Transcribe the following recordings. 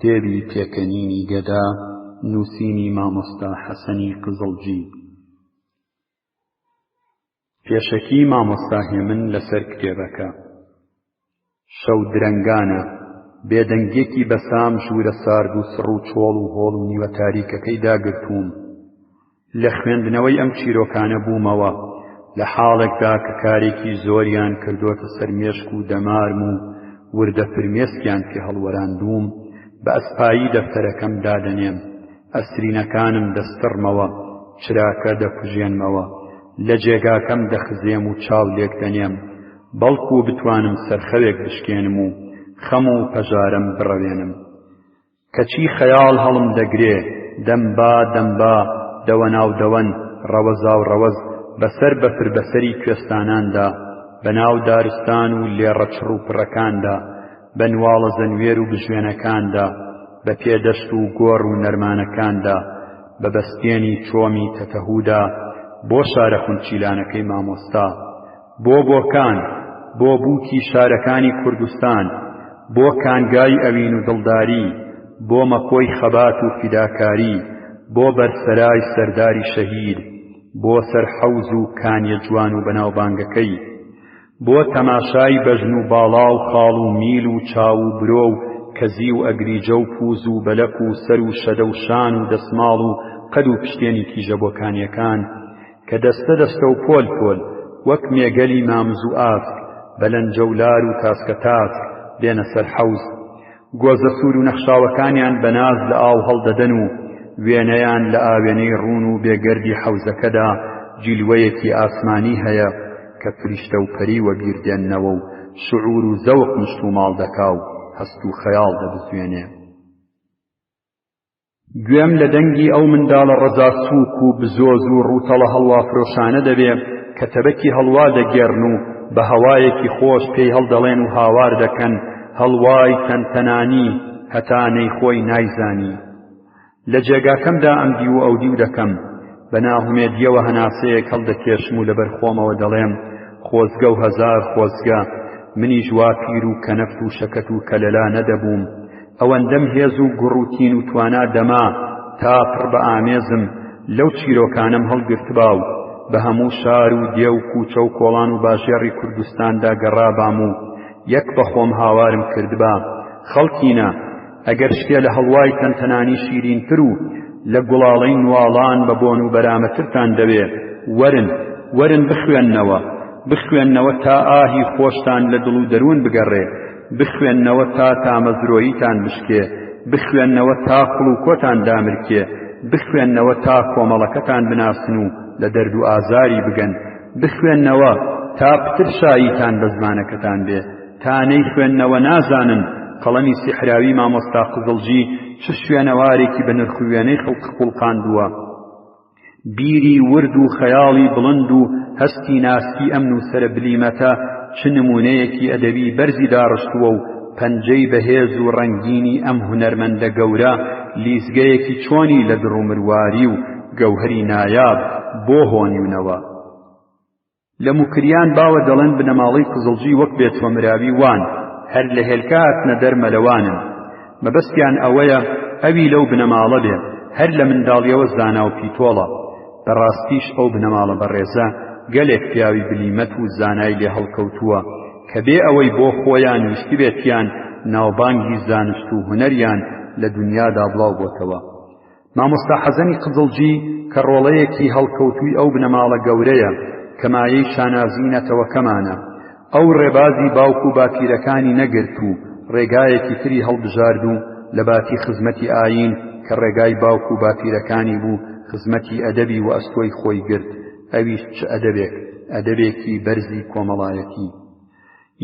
کتێبی پێکەنینی گەدا نووسینی مامۆستا حەسەنی قزڵجی. پێشەکی مامۆستا هێمن لەسەر کتێبەکە. شەو درەنگانە، بێدەنگێکی بەسام ژوورە سارد و سڕ و چۆڵ و هۆڵ و نیوە تاریکەکەی داگرتووم. لە خوێندنەوەی ئەم چیرۆکانە بوومەوە لە حاڵێکدا کە کارێکی زۆریان کردووەتە سەر مێشک و دەمارم و وردە فرمێسکیان پێ هەڵوەراندووم. بە ئەسپایی دەفتەرەکەم دادەنێم، ئەسرینەکانم دەستڕمەوە، چراکە دەکوژێنمەوە، لە جێگاکەم دەخزێم و چاو لێک دەنێم، بەڵکو بتوانم سەرخەوێک بشکێنم و خەم و پەژارم بڕەوێنم. کەچی خەیاڵ هەڵم دەگرێ، دەمبا دەمبا، دەوە ناو دەوەن، ڕەوەزا و ڕەوەز، بەسەر بەفر بەسەری کوێستاناندا، بەناو دارستان و لێڕە چڕ و پڕەکاندا، بە نواڵە زەنوێر و بژوێنەکاندا، بە پێدەشت و گۆڕ و نەرمانەکاندا، بە بەستێنی چۆمی تەتەهوودا، بۆ شارە خونچیلانەکەی مامۆستا، بۆ بۆکان، بۆ بووکی شارەکانی کوردستان، بۆ کانگای ئەوین و دڵداری، بۆ مەکۆی خەبات و فیداکاری، بۆ بەرسەرای سەرداری شەهید، بۆ سەرحەوز و کانیە جوان و بەناوبانگەکەی، بۆ تەماشای بەژن و باڵا و خاڵ و میل و چاو و برۆ و کەزی و ئەگریجە و پووز و بەلەک و سەر و شەدە و شان و دەسماڵ و قەد و پشتێنی کیژە بۆکانیەکان کە دەستە دەستە و پۆل پۆل وەک مێگەلی مامز و ئاسک، بەلەنجەولار و تاسکە تاسک دێنە سەر حەوز. گۆزە سوور و نەخشاوەکانیان بەناز لە ئاو هەڵدەدەن و وێنەیان لە ئاوێنەی ڕوون و بێگەردی حەوزەکەدا جیلوەیەکی ئاسمانی هەیە کە فریشتە و پەری وەبیردێننەوە و شعور و زەوق مشت و ماڵ دەکا و هەست و خەیاڵ دەبزوێنێ. گوێم لە دەنگی ئەو منداڵە ڕەزا سووک و بزۆز و ڕووتەڵە هەڵوا فرۆشانە دەبێ کە تەبەکی هەڵوا دەگێڕن و بە هەوایەکی خۆش پێی هەڵدەڵێن و هاوار دەکەن، هەڵوای تەنتەنانی هەتا نەیخۆی نایزانی. لە جێگاکەمدا ئەمدی و ئەودی و دەکەم، بە ناهومێدیەوە هەناسەیەک هەڵدەکێشم و لەبەر خۆمەوە دەڵێم خۆزگە و هەزار خۆزگە، منیش وا پیر و کەنەفت و شەکەت و کەلەلا نەدەبووم. ئەوەندەم هێز و گوڕوتین و توانا دەما تا پڕ بە ئامێزم لەو چیرۆکانم هەڵگرتبا و بە هەموو شار و دێ و کوچە و کۆڵان و باژێڕی کوردستاندا گەڕابام و یەک بە خۆم هاوارم کردبا خەڵکینە ئەگەر شتێ لە هەڵوای تەنتەنانی شیرینتر و لە گوڵاڵەی نواڵان بە بۆن و بەرامەترتان دەوێ، وەرن بخوێننەوە تا ئاهی خۆشتان لە دڵ و دەروون بگەڕێ، بخوێننەوە تا تامەزرۆییتان بشکێ، بخوێننەوە تا خوڵ و کۆتان دامرکێ، بخوێننەوە تا کۆمەڵەکەتان بناسن و لە دەرد و ئازاری بگەن، بخوێننەوە تا پتر شاییتان بە زمانەکەتان بێ، تا نەیخوێننەوە نازانن قەڵەمی سیحراوی مامۆستا قزڵجی چ شوێنەوارێکی بە نرخ و وێنەی خەڵق قوڵقاندووە. بیری ورد و خەیاڵی بڵند و هەستی ناسکی ئەمن و سرە بلیمەتە چ نمونەیەکی ئەدەبی بەرزی داڕشتووە و پەنجەی بەهێز و ڕەنگینی ئەم هونەرمەندە گەورە لیزگەیەکی چۆنی لە دڕ و مرواری و گەوهەری نایاب بۆ هۆنیونەوە. لە موکریان باوە دەڵێن بنەماڵەی قزڵجی وەک بێتوە مراوی وان، هەر لە هێلکاتنە دەرمەلەوانن. مەبەستیان ئەوەیە ئەوی لەو بنەماڵە بێ، هەر لە منداڵیەوە زانا و پیتۆڵە. بەڕاستیش ئەو بنەماڵە بەڕێزە گەلێک پیاوی بلیمەت و زانای لێ هەڵکەوتووە کە بێ ئەوەی بۆ خۆیان ویستی بێتیان ناوبانگی زانست و هونەریان لە دونیادا بڵاو بۆتەوە. مامۆستا حەسەنی قزڵجی کە ڕۆڵەیەکی هەڵکەوتووی ئەو بنەماڵە گەورەیە کە مایەی شانازینەتەوەکەمانە، ئەو ڕێبازی باوک و باپیرەکانی نەگرت و ڕێگایەکی تری هەڵبژارد و لە باتی خزمەتی ئاین کە ڕێگای باوک و باپیرەکانی بوو خزمەتی ئەدەبی و ئەستۆی خۆی گرت. ئەویش چ ئەدەبێکی بەرزی کۆمەڵایەتی.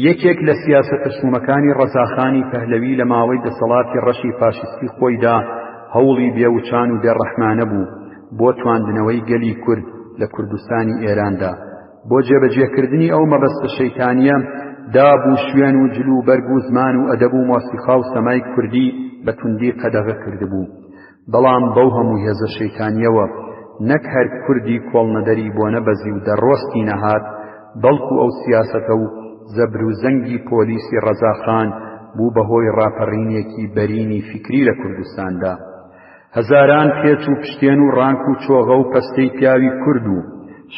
یەکێک لە سیاسەتە شومەکانی ڕەزاخانی پەهلەوی لە ماوەی دەسەڵاتی ڕەشی فاشستی خۆیدا هەوڵی بێوچان و بێڕەحمانە بوو بۆ تواندنەوەی گەلی کورد لە کوردستانی ئێراندا. بۆ جێبەجێکردنی ئەو مەبەستە شەیتانیە دابوو شوێن و جل و بەرگ و زمان و ئەدەب و مۆسیقا و سەمای کوردی بە توندی قەدەغە کردبوو. بەڵام بەو هەموو هێزە شەیتانیەوە نەک هەر کوردی کۆڵنەدەری بۆ نەبەزی و دەڕۆستی نەهات، بەڵکو ئەو سیاسەتە و زەبر و زەنگی پۆلیسی ڕەزاخان بوو بەهۆی ڕاپەڕینێکی بەرینی فکری لە کوردستاندا. هەزاران پێچ و پشتێن و ڕانک و چۆغە و پەستەی پیاوی کورد و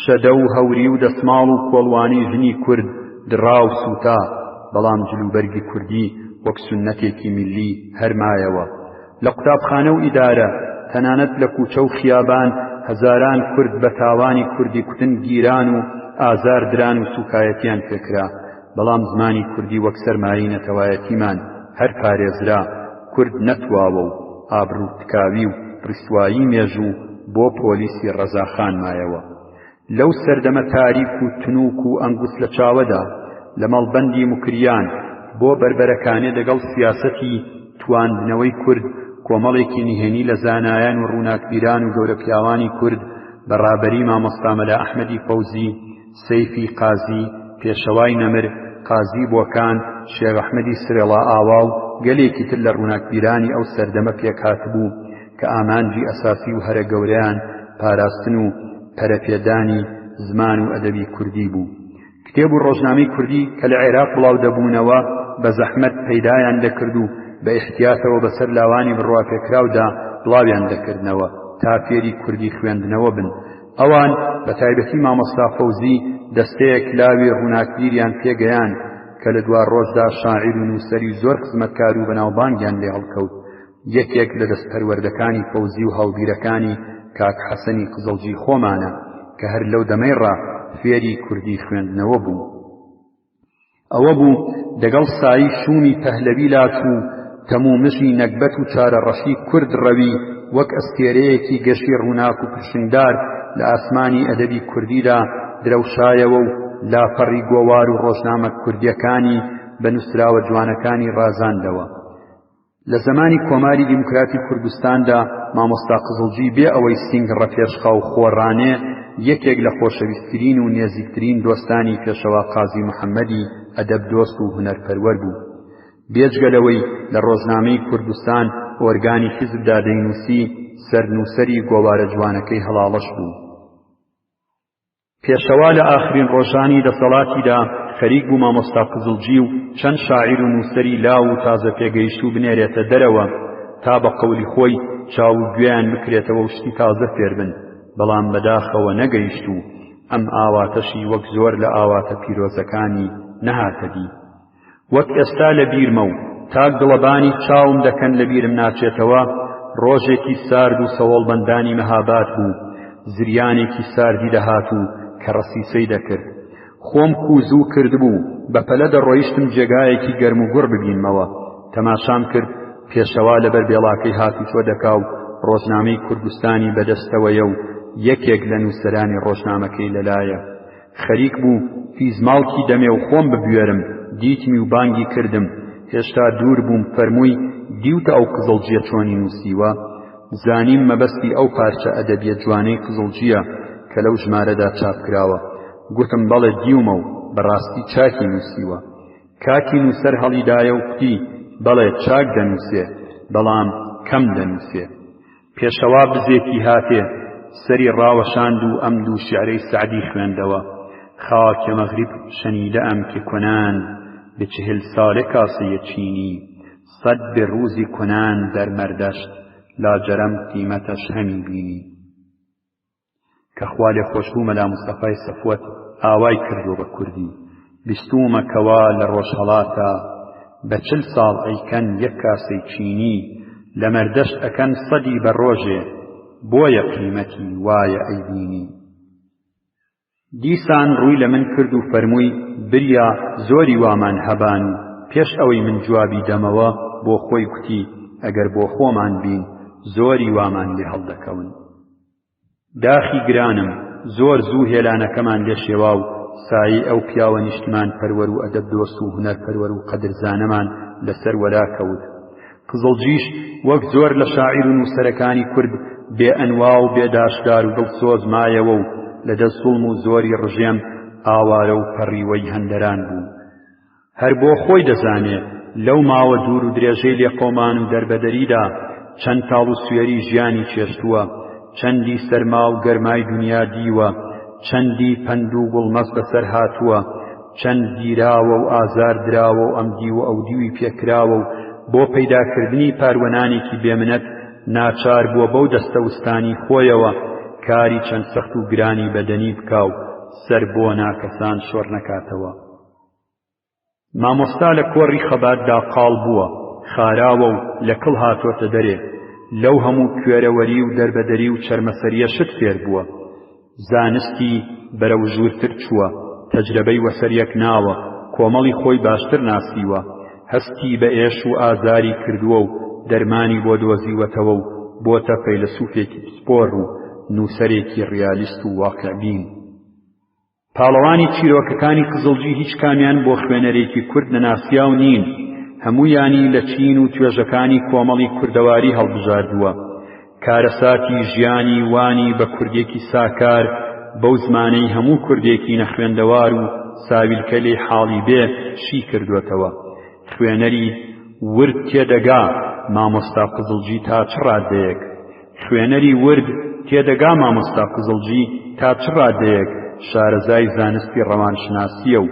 شەدە و هەوری و دەسماڵ و کۆڵوانی ژنی کورد دڕا و سووتا، بەڵام جلوبەرگی کوردی وەک سونەتێکی میلی هەرمایەوە. لە قوتابخانە و ئیدارە، تەنانەت لە کوچە و خیابان هەزاران کورد بە تاوانی کوردی کوتن گیران و ئازار دران و سوکایەتیان پێکرا، بەڵام زمانی کوردی وەک سەرمایی نەتەوایەتیمان هەر پارێزرا، کورد نەتواوە و ئابڕوو تکاوی و ڕیسوایی مێژوو بۆ پۆلیسی ڕەزاخان مایەوە. لەو سەردەمە تاریک و تنووک و ئەنگوس لە چاوەدا لە مەڵبەندی مکریان بۆ بربەرەکانێ دەگەڵ سیاسەتی تواندنەوەی کورد، کۆمەڵێکی نهێنی لە زانایان و ڕووناکبیران و گەورە پیاوانی کورد بەڕابەری مامۆستا مەلا ئەحمەدی فەوزی، سەیفی قازی، پێشەوای نەمر، قازی بۆکان، شێخ ئەحمەدی سرێڵا ئاوا و گەلێکی تر لە ڕووناکبیرانی ئەو سەردەمە پێکهاتبوو کە ئامانجی ئەساسی و هەرە گەورەیان پاراستن و پەرەپێدانی زمان و ئەدەبی کوردی بوو. کتێب و ڕۆژنامەی کوردی کە لە عێراق بڵاو دەبوونەوە بە زەحمەت پەیدایان دەکرد و بە ئیحتیاتەوە بەسەر لاوانی بڕواپێکراودا بڵاویان دەکردنەوە تا فێری کوردی خوێندنەوە بن. ئەوان بە تایبەتی مامۆستا فەوزی دەستەیەک لاوی ڕووناکبیریان پێگەیان کە لە دوار ڕۆژدا شاعیر و نووسەری زۆر خزمەتکار و بەناوبانگیان لێ هەڵکەوت. یەکێک لە دەستپەروەردەکانی فەوزی و هاوبیرەکانی کاک حەسەنی قزڵجی خۆمانە کە هەر لەو دەمەیڕا فێری کوردی خوێندنەوە بوو. ئەوە بوو دەگەڵ سایی شومی پەهلەوی لاتوو تەمومژی نەکبەت و چارەڕەشی کورد ڕەوی وەک ئەستێرەیەکی گەشی ڕووناک و پرشنگدار لە ئاسمانی ئەدەبی کوردیدا درەوشایەوە و لاپەڕی گۆوار و ڕۆژنامە کوردیەکانی بە نووسراوە جوانەکانی ڕازاندەوە. لە زمانی کۆماری دیموکراتی کوردستاندا مامۆستا قزڵجی بێ ئەوەی سینگڕە پێشخە و خۆڕانێ یەکێک لە خۆشەویستترین و نێزیکترین دۆستانی پێشەوا قازی محەممەدی ئەدەب دۆست و هونەرپەروەر بوو. بێجگەلەوەی لە ڕۆژنامەی کوردستان ئۆرگانی حیزبدا دەینووسی، سەرنووسەری گۆوارە جوانەکەی هەڵاڵەش بوو. پێشەوا لە ئاخرین ڕۆژانی دەسەڵاتیدا خەریک بوو مامۆستا قزڵجی و چەند شاعیر و نووسەری لاو و تازە پێگەیشت و بنێرێتە دەرەوە تا بە قەولی خۆی چاو و گوێیان بکرێتەوە و شتی تازە فێر بن، بەڵام بەداخەوە نەگەیشت و ئەم ئاواتەشی وەک زۆر لە ئاواتە پیرۆزەکانی نەهاتە دی. وەک ئێستا لە بیرمە و تاک دڵەبانی چاوم دەکەن لە بیرم ناچێتەوە، ڕۆژێکی سارد و سەوڵبەندانی مەهاباد بوو، زریانێکی ساردی دەهات و کە ڕەسیسەی دەکرد. خۆم کووزوو کرد بوو، بە پەلە دەڕۆیشتم جێگایەکی گەرم و گوڕ ببینمەوە. تەماشام کرد پێشەوا لەبەر بێڵاکەی هاتی چۆ دەکا و ڕۆژنامەی کوردستانی بەدەستەوەیە و یەکێک لە نووسەرانی ڕۆژنامەکەی لەلایە. خەریک بوو فیزماڵکی دەمێ و خۆم ببوێرم، دیتمی و بانگی کردم. هێشتا دوور بووم، فەرمووی دیوتە ئەو قزڵجیە چۆنی نووسیوە؟ زانیم مەبەستی ئەو پارچە ئەدەبیە جوانەی قزڵجیە کە لەو ژمارەدا چاپکراوە. گوتم بەڵێ دیومە و بەڕاستی چاکی نووسیوە. کاکی نووسەر هەڵیدایە و کوتی بەڵێ چاک دەنووسێ، بەڵام کەم دەنووسێ. پێشەوا بزێکی هاتێ سەری ڕاوەشاند و ئەم دوو شیعرەی سەعدی خوێندەوە: خاکە مەغریب شەنیدە ئەم کە کۆنان بە 40 ساڵێ کاسەیە چینی، 100 بێ ڕووزی کۆنان دەرمەردەشت لاجەرەم قیمەتەش هەمی بینی. کە خوا لێ خۆشبوو مەلا مستەفای سەفوەت ئاوای کردو بە کوردی: بیستومەکەوا لە ڕۆژهەڵاتە بە 40 ساڵ ئەیکەن یەک کاسەی چینی، لە مەردەشت ئەکەن 100 بە ڕۆژێ بۆیە قیمەتی وایە ئەیبینی. دیسان ڕووی لە من کرد و فەرمووی بریا زۆری وامان هەبان و پێش ئەوەی من جوابی دەمەوە بۆ خۆی کوتی ئەگەر بۆ خۆمان بین زۆری وامان لێ هەڵدەکەون. داخی گرانم زۆر زوو هێلانەکەمان لێ شێوا و سایی ئەو پیاوە نیشتمان پەروەر و ئەدەب دۆست و هونەر پەروەر و قەدرزانەمان لەسەر وەلا کەوت. قزڵجیش وەک زۆر لە شاعیر و نووسەرەکانی کورد بێ ئەنوا و بێداشدار و دڵسۆز مایەوە و لەدەست زوڵم و زۆری ڕژێم ئاوارە و پەڕیوەی هەندەران بوو. هەر بۆ خۆی دەزانێ لەو ماوە دوور و درێژەی لێقۆمان و دەربەدەریدا چەند تاڵ و سوێری ژیانی چێشتووە، چەندی سەرما و گەرمای دنیا دیوە، چەندی پەند و گوڵمەس بەسەر هاتووە، چەند گیراوە و ئازار دراوە و ئەم دیوە ئەو دیوی پێکراوە و بۆ پەیداکردنی پاروەنانێکی بێمنەت ناچار بووە بەو دەستەوستانی خۆیەوە کاری چەند سەخت و گرانی بەدەنی بکا و سەر بۆ ناکەسان شۆڕ نەکاتەوە. مامۆستا لە کۆڕی خەباتدا قاڵ بووە، خاراوە و لە کڵ هاتۆتە دەرێ. لەو هەموو کوێرەوەری و دەربەدەری و چەرمەسەریە شت فێر بووە. زانستی بەرەو ژوورتر چووە، تەجربەی وەسەریەک ناوە، کۆمەڵی خۆی باشتر ناسیوە، هەستی بە ئێش و ئازاری کردووە و دەرمانی بۆ دۆزیوەتەوە و بۆتە فەیلسوفێکی پسپۆڕ و نووسەرێکی ڕیالیست و واقعبین. پاڵەوانی چیرۆکەکانی قزڵجی هیچ کامیان بۆ خوێنەرێکی کورد نەناسیاو نین، هەموویانی لە چین و توێژەکانی کۆمەڵی کوردەواری هەڵبژاردووە. کارەساتی ژیانی وانی بە کوردێکی ساکار بەو زمانەی هەموو کوردێکی نەخوێندەوار و ساویلکە لێ حاڵی بێ شی کردوێتەوە. خوێنەری ورد تێدەگا مامۆستا قزڵجی تا چ ڕادەیەک، خوێنەری ورد تێدەگا مامۆستا قزڵجی تا چ ڕادەیەک شارەزای زانستی ڕەوانشناسیە و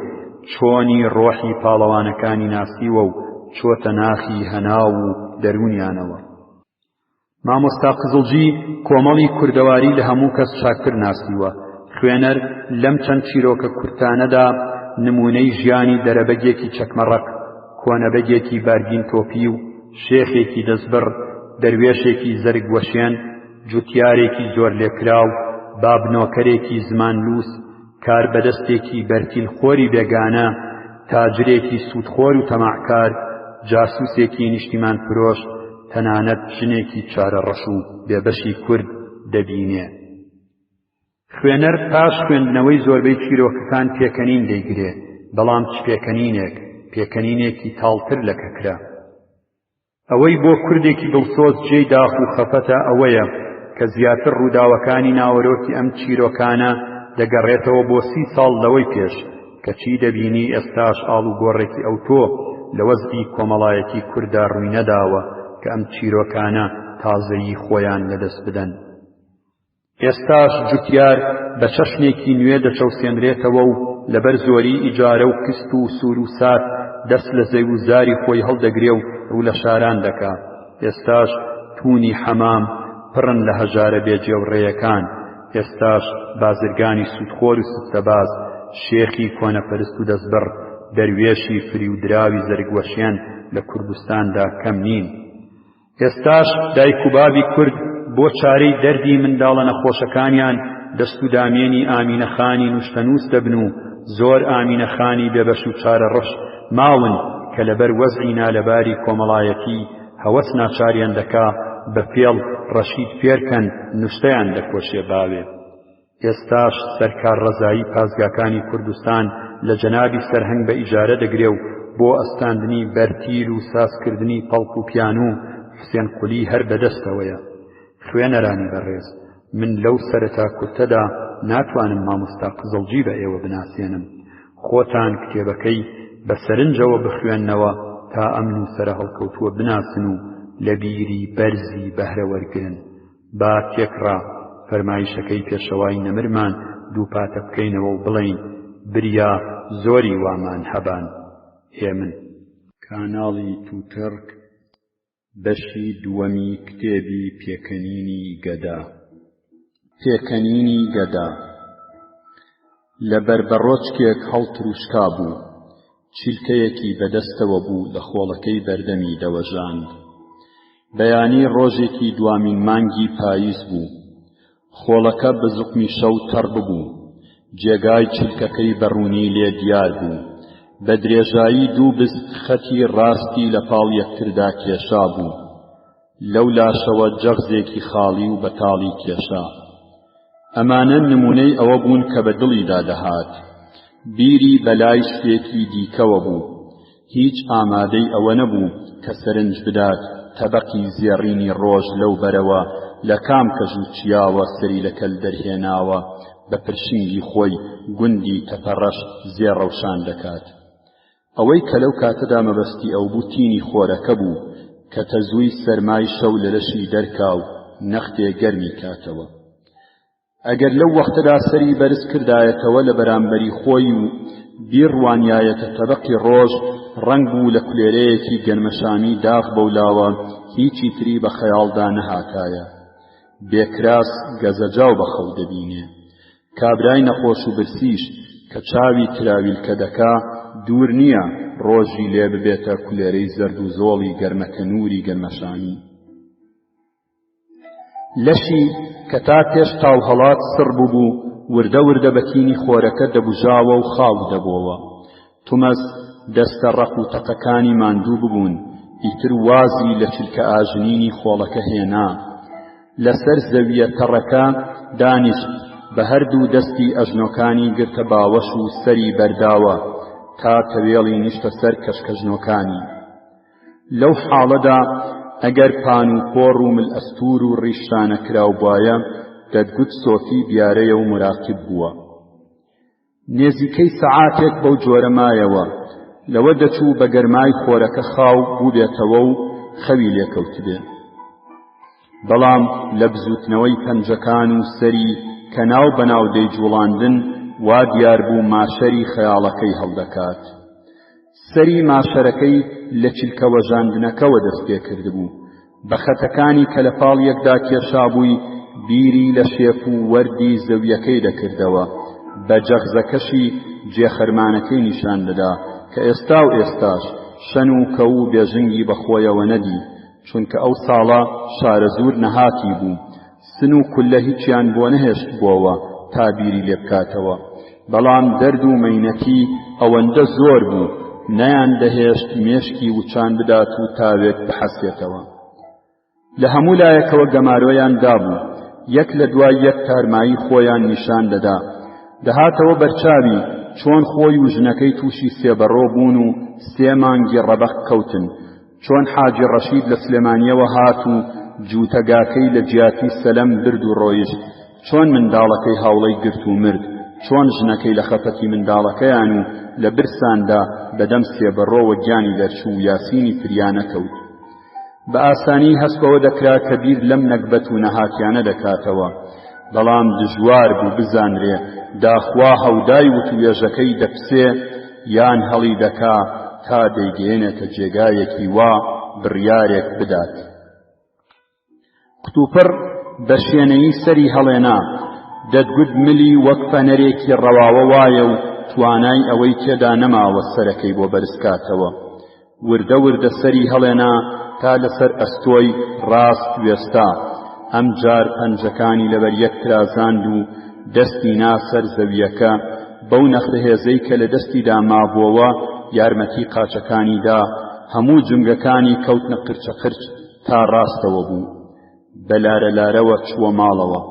چۆنی ڕۆحی پاڵەوانەکانی ناسیوە و چۆتە ناخی هەناو و دەرونیانەوە. مامۆستا قزڵجی کۆمەڵی کوردەواری لە هەموو کەس چاکتر ناسیوە. خوێنەر لەم چەند چیرۆکە کورتانەدا نمونەی ژیانی دەرەبەگێکی چەکمەڕەک، کۆنەبەگێکی بارگین تۆپی و شێخێکی دەستبڕ، دەروێشێکی زەرگ وەشێن، جوتیارێکی زۆر لێکراو، بابنۆکەرێکی زمانلووس، کاربەدەستێکی بەرتیلخۆری بێگانە، تاجرێکی سوودخۆر و تەماحکار، جاسووسێکی نیشتیمان فرۆش، تەنانەت ژنێکی چارەڕەش و بێبەشی کورد دەبینێ. خوێنەر پاش خوێندنەوەی زۆربەی چیرۆکەکان پێکەنین دەیگرێ، بەڵام چ پێکەنینێکی تاڵتر لە کەکرا. ئەوەی بۆ کوردێکی دڵسۆز جێی داخ و خەفەتە ئەوەیە کە زیاتر ڕووداوەکانی ناوەرۆکی ئەم چیرۆکانە دەگەڕێتەوە بۆ 30 ساڵ لەوەی پێش کە چی دەبینی ئێستاش ئاڵ و گۆڕێکی ئەوتۆ لە وەزعی کۆمەڵایەتی کووردا ڕووی نەداوە کە ئەم چیرۆکانە تازەیی خۆیان لەدەست بدەن. ئێستاش جوتیار بە چەشنێکی نوێ دەچەوسێنرێتەوە و لەبەر زۆری ئیجارە و کست و سوور و سات دەست لە زەوی و زاری خۆی هەڵدەگرێ و ڕوو لە شاران دەکا. ئێستاش تونی حەمام پڕن لە هەژارە بێجێوڕێیەکان. ئێستاش بازرگانی سوودخۆر و ستەباز، شێخی کۆنەپەرست و دەستبڕ، دەروێشی فری و دراوی زەرگوەشێن لە کوردستاندا کەم نین. ئێستاش دایک و بابی کورد بۆ چارەی دەردی منداڵە نەخۆشەکانیان دەست و دامێنی ئامینەخانی نوشتەنووس دەبن و زۆر ئامینەخانی بێبەش و چارەڕەش ماون کە لەبەر وەزعی نالەباری کۆمەڵایەتی هەوەس ناچاریان دەکا بە پێڵ ڕەشید پێرکەن نوشتەیان دەکۆشێ باوێ. ئێستاش سەرکار ڕەزایی پازگاکانی کوردستان لە جەنابی سەرهەنگ بە ئیجارە دەگرێ و بۆ ئەستاندنی بەرتیل و سازکردنی پەڵک و پیانوو حوسێن قولی هەر بەدەستەوەیە. خوێنەرانی بەڕێز، من لەو سەرەتا کورتەدا ناتوانم مامۆستا قزڵجی بە ئێوە بناسێنم. خۆتان کتێبەکەی بە سەرنجەوە بخوێننەوە تا ئەم نووسەرە هەڵکەوتووە بناسن و لە بیری بەرزی بەهرە وەرگرن. با تێکڕا فەرمایشەکەی پێشەوای نەمرمان دووپاتە بکەینەوە و بڵین بریا زۆری وامان هەبان. هێمن. کاناڵی تووتڕک بەشی دووەمی کتێبی پێکەنینی گەدا. پێکەنینی گەدا لە بەربەڕۆچکێک هەڵتروشکا بوو، چیلکەیەکی بەدەستەوە بوو لە خۆڵەکەی بەردەمی دەوەژاند. بەیانی ڕۆژێکی دوامین مانگی پاییز بوو. خۆڵەکە بە زوقمی شەو تەڕ ببوو. جێگای چیلکەکەی بەڕوونی لێ دیار بوو. بە درێژایی دوو بست خەتی ڕاستی لە پاڵ یەکتردا کێشا بوو. لەو لاشەوە جەغزێکی خاڵی و بەتاڵی کێشا. ئەمانە نمونەی ئەوە بوون کە بە دڵیدا دەهات. بیری بەلای شتێکی دیکەوە بوو. هیچ ئامادەی ئەوە نەبوو کە سەرنج بدات تەبەقی زێڕینی ڕۆژ لەو بەرەوە لە کام کەژ و چیاوە سەری لەکەل دەرهێناوە بە پرشینگی خۆی گوندی تەپەڕەش زێڕەوشان دەکات. ئەوەی کە لەو کاتەدا مەبەستی ئەو بوو تینی خۆرەکە بوو کە تەزووی سەرمای شەو لە لەشی دەرکا و نەختێ گەرمی کاتەوە. ئەگەر لەو وەختەدا سەری بەرز کردایەتەوە لە بەرامبەری خۆی و بیڕوانیایەتە تەبەقی ڕۆژ ڕەنگ بوو لە کولێرەیەکی گەنمەشامی داغ بەولاوە هیچی تری بە خەیاڵدا نەهاتایە. بێکراس گەزەجاو بە خەو دەبینێ. کابرای نەخۆش و برسیش کە چاوی تراویلکە دەکا دوور نییە ڕۆژی لێ ببێتە کولێرەی زەرد و زۆڵی گەرمەکە نووری گەنمەشامی. لەشی کە تا پێش تاو هەڵات سڕ بوو وردە وردە بەتینی خۆرەکە دەبوژاوە و خاو دەبۆوە. تومەس دەستە ڕەق و تەقەکانی ماندوو ببوون، ئیتر وازی لە چلکە ئاژنینی خۆڵەکە هێنا. لەسەر زەویە تەڕەکە دانیشت، بە هەردوو دەستی ئەژنۆکانی گرتە باوەش و سەری بەرداوە تا تەوێڵی نیشتە سەر کەشکەژنۆکانی. لەو حاڵەدا ئەگەر پان و پۆڕ و مل ئەستور و ڕیشتانە کراو بوایە دەتگوت سۆفی بیارەیە و مراقب بووە. نێزیکەی سەعاتێک بەو جۆرە مایەوە، لەوە دەچوو بە گەرمای خۆرەکە خاو بوو بێتەوە و خەوی لێکەوت بێ. بەڵام لە بزوتنەوەی پەنجەکان و سەری کە ناو بەناو دەیجوڵاندن وا دیار بوو ماشەری خەیاڵەکەی هەڵدەکات. سەری ماشەرەکەی لە چلکە وەژاندنەکەوە دەست پێ کردبوو. بە خەتەکانی کە لە پاڵ یەکدا کێشابووی بیری لە شێف و وەردی زەویەکەی دەکردەوە. بە جەغزەکەشی جێخەرمانەکەی نیشان دەدا کە ئێستا و ئێستاش شەن و کە و بێژنگی بەخۆیەوە نەدی، چونکە ئەو ساڵە شارە زور نەهاتی بوو. سن و کولە هیچیان بۆ نەهێشت بووەوە تا بیری لێ بکاتەوە. بەڵام دەرد و مەینەتی ئەوەندە زۆر بوو نەیان دەهێشت مێشکی وچان بدات و تاوێت بحەسێتەوە. لە هەموو لایەکەوە گەمارۆیان دابوو، یەک لە دوای یەک تارمایی خۆیان نیشان دەدا. دەهاتەوە بەرچاوی چۆن خۆی و ژنەکەی تووشی سێبەڕۆ بوون و 3 مانگی ڕەبەق کەوتن، چۆن حاجی ڕەشید لە سلێمانیەوە هات و جووتەگاکەی لە جیاتی سەلەم برد و ڕۆیشت، چۆن منداڵەکەی هاوڵەی گرت و مرد، چۆن ژنەکەی لە خەفەتی منداڵەکەیان و لە برساندا بەدەم سێبەڕۆوە گیانی دەرچوو و یاسینی فریانە کەوت. بە ئاسانی هەستەوە دەکرا کە بیر لەم نەکبەت و نەهاتیانە دەکاتەوە، بەڵام دژوار بوو بزانرێ داخوا هەودای وتوێژەکەی دەپسێ یان هەڵی دەکا تا دەیگەێنێتە جێگایەکی وا بڕیارێک بدات. قوتوپڕ بە شوێنەیی سەری هەڵێنا، دەتگوت ملی وەک فەنەرێکی ڕەواوە وایە و توانای ئەوەی تێدا نەماوە سەرەکەی بۆ بەرزکاتەوە. وردە وردە سەری هەڵێنا تا لەسەر ئەستۆی ڕاست وێستا. ئەم جار پەنجەکانی لەبەر یەک ترازاند و دەستی ناسەر زەویەکە بەو نەخرهێزەی کە لە دەستیدا مابووەوە یارمەتی قاچەکانیدا. هەموو جنگەکانی کەوتنە قرچەقرچ تا ڕاستەوە بوو. بەلارە لارەوە چووە ماڵەوە.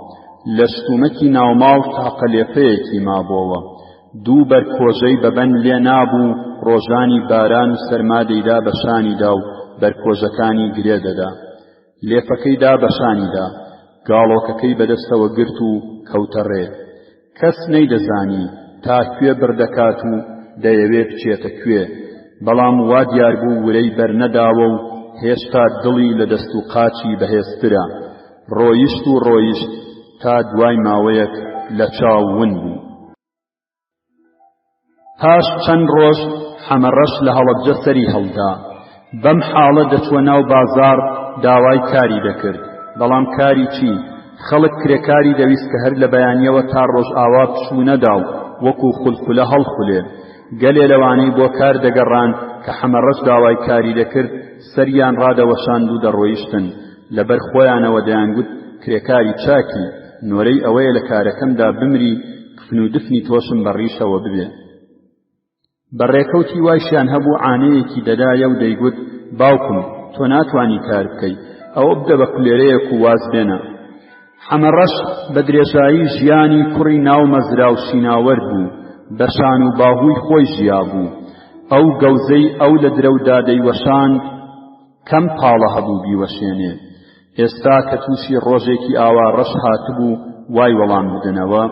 لە شتومەکی ناوماڵ تاقەلێفەیەکی مابووەوە. دوو بەرکۆژەی بەبەن لێ نابوو، ڕۆژانی باران و سەرمادەیدا بەشانیدا و بەرکۆژەکانی گرێ دەدا. لێفەکەیدا بەشانیدا، گاڵۆکەکەی بەدەستەوە گرت و کەوتە ڕێ. کەس نەیدەزانی تا کوێ بردەکات و دەیەوێ بچێتە کوێ، بەڵام وا دیار بوو ورەی بەرنەداوە و هێشتا دڵی لە دەست و قاچی بەهێزترە. ڕۆیشت و ڕۆیشت تا دوای ماوەیەک لە چاو ون بوو. پاش چەند ڕۆژ حەمەڕەش لە هەڵەبجە سەری هەڵدا. بەم حاڵە دەچوە ناو بازاڕ داوای کاری دەکرد، بەڵام کاری چی؟ خەڵک کرێکاری دەویست کە هەر لە بەیانیەوە تا ڕۆژ ئاوا پشوو نەدا و وەکو خولخولە هەڵخولێ. گەلێ لەوانەی بۆ کار دەگەڕان کە حەمەڕەش داوای کاری دەکرد سەریان ڕادەوەشاند و دەڕۆیشتن. لەبەر خۆیانەوە دەیانگوت کرێکاری چاکی، نۆرەی ئەوەیە لە کارەکەمدا بمری، کفن و دفنی تۆشم بەڕیشەوە ببێ. بەڕێکەوتی وایشیان هەبوو عانەیەکی دەدایە و دەیگوت باوکم تۆ ناتوانی کار بکەی، ئەوە بدە بە کولێرەیەک و واز بێنە. حەمەڕەش بە درێژایی ژیانی کوڕی ناو مەزرا و شیناوەرد بوو، بە شان و باهووی خۆی ژیا بوو. ئەو گەوزەی ئەو لە درەودا دەیوەشاند کەم پاڵە هەبوو بیوەشێنێ. ئێستا کە تووشی ڕۆژێکی ئاوا ڕەش هاتبوو وای وەڵام بدنەوە،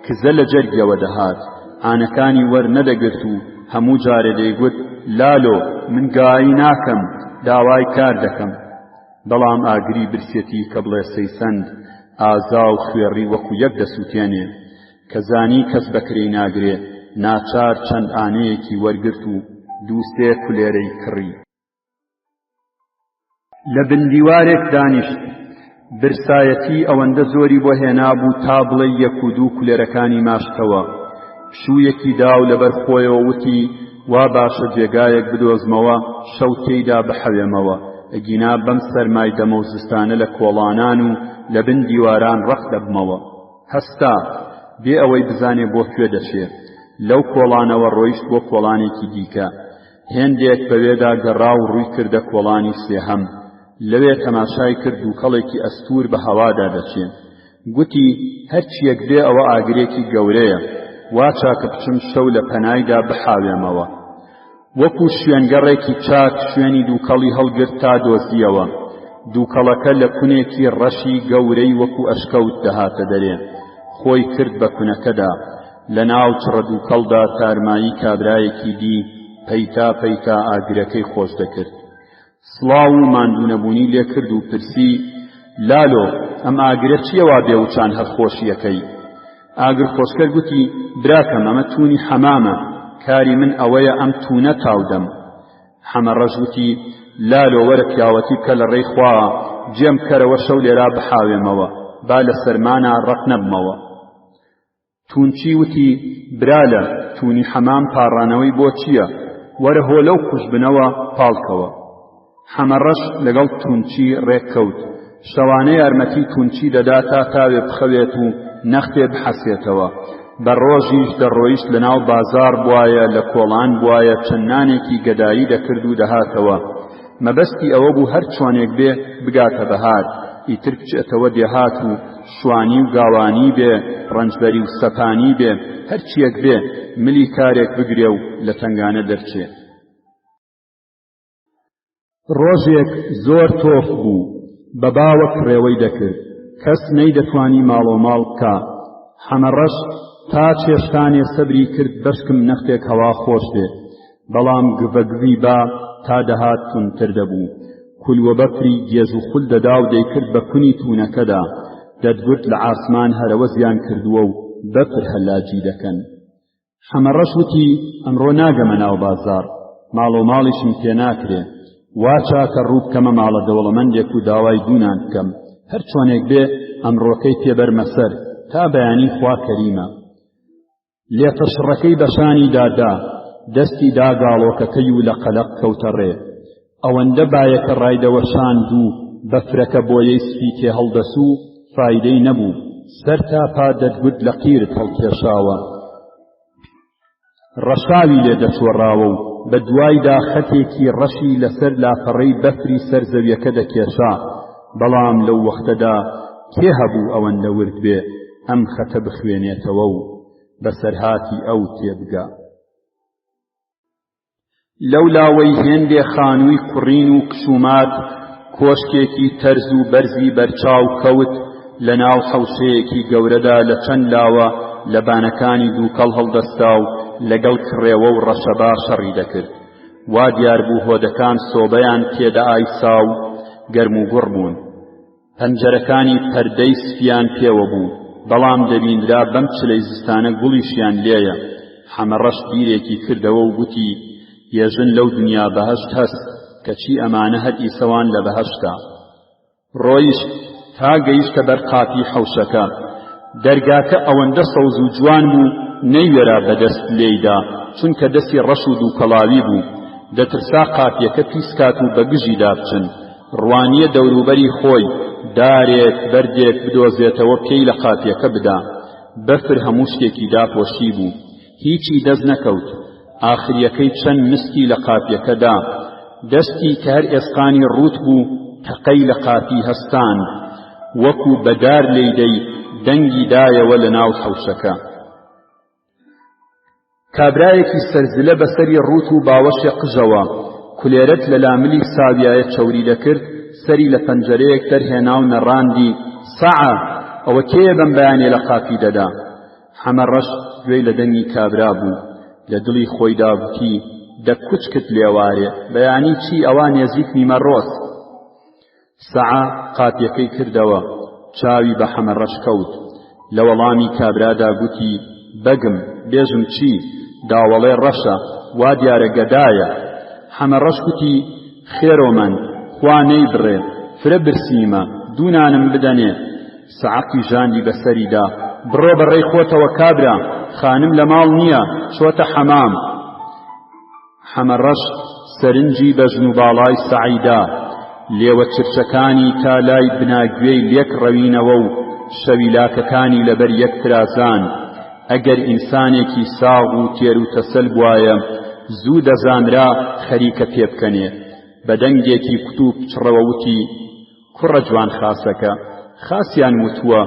کزە لە جەرگەوە دەهات، ئانەکانی وەرنەدەگرت و هەموو جارێ دەیگوت لالۆ من گایی ناکەم، داوای کار دەکەم. بەڵام ئاگری برسێتی کە بڵێ سەیسەند ئازا و خوێڕی وەکو یەک دەسووتێنێ، کە زانی کەس بەکرێی ناگرێ ناچار چەند ئانەیەکی وەرگرت و دووسێ کولێرەی کڕی. لە بندیوارێک دانیشت، برسایەتی ئەوەندە زۆری بۆ هێنابوو تا بڵێ یەک و دوو کولێرەکانی ماشتەوە. پشوویەکی دا و لەبەر خۆیەوە وتی وا باشە جێگایەک بدۆزمەوە شەو تێیدا بحەوێمەوە، ئەگینا بەم سەرمای دەمە و زستانە لە کۆڵانان و لە بن دیواران ڕەق دەبمەوە. هەستا بێ ئەوەی بزانێ بۆ کوێ دەچێ. لەو کۆڵانەوە ڕۆیشت بۆ کۆڵانێکی دیکە. هێندێک بەوێدا گەڕا و ڕووی کردە کۆڵانی سێهەم. لەوێ تەماشای کرد و کەڵێکی ئەستور بە هەوادا دەچێ. گوتی هەرچیەک بێ ئەوە ئاگرێکی گەورەیە، وا چاکە بچم شەو لە پەنایدا بحاوێمەوە. وەکو شوێنگەڕێکی چاک شوێنی دووکەڵی هەڵگرت تا دۆزیەوە. دووکەڵەکە لە کونێکی ڕەشی گەورەی وەکو ئەشکەوت دەهاتە دەرێ. خۆی کرد بە کونەکەدا. لە ناو چڕە دووکەڵدا تارمایی کابرایەکی دی پەیتا پەیتا ئاگرەکەی خۆش دەکرد. سڵاو و ماندوونەبوونی لێ کرد و پرسی لالۆ ئەم ئاگرە چیەوە بێ و چان هەرخۆشیەکەی؟ ئاگر خۆشکەر گوتی براکەم ئەمە توونی حەمامە، کاری من ئەوەیە ئەم توونە تاودەم. حەمەڕەش گوتی لالۆ وەرە پیاوەتی بکە لە ڕێی خوا، جێم کەرەوە شەو لێرا بحاوێمەوە، با لە سەرمانە ڕەق نەبمەوە. تونچی وتی برالە توونی حەمام پاڕانەوەی بۆ چییە؟ وەرە هۆ لەو کوش بنەوە پاڵکەوە. حەمەڕەش لەگەڵ تونچی ڕێککەوت. شەوانە یارمەتی تونچی دەدا تا تاوێ بخەوێت و نەختێ بحەسێتەوە. بە ڕۆژیش دەڕۆیشت لە ناو بازار بوایە، لە کۆڵان بوایە، چەندانێکی گەدایی دەکرد و دەهاتەوە. مەبەستی ئەوە بوو هەر چۆنێک بێ بگاتە بەهار، ئیتر بچێتەوە دێهات و شوانی و گاوانی بێ، ڕەنجبەری و سەپانی بێ، هەرچیەک بێ ملی کارێک بگرێ و لە تنگانە دەرچێ. ڕۆژێک زۆر تۆف بوو، بە باوەک ڕێوەی دەکرد، کەس نەیدەتوانی ماڵۆماڵ بکا. حەمەڕەش تا چێشتانێ سەبری کرد بەشکم نەختێک هەوا خۆش بێ، بەڵام گڤەگڤی با تا دەهات تونتر دەبوو. کولوە بەفری گێژ و خول دەدا و دەیکرد بە کونی توونەکەدا، دەتگوت لە ئاسمان هەرەوە زیان کردووە و بەفر هەلاجی دەکەن. حەمەڕەش وتی ئەمڕۆ ناگەمە ناو بازار، ماڵۆماڵیشم پێ ناکرێ، وا چاکە ڕوو بکەمە ماڵە دەوڵەمەندێک و داوای دوونان بکەم، هەر چۆنێک بێ ئەمڕۆکەی پێبەرمە سەر تا بەیانی خوا کەریمە. لێتەشڕەکەی بەشانی دادا، دەستی داگاڵۆکەکەی و لە قەلەق کەوتە ڕێ. ئەوەندە بایەکە ڕایدەوەشاند و بەفرەکە بۆیەی سپی تێ هەڵدەسوو، فایدەی نەبوو، سەر تا پا دەتگوت لە قیرت هەڵکێشاوە. ڕەشاوی لێ دەچۆڕاوە و بە دوایدا خەتێکی ڕەشی لەسەر لاپەڕەی بەفری سەر زەویەکە دەکێشا. بەڵام لەو وەختەدا کێ هەبوو ئەوەندە ورد بێ ئەم خەتە بخوێنێتەوە و بەسەرهاتی ئەو تێبگا. لەو لاوەی هێندێ خانووی کوڕین و کشومات، کۆشکێکی تەرز و بەرزی بەرچاو کەوت لە ناو حەوشەیەکی گەورەدا لە چەند لاوە لە بانەکانی دووکەڵ هەڵدەستا و لەگەڵ کڕێوە و ڕەشەبا شەڕی دەکرد. وا دیار بوو هۆدەکان سۆبەیان تێدا ئایسا و گەرم و گوڕ بوون. پەنجەرەکانی پەردەی سپیان پێوە بوو، بەڵام دەبیندرا بەم چلەی زستانە گوڵیشیان لێیە. حەمەڕەش بیرێکی کردەوە و گوتی ێژن لەو دنیا بەهەشت هەست، کەچی ئەمانە هەر ئیسەوان لە بەهەشتا. ڕۆیشت تا گەیشتە بەر قاپی حەوشەکە. دەرگاکە ئەوەندە سەوز و جوان بوو نەیوێرا بەدەست لێیدا، چونکە دەستی ڕەش و دووکەڵاوی بوو. دەترسا قاپیەکە پیسکات و بەگژیدا بچن. ڕوانیە دەوروبەری خۆی دارێک بەردێک بدۆزێتەوە پێی لە قاپیەکە بدا. بەفر هەموو شتێکی داپۆشی بوو، هیچی دەست نەکەوت. ئاخریەکەی چەند مسکی لە قاپیەکەدا، دەستی کە هەر ئێسقانی ڕوت بوو تەقەی لە قاپی هەستان، وەکو بەدار لێیدەی دەنگی دایەوە لە ناو حەوشەکە. کابرایەکی سەرزلە بەسەری ڕوت و باوەشی قژەوە، کولێرەت لە لاملی ساویایە چەوری دەکرد، سەری لە پەنجەرەیەک دەرهێنا و نەڕاندی سەعە ئەوە کێیە بەم بەیانێ لە قاپی دەدا؟ حەمەڕەش گوێی لە دەنگی کابرا بوو، لە دڵی خۆیدا گوتی دەکوچکت لێوارێ، بەیانی چی ئەوە نێزیک نیمە ڕۆز. سەعە قاپیەکەی کردەوە، چاوی بە حەمەڕەش کەوت. لە وەڵامی کابرادا گوتی بەگم بێژم چی؟ داوەڵێ ڕەشە وا دیارە گەدایە. حەمەڕەش کوتی خێرۆمەند خوا نەیبڕێ فرە برسیمە دوونانم بدەنێ. سەعەقی ژاندی بەسەریدا بڕۆ بەڕێی خۆتەوە کابرا خانم لە ماڵ نییە چۆتە حەمام. حەمەڕەش سەرنجی بەژن و باڵای سەعیدا لێوە چرچەکانی تا لای بناگوێی لێک ڕەوینەوە و شەویلاکەکانی لەبەر یەک ترازان. ئەگەر ئینسانێکی ساغ و تێر و تەسەل بوایە زوو دەزانرا خەریکە پێبکەنێ. بە دەنگێکی کوتوب چڕەوە وتی کوڕە جوان خاسەکە. خاسیان وتووە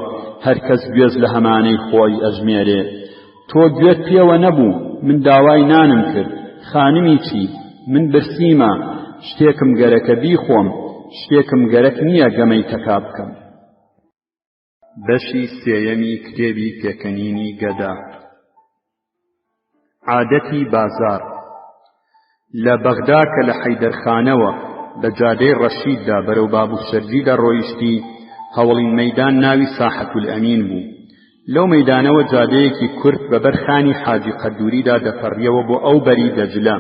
هەرکەس گوێز لە هەمانەی خۆی ئەژمێرێ. تۆ گوێت پێوە نەبوو من داوای نانم کرد. خانمی چی؟ من برسیمە شتێکم گەرەکە بیخۆم شتێکم گەرەک نییە گەمەی تەکا بکەم. بەشی سێیەمی کتێبی پێکەنینی گەدا. عادەتی بازار. لە بەغدا کە لە حەیدەرخانەوە بە جادەی ڕەشیددا بەرەو بابوشەرجی دەڕۆیشتی هەوڵین مەیدان ناوی ساحەتولئەمین بوو. لەو مەیدانەوە جادەیەکی کورت بەبەر خانی حاجی قەدووریدا دەپەڕیەوە بۆ ئەو بەری دەجلە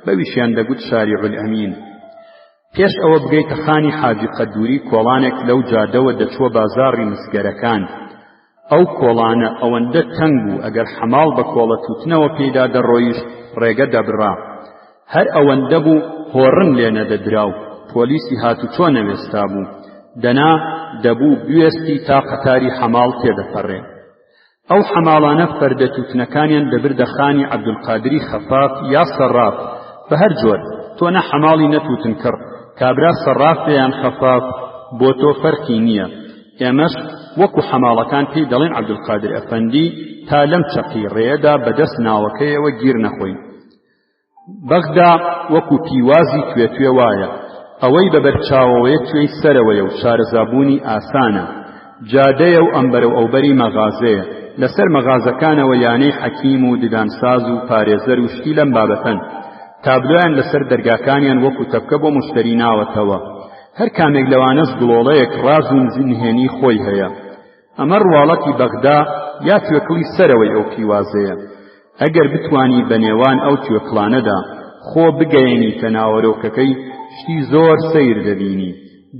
بەویشیان دەگوت شاریعولئەمین. پێش ئەوە بگەیتە خانی حاجی قەدووری کۆڵانێک لەو جادەوە دەچووە بازاڕی مسگەرەکان. ئەو کۆڵانە ئەوەندە تەنگ بوو ئەگەر حەماڵ بە کۆڵە تووتنەوە پێیدا دەڕۆیشت ڕێگە دەبڕا. هەر ئەوەندە بوو هۆڕن لێ نەدەدراو پۆلیسی هاتوچۆ نەوێستا بوو. دەنا دەبوو بوێستی تا قەتاری حەماڵ تێدەپەڕێ. ئەو حەماڵانە فەردە تووتنەکانیان دەبردە خانی عەبدولقادری خەفاف یا سەراف بە هەر جۆر. تۆ نە حەماڵی نەتووتن کرد کابرا سەراف یان خەفاف بۆ تۆ فەرقی نییە. ئێمەش وەکو حەماڵەکان پێی دەڵێن عەبدولقادر ئەفەندی تا لەم چەقیڕێیەدا بەدەست ناوەکەیەوە گیر نەخۆین. بەغدا وەکو پیوازی توێتوێ وایە ئەوەی بەبەرچاوەوەیە توێی سەرەوەیە و شارەزابوونی ئاسانە. جادەیە و ئەمبەرە و ئەوبەری مەغازەیە. لەسەر مەغازەکانەوە یانەی حەکیم و ددانساز و پارێزەر و شتی لەم بابەتەن. تابلۆیان لەسەر دەرگاکانیان وەکو تەپکە بۆ موشتەری ناوەتەوە. هەر کامێک لەوانەش گڵۆڵەیەک ڕاز و نهێنی خۆی هەیە. ئەمە ڕواڵەتی بەغدا یا توێکڵی سەرەوەی ئەو پیوازەیە. ئەگەر بتوانی بەنێوان ئەو توێکڵانەدا خۆ بگەیەنیتە ناوەرۆکەکەی شتی زۆر سەیر دەبینی.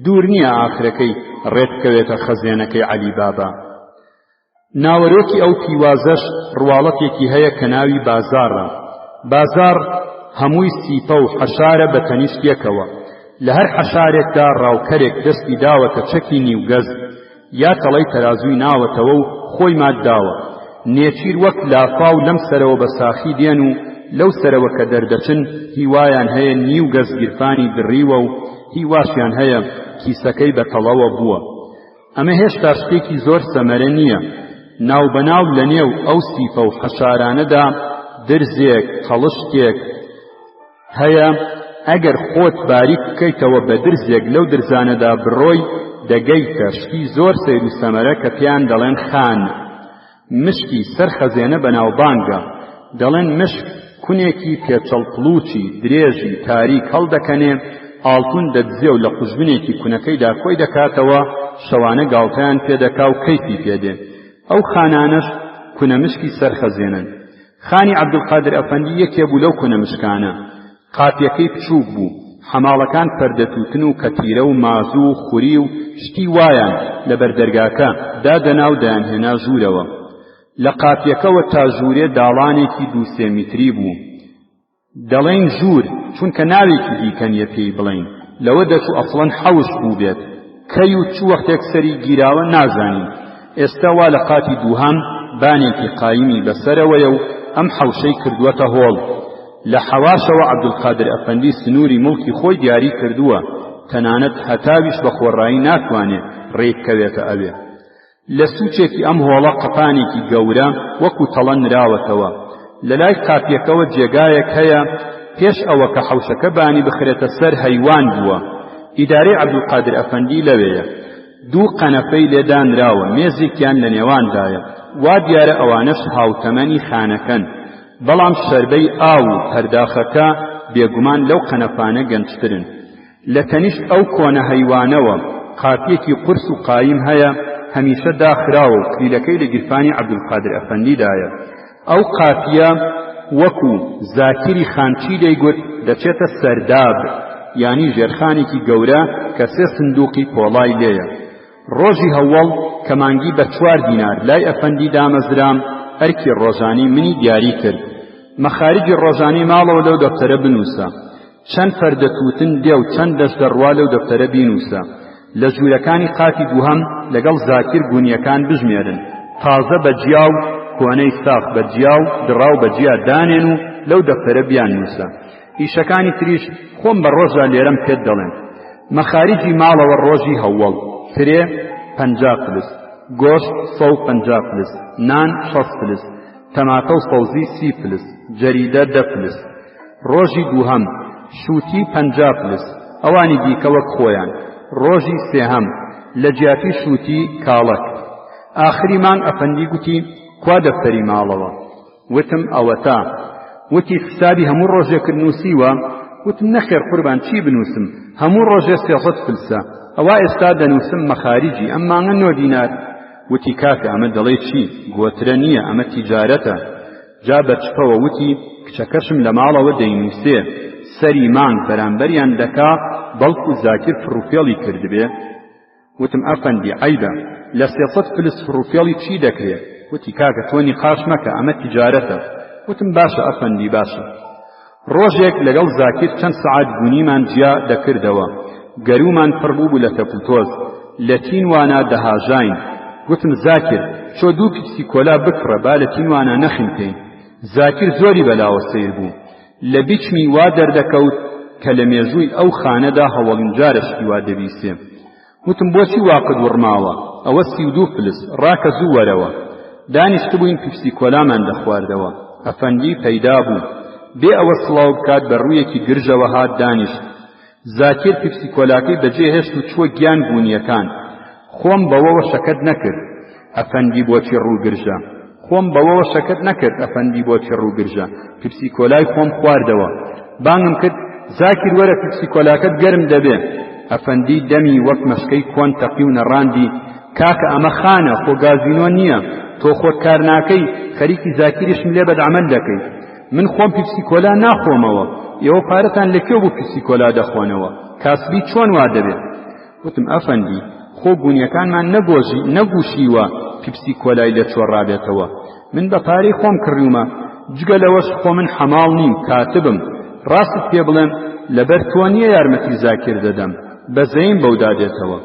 دوور نییە ئاخرەکەی ڕێت بکەوێتە خەزێنەکەی عەلی بابا. ناوەرۆکی ئەو پیوازەش ڕواڵەتێکی هەیە کە ناوی بازاڕە. بازار هەمووی سیپە و حەشارە بە تەنیشتێکەوە. لە هەر حەشارێکدا ڕاوکەرێک دەستی داوەتە چەکی نیوگەز یا تەڵەی تەرازووی ناوەتەوە و خۆی مادداوە. نێچیر وەک لافا و لەم سەرەوە بە ساخی دێن و لەو سەرەوە کە دەردەچن هیوایان هەیە نیوگەز گیرفانی دڕیوە و هیواشیان هەیە کیسەکەی بە تەڵەوە بووە. ئەمە هێشتا شتێکی زۆر سەمەرە نییە. ناوبەناو لە نێو ئەو سیپە و حەشارانەدا درزێک قەڵشتێک هەیە. ئەگەر خۆت باریک بکەیتەوە بە درزێک لەو درزانەدا بڕۆی دەگەیتە شتی زۆر سەیر و سەمەرە کە پێیان دەڵێن خان. مشکی سەر خەزێنە بەناوبانگە. دەڵێن مشک کونێکی پێچەڵپڵوچی درێژی تاریک هەڵدەکەنێ ئاڵتون دەدزێ و لە قوژبنێکی کونەکەیدا کۆی دەکاتەوە شەوانە گاڵتەیان پێدەکا و کەیفی پێدێ. ئەو خانانەش کونەمشکی سەر خەزێنن. خانی عەبدولقادر ئەفەندی یەکێ بوو لەو کونەمشکانە. قاپیەکەی بچووک بوو. حەماڵەکان پەردەتوتن و کەتیرە و مازوو و خوری و شتی وایان لە بەردەرگاکە دادەنا و دایانهێنا ژوورەوە. لە قاپیەکەوە تا ژوورێ داڵانێکی 2-3 میتری بوو. دەڵێن ژوور چونکە ناوێکی دیکەنیە پێی بڵێن. لەوە دەچوو ئەسڵەن حەوش بوو بێت. کەی و چ وەختێک سەری گیراوە نازانین. ئێستا وا لە قاتی دووهەم بانێکی قایمی بەسەرەوەیە و ئەم حەوشەی کردووەتە هۆڵ. لە حەواشەوە عەبدولقادر ئەفەندی سنووری مڵکی خۆی دیاری کردووە. تەنانەت هەتاویش بە خۆڕایی ناتوانێت ڕێککەوێتە ئەوێ. لە سوچێکی ئەم هۆڵە قەپانێکی گەورە وەکو تەڵە نراوەتەوە. لە لای قاپیەکەوە جێگایەک هەیە پێش ئەوە کە حەوشەکە بانی بخرێتە سەر هەیوان بووە. ئیدارەی عەبدولقادر ئەفەندی لەوەیە. 2 قەنەفەی لێدانراوە مێزێکیان لە نێواندایە. وا دیارە ئەوانەش هاوتەمەنی خانەکەن. بەڵام شەربەی ئاو و پەرداخەکە بێگومان لەو قەنەفانە گەنجترن. لە تەنیشت ئەو کۆنە هەیوانەوە قاپیەکی قورس و قایم هەیە هەمیشە داخراوە و کلیلەکەی لە گیرفانی عەبدولقادر ئەفەندیدایە. ئەو قاپیە وەکو زاکری خانچی دەیگوت دەچێتە سەرداب یانی ژێرخانێکی گەورە کە 3 سندوقی پۆڵای لێیە. ڕۆژی هەوڵ کە مانگی بە 4 دینار لای ئەفەندی دامەزرام ئەرکی ڕۆژانی منی دیاری کرد. مەخارجی ڕۆژانی ماڵەوە لەو دەفتەرە بنووسە. چەند فەردەتوتن دێ و چەند دەشدەڕوا لەو دەفتەرە بینووسە. لە ژوورەکانی قاتی دووهەم لەگەڵ زاکر گونیەکان بژمێرن. تازە بە جیاو کۆنەی ساخ بە جیاو دڕاو بە جیا دانێن و لەو دەفتەرە بیان نووسە. ئیشەکانی تریش خۆم بە ڕۆژە لێرەم پێت دەڵێن. مەخارجی ماڵەوە ڕۆژی هەوڵ فرێ 50 فلس، گۆشت 150 فلس، نان 60 فلس، تەماتە و سەوزی 30 فلس، جەریدە 10 فلس. ڕۆژی دووهەم شووتی 50 فلس، ئەوانی دیکە وەک خۆیان. ڕۆژی سێهەم لە جیاتی شووتی کاڵک. ئاخری مانگ ئەفەندی گوتی کوا دەفتەری ماڵەوە؟ وتم ئەوەتە. وتی حسابی هەموو ڕۆژێکت نووسیوە؟ وتم نەخێر قوربان چی بنووسم؟ هەموو ڕۆژێ 300 فلسە. ئەوە ئێستا دەنووسم مەخارجی ئەم مانگە 9 دینار. وتی کاکە ئەمە دەڵێ چی؟ گوترە نییە ئەمە تیجارەتە. جا بەچپەوە وتی کچەکەشم لە ماڵەوە دەینووسێ سەری مانگ بەرامبەریان دەکا بەڵکو زاکر فڕوفێڵی کردبێ. وتم ئەفەندی عەیبە لە 300 فلس فڕوفێڵی چی دەکرێت؟ وتی کاکە تۆ نیقاش مەکە ئەمە تیجارەتە. وتم باشە ئەفەندی باشە. ڕۆژێک لەگەڵ زاکر چەند سەعات بوونیمان جیا دەکردەوە. گەرومان پڕ بوو لە تەپوتۆز. لە تینوانە دەهاژاین. گوتم زاکر چۆ 2 پیپسی کۆلا بکڕە با لە تینوانە نەخینکەین. زاکر زۆری بەلاوە سیر بوو. لە بیچمی وا دەردەکەوت کە لە مێژووی ئەو خانەدا هەوڵین جارەشتی وا دەبیسێ. وتم بۆچی واقت وڕماوە؟ ئەوە 32 فلس ڕاکە زوو وەرەوە. دانیشتبووین پیپسی کۆلامان دەخواردەوە. ئەفەندی پەیدا بوو. بێ ئەوە سڵاو بکات بە ڕوویەکی گرژەوە هات دانیشت. زاکر پیپسی کۆلاکەی بەجێ هێشت و چوە گیان بوونیەکان. خۆم بەوەوە شەکەت نەکرد. ئەفەندی بۆچی ڕووگرژە؟ خۆم بەوەوە شەکەت نەکرد. ئەفەندی بۆچی ڕووگرژە؟ پیپسی کۆلای خۆم خواردەوە. بانگم کرد زاکر وەرە پیپسی کۆلاکەت گەرم دەبێ. ئەفەندی دەمی وەک مەشکەی کۆن تەقی و نەڕاندی کاکە ئەمە خانە خۆ گازینۆ نییە. تۆ خۆت کار ناکەی خەریکی زاکریشم لێ بەدعمەل دەکەی. من خۆم پیپسی کۆلا ناخۆمەوە. ئێوە پارەتان لەکوێ بوو پیپسی کۆلا دەخۆنەوە؟ کاسبی چۆن وا دەبێت؟ وتم ئەفەندی خۆ بوونیەکانمان نەگوشیوە پیپسی کۆلای لە چۆ ڕابێتەوە. من بە پارەی خۆم کڕیومە. جگە لەوەش خۆ من حەماڵ نیم کاتبم. ڕاستت پێ بڵێم لەبەر تۆ نییە یارمەتی زاکر دەدەم. بەزەیم بەودا دێتەوە.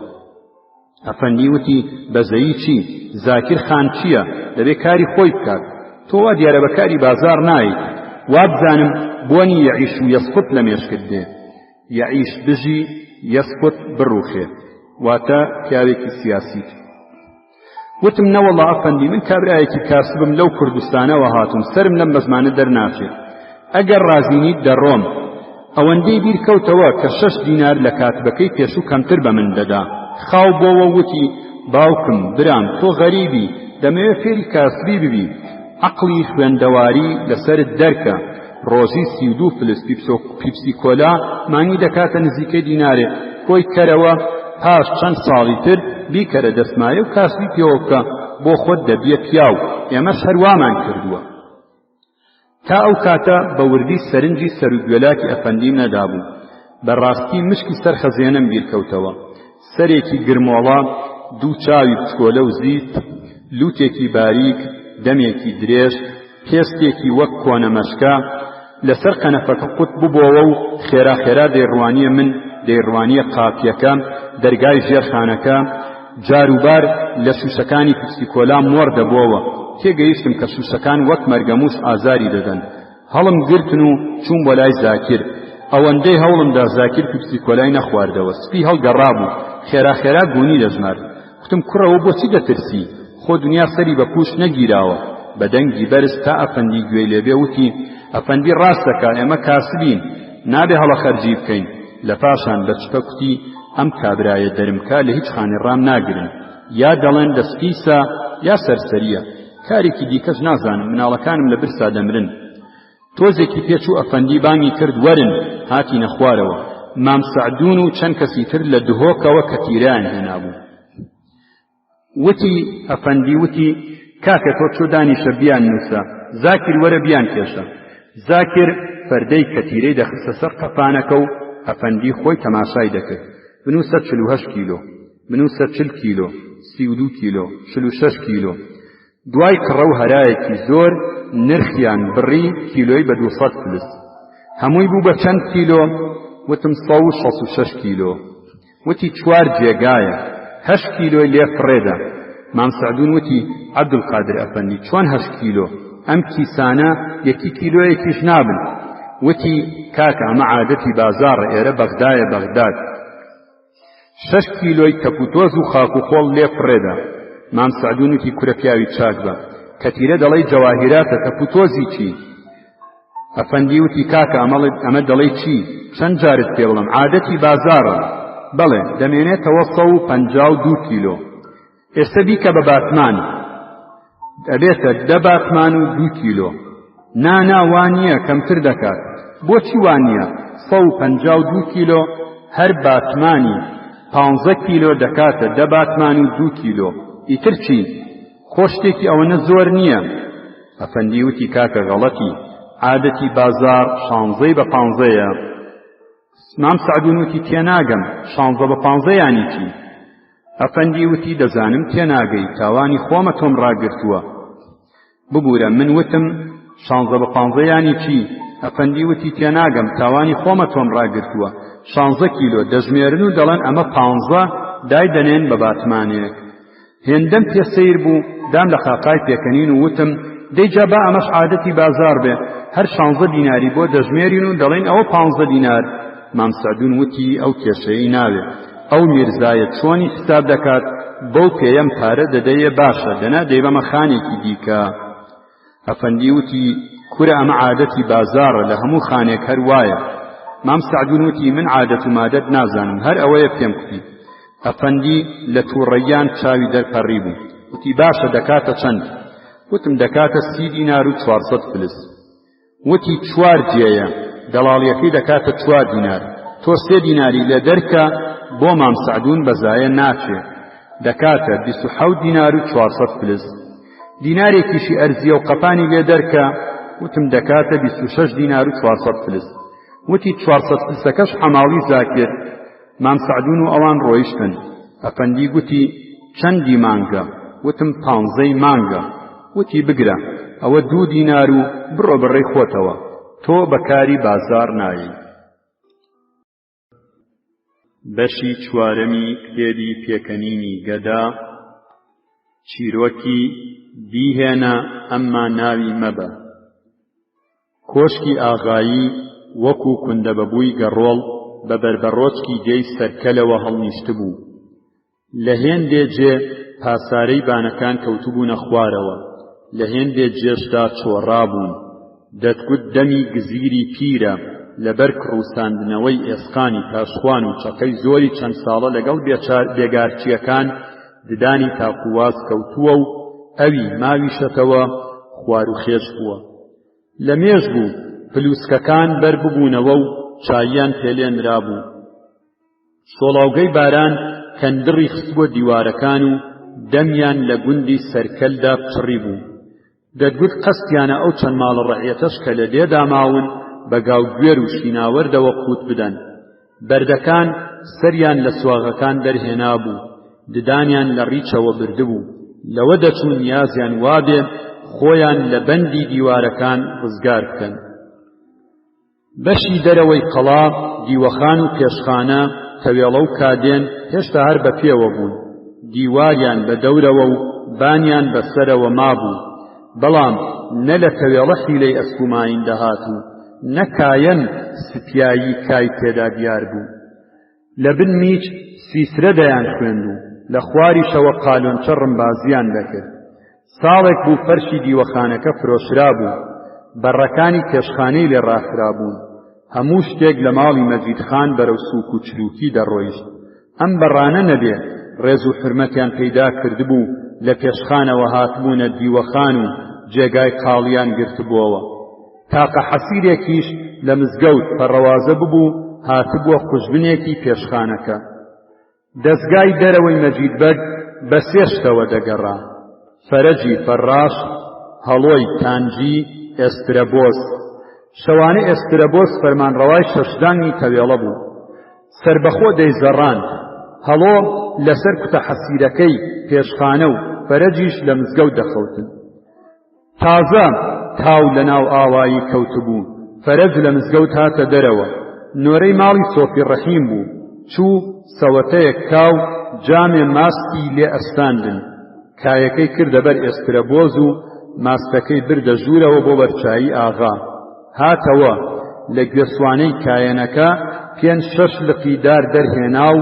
ئەفەندی وتی بەزەیی چی؟ زاکر خان چییە؟ دەبێ کاری خۆی بکات. تۆ وا دیارە بە کاری بازار نایت. وا بزانم بۆنی یەعیش و یەسقوت لە مێشکت دێ. یەعیش بژی یەسقوت بڕوخێ. واتە پیاوێکی سیاسیت. وتم نەوەڵڵا ئەفەندی من کابرایەکی کاسبم لەو کوردستانەوە هاتووم سرم لەم بەزمانە دەرناچێت. ئەگەر ڕازینیت دەڕۆم. ئەوەندەی بیر کەوتەوە کە 6 دینار لە کاتبەکەی پێشوو کەمتر بە من دەدا. خاو بۆوە وتی باوکم برام تۆ غەریبی دەمەوێت فێری کاسبی ببی. عەقڵی خوێندەواری لەسرت دەرکە. ڕۆژی 32 فلس پیپسی کۆلا مانگی دەکاتە نزیکەی دینارێ. خۆی کەرەوە پاش چەند ساڵی تر بیکەرە دەسمایە و کاسبی پێوە بکە بۆ خۆت دەبیە پیاو. ئێمەش هەروامان کردووە. تا ئەو کاتە بە وردی سەرنجی سەرودوێلاکی ئەفەندیم نەدابوو. بەڕاستی مشکی سەر خەزێنم بیرکەوتەوە. سەرێکی گرمۆڵە، 2 چاوی بچکۆلە و زیت، لوتێکی باریک، دەمێکی درێژ، پێستێکی وەک کۆنە مەشکە، لەسەر قەنەفەکە قوت ببۆوە و خێرا دەیڕوانیە من، دەیڕوانیە قاپیەکە، دەرگای ژێرخانەکە، جاروبار لە شوشەکانی پیپسی کۆلا مۆڕ دەبۆوە. تێگەیشتم کە شوشەکان وەک مەرگەموش ئازاری دەدەن. هەڵم گرتن و چوون بۆ لای زاکر. ئەوەندەی هەوڵمدا زاکر پیپسی کۆلای نەخواردەوە. سپی هەڵگەڕابوو. خێرا گونی دەژمار. وتم کوڕەوە بۆچی دەترسی؟ خۆ دنیا سەری بە پوش نەگیراوە. بەدەنگی بەرز تا ئەفەندی گوێی لێبێ وتی ئەفەندی ڕاست دەکا ئێمە کاسبین نابێ هەڵە خەرجی بکەین. لە پاشان بەچپە کوتی ئەم کابرایە دەرمکە لە هیچ خانێڕام ناگرن. یا دەڵێن دەستپیسە یا سەرسەریە. کارێکی دیکەش نازانم. مناڵەکانم لە برسا دەمرن. تۆزێکی پێچوو ئەفەندی بانگی کرد وەرن. هاتی نەخوارەوە. مام سەعدون و چەند کەسی تر لە دهۆکەوە کە تیرایان هێنابوو. وتی ئەفەندی وتی کاکە تۆ چۆ دانیشە بیان نووسە. زاکر وەرە بیان کێشە. زاکر فەردەی کە تیرەی دەخستە سەر قەپانەکە و ئەفەندی خۆی تەماشای دەکرد. بنووسە 48 کیلۆ، بنووسە 40 کیلۆ، 32 کیلۆ، 46 کیلۆ. دوای کڕە و هەرایەکی زۆر نرخیان بڕی کیلۆی بە 200 فلس. هەمووی بوو بە چەند کیلۆ؟ وتم 166 کیلۆ. وتی 4 جێگایە، 8 کیلۆی لێ فڕێدا. مام سەعدون وتی عەبدولقادر ئەفەندی چۆن 8 کیلۆ؟ ئەم کیسانە یەکی کیلۆیەکیش نابن. وتی کاکە ئەمە عادەتی بازاڕە، ئێرە بەغدایە بەغداد. 6 کیلۆی تەپوتۆز و خاک و خۆڵ لێ فڕێدا. مام سەعدون وتی کورە پیاوی چاک بە، کە تیرە دەڵێی جەواهیراتە، تەپوتۆزی چی؟ ئەفەندی وتی کاکە ئەمە دەڵێی چی؟ چەند جارت پێ بڵم، عادەتی بازاڕە. بەڵێ دەمێنێتەوە 152 کیلۆ. ئێستا بیکە بە باتمان، ئەبێتە 10 باتمان و 2 کیلۆ. نا وانییە، کەمتر دەکات. بۆچی وانییە؟ 152 کیلۆ هەر باتمانی 15 کیلۆ دەکاتە 10 باتمان و 2 کیلۆ. ئیتر چی؟ خۆشتێکی ئەوەنە زۆر نییە. ئەفەندی وتی کاکە غەڵەتی، عادەتی بازار 16 بە 15ە. مام سەعدون وتی تێناگەم، 16 بە 15 یانی چی؟ ئەفەندی وتی دەزانم تێناگەی، تاوانی خۆمە تۆم ڕاگرتووە. ببوورە من وتم 16 بە 15 یانی چی؟ ئەفەندی وتی تێناگەم، تاوانی خۆمە تۆم ڕاگرتووە. 16 کیلۆ دەژمێرن و دەڵێن ئەمە 15 دای دەنێن بە باتمانێک. هێندەم پێ سەیر بوو، دام لە خاقای پێکەنین و وتم دەیجا با ئەمەش عادەتی بازار بێ، هەر 16 دیناری بۆ دەژمێرین و دەڵێن ئەوە 15 دینار. مام سەعدون وتی ئەو کێشەیە ناوێ، ئەو میرزایە چۆنی حساب دەکات، بەو پێیەم پارە دەدەیە باشە، دەنا دەی بەمە خانێکی دیکە. ئەفەندی وتی کورە ئەمە عادەتی بازارە، لە هەموو خانێک هەر وایە. مام سەعدون وتی من عادەت و مادەت نازانم، هەر ئەوەیە پێم کوتی. ئەفەندی لە تووڕەیان چاوی دەرپەڕی بوو. وتی باشە دەکاتە چەند؟ وتم دەکاتە 30 دینار و 400 فلس. وتی 4 جێیە، دەڵاڵیەکەی دەکاتە 4 دینار. تۆ 3 دیناری لە دەرکە، بۆ مام سەعدون بەزایە ناچێ، دەکاتە 27 دینار و 400 فلس. دینارێکیشی ئەرزیە و قەپانی لێ دەرکە. وتم دەکاتە 26 دینار و 400 فلس. وتی 400 فلسەکەش حەماڵی زاکر. مام سەعدون و ئەوان ڕۆیشتن. ئەفەندی گوتی چەندی مانگە؟ وتم 15 مانگە. وتی بگرە، ئەوە 2 دینار و بڕۆ بڕێی خۆتەوە، تۆ بەکاری بازار نایی. بەشی چوارەمی کتێبی پێکەنینی گەدا. چیرۆکی بیهێنە ئەمما ناوی مەبە. کۆشکی ئاغایی وەکو کوندەبەبووی گەڕۆڵ بە بەربەڕۆچکی دێی سەرکەلەوە هەڵنیشتبوو. لە هێندێ جێ پاسارەی بانەکان کەوتبوونە خوارەوە، لە هێندێ جێشدا چۆڕابوون. دەتگوت دەمی گزیری پیرە، لەبەر کڕووساندنەوەی ئێسقانی پاشخوان و چەقەی زۆری چەند ساڵە لەگەڵ بێگارچیەکان ددانی تاقوواز کەوتووە و ئەوی ماویشەتەوە خوار و خێش بووە. لە مێژ بوو پلوسکەکان بەر ببوونەوە و چاییان پێلێنرا بوو. سۆڵاوگەی باران کەندڕی خستبووە دیوارەکان و دەمیان لە گوندی سەرکەلدا پچڕی بوو. دەتگوت قەستیانە ئەو چەند ماڵە ڕەعیەتەش کە لە دێدا ماون بە گاوگوێر و شیناوەردەوە قوت بدەن. بەردەکان سەریان لە سواغەکان دەرهێنا بوو، ددانیان لە ڕیچەوە بردبوو. لەوە دەچوون نیازیان وابێ خۆیان لە بەندی دیوارەکان ڕزگار بکەن. بەشی دەرەوەی قەڵا، دیوەخان و پێشخانە، تەوێڵە و کادێن هێشتا هەر بە پێوە بوون. دیواریان بە دەورەوە و بانیان بەسەرەوە مابوو، بەڵام نە لە تەوێڵە حیلەی ئەسکوماین دەهاتوو، نە کایەن سپیایی کای تێدا دیار بوو. لە بن میچ سیسرە دەیان خوێند و لە خواریشەوە قالۆنچە ڕمبازیان دەکرد. ساڵێک بوو فەرشی دیوەخانەکە فرۆشرا بوو، بەڕەکانی پێشخانەی لێ ڕاخرا بوون. هەموو شتێک لە ماڵی مەجیدخان بەرەو سووک و چروکی دەڕۆیشت. ئەم بەڕانە نەبێ ڕێز و حرمەتیان پەیدا کردبوو، لە پێشخانەوە هاتبوونە دیوەخان و جێگای قاڵیان گرتبووەوە. تاقە حەسیرێکیش لە مزگەوت پەڕەوازە ببوو هاتبووە خوشبنێکی پێشخانەکە. دەستگای دەرەوەی مەجیدبەگ بە 3 شتەوە دەگەڕا: فەرەجی فەڕاش، هەڵۆی تانجی، ئێسترەبۆس. شەوانە ئێسترەبۆس فەرمانڕەوای شەشدانگی تەوێڵە بوو. سەربەخۆ دەیزەڕاند. هەڵۆ لەسەر کوتە حەسیرەکەی پێشخانە و فەرەجیش لە مزگەوت دەخەوتن. تازە تاو لەناو ئاوایی کەوتبوو. فەرەج لە مزگەوت هاتە دەرەوە. نۆرەی ماڵی سۆفی ڕەحیم بوو. چوو سەوەتەیەک کاو جامێ ماستی لێ ئەستاندن. کایەکەی کردە بەر ئێسترەبۆز و ماستەکەی بردە ژوورەوە بۆ بەرچایی ئاغا. هاتەوە لە گوێسوانەی کایەنەکە 5-6 لقیدار دەرهێنا و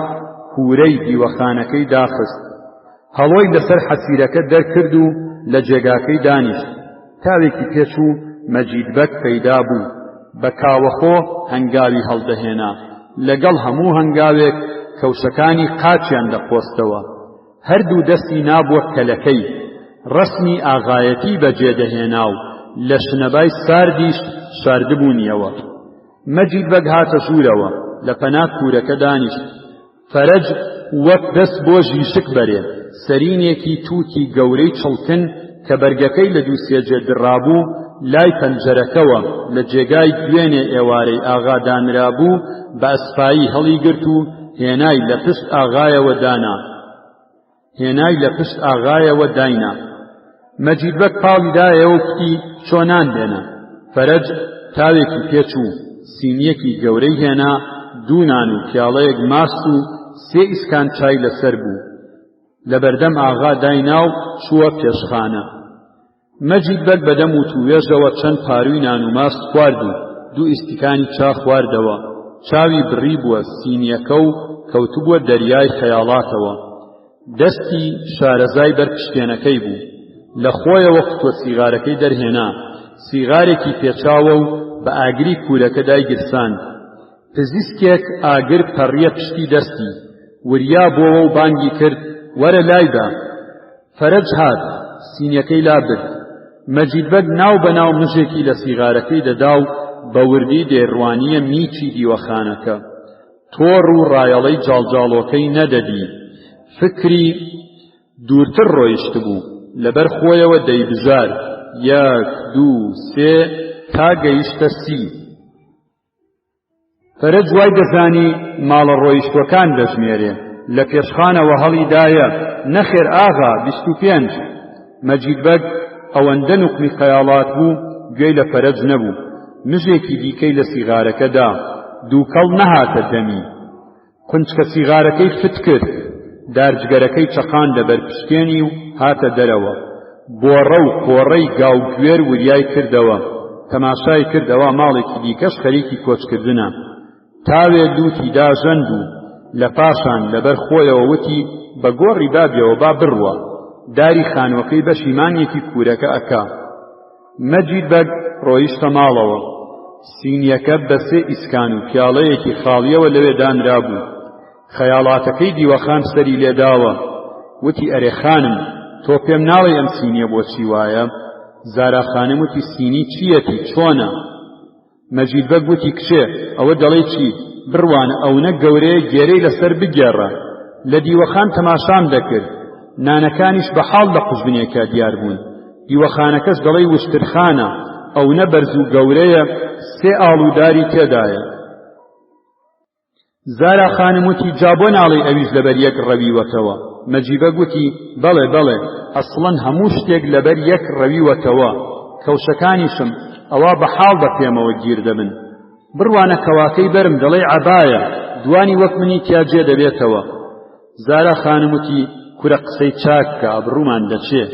هورەی دیوەخانەکەی داخست. هەڵۆی لەسەر حەسیرەکە دەرکرد و لە جێگاکەی دانیشت. تاوێکی پێچوو مەجیدبەگ پەیدا بوو. بە کاوەخۆ هەنگاوی هەڵدەهێنا. لەگەڵ هەموو هەنگاوێک کەوشەکانی قاچیان دەپۆستەوە. هەردوو دەستی نابووە کەلەکەی. ڕەسمی ئاغایەتی بەجێدەهێنا و لە شنەبای ساردیش شاردبوونیەوە. مەجیدبەگ هاتە ژوورەوە. لە پەنا کوورەکە دانیشت. فەرەج وەک دەست بۆ ژیشک بەرێ سەرینێکی تووتی گەورەی چڵکن کە بەرگەکەی لە دووسێجێ دڕابوو لای پەنجەرەکەوە لە جێگای دوێنێ ئێوارەی ئاغا دانرابوو بە ئەسپایی هەڵی گرت و هێنای لە پشت ئاغایەوە داینا. مەجیدبەگ پاڵی دایەوە وتی چۆنان دێنە. فەرەج تاوێکی پێچوو سینیەکی گەورەی هێنا 2 نان و پیاڵەیەک ماست و 3 ئیسکان چای لەسەر بوو. لە بەردەم ئاغا داینا و چووە پێشخانە. مەجیدبەگ بەدەم و توێژەوە چەند پاروی نان و ماست خوارد و 2 ئیسیکانی چا خواردەوە. چاوی بڕی بووە سینیەکە و کەوتبووە دەریای خەیاڵاتەوە. دەستی شارەزای بەر پشتێنەکەی بوو. لە خۆیەوە قوتووە سیغارەکەی دەرهێنا. سیغارێکی پێچاوە و بە ئاگری کوورەکە دایگرساند. پزیسکێک ئاگر پەڕیە پشتی دەستی. وریا بۆەوە و بانگی کرد وەرە لایدا. فەرەج هات سینیەکەی لابرد. مەجیدبەگ ناو بەناو مژێکی لە سیغارەکەی دەدا و بە وردی دێڕوانیە میچی دیوەخانەکە. تۆڕ و ڕایەڵەی جاڵجاڵۆکەی نەدەدی. فکری دوورتر ڕۆیشت بوو. لەبەر خۆیەوە دەیبژار 1 2 3 تا گەیشتە 30. فەرەج وای دەزانی ماڵە ڕۆیشتوەکان دەژمێرێ. لە پێشخانەوە هەڵیدایە نەخێر ئاغا 25. مەجیدبەگ ئەوەندە نوقمی خەیاڵات بوو گوێی لە فەرەج نەبوو. مژێکی دیکەی لە سیغارەکەدا. دووکەڵ نەهاتە دەمی. قونچکە سیغارەکەی فت کرد. دارجگەرەکەی چەقاندە بەر پشتێنی و هاتە دەرەوە. بۆڕە و کۆڕەی گاوگوێر وریای کردەوە. تەماشای کردەوە ماڵێکی دیکەش خەریکی کۆچکردنە. تاوێ دووتی داژەند و لە پاشان لەبەر خۆیەوە وتی بە گۆڕی بابیەوە با بڕوە. داری خانوەکەی بە شیمانیەکی کوورەکە ئەکا. مەجیدبەگ ڕۆیشتە ماڵەوە. سینیەکە بە 3 ئیسکان و پیاڵەیەکی خاڵیەوە لەوێ دانرابوو. خەیاڵاتەکەی دیوەخان سەری لێداوە. وتی ئەرێ خانم تۆ پێم ناڵێ ئەم سینیە بۆچی وایە؟ زارا خانم وتی سینی چیەتی چۆنە؟ مەجیدبەگ وتی کچێ ئەوە دەڵێ چی؟ بڕوانە ئەوەنە گەورەیە گێرەی لەسەر بگێڕە. لە دیوەخان تەماشام دەکرد. نانەکانیش بە حاڵ لە قوژبنێکە دیار بوون. دیوەخانەکەش دەڵێ وشترخانە. ئەوەنە بەرز و گەورەیە 3 ئاڵوداری تێدایە. زارا خانم وتی جا بۆ ناڵێ ئەویش لەبەر یەک ڕەویوەتەوە؟ مەجیدبەگ وتی بەڵێ ئەسڵەن هەموو شتێک لەبەر یەک ڕەویوەتەوە. کەوشەکانیشم ئەوە بە حاڵ بە پێمەوە گیر دەبن. بڕوانە کەواکەی بەرم دەڵێ عەبایە دوانی وەک منی تیاجێ دەبێتەوە. زارا خانم وتی کورە قسەی چاککە ئەبڕوومان دەچێ.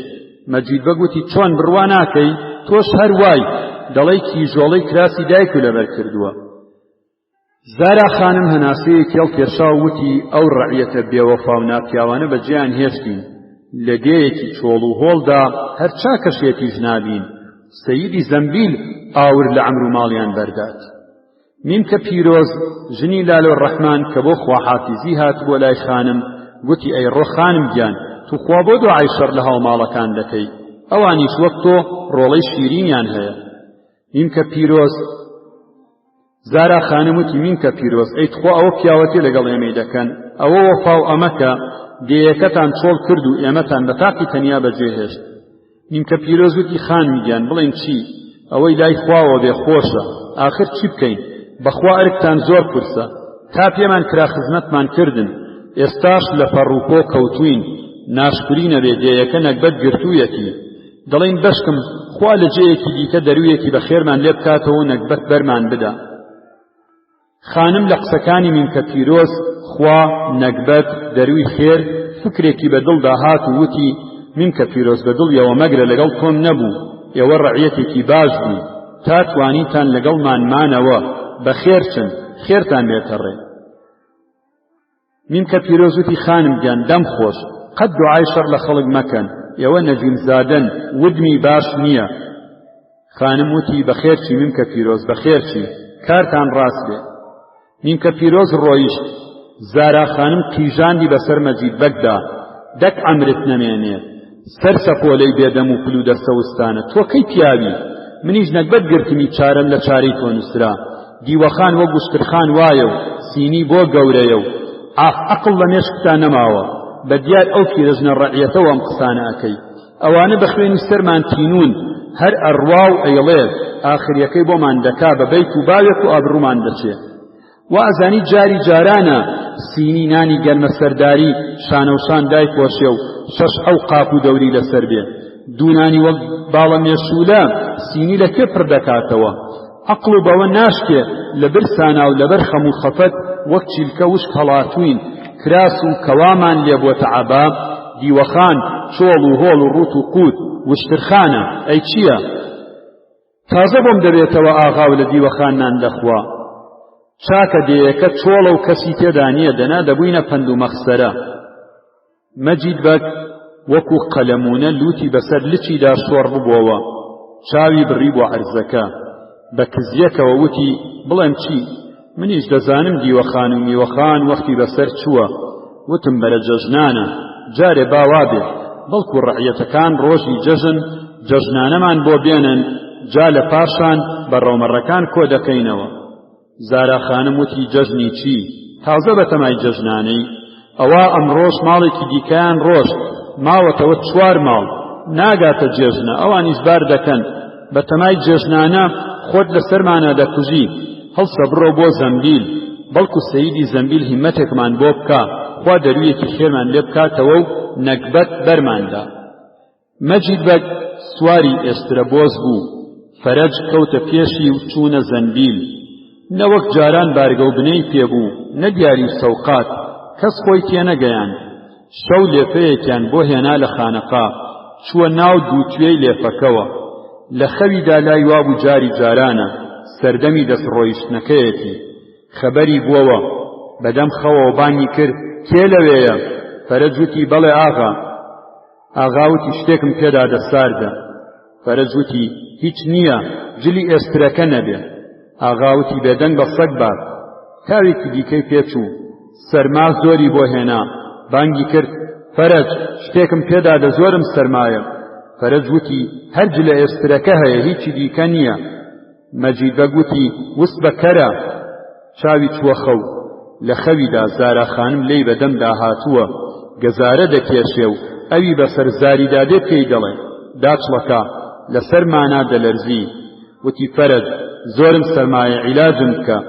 مەجیدبەگ وتی چۆن بڕوا ناکەی؟ تۆش هەر وای دەڵێ کیژۆڵەی کراسی دایک و لەبەر کردووە. زارا خانم هەناسەیەکی هێڵ کێشا و وتی ئەو ڕەعیەتە بێوەفا و ناپیاوانە بەجێیان هێشتین. لە دێیەکی چۆڵ و هۆڵدا هەر چاکەشێتیش نابین. سەییدی زەمبیل ئاور لە عەمر و ماڵیان بەردات. میمکە پیرۆز ژنی لالۆ ڕەحمان کە بۆ خواحافیزی هات بۆ لای خانم گوتی ئەی ڕۆ خانم گیان تو خوا بۆ دوعای شەڕ لە هاوماڵەکان دەکەی؟ ئەوانیش وەک تۆ ڕۆڵەی شیرینیان هەیە. میمکە پیرۆز زارا خانم وتی میمکە پیرۆز ئەی تخوا ئەوە پیاوەتی لەگەڵ ئێمەی دەکەن. ئەوە وەفا و ئەمەکە دێیەکەتان چۆڵ کرد و ئێمەتان بە تاقی تەنیا بەجێهێشت. میمکە پیرۆز وتی خانمی گیان بڵێن چی؟ ئەوەی لای خواوە بێ خۆشە ئاخر چی بکەین بەخوا ئەرکتان زۆر قورسە تا پێمان کرا خزمەتمان کردن ئێستاش لە پەڕوپۆ کەوتوین ناشکری نەبێ دێیەکە نەکبەت گرتوویەتی دەڵێن بەشکم خوا لە جێیەکی دیکە دەرویەکی بە خێرمان لێ بکاتەوە نەکبەت بەرمان بدا خانم لە قسەکانی مینکە پیرۆز خوا نەکبەت دەروی خێر فکرێکی بەدڵدا هات و وتی مینکە پیرۆز بەدڵیەوە مەگرە لەگەڵ تۆم نەبوو ئێوە ڕەعیەتێکی باش بوو تا توانیتان لەگەڵمان مانەوە بە خێرچن خێرتان بێتەڕێ مینکە پیرۆز وتی خانم گیان دەم خۆش قەت دوعای شەڕ لە خەڵک مەکەن ئێوە نەجیمزادەن ودمی باش نییە خانم وتی بەخێرچی مینکە پیرۆز بەخێرچی کارتان ڕاست بێ مینکە پیرۆز ڕۆیشت زارا خانم قیژاندی بەسەر مەجید بەگدا دەک عەمرت نەمێنێت سەر سەپۆلەی بێدەم و پلو دەستەوستانە تۆ کەی پیاوی منیش نەکبەت گرتمی چارەم لە چارەی تۆ نووسرا دیوەخان وە گوشترخان وایە و سینی بۆ گەورەیە و عەقڵ لە مێشکتا نەماوە بەدیار ئەو پیرەژنە ڕەعیەتەوە ئەم قسانە ئەکەی ئەوانە بە خوێنی سەرمان تینون هەر ئەڕوا و ئەیڵێت ئاخریەکەی بۆمان دەکا بە بەیت و باوێک و ئابڕوومان دەچێت و ئەزانی جاری جارانە سینی نانی گەرمە سەرداری شانەوشان دایپۆشێ و شەش ئەو قاپ و دەوری لەسەر بێ دوونانی وەک باڵە مێشولە سینی لەکوێ پڕ دەکاتەوە عەقڵ و بەوە ناشکێ لە برسانە و لەبەر خەم و خەفەت وەک چیلکە وشک هەڵاتوین کراس و کەوامان لێ بۆتە عەبا دیوەخان چۆڵ و هۆڵ و ڕوت و قوت وشترخانە ئەی چییە تازە بۆم دەبێتەوە ئاغاو لە دیوەخانان دەخوا چاکە دێیەکە چۆڵە و کەسی تێدا نییە دەنا دەبووینە پەند و مەخسەرە مەجید بەگ وەکو قەلەمونە لوتی بەسەر لچیدا شۆڕ ببووەوە چاوی بڕی بۆ عەرزەکە بە کزیەکەوە وتی بڵێم چی منیش دەزانم دیوەخان و میوەخان وەختی بەسەر چووە وتم بەرە جەژنانە جارێ باوا بێ بەڵکو ڕەعیەتەکان ڕۆژی جەژن جەژنانەمان بۆ بێنن جا لە پاشان بە ڕەومەڕەکان کۆ دەکەینەوە زارا خانم وتی جەژنی چی تازە بەتەمای جەژنانەی ئەوە ئەمڕۆژ ماڵێکی دیکەیان ڕۆشت ماوەتەوە 4 ماڵ ناگاتە جێژنە ئەوانیش بار دەکەن بەتەمای جێژنانە خۆت لەسەرمانە دەکوژی هەڵسە بڕۆ بۆ زەمبیل بەڵکو سەییدی زەمبیل هیمەتێکمان بۆ بکە خوا دەرویەکی خێرمان لێ بکاتەوە و نەکبەت بەرماندا مەجید بەگ سواری ئێسترەبۆز بوو فەرەج کەوتە پێشی و چوونە زەمبیل نەوەک جاران بارگە و بنەی پێبوو نەدیاری و سەوقات کەس خۆی تێنەگەیان شەو لێفەیەکیان بۆ هێنا لە خانەقا چووە ناو دووتوێی لێفەکەوە لە خەویدا لای وابوو جاری جارانە سەردەمی دەستڕۆیشتنەکەیەتی خەبەری بووەوە بەدەم خەوەوە بانگی کرد کێ لەوێیە فەرەج وتی بەڵێ ئاغا ئاغا وتی شتێکم پێدا دەساردە فەرەج وتی هیچ نییە جلی ئێسترەکە نەبێ ئاغا وتی بێدەنگ بە سەگ بات کاوێکی دیکەی پێچوو سەرما زۆری بۆ هێنا بانگی کرد فەرەج شتێکم پێدادە زۆرم سەرمایە فەرەج وتی هەرج لە ئێسترەکە هەیە هیچی دیکە نییە مەجید بەگ وتی وست بەکەرە چاوی چووە خەو لە خەویدا زارا خانم لێی بەدەمدا هاتووە گەزارە دەکێشێ و ئەوی بەسەر زاریدا دێ پێی دەڵێ داچڵەکە لەسەر مانا دەلەرزی وتی فەرەج زۆرم سەرمایە عیلاجم بکە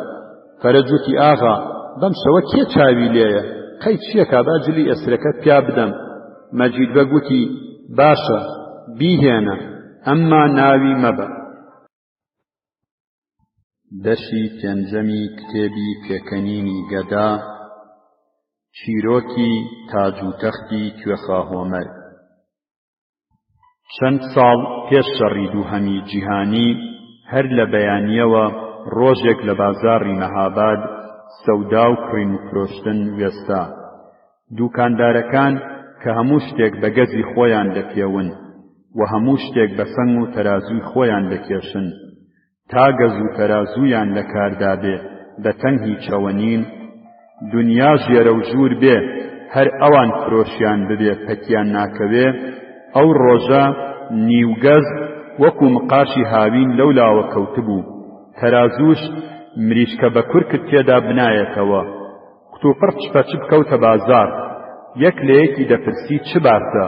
فەرەج وتی ئاغا بەم شەوە کێ چاوی لێیە قەی چییەکە با جلی ئەسرەکەت پیا بدەم مەجید بەگ وتی باشە بیهێنە ئەمما ناوی مەبە دەشی پێنجەمی کتێبی پێکەنینی گەدا چیرۆکی تاج و تەختی کوێخاهۆمەر چەند ساڵ پێش شەڕی دووهەمی جیهانی هەر لە بەیانیەوە ڕۆژێک لە بازاڕی مەهاباد سەودا و کڕین و فرۆشتن وێستا دوکاندارەکان کە هەموو شتێک بە گەزی خۆیان دەپێون و هەموو شتێک بە سەنگ و تەرازوی خۆیان دەکێشن تا گەز و تەرازویان لە کاردا بێ بە تەنگی چەوەنین دنیا ژێرە و ژوور بێ هەر ئەوان فرۆشیان ببێ پەتیان ناکەوێ ئەو ڕۆژە نیوگەز وەکو مقاشی هاوین لەولاوە کەوتبوو تەرازوش مریشکە بە کورکت تێدا بنایەتەوە قوتوپڕ چپەچ بکەوتە بازار یەک لە یەکی دەپرسی چ باسە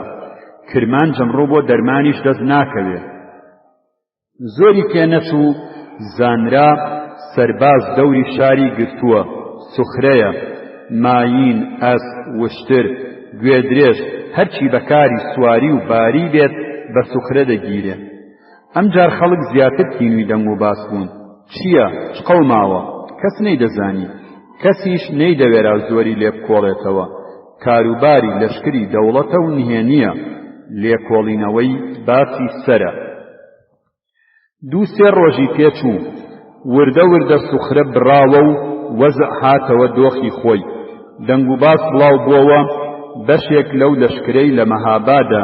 کرمان جەمڕۆ بۆ دەرمانیش دەست ناکەوێ زۆری پێنەچوو زانرا سەرباز دەوری شاری گرتووە، سوخرەیە، ماین، ئەس، وشتر، گوێدرێژ، هەرچی بەکاری سواری و باری بێت بە سوخرە دەگیرێ. ئەمجار خەڵک زیاتر تینووی دەنگ و باس بوون. چییە؟ چ قەوماوە؟ کەس نەیدەزانی، کەسیش نەیدەوێرا زۆری لێ بکۆڵێتەوە. کاروباری لەشکری دەوڵەتە و نهێنیە، لێکۆڵینەوەی باسی سەرە. دوو سێ ڕۆژی پێچوو، وردە وردە سوخرە بڕاوە و وەزع هاتەوە دۆخی خۆی. دەنگ و باس بڵاو بووەوە، بەشێک لەو لەشکرەی لە مەهابادا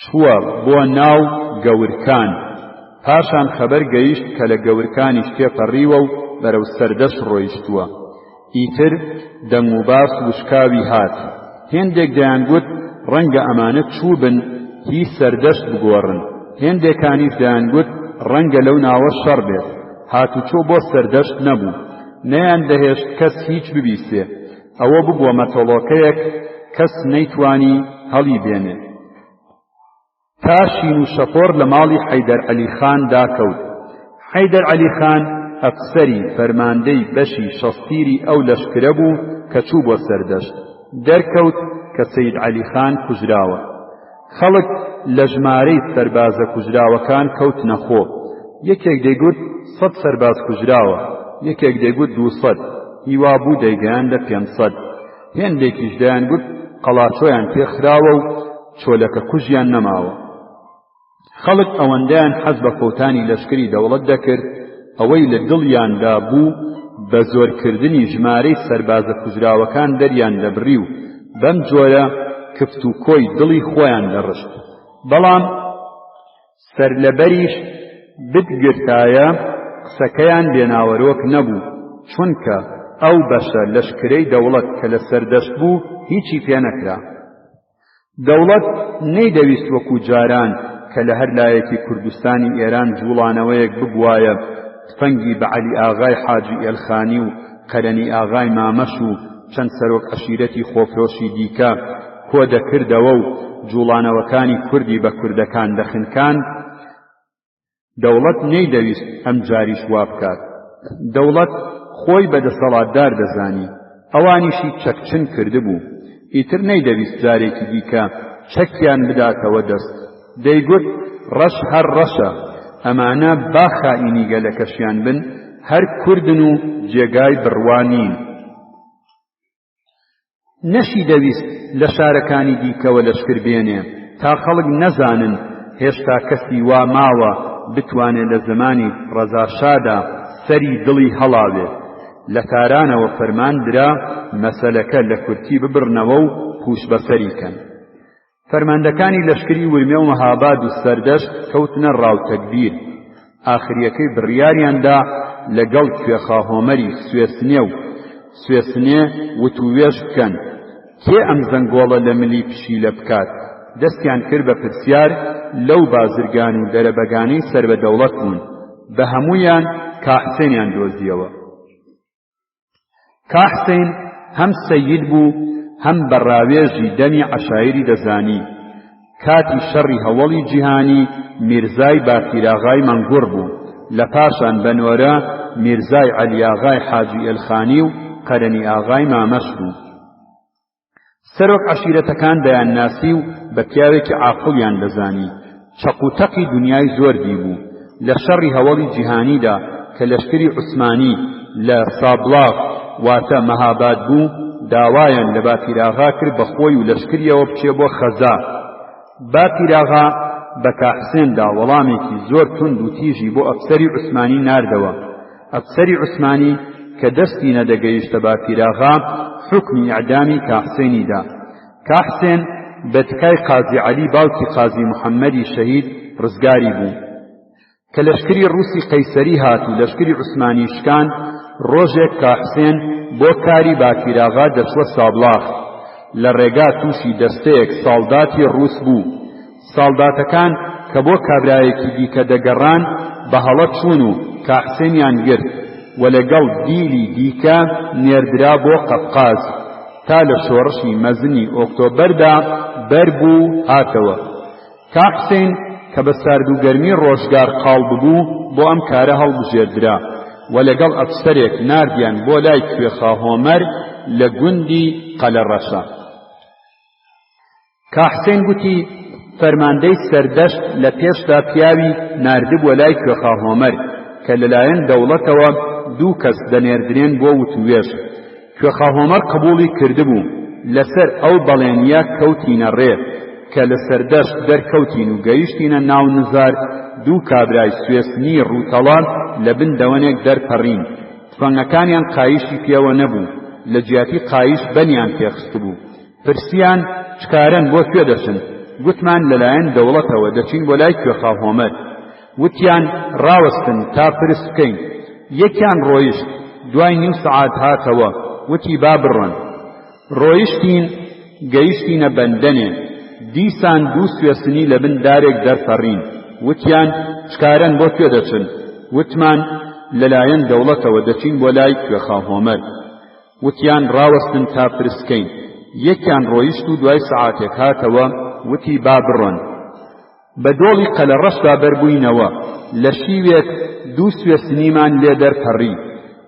چووە بۆ ناو گەورکان. پاشان خەبەر گەیشت کە لە گەورکانی تێپەڕیوە و بەرەو سەردەشت ڕۆیشتووە. ئیتر دەنگ و باس وشکاوی هات. هێندێک دەیانگوت ڕەنگە ئەمانە چوو بن هی سەردەشت بگۆڕن، هێندێکانیش دەیانگوت ڕەنگە لەو ناوە شەڕ بێت. هاتوچۆ بۆ سەردەشت نەبوو، نەیان دەهێشت کەس هیچ ببیستێ. ئەوە ببووە مەتۆڵۆکەیەک کەس نەیتوانی هەڵی بێنێ. تا شین و شەپۆر لە ماڵی حەیدەر عەلی خان داکەوت. حەیدەر عەلی خان ئەفسەری فەرماندەی بەشی شەستیری ئەو لەشکرە بوو کە چوو بۆ سەردەشت. دەرکەوت کە سەید عەلی خان کوژراوە. خەڵک لە ژمارەی سەربازە کوژراوەکان کەوت نەخۆ. یەکێک دەیگوت 100 سەرباز کوژراوە، یەکێک دەیگوت 200، هیوا بوو دەیگەیاندە 500. هێندێکیش دەیانگوت قەڵاچۆیان پێخراوە و چۆلەکە کوژیان نەماوە. خەڵک ئەوەندەیان حەز بە فەوتانی لەشکری دەوڵەت دەکرد ئەوەی لە دڵیاندا بوو بە زۆرکردنی ژمارەی سەربازە کوژراوەکان دەریان دەبڕی و بەم جۆرە کفت و کۆی دڵی خۆیان دەڕشت. بەڵام سەرلەبەریش بتگرتایە قسەکەیان لێناوەرۆک نەبوو، چونکە ئەو بەشە لەشکرەی دەوڵەت کە لە سەردەشت بوو هیچی پێ نەکرا. دەوڵەت نەیدەویست وەکو جاران کە لە هەر لایەکی کوردستانی ئێران جوڵانەوەیەک ببوایە تفەنگی بە عەلی ئاغای حاجی ئێلخانی و قەرەنی ئاغای مامەش و چەند سەرۆک عەشیرەتی خۆفرۆشی دیکە کۆ دەکردەوە و جوڵانەوەکانی کوردی بە کوردەکان دەخنکان. دەوڵەت نەیدەویست ئەم جاریش وا بکات. دەوڵەت خۆی بەدەسەڵاتدار دەزانی، ئەوانیشی چەکچن کردبوو. ئیتر نەیدەویست جارێکی دیکە چەکیان بداتەوە دەست. دەیگوت ڕەش هەر ڕەشە، ئەمانە با خائینی گەلەکەشیان بن، هەر کوردن و جێگای بڕوانین. نەشی دەویست لە شارەکانی دیکەوە لەشکر بێنێ تا خەڵک نەزانن هێشتا کەسی وا ماوە بتوانێت لە زمانی ڕەزاشادا سەری دڵی هەڵاوێت. لە کارانەوە فەرمان درا مەسەلەکە لە کورتی ببڕنەوە و پوش بەسەریکەن. فەرماندەکانی لەشکری ورمێ و مەهاباد و سەردەشت کەوتنە ڕاوتەکبیر. ئاخریەکەی بڕیاریاندا لەگەڵ کوێخاهۆمەری سوێسنێ وتووێژ بکەن کێ ئەم زەنگۆڵە لە ملی پشیلە بکات. دەستیان کرد بە پرسیار لەو بازرگان و دەرەبەگانەی سەر بە دەوڵەت بوون. بە هەموویان کاحسێنیان دۆزیەوە. کاحسێن هەم سەید بوو هەم بەڕاوێژی دەمی عەشایری دەزانی. کاتی شەڕی هەوڵی جیهانی میرزای باکیراغای مەنگوڕ بوو. لە پاشان بەنۆرە میرزای عەلیاغای حاجی ئێلخانی و قەرەنی ئاغای مامەش بوو. سەرۆک عەشیرەتەکان دەیان ناسی و بە پیاوێکی عاقڵیان دەزانی. چەقوتەقی دنیای زۆر دیبوو. لە شەڕی هەوڵی جیهانیدا کە لەشکری عوسمانی لە سابڵاغ واتە مەهاباد بوو، داوایان لە باکیراغا کرد بە خۆی و لەشکریەوە بچێ بۆ خەزا. باکیراغا بە کاحسێندا وەڵامێکی زۆر تند و تیژی بۆ ئەفسەری عوسمانی ناردەوە. ئەفسەری عوسمانی کە دەستی نەدەگەیشتە باکیراغا حکمی ئیعدامی کاحسێنیدا. کاحسێن بە تکای قازی عەلی باوکی قازی محەممەدی شەهید ڕزگاری بوو. کە لەشکری ڕووسی قەیسەری هات و لەشکری عوسمانی شکان، ڕۆژێک کاحسێن بۆ کاری باکیراغا دەچوە سابڵاغ. لە ڕێگا تووشی دەستەیەک ساڵداتی ڕووس بوو. ساڵداتەکان کە بۆ کابرایەکی دیکە دەگەڕان بە هەڵە چوون و کاحسێنیان گرت و لەگەڵ دیلی دیکە نێردرا بۆ قەفقاز تا لە شۆڕشی مەزنی ئۆکتۆبەردا بەربوو هاتەوە. کاحسێن کە بە ساردوگەرمی ڕۆژگار قاڵ ببوو بۆ ئەم کارە هەڵبژێردرا و لەگەڵ ئەفسەرێک ناردیان بۆ لای کوێخا هۆمەر لە گوندی قەلەڕەشە. کاحسێن گوتی فەرماندەی سەردەشت لە پێشدا پیاوی ناردبووە لای کوێخا هۆمەر کە لەلایەن دەوڵەتەوە 2 کەس دەنێردرێن بۆ وتوێژ. کوێخا هۆمەر قبوڵی کردبوو، لەسەر ئەو بەڵێنیە کەوتینە ڕێ کە لە سەردەشت دەرکەوتین و گەیشتینە ناو نزار 2 کابرای سوێسنی ڕووتەڵان لە بن دەوەنێک دەرپەڕین. تفەنگەکانیان قایشی پێوە نەبوو، لە جیاتی قایش بەنیان پێخست بوو. پرسیان چکارن بۆ کوێ دەچن؟ گوتمان لەلایەن دەوڵەتەوە دەچین بۆ لای کوێخا هۆمەر. وتیان ڕاوەستن تا پرس بکەین. یەکیان ڕۆیشت، دوای نیو سەعات هاتەوە، وتی با بڕۆن. ڕۆیشتین گەیشتینە بەندەنێ، دیسان 2 سوێسنی لە بن دارێک دەرپەڕین. وتیان چکارن بۆ کوێ دەچن؟ وتمان لەلایەن دەوڵەتەوە دەچین بۆ لای کوێخا هۆمەر. وتیان ڕاوەستن تا پرسکەین. یەکیان ڕۆیشت و دوای سەعاتێک هاتەوە، وتی با بڕۆن. بە دۆڵی قەلەڕەشدا بەربووینەوە، لە شیوێک 2 سوێسنیمان لێ دەرپەڕی.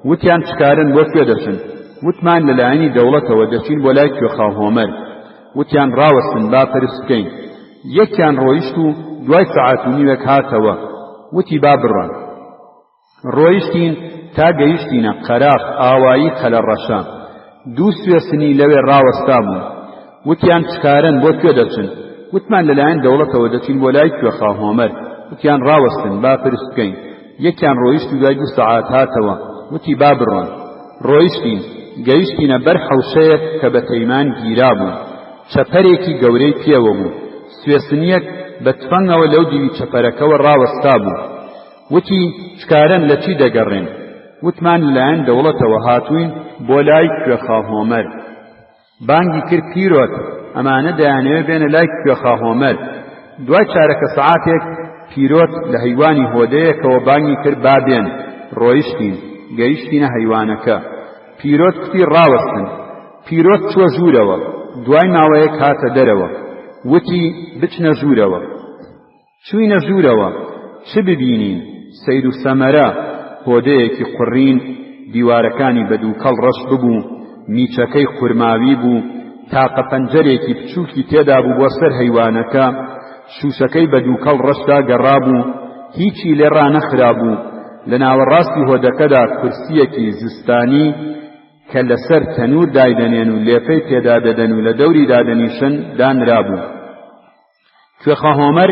وتیان چکارن بۆ کوێ دەچن؟ وتمان لەلایەنی دەوڵەتەوە دەچین بۆ لای کوێخا هۆمەر. وتیان ڕاوەستن با پرس بکەین. یەکیان ڕۆیشت و دوای سەعات و نیوێک هاتەوە، وتی با بڕۆن. ڕۆیشتین تا گەیشتینە قەراق ئاوایی قەلەڕەشە. 2 سوێسنی لەوێ ڕاوەستا بوون. وتیان چکارن بۆ کوێ دەچن؟ وتمان لەلایەن دەوڵەتەوە دەچین بۆ لای کوێخا هۆمەر. وتیان ڕاوەستن با پرس بکەین. یەکیان ڕۆیشت و دوای 2 سەعات هاتەوە، وتی با بڕۆن. ڕۆیشتین گەیشتینە بەر حەوشەیەک کە بە تەیمان گیرا بوو. چەپەرێکی گەورەی پێوە بوو. سوێسنیەک بە تفەنگەوە لەو دیوی چەپەرەکەوە ڕاوەستا بوو. وتی چکارن لە چی دەگەڕێن؟ وتمان لەلایەن دەوڵەتەوە هاتووین بۆ لای کوێخا هۆمەر. بانگی کرد پیرۆت، ئەمانە دەیانەوێ بێنە لای کوێخا هۆمەر. دوای چارەکە سەعاتێک پیرۆت لە هەیوانی هۆدەیەکەوە بانگی کرد با بێن. ڕۆیشتین گەیشتینە هەیوانەکە. پیرۆت کوتی ڕاوەستن. پیرۆت چوە ژوورەوە، دوای ماوەیەک هاتە دەرەوە، وتی بچنە ژوورەوە. چووینە ژوورەوە، چ ببینین؟ سەیر و سەمەرە، هۆدەیەکی قوڕین، دیوارەکانی بە دووکەڵ ڕەش ببوو، میچەکەی خورماوی بوو، تاقە پەنجەرێکی بچووکی تێدا بوو بۆ سەر هەیوانەکە، شوشەکەی بە دووکەڵ ڕەشدا گەڕابوو، هیچی لێ ڕانەخرابوو. لە ناوەڕاستی هۆدەکەدا کورسیەکی زستانی کە لەسەر تەنور دایدەنێن و لێپەی پێدا دەدەن و لە دەوری دادەنیشن دانرابوو. کوێخا هۆمەر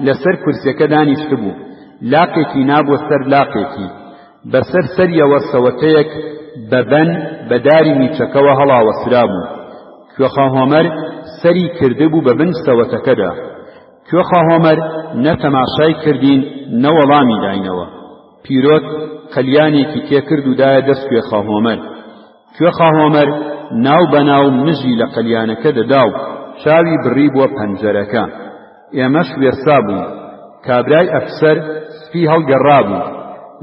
لەسەر کورسیەکە دانیشت بوو، لاقێکی نابووە سەر لاقێکی، بەسەر سەریەوە سەوەتەیەک بەبەن بە داری میچەکەوە هەڵاوەسرا بوو. کوێخا هۆمەر سەری کردبوو بە بن سەوەتەکەدا. کوێخا هۆمەر نە تەماشای کردین نە وەڵامی داینەوە. پیرۆت قەلیانێکی تێکرد و دایە دەست کوێخا هۆمەر. کوێخا هۆمەر ناو بەناو مژی لە قەلیانەکە دەدا و چاوی بڕی بۆ پەنجەرەکە. ئێمەش وێسا بووین. کابرای ئەفسەر سپی هەڵگەڕابوو،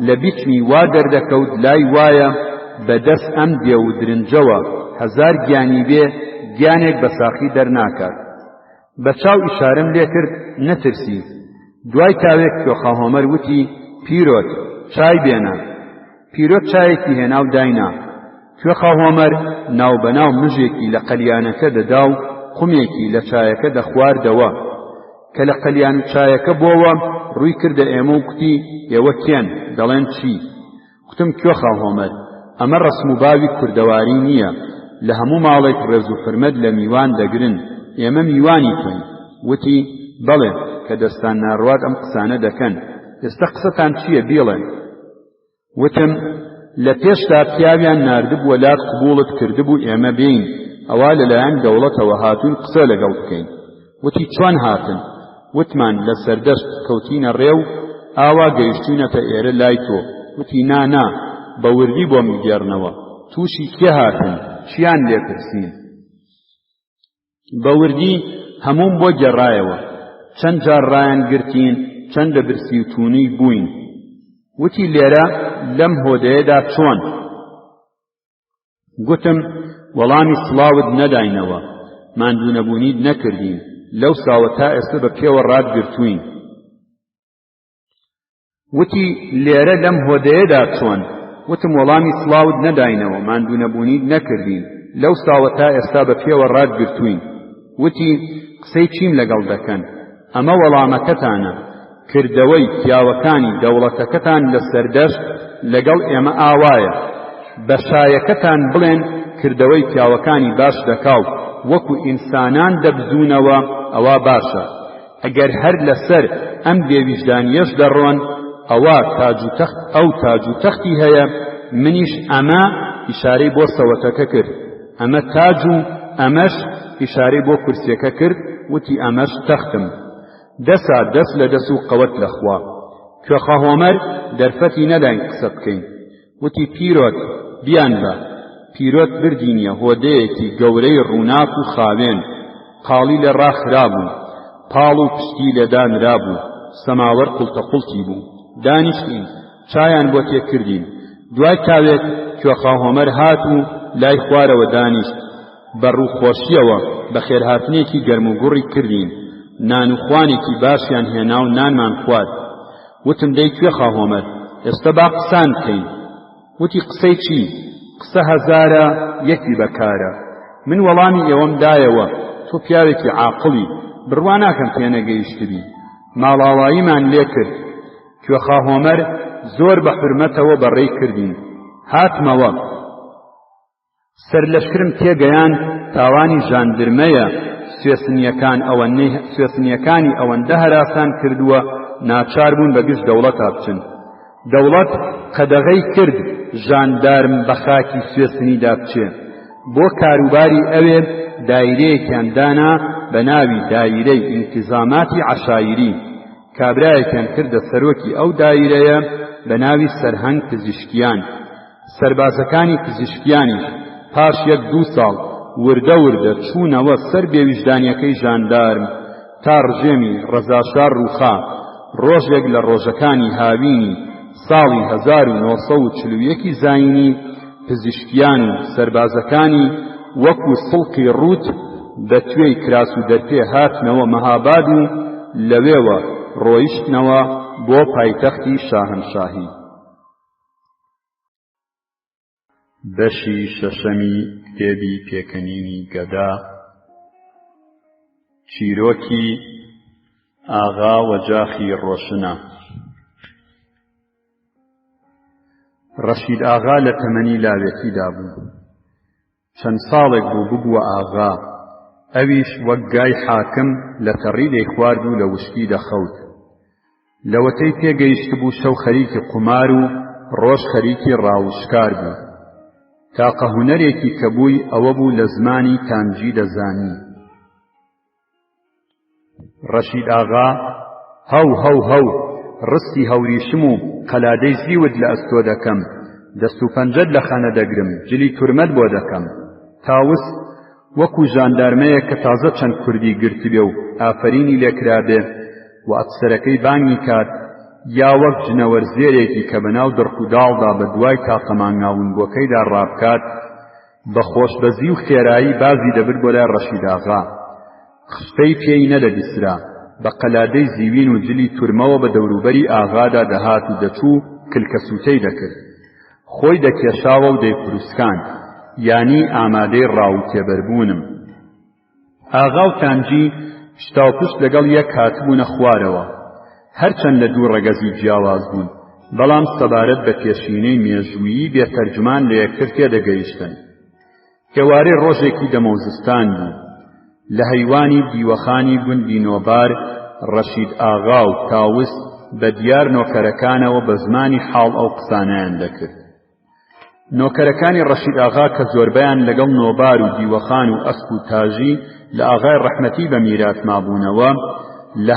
لە بیچمی وا دەردەکەوت لای وایە بەدەست ئەم دێ و درنجەوە 1000 گیانی بێ گیانێک بە ساخی دەرناکات. بە چاو ئیشارەم لێ کرد نەترسی. دوای تاوێک کوێخا هۆمەر وتی پیرۆت چای بێنە. پیرۆت چایەکی هێنا و داینا. کوێخا هۆمەر ناوبەناو مژێکی لە قەلیانەکە دەدا و قومێکی لە چایەکە دەخواردەوە. کە لە قەلیان چایەکە بۆوە ڕووی کردە ئێمە و کوتی ئێوە کێن؟ دەڵێن چی؟ کوتم کوێخا هۆمەر ئەمە ڕەسم و باوی کوردەواری نییە، لە هەموو ماڵێک ڕێز و فرمەت لە میوان دەگرن، ئێمە میوانی توین. وتی بەڵێ کە دەستان ناڕوات ئەم قسانە دەکەن، ئێستا قسەتان چییە بیڵێن؟ وتم لە پێشدا پیاویان ناردبووە لات قبوڵت کردبوو ئێمە بین، ئەوا لەلایەن دەوڵەتەوە هاتوون قسە لەگەڵ بکەین. وتی چۆن هاتن؟ وتمان لە سەردەشت کەوتینە ڕێو ئاوا گەیشتوینەتە ئێرە لای تۆ. وتی نا بە وردی بۆم گێڕنەوە. تووشی کێ هاتن؟ چیان لێ پرسین؟ بە وردی هەموم بۆ گێڕایەوە، چەند جار ڕایان گرتین، چەندە برسی و توونی بووین. وتی لێرە لەم هۆدەیەدا چۆن؟ گوتم وەڵامی سڵاوت نەداینەوە، ماندوو نەبوونیت نەکردین، لەو ساوە تا ئێستا بە پێوە ڕادگرتوین. وتی لێرە لەم هۆدەیەدا چۆن؟ وتم وەڵامی سڵاوت نەداینەوە، ماندوو نەبوونی نەکردین، لەو ساوە تا ئێستا بە پێوە ڕادگرتووین. وتی قسەی چیم لەگەڵ دەکەن؟ ئەمە وەڵامەکەتانە، کردەوەی پیاوەکانی دەوڵەتەکەتان لە سەردەشت لەگەڵ ئێمە ئاوایە. بە شایەکەتان بڵێن کردەوەی پیاوەکانی باش دەکاو وەکو ئینسانان دەبزوونەوە، ئەوە باشە. ئەگەر هەر لەسەر ئەم بێویژدانیەش دەڕۆن، ئەوە ئەو تاج و تەختی هەیە، منیش ئەمە ئیشارەی بۆ سەوەتەکە کرد، ئەمە تاج و ئەمەش ئیشارەی بۆ کورسیەکە کرد، وتی ئەمەش تەختم. دەسا دەست لە دەست و قەوەت لەخوا. کوێخا هۆمەر دەرفەتی نەداین قسە بکەین. وتی پیرۆت بیان بە. پیرۆت بردینیە هۆدەیەکی گەورەی ڕووناک و خاوێن، قاڵی لە ڕاخرابوو، پاڵ و پشتی لێدانرابوو، سەماوەر قوڵتەقوڵتی بوو. دانیشتین، چایان بۆ تێکردین. دوای کاوێک کوێخا هۆمەر هات و لای خوارەوە دانیشت. بە ڕووخۆشیەوە بە خێرهاتنێکی گەرم و گوڕی کردین، نان و خوانێکی باشیان هێنا و نانمان خوارد. وتم دەی کوێخا هۆمەر، ئێستا با قسان بکەین. وتی قسەی چی؟ قسە هەزارە یەکی بەکارە. من وەڵامی ئێوەم دایەوە، تۆ پیاوێکی عاقڵی، بڕوا ناکەم پێنەگەیشتبی. ماڵاواییمان لێ کرد. کوێخا هۆمەر زۆر بە حورمەتەوە بەڕێی کردین. هاتمەوە، سەرلەشکرم تێگەیان تاوانی ژاندرمەیە، سوێسنیەکانی ئەوەندە هەراسان کردووە ناچار بوون بە گشت دەوڵەتا بچن. دەوڵەت قەدەغەی کرد ژاندارم بە خاکی سوێسنیدا بچێ. بۆ کاروباری ئەوێ دایرەیەکیان دانا بە ناوی دایرەی ئینتیزاماتی عەشایری. کابرایەکیان کردە سەرۆکی ئەو دایرەیە بە ناوی سەرهەنگ پزیشکیان. سەربازەکانی پزیشکیانیش پاش 1-2 ساڵ وردە وردە چوونەوە سەر بێویژدانیەکەی ژاندارم تا ڕژێمی ڕەزاشار ڕووخا. ڕۆژێک لە ڕۆژەکانی هاوینی ساڵی 1941 زاینی پزیشکیان و سەربازەکانی وەکو سڵقی ڕوت بە توێی کراس و دەرپێ هاتنەوە مەهاباد و لەوێوە ڕۆیشتنەوە بۆ پایتەختی شاهنشاهی. بەشی شەشەمی کتێبی پێکەنینی گەدا، چیرۆکی ئاغا وەجاخی ڕۆشنە. ڕەشید ئاغا لە تەمەنی لاوێتیدا بوو. چەند ساڵێک بوو ببووە ئاغا، ئەویش وەک گای حاکم لە تەڕی دەیخوارد و لە وشکی دەخەوت. لەوەتەی پێگەیشت بوو شەو خەریکی قومار و ڕۆژ خەریکی ڕاوشکار بوو. تاقە هونەرێکی کە بووی ئەوە بوو لە زمانی تانجی دەزانی. ڕەشید ئاغا هەو ڕستی هەوریشم و قەلادەی زیوت لە ئەستۆ دەکەم، دەست و پەنجەت لە خانە دەگرم، جلی تورمەت بۆ دەکەم. تاوس وەکو ژاندارمەیە کە تازە چەند کوردی گرتبێ و ئافرینی لێکرابێ و ئەفسەرەکەی بانگی کات، یا وەک جنەوەرزێرێکی کە بەناو دڕک و داڵدا بە دوای تاقەمانگاونگۆکەیدا ڕابکات، بە خۆشبەزی و خێرایی بازی دەبرد بۆ لای ڕەشید ئاغا. خشتەی پێی نەدەبیسترا، بە قەلادەی زیوین و جلی تورمەوە بە دەوروبەری ئاغادا دەهات و دەچوو کلکە سوتەی دەکرد. خۆی دەکێشاوە و دەیپروسکان، یانی ئامادەی ڕاو تێبەربوونم. ئاغا و تانجی شتاوپشت لەگەڵ یەک هاتبوونە خوارەوە. هەرچەند لە دوو ڕەگەزی جیاواز بوون، بەڵام سەبارەت بە پێشینەی مێژوویی بێتەرجمان لە یەکتر تێدەگەیشتن. هێوارەی ڕۆژێکی دەمەوزستان بوو. لە هەیوانی دیوەخانی گوندی نۆبار ڕەشید ئاغا و تاوس بە دیار نۆکەرەکانەوە بە زمانی حاڵ ئەو قسانەیان دەکرد. نۆکەرەکانی ڕەشید ئاغا کە زۆربەیان لەگەڵ نۆبار و دیوەخان و ئەسپ و تاژی لە ئاغای ڕەحمەتی بە میرات مابوونەوە، لە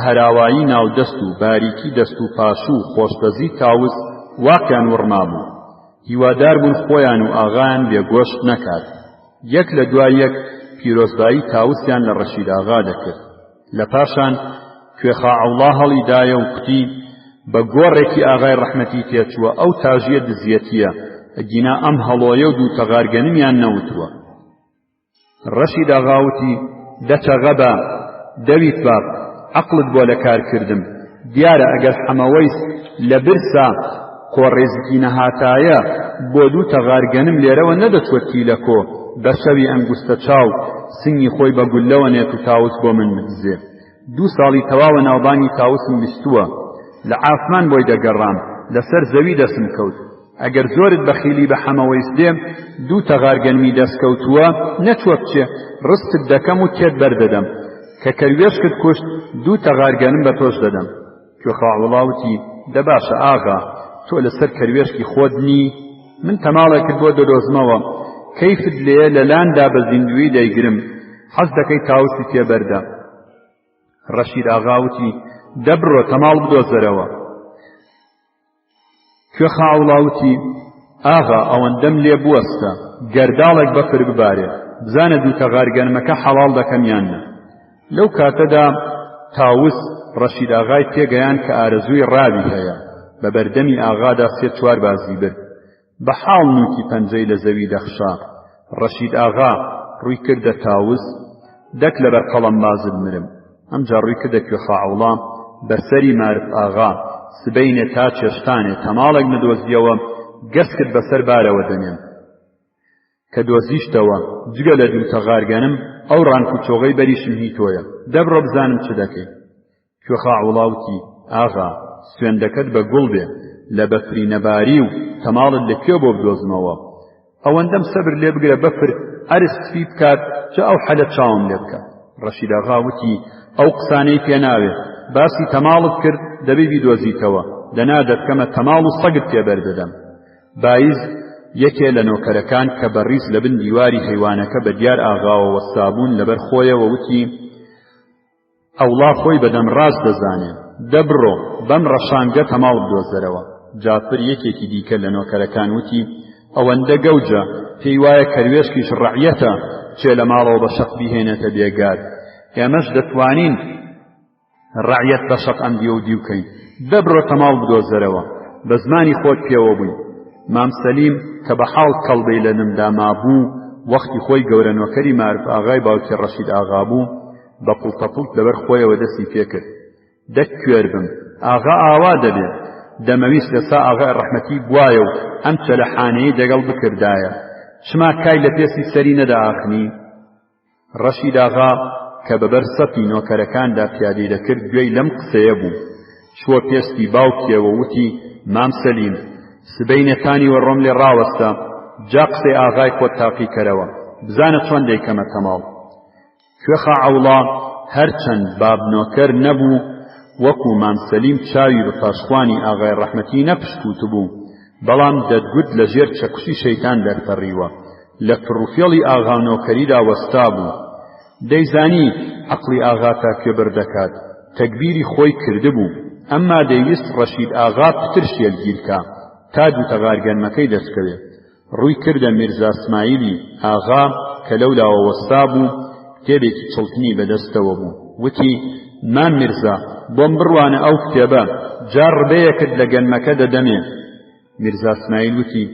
هەراوایی ناودەست و باریکی دەست و پاشو و خۆشبەزی تاوس واقیان وڕما بوو. هیوادار بوون خۆیان و ئاغایان بێگۆشت نەکات. یەک لە دوای یەک پیرۆزبایی تاوسیان لە ڕەشید ئاغا دەکرد. لە پاشان کوێخا عەوڵا هەڵی دایە و کوتی بە گۆڕێکی ئاغای ڕەحمەتی تێچووە، ئەو تاژیە دزیەتیە، ئەگینا ئەم هەڵۆیە و دوو تەغارگەنمیان نەوتووە. ڕەشید ئاغا وتی دەچەغەبە دەویت باب، عقلت بۆ لە کار کردم دیارە ئەگەر حەمەوەیس لە برسا قۆڕێزکی نەهاتایە بۆ دوو تەغارگەنم لێرەوە نەدەچوە تیلەکۆ بە شەوی ئەنگوستە چاو سنگی خۆی بە گولەوە نێت و تاوس بۆ من بدزێ 2 ساڵی تەواوە ناوبانی تاوسم بیستووە لە عافمان بۆی دەگەڕام لەسەر زەوی دەسم کەوت ئەگەر زۆرت بەخیلی بە حەمەوەیس دێم 2 تەغارگەنمی دەستکەوتووە نەچوە بچێ ڕستت دەکەم و تێت بەردەدەم کە کەروێشکت کوشت 2 تەغارگەنم بە تۆش دەدەم کوێخا وڵاوتی دە باشە ئاغا تۆ لەسەر کەروێشکی خۆت نی من تەماڵێکت بۆ دەدۆزمەوە کەیفت لێیە لە لاندا بە زیندوی دەیگرم حەز دەکەی تاوسی تێبەردە ڕەشید ئاغاوتی دەبڕۆ تەماڵ بدۆزەرەوە کوێخا وڵاوتی ئاغا ئەوەندەم لێ بوەستە گەرداڵێک بەفر ببارێ بزانە 2 تەغارگەنمەکە حەڵاڵ دەکەم یان نە لەو کاتەدا تاوس ڕەشید ئاغای تێگەیان کە ئارەزووی ڕاوی هەیە بە بەردەمی ئاغادا 3-4 بازی برد بە حاڵ نوکی پەنجەی لە زەوی دەخشا ڕەشید ئاغا ڕووی کردە تاوس دەک لەبەر قەڵەم بازت مرم ئەمجا ڕووی کردە کوێخا عەوڵا بەسەری مارف ئاغا سبەینێ تا چێشتانێ تەماڵێک نەدۆزیەوە گەسکت بەسەر بارەوە دەنێم کە دۆزیشتەوە جگە لە 2 تەغارگەنم ئەو ڕانکوچۆغەی بەریشم هی تۆیە دەبڕۆ بزانم چ دەکەی کوێخا عەوڵاوتی ئاغا سوێندەکەت بە گوڵ بێ لە بەفری نەباری و تەماڵت لەکوێ بۆ بدۆزمەوە ئەوەندەم سەبر لێ بگرە بەفر ئەرسفی بکات چ ئەو حەلە چاوم لێ بکە ڕەشید ئاغا وتی ئەو قسانەی پێ ناوێ باسی تەماڵت کرد دەبێ بیدۆزیتەوە دەنا دەتکەمە تەماڵ و سەگت تێبەردەدەم بایز یەکێ لە نۆکەرەکان کە بەڕیس لە بن دیواری حەیوانەکە بە دیار ئاغاوە وەستابوون لەبەر خۆیەوە وتی ئەوڵا خۆی بەدەم ڕاست دەزانێ دەبڕۆ بەم ڕەشانگە تەماڵ بدۆزەرەوە جافر یەکێکی دیکە لە نۆکەرەکان وتی ئەوەندە گەوجە پێی وایە کەروێشکیش ڕەعیەتە چێ لە ماڵەوە بە شەق بیهێنێتە بێگار ئێمەش دەتوانین ڕەعیەت بە شەق ئەم دیو بکەین دەبڕۆ تەماڵ بدۆزەرەوە بە زمانی خۆت پێوە بووین مام سەلیم کە بە حاڵ کەڵبەی لە نمدا مابوو وەختی خۆی گەورە نۆکەری مارف ئاغای باوکی ڕەشید ئاغا بوو بە پڵتەپڵت لەبەر خۆیەوە دەستی پێکرد دەک کوێر بم ئاغا ئاوا دەبێت دەمەویست لەسا ئاغای ڕەحمەتی بوایە و ئەم چەلەحانەیە دەگەڵ بکردایە چما کای لە پێسی سەری نەداخنی ڕەشید ئاغا کە بەبەر سەفی نۆکەرەکاندا پیادەی دەکرد گوێی لەم قسەیە بوو چووە پێستی باوکیەوە وتی مام سەلیم سبەینەکانی وەڕۆم لێ ڕاوەستە جا قسەی ئاغای خۆت تاقیکەرەوە بزانە چۆن دەیکەمە تەماڵ کوێخا عەوڵا هەرچەند باب نۆکەر نەبوو وەکو مام سەلیم چاوی بە پاشخوانی ئاغای ڕەحمەتی نەپشتوت بوو بەڵام دەتگوت لە ژێر چەکشی شەیتان دەرپەڕیوە لە فڕوفێڵی ئاغا نۆکەریدا وەستا بوو دەیزانی عەقڵی ئاغا تا کوێبەر دەکات تەکبیری خۆی کردبوو ئەمما دەیویست ڕەشید ئاغا پتر شێلگیرکە تا 2 تەغارگەنمەکەی دەستکەوێت ڕووی کردە میرزا اسماعیلی ئاغا کە لەولاوە وەستا بوو کتێبێکی چڵتنی بەدەستەوە بوو وتی مام میرزا بۆم بڕوانە ئەو کتێبە جار ڕبەیەکت لە گەنمەکە دەدەمێ میرزا اسماعیل وتی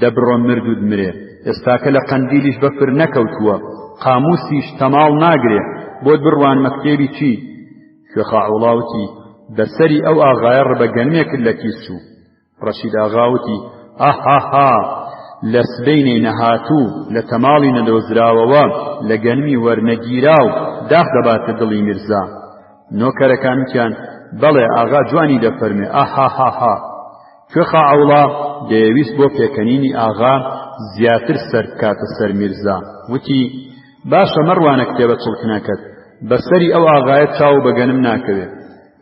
دەبڕۆ مرد و دمرێ ئێستاکە لە قەندیلیش بەفر نەکەوتووە قاموسیش تەماڵ ناگرێ بۆت بڕوان مەکتێبی چی کوێخا عەوڵا وتی بەسەری ئەو ئاغایە ڕبەگەنمێکت لە کیس چوو ڕەشید ئاغا وتی ئاهاها لە سبەینەی نەهاتوو لە تەماڵی نەدۆزراوەوە لە گەنمی وەرنەگیرا و داخ دەباتە دڵی میرزا نۆکەرەکان وتیان بەڵێ ئاغا جوانی دەفەرمێ ئاهاهاها کوێخا عەوڵا دەیەویست بۆ پێکەنینی ئاغا زیاتر سەر بکاتە سەر میرزا وتی باشە مەڕوانە کتێبە چڵکنەکەت بەسەری ئەو ئاغایە چاو بەگەنم ناکەوێ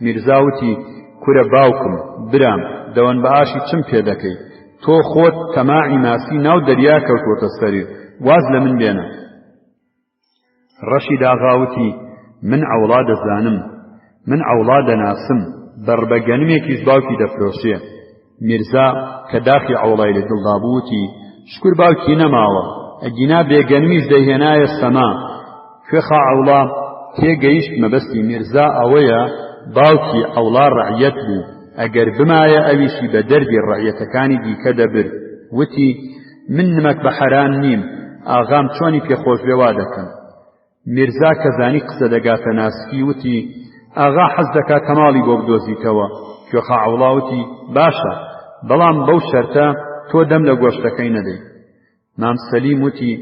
میرزا وتی کورە باوکم برام دەوەن بە ئاشی چم پێ دەکەی تۆ خۆت تەماعی ماسی ناو دەریا کەوتوۆتە سەری واز لە من بێنە ڕەشید ئاغا وتی من عەوڵا دەزانم من عەوڵا دەناسم بەڕبەگەنمێکیش باوکی دەفرۆشێ میرزا کە داخی عەوڵای لە دڵدا بوو وتی شکر باوکی نەماوە ئەگینا بێگەنمیش دەیهێنایە سەما کوێخا عەوڵا تێگەیشت مەبەستی میرزا ئەوەیە باوکی عەوڵا ڕەعیەت بوو ئەگەر بمایە ئەویشی بە دەردی ڕەعیەتەکانی دیکە دەبرد وتی من نمەک بە حەرام نیم ئاغام چۆنی پێخۆش بێوا دەکەم میرزا کە زانی قسە دەگاتە ناسکی وتی ئاغا حەز دەکات تەماڵی بۆ بدۆزیتەوە. کوێخا عەوڵاوتی باشە، بەڵام بەو شەرتە تۆ دەم لە گۆشتەکەی نەدەی. مام سەلیم وتی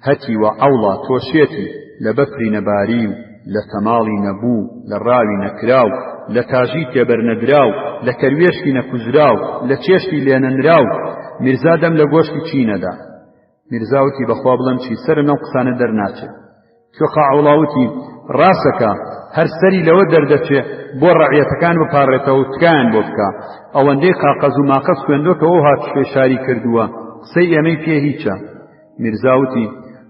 هەتی وە عەوڵا تۆ شێتی لە بەفری نەباری و لە تەماڵی نەبوو، لە ڕاوی نەکراو، لە تاژی تێبەر نەدراو، لە کەروێشکی نەکوزراو، لە چێشتی لێنەنراو، میرزا دەم لە گۆشتی چی نەدا. میرزا وتی بەخوا بڵێم چی سەرم لەم قسانە دەرناچێت. کوێخا عەوڵاوتی ڕاستەکە هەر سەری لەوە دەردەچێ بۆ ڕەعیەتەکان بپارڕێتەوە و تکایان بۆ بکە. ئەوەندەی قاقەز و ماقەز خوێندووە کە ئەو هات شوێ شاری کردووە، قسەی ئێمەی پێ هیچە. میرزا وتی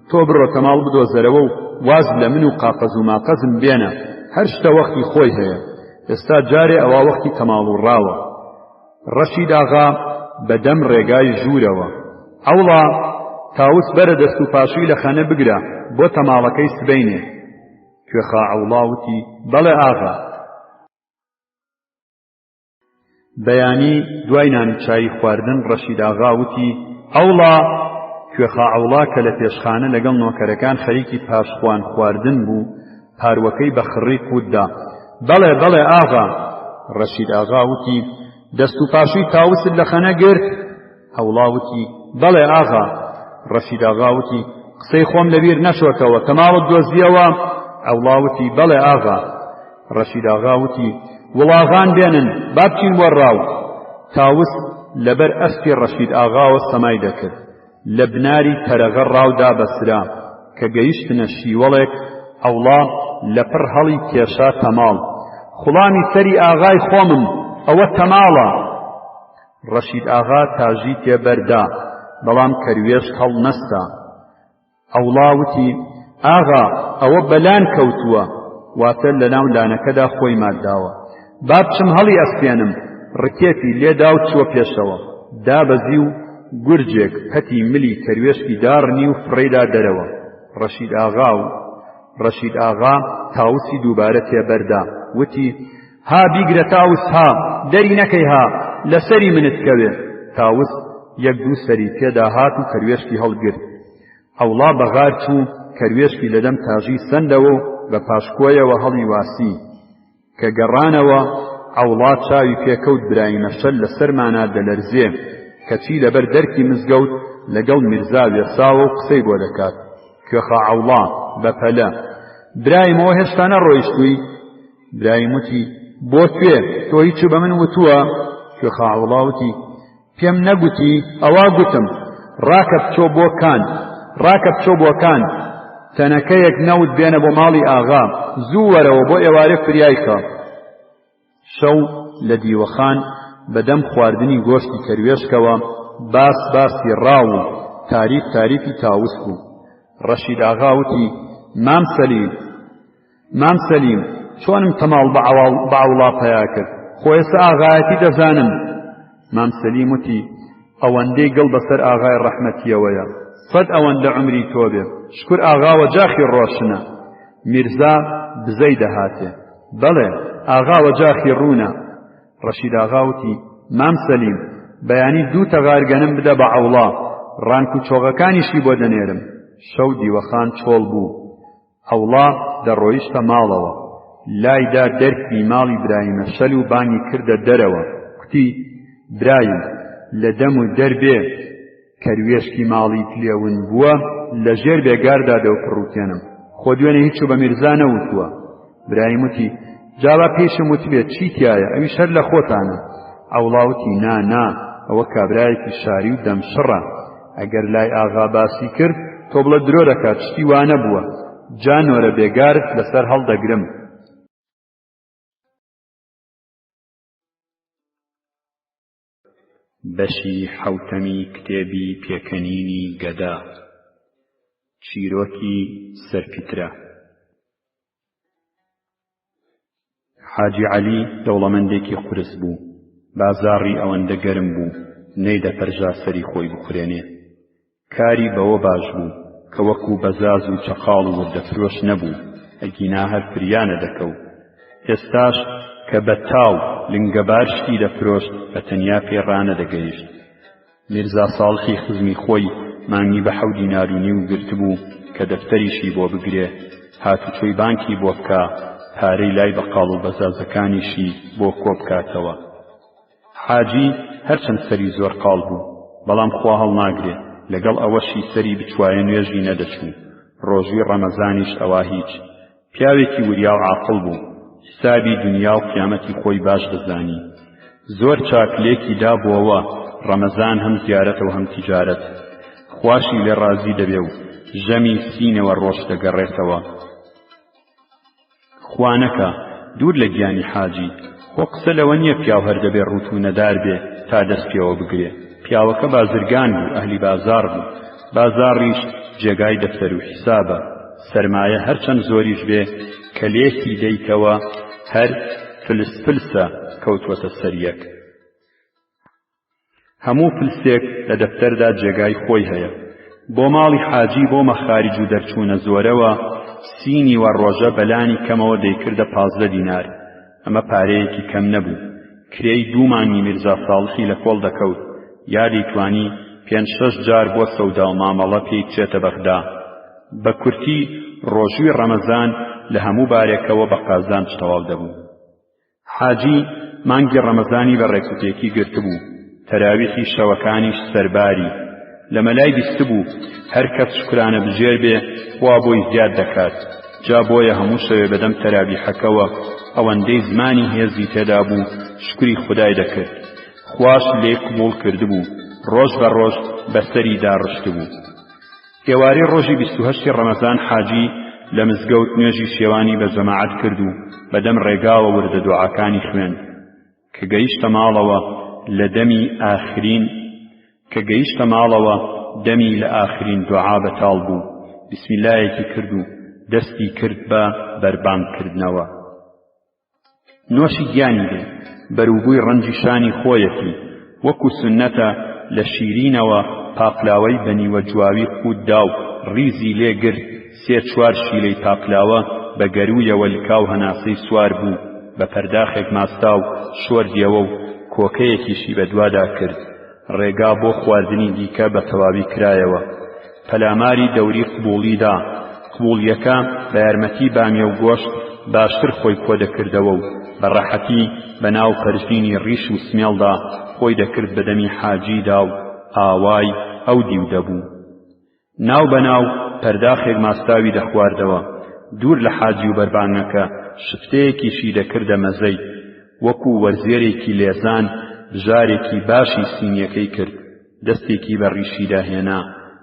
تۆ بڕۆ تەماڵ بدۆزەرەوە و واز لە من و قاقەز و ماقەزم بێنە، هەر شتە وەختی خۆی هەیە. ئێستا جارێ ئەوە وەختی تەماڵ و ڕاوە. ڕەشید ئاغا بەدەم ڕێگای ژوورەوە. عەوڵا تاوس بەرە دەست و پاشووی لە خەنە بگرە بۆ تەماڵەکەی سبەینێ. کوێخا عەوڵا وتی بەڵێ ئاغا. بەیانی دوای نان و چای خواردن ڕەشید ئاغا وتی عەوڵا. کوێخا عەوڵا کە لە پێشخانە لەگەڵ نۆکەرەکان خەریکی پاشخوان خواردن بوو، پاروەکەی بە خڕی قوتدا. بەڵێ بەڵێ ئاغا. ڕەشید ئاغا وتی دەست و پاشووی تاوست لە خەنە گرت؟ عەوڵا وتی بەڵێ ئاغا. ڕەشید ئاغا وتی قسەی خۆم لەبیر نەچۆتەوە، تەماڵت دۆزیەوە؟ عەوڵا وتی بەڵێ ئاغا. ڕەشید ئاغا وتی وڵاغان بێنن با بچین بۆ ڕاو. تاوست لەبەر ئەسپی ڕەشید ئاغاوە سەمای دەکرد. لە بناری تەرەغە ڕاودا بەسرا کە گەیشتنە شیوەڵێک. عەوڵا لەپڕ هەڵی کێشا تەماڵ. خوڵامی سەری ئاغای خۆمم، ئەوە تەماڵە. ڕەشید ئاغا تاژی تێبەردا، بەڵام کەروێشک هەڵ نەستا. عەوڵا وتی ئاغا ئەوە بەلان کەوتووە، واتە لە ناو لانەکەدا خۆی ماداوە. با بچم هەڵی ئەسپێنم. ڕکێتی لێدا و چوە پێشەوە. دابەزی و گورجێک پەتی ملی کەروێشکی داڕنی و فڕێدا دەرەوە. ڕەشید ئاغا تاوسی دووبارە تێبەردا. وتی ها بیگرە تاوس ها، دەری نەکەی ها، لەسەری منت کەوێ. تاوس یەک دوو سەری تێدا هات و کەروێشکی هەڵگرت. عەوڵا بەغار چوو، کەروێشکی لەدەم تاژی سەندەوە و بە پاشکۆیەوە هەڵی واسی. کە گەڕانەوە عەوڵا چاوی پێکەوت برایمە شەل لەسەرمانە دەلەرزێ، کەچی لەبەر دەرکی مزگەوت لەگەڵ میرزا وێساوە و قسەی بۆ دەکات. کوێخا عەوڵا بەپەلە برایمەوە هێشتا نەڕۆیشتووی؟ برایم وتی بۆ کوێ؟ تۆ هیچ بە من وتووە؟ کوێخا عەوڵا وتی پێم نەگوتی، ئەوا گوتم ڕاکە بچۆ بۆ کان، تەنەکەیەک نەوت بێنە بۆ ماڵی ئاغا، زوو وەرەوە بۆ ئێوارە فریایکە. شەو لە دیوەخان بەدەم خواردنی گۆشتی کەروێشکەوە باسی ڕاو و تاریفی تاوس بوو. ڕەشید ئاغا وتی مام سەلیم چۆنم تەماڵ بە عەوڵا پەیا کرد، خۆ ئێستا ئاغایەتی دەزانم. مام سەلیم وتی ئەوەندەی گەڵ بەسەر ئاغای ڕەحمەتیەوەیە، سەد ئەوەندە عومری تۆ بێ، شکر ئاغاوە جاخی ڕۆشنە. میرزا بزەی دەهاتێ. بەڵێ ئاغاوە جاخی ڕوونە. ڕەشید ئاغا وتی مام سەلیم بەیانی 2 تەغارگەنم بدە بە عەوڵا، ڕانک و چۆغەکانیشی بۆ دەنێرم. شەو دیوەخان چۆڵ بوو. عەوڵا دەڕۆیشتە ماڵەوە. لایدا دەرکی ماڵی برایمە شەل و بانگی کردە دەرەوە. کوتی برایم لە دەم و دەربێ کەروێشکی ماڵیت لێون بووە، لە ژێر بێگاردا دەوپڕوتێنم، خۆ دوێنێ هیچ بە میرزا نەوتووە. برایم وتی جاوا پێشم وتبێت چی تایە، ئەویش هەر لە خۆتانە. عەوڵا وتی نا ئەوە کابرایەکی شاری و دەمشڕە، ئەگەر لای ئاغا باسی کرد تۆ بڵە درۆ دەکات، شتی وانە بووە، جانۆرە بێگارت لەسەر هەڵدەگرم. بەشی حەوتەمی کتێبی پێکەنینی گەدا، چیرۆکی سەرپیترە. حاجی عەلی دەوڵەمەندێکی قورس بوو، بازاڕی ئەوەندە گەرم بوو نەیدەپەرژا سەری خۆی بخورێنێ. کاری بەوە باش بوو کە وەکو بەزاز و چەقاڵ و وردەفرۆش نەبوو، ئەگینا هەر فریانە دەکەوت. ئێستاش کە بە تاو لنگەبار شتی دەفرۆشت بە تەنیا پێڕانە دەگەیشت. میرزا ساڵحی خزمی خۆی مانگی بە 7 دینار و نیو گرت بوو کە دەفتەریشی بۆ بگرێ، هاتوچۆی بانکی بۆ بکە پارەی لای بەقاڵ و بەزازەکانیشی بۆ کۆبکاتەوە. حاجی هەرچەند سەری زۆر قاڵ بوو، بەڵام خوا هەڵناگرێ لەگەڵ ئەوەشی سەری بچوایە نوێژی نەدەچوو. ڕۆژووی ڕەمەزانیش ئەوا هیچ. پیاوێکی وریا و عاقڵ بوو، حسابی دنیا و قیامەتی خۆی باش دەزانی. زۆر چاکلێکی دابووەوە ڕەمەزان هەم زیارەتە و هەم تیجارەت. خواشی لێ ڕازی دەبێ و ژەمی سینەوە ڕۆژ دەگەڕێتەوە. خوانەکە دوور لە گیانی حاجی، خۆ قسە لەوە نییە پیاو هەر دەبێ ڕوت و نەدار بێ تا دەست پێوە بگرێ. پیاوەکە بازرگان بوو، ئەهلی بازار بوو. بازاڕیش جێگای دەفتەر و حیسابە. سەرمایە هەرچەند زۆریش بێ کە لێکی دەیتەوە هەر فلسفلسە کەوتوەتە سەریەک. هەموو فلسێک لە دەفتەردا جێگای خۆی هەیە. بۆ ماڵی حاجی بۆ مەخارج و دەرچوونە زۆرەوە سینی وە ڕۆژە بەلانی کەمەوە دەیکردە 15 دینار. ئەمە پارەیەکی کەم نەبوو. کرێی 2 مانگی میرزا ساڵحی لە کۆڵ دەکەوت، یا دەیتوانی 5-6 جار بۆ سەودا و مامەڵە پێی بچێتە بەغدا. بە کورتی ڕۆژووی ڕەمەزان لە هەموو بارێکەوە بە قازانج تەواو دەبوو. حاجی مانگی ڕەمەزانی بە ڕێکوتێکی گرتبوو، تەراویحی شەوەکانیش سەرباری. لە مەلای بیستبوو هەر کەس شکرانە بژێر بێ خوا بۆی زیاد دەکات. جا بۆیە هەموو شەوێ بەدەم تەراویحەکەوە ئەوەندەی زمانی هێزی تێدا بوو شکری خودای دەکرد. خواش لێی قبوڵ کردبوو، ڕۆژ بە ڕۆژ بەسەری داڕشتبوو. ئێوارەی ڕۆژی 28 ڕەمەزان حاجی لە مزگەوت نوێژی شێوانی بە جەماعەت کرد و بەدەم ڕێگاوە وردە دوعاکانی خوێند. کە گەیشتە ماڵەوە دەمی لە ئاخرین دوعا بەتاڵ بوو. بسمیلایەکی کرد و دەستی کرد بە بەربانگکردنەوە. نۆشی گیانی بێ بەرووبووی ڕەنجی شانی خۆیەتی، وەکو سنەتە لە شیرینەوە پاقلاوەی بەنیوە جواوی خوددا و ڕیزی لێگرت 3-4 شیلەی پاقلاوە بە گەرویەوە لکاو هەناسەی سوار بوو، بە پەرداخێک ماستا و شۆردیەوە و کۆکەیەکیشی بە دوادا کرد. ڕێگا بۆ خواردنی دیکە بە تەواوی کرایەوە. پەلاماری دەوری قبوڵیدا. قبوڵیەکە بە یارمەتی بامیە و گۆشت باشتر خۆی کۆ دەکردەوە و بە ڕەحەتی بە ناو پەرژینی ڕیش و سمێڵدا خۆی دەکرد بەدەمی حاجیدا و ئاوای ئەو دیو دەبوو. ناو بەناو پەرداخێک ماستاوی دەخواردەوە. دوور لە حاجی و بەربانگەکە شفتەیەکیشی دەکردە مەزەی، وەکو وەرزێرێکی لێزان بژارێکی باشی سینیەکەی کرد. دەستێکی بە ڕیشیدا هێنا.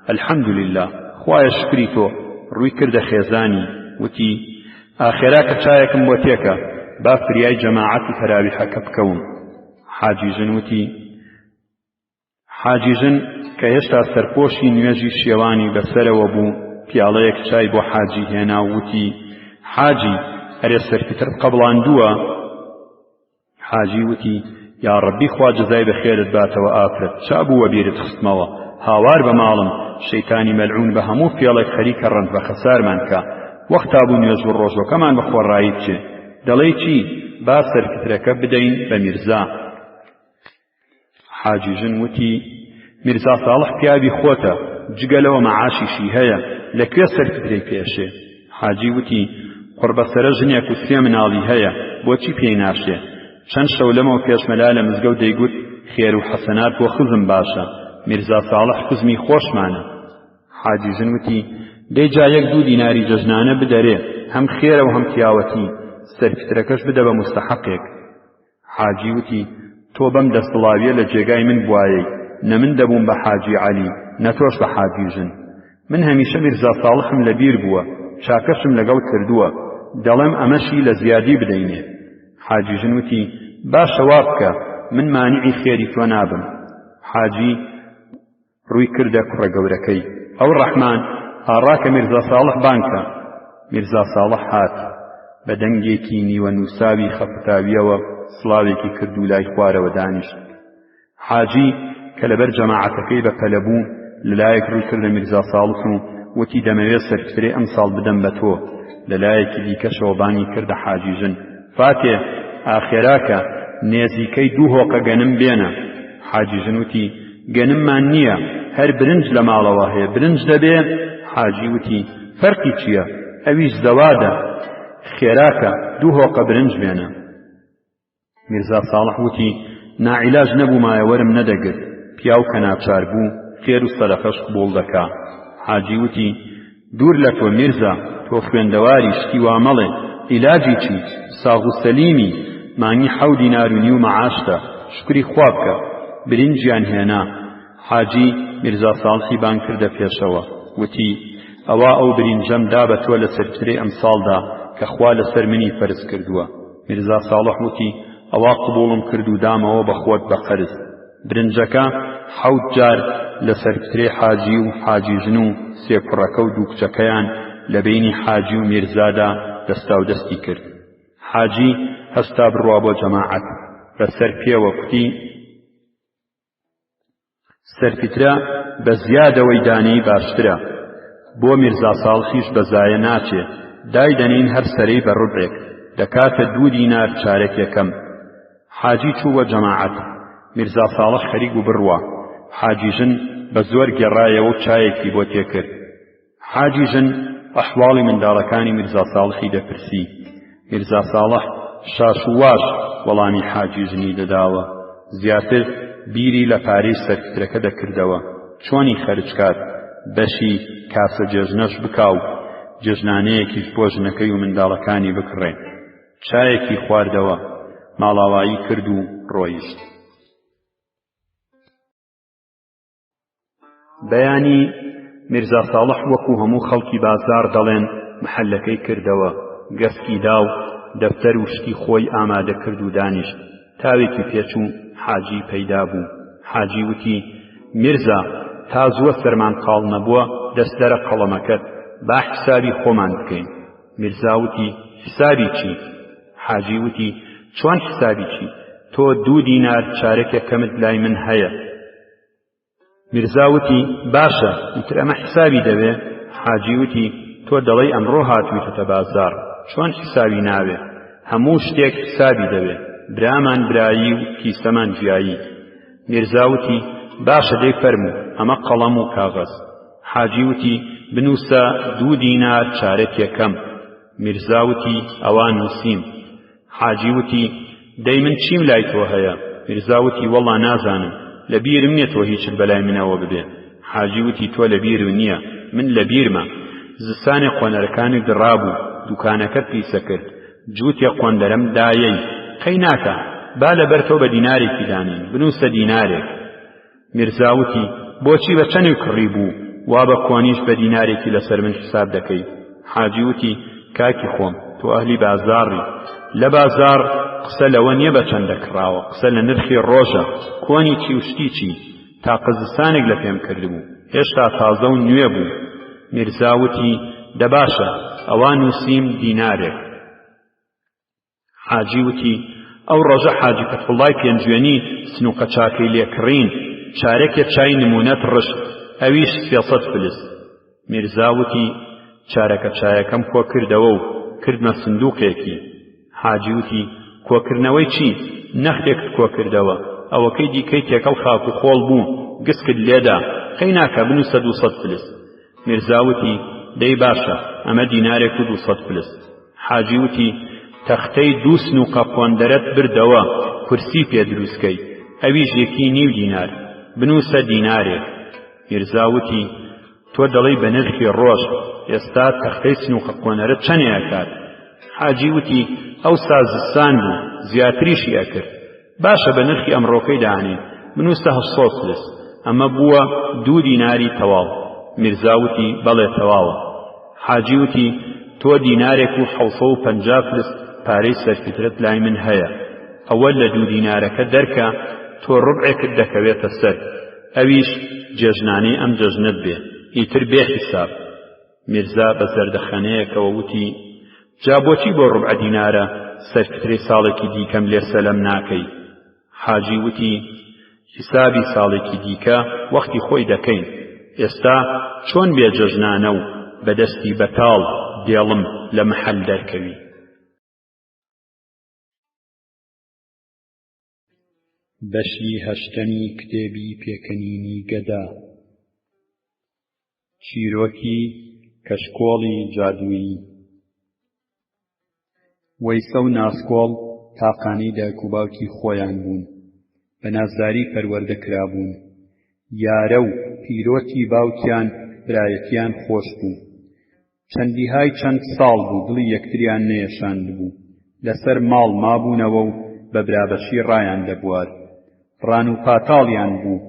ئەلحەمدولله، خوایە شکری تۆ. ڕووی کردە خێزانی، وتی ئاخێرا کە چایەکم بۆ تێکە، با فریای جەماعەتی تەراویحەکە بکەوم. حاجیژن کە هێشتا سەرپۆشی نوێژی شێوانی بەسەرەوە بوو، پیاڵەیەک چای بۆ حاجی هێنا و وتی حاجی ئەرێ سەرفیترت قەبڵاندووە؟ حاجی وتی یا ڕەبی خوا جەزای بەخێرت باتەوە ئافرەت، چا بووە بیرت خستمەوە، هاوار بە ماڵم، شەیتانی مەلعون بە هەموو فێڵێک خەریکە ڕەنج بە خەسارمان کە، وەختا بوو نوێژ و ڕۆژۆکەمان بە خۆڕایی بچێ. دەڵێی چی؟ با سەرفترەکە بدەین بە میرزا. حاجیژن وتی میرزا ساڵح پیاوی خۆتە، جگەلەوە مەعاشیشی هەیە، لەکوێ سەرفترەی پێشێ؟ حاجی وتی قوربەسەرە ژنێک و 3 مناڵی هەیە، بۆچی پێی ناشێ؟ چەند شەو لەمەوە پێشمەلا لە مزگەوت دەیگوت خێر و حەسەنات بۆ خزم باشە، میرزا ساڵح خزمی خۆشمانە. حاجیژن وتی دەیجا 1-2 دیناری جەژنانە بدەرێ، هەم خێرە و هەم پیاوەتی، سەرفترەکەش بدە بە مستحەقێک. حاجی وتی تۆ بەم دەستڵاویە لە جێگای من بوایەی، نە من دەبووم بە حاجی عەلی، نە تۆش بە حاجیژن. من هەمیشە میرزا ساڵحم لەبیر بووە، چاکەشم لەگەڵ کردووە، دەڵێم ئەمەشی لە زیادی بدەینێ. حاجیژن وتی باشە وا بکە، من مانیعی خێری تۆ نابم. حاجی ڕووی کردە کوڕە گەورەکەی، ئەو ڕەحمان ئاڕاکە میرزا ساڵح بانکە. میرزا ساڵح هات، بە دەنگێکی نیوە نووساوی خەفتاویەوە سڵاوێکی کرد و لای خوارەوە دانیشت. حاجی کە لەبەر جەماعەتەکەی بە پەلە بوو لەلایەک ڕووی کرد لە میرزا ساڵح و وتی دەمەوێت سەرفترێ ئەمساڵ بدەم بە تۆ. لەلایەکی دیکەشەوە بانگی کردە حاجیژن فاتێ ئاخێراکە نێزیکەی 2 هۆقە گەنم بێنە. حاجیژن وتی گەنممان نییە، هەر برنج لە ماڵەوە هەیە، برنج دەبێ؟ حاجی وتی فەرقی چییە؟ ئەویش زەوادە. خێراکە دوو هۆقە برنج بێنە. میرزا ساڵح وتی ناعیلاج نەبوومایە وەرم نەدەگرت، پیاو کە ناچار بوو خێر و سەدەقەش قبوڵ دەکا. حاجی وتی دوور لە تۆ میرزا، تۆ خوێندەواری شتی وا مەڵێ، عیلاجی چی؟ ساغ و سەلیمی، مانگی 7 دینار و نیو مەعاشتە، شکری خوا بکە. برنجیان هێنا. حاجی میرزا ساڵحی بان کردە پێشەوە، وتی ئەوە ئەو برنجەم دا بە تۆ لە سەرفترەی ئەمساڵدا کە خوا لەسەر منی فەرز کردووە. میرزا ساڵح وتی ئەوە قبوڵم کرد و دامەوە بە خۆت بە قەرز. برنجەکە 7 جار لە سەرفترەی حاجی و حاجی ژن و 3 کوڕەکە و 2 کچەکەیان لە بینی حاجی و میرزادا دەستا و دەستی کرد. حاجی هەستا بڕوا بۆ جەماعەت، بەسەر پێوە کوتی سەرفترە بە زیادەوەی دانەی باشترە، بۆ میرزا ساڵحیش بەزایە ناچێ، دای دەنین هەر سەرەی بە ڕوبعێک، دەکاتە 2 دینار چارەک یەکەم. حاجی چوو بە جەماعەت. میرزا ساڵح خەریک و بڕوا. حاجی ژن بە زۆر گێڕایەوە و چایەکی بۆ تێکرد. حاجی ژن ئەحواڵی منداڵەکانی میرزا ساڵحی دەپرسی. میرزا ساڵح شاش و واش وەڵامی حاجی ژنی دەداوە. زیاتر بیری لە پارەی سەرفترەکە دەکردەوە، چۆنی خەرج کات، بەشی کاسە جێژنەش بکاو، جێژنانەیەکیش بۆ ژنەکەی و منداڵەکانی بکڕێ. چایەکی خواردەوە، ماڵاوایی کرد و ڕۆیشت. بەیانی میرزا ساڵح وەکو هەموو خەڵکی بازار دەڵێن محەلەکەی کردەوە، گەسکی دا و دەفتەر و شتی خۆی ئامادە کرد و دانیشت. تاوێکی پێچوو حاجی پەیدا بوو. حاجی وتی میرزا تا زووە سەرمان قاڵ نەبووە دەستدەرە قەڵەمەکەت، با حسابی خۆمان بکەین. میرزا وتی حسابی چی؟ حاجی وتی چۆن حسابی چی؟ تۆ 2 دینار چارەک یەکەمت لای من هەیە. میرزا وتی باشە، ئیتر ئەمە حسابی دەوێ؟ حاجی وتی تۆ دەڵێی ئەمڕۆ هاتوویتە بازار، چۆن حسابی ناوێ؟ هەموو شتێک حسابی دەوێ، برامان برایی و کیسەمان جیایی. میرزا وتی باشە دەی فەرموو، ئەمە قەڵەم و کاغەز. حاجی وتی بنووسە 2 دینار چارەک یەکەم. میرزا وتی ئەوان نووسیم. حاجی وتی دەی من چیم لای تۆ هەیە؟ میرزا وتی وەڵڵا نازانم، لەبیرم نییە تۆ هیچت بەلای منەوە ببێ. حاجی وتی تۆ لەبیرم نییە، من لەبیرمە. زستانی قۆنەرەکانی دڕابوو، دوکانەکەت پیسە کرد، جووتێ قۆندەرەم دایەی، قەی ناکە، با لەبەر تۆ بە دینارێکی دانین، بنووسە دینارێک. میرزا وتی بۆچی بە چەنی کڕی بوو، وا بە کۆنیش بە دینارێکی لەسەر من حساب دەکەی؟ حاجی وتی کاکی خۆم، تۆ ئەهلی بازاڕی، لە بازار قسە لەوە نییە بە چەند دەکڕاوە، قسە لە نرخی ڕۆژە، کۆنی چی و شتی چی. تا قزستانێک لە پێم کردبوو، هێشتا تازە و نوێ بوو. میرزا وتی دەباشە، ئەوە نووسیم دینارێک. حاجی وتی ئەو ڕۆژە حاجی فەتحوڵڵای پێنجوێنی سنووقە چاکەی لێکڕین، چارەکێ چای نمونەت ڕشت، ئەویش 300 فلس. میرزا وتی چارەکە چایەکەم کۆ کردەوە و کردمە سندووقێکی. حاجی وتی کۆکردنەوەی چی؟ نەختێکت کۆ کردەوە، ئەوەکەی دیکەی تێکەڵ خاک و خۆڵ بوو، گسکت لێدا، قەی ناکە بنووسە 200 فلس. میرزا وتی دەی باشە، ئەمە دینارێک و 200 فلس. حاجی وتی تەختەی 2 سنووقە قۆندەرەت بردەوە، کورسی پێ دروستکەی، ئەویش 1.5 دینار، بنووسە دینارێک. میرزا وتی تۆ دەڵێی بە نرخی ڕۆژ، ئێستا تەختەی سنووقە قۆنەرەت چەندێکات؟ حاجی وتی ئەو سازستان بوو، زیاتریشی ئەکرد، باشە بە نرخی ئەمڕۆکەی دانێ، بنووسە 800 فلس، ئەمە بووە 2 دیناری تەواو. میرزا وتی بەڵێ تەواوە. حاجی وتی تۆ دینارێک و 750 فلس پارەی سەرفترت لای من هەیە، ئەوە لە 2 دینارەکە دەرکە، تۆ ڕوبعێکت دەکەوێتە سەر، ئەویش جێژنانەی ئەم جەژنت بێ، ئیتر بێ حیساب. میرزا بە زەردەخەنەیەکەوە وتی جا بۆچی بۆ ڕوبع دینارە سەرفترەی ساڵێکی دیکەم لێ سەلەم ناکەی؟ حاجی وتی حیسابی ساڵێکی دیکە وەختی خۆی دەکەین، ئێستا چۆن بێ جەژنانە و بەدەستی بەتاڵ دێڵم لە محەل دەرکەوی. بەشی هەشتەمی کتێبی پێکەنینی گەدا. چیرۆکی کەشکۆڵی جادوویی. وەیسە و ناسکۆڵ تاقانەی دایک و باوکی خۆیان بوون، بە نازداری پەروەردە کرابوون. یارە و پیرۆتی باوکیان برایەتیان خۆش بوو. چەندیهای چەند ساڵ بوو دڵی یەکتریان نەیەشاند بوو. لەسەر ماڵ مابوونەوە و بە برابەشی ڕایان دەبوار. ڕان و پاتاڵیان بوو.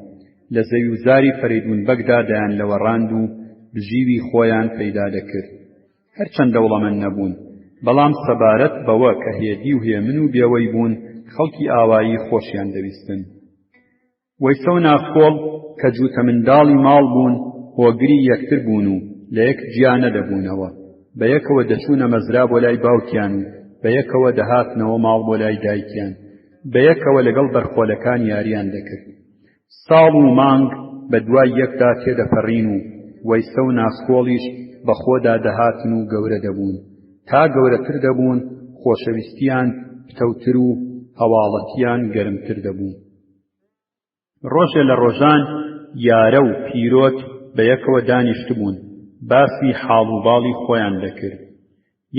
لە زەوی و زاری فەریدونبەگدا دەیان لەوە ڕاند و بژیوی خۆیان پەیدا دەکرد. هەرچەند دەوڵەمەند نەبوون، بەڵام سەبارەت بەوە کە هێدی و هێمن و بێوەی بوون، خەڵکی ئاوایی خۆشیان دەویستن. وەیسە و ناسکۆڵ کە جووتە منداڵی ماڵ بوون، هۆگری یەکتر بوون و لە یەک جیا نەدەبوونەوە. بە یەکەوە دەچوونە مەزرا بۆ لای باوکیان و بە یەکەوە دەهاتنەوە ماڵ بۆ لای دایکیان. بە یەکەوە لەگەڵ بەرخۆلەکان یاریان دەکرد. ساڵ و مانگ بە دوای یەکدا تێدەپەڕین و وەیسە و ناسکۆڵیش بە خۆدا دەهاتن و گەورە دەبوون. تا گەورەتر دەبوون، خۆشەویستیان پتەوتر و هەواڵەتیان گەرمتر دەبوو. ڕۆژێ لە ڕۆژان یارە و پیرۆت بە یەکەوە دانیشتبوون، باسی حاڵ و باڵی خۆیان دەکرد.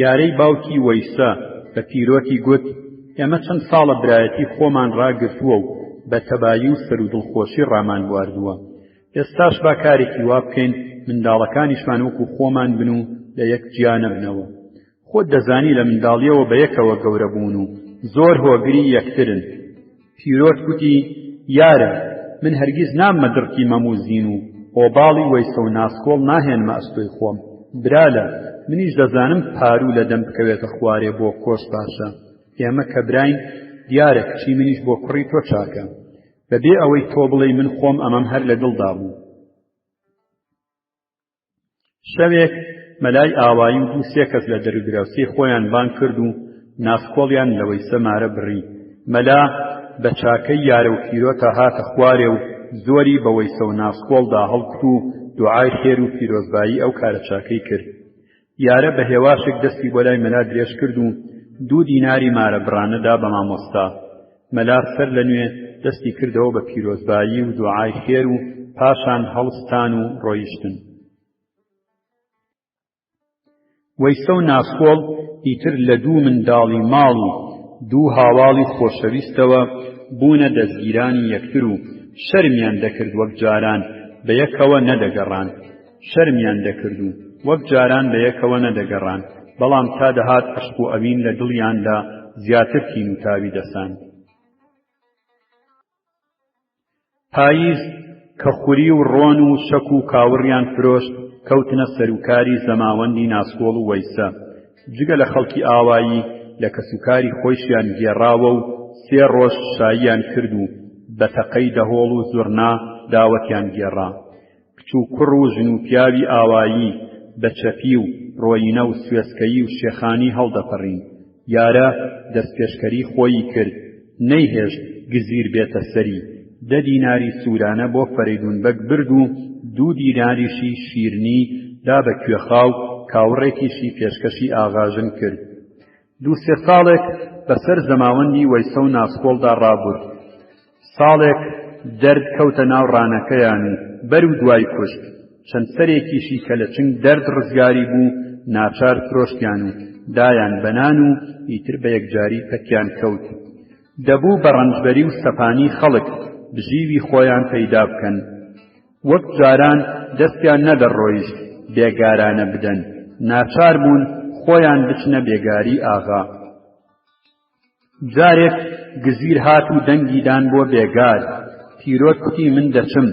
یارەی باوکی وەیسە بە پیرۆتی گوت: ئێمە چەند ساڵە برایەتی خۆمان ڕاگرتووە و بە تەبایی و سەر و دڵخۆشی ڕامان بواردووە. ئێستاش با کارێکی وا بکەین منداڵەکانیشمان وەکو خۆمان بن و لە یەک جیا نەبنەوە. خۆت دەزانی لە منداڵیەوە بە یەکەوە گەورە بوون و زۆر هۆگری یەکترن. پیرۆت گوتی: یارە، من هەرگیز ناممە دڕکی مەموزین و ئۆباڵی وەیسە و ناسکۆڵ ناهێنمە ئەستۆی خۆم. برالە، منیش دەزانم پارو لە دەم بکەوێتە خوارێ بۆ کۆش باشە. ئێمە کە براین، دیارە کچی منیش بۆ کوڕی تۆ چاکە. بەبێ ئەوەی تۆ بڵێی من خۆم ئەمەم هەر لە دڵدا بوو. شەوێک مەلای ئاوایی و دوو سێ کەس لە دەرودراوسی خۆیان بان کرد و ناسکۆڵیان لە وەیسە مارە بڕی. مەلا بە چاکەی یارە و پیرۆتە هاتە خوارێ و زۆری بە وەیسە و ناسکۆڵدا هەڵکرد و دوعای خێر و پیرۆزبایی ئەو کارە چاکەی کرد. یارە بە هێواشێک دەستی بۆ لای مەلا درێژ کرد و 2 دیناری مارە بڕانەدا بە مامۆستا. مەلا سەر لە نوێ دەستی کردەوە بە پیرۆزبایی و دوعای خێر و پاشان هەڵستان و ڕۆیشتن. وەیسە و ناسکۆڵ ئیتر لە 2 منداڵی ماڵ و 2 هاواڵی خۆشەویستەوە بوونە دەستگیرانی یەکتر و شەرمیان دەکرد وەک جاران بە یەکەوە نەدەگەڕان. شەرمیان دەکرد و وەک جاران بە یەکەوە نەدەگەڕان، بەڵام تا دەهات عشق و ئەوین لە دڵیاندا زیاتر کین و تاوی دەسان. پاییز کە خوری و ڕۆن و شەک و کاوڕیان فرۆشت، کەوتنە سەرکاری زەماوەندی ناسکۆڵ و وەیسە. جگە لە خەڵکی ئاوایی لە کەسوکاری خۆیشیان گێڕاوە و 3 ڕۆژ شاییان کرد و بە تەقەی دەهۆڵ و زورنا داوەتیان گێڕا. کچ و کوڕ و ژن و پیاوی ئاوایی بە چەپی و ڕۆینە و سوێسکەیی و شێخانی هەڵدەپەڕین. یارە دەستپێشکەری خۆی کرد، نەیهێشت گزیر بێتە سەری. 10 دیناری سوورانە بۆ فەریدونبەگ برد و 2 دیناریشی شیرنی دا بە کوێخاو کاوڕێکیشی پێشکەشی ئاغاژن کرد. 2-3 ساڵێک بەسەر زەماوەندی وەیسە و ناسکۆڵدا ڕابرد. ساڵێک دەرد کەوتە ناو ڕانەکەیان و بەر و دوای کوشت. چەند سەرێکیشی کە لە چنگ دەرد ڕزگاری بوو ناچار فرۆشتیان و دایان بەنان و ئیتر بە یەکجاری پەکیان کەوت. دەبوو بە ڕەنجبەری و سەپانی خەڵک بژیوی خۆیان پەیدا بکەن. وەک جاران دەستیان نەدەڕۆیشت بێگارانە بدەن، ناچار بوون خۆیان بچنە بێگاری ئاغا. جارێک گزیر هات و دەنگیدان بۆ بێگار. پیرۆت گوتی: من دەچم.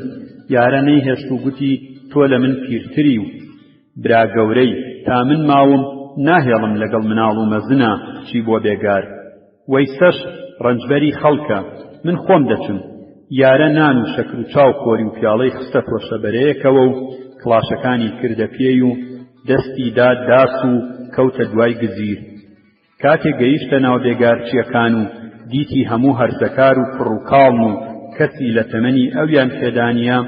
یارە نەیهێشت و گوتی: تۆ لە من پیرتری و برا گەورەی، تا من ماوم ناهێڵم لەگەڵ مناڵ و مەزنە چی بۆ بێگار. وەیسەش ڕەنجبەری خەڵکە: من خۆم دەچم. یارە نان و شەکر و چاو خۆری و پیاڵەی خستە تۆشەبەرەیەکەوە و کڵاشەکانی کردە پێی و دەستی داد داس و کەوتە دوای گزیر. کاتێک گەیشتە ناو بێگارچیەکان و دیتی هەموو هەرزەکار و پڕ و کاڵن و کەسی لە تەمەنی ئەویان پێدانیە،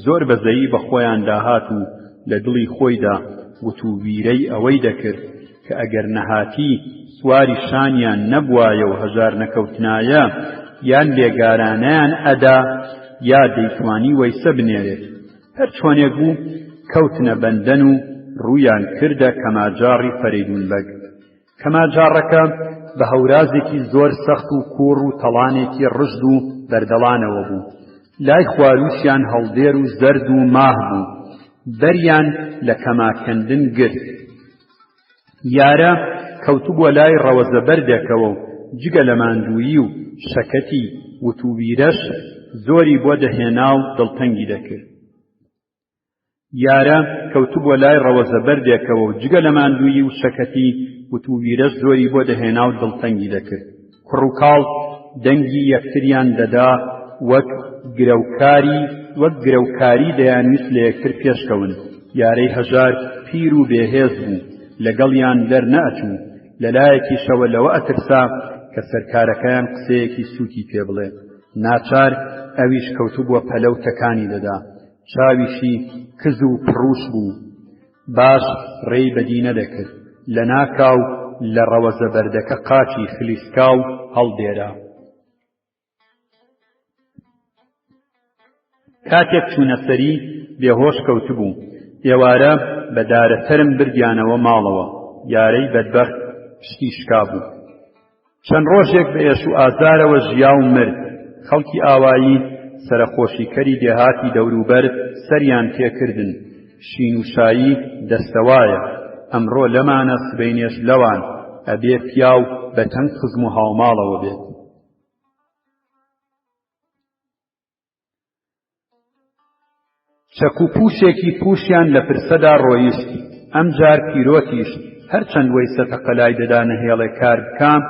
زۆر بەزەیی بە خۆیان داهات و لە دڵی خۆیدا وتوویرەی ئەوەی دەکرد کە ئەگەر نەهاتی سواری شانیان نەبوایە و هەژار نەکەوتنایە، یان بێگارانەیان ئەدا یا دەیتوانی وەیسە بنێرێت. هەر چۆنێک بوو کەوتنە بەندەن و ڕوویان کردە کەماجاڕی فەریدونبەگ. کەما جارڕەکە بە هەورازێکی زۆر سەخت و کوڕ و تەڵانێکی ڕژد و بەردەڵانەوە بوو. لای خواروشیان هەڵدێر و زەرد و ماه بوو، بەریان لە کەماکەندن گرت. یارە کەوتوبووە لای ڕەوەزەبەردێکەوە و جگە لە ماندوویی و شەکەتی وتوبیرەش زۆری بۆ دەهێنا و دڵتەنگی دەکرد. یارە کەوتوبووە لای ڕەوەزەبەردێکەوە و جگە لە ماندوویی و شەکەتی وتوبیرەش زۆری بۆ دەهێنا و دڵتەنگی دەکرد. کوڕ و کاڵ دەنگی یەکتریان دەدا وەک گرەوکاری دەیانویست لە یەکتر پێشکەون. یارەی هەژار پیر و بێهێز بوو، لەگەڵیان دەرنەئەچوو، لەلایەکی شەوە لەوە ئەترسا کە سەرکارەکەیان قسەیەکی سووکی پێ بڵێ. ناچار ئەویش کەوتوبووە پەلە و تەکانی دەدا، چاویشی کز و پڕوش بوو، باش ڕێی بەدی نەدەکرد. لە ناکاو لە ڕەوەزەبەردەکە قاچی خلیسکا و هەڵدێرا. کاتێک چوونە سەری بێهۆش کەوتبوو. ئێوارە بە دارەتەرم بردیانەوە ماڵەوە. یارەی بەدبەخت پشتی شکا بوو. چەند ڕۆژێک بە ئێش و ئازارەوە ژیا و مرد. خەڵکی ئاوایی سەرخۆشیکەری دێهاتی دەوروبەر سەریان تێکردن. شین و شایی دەستەوایە. ئەمڕۆ لەمانە سبەینێش لەوان، ئەبێ پیاو بە تەنگ خزم و هاوماڵەوە بێت. چەک و پووشێکی پووشیان لە پرسەدا ڕۆیشت. ئەمجار پیرۆتیش هەرچەند وەیسە تەقەلای دەدا نەهێڵێ کار بکام،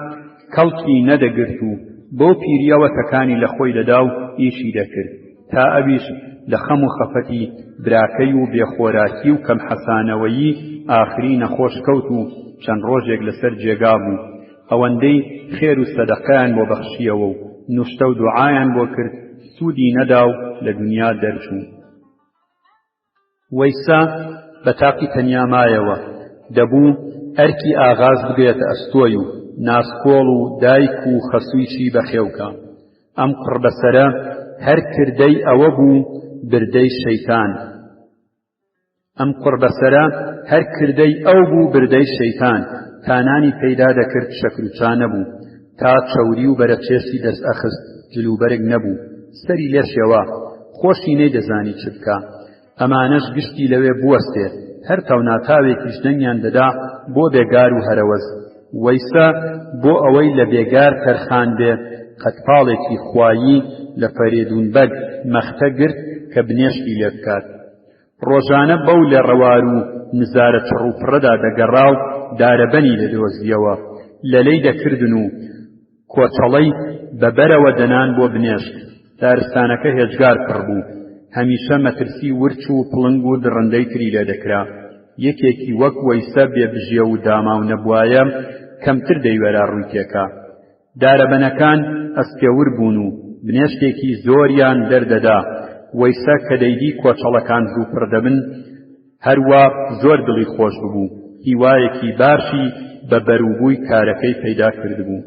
کەڵکی نەدەگرت و بۆ پیریەوە تەکانی لە خۆی دەدا و ئیشی دەکرد، تا ئەویش لە خەم و خەفەتی براکەی و بێخۆراکی و کەم حەسانەوەیی ئاخری نەخۆش کەوت و چەند ڕۆژێک لەسەر جێگا بوو. ئەوەندەی خێر و سەدەقەیان بۆ بەخشیەوە و نوشتە و دوعایان بۆ کرد، سوودی نەدا و لە دنیا دەرچوو. وەیسا بە تاقی تەنیا مایەوە. دەبوو ئەرکی ئاغاز بگرێتە ئەستۆی و ناسکۆڵ و دایک و خەسوویشی بەخێوکە. ئەم قڕبەسەرە هەر کردەی ئەوە بوو بردەی شەیتان. ئەم قڕبەسەرە هەر کردەی ئەو بوو بردەی شەیتان. تانانی پەیدا دەکرد شەکروچا نەبوو، تا چەوری و بەرەچێشی دەست ئەخست جلوبەرگ نەبوو. سەری لێشەوە خۆشی نەیدەزانی چ بکە. ئەمانەش گشتی لەوێ بوەستێ، هەر تاوناتاوێکیش دەنگیان دەدا بۆ بێگار و هەرەوەز. وەیسا بۆ ئەوەی لە بێگار تەرخان بێ، قەتپاڵێکی خوایی لە پەرێدونبەگ مەختە گرت کە بنێشتی لێ بکات. ڕۆژانە بەو لێ ڕەوار و نزارە چڕوپڕەدا دەگەڕا و دارەبەنی دەدۆزیەوە، لەلەی دەکردن و کۆچەڵەی بەبەرەوە دەنان بۆ بنێشت. دارستانەکە هێجگار پڕ بوو، هەمیشە مەترسی ورچ و پڵنگ و دڕندەی تری لێ دەکرا. یەکێکی وەک وەیسە بێبژێ و داماو نەبوایە کەمتر دەیوێرا ڕووی تێکا. دارەبەنەکان ئەستێور بوون و بنێشتێکی زۆریان دەردەدا. وەیسە کە دەیدی کۆچەڵەکان زوو پڕ دەبن، هەروە زۆر دڵی خۆش ببوو. هیوایەکی باشی بە بەروبووی کارەکەی پەیدا کردبوو.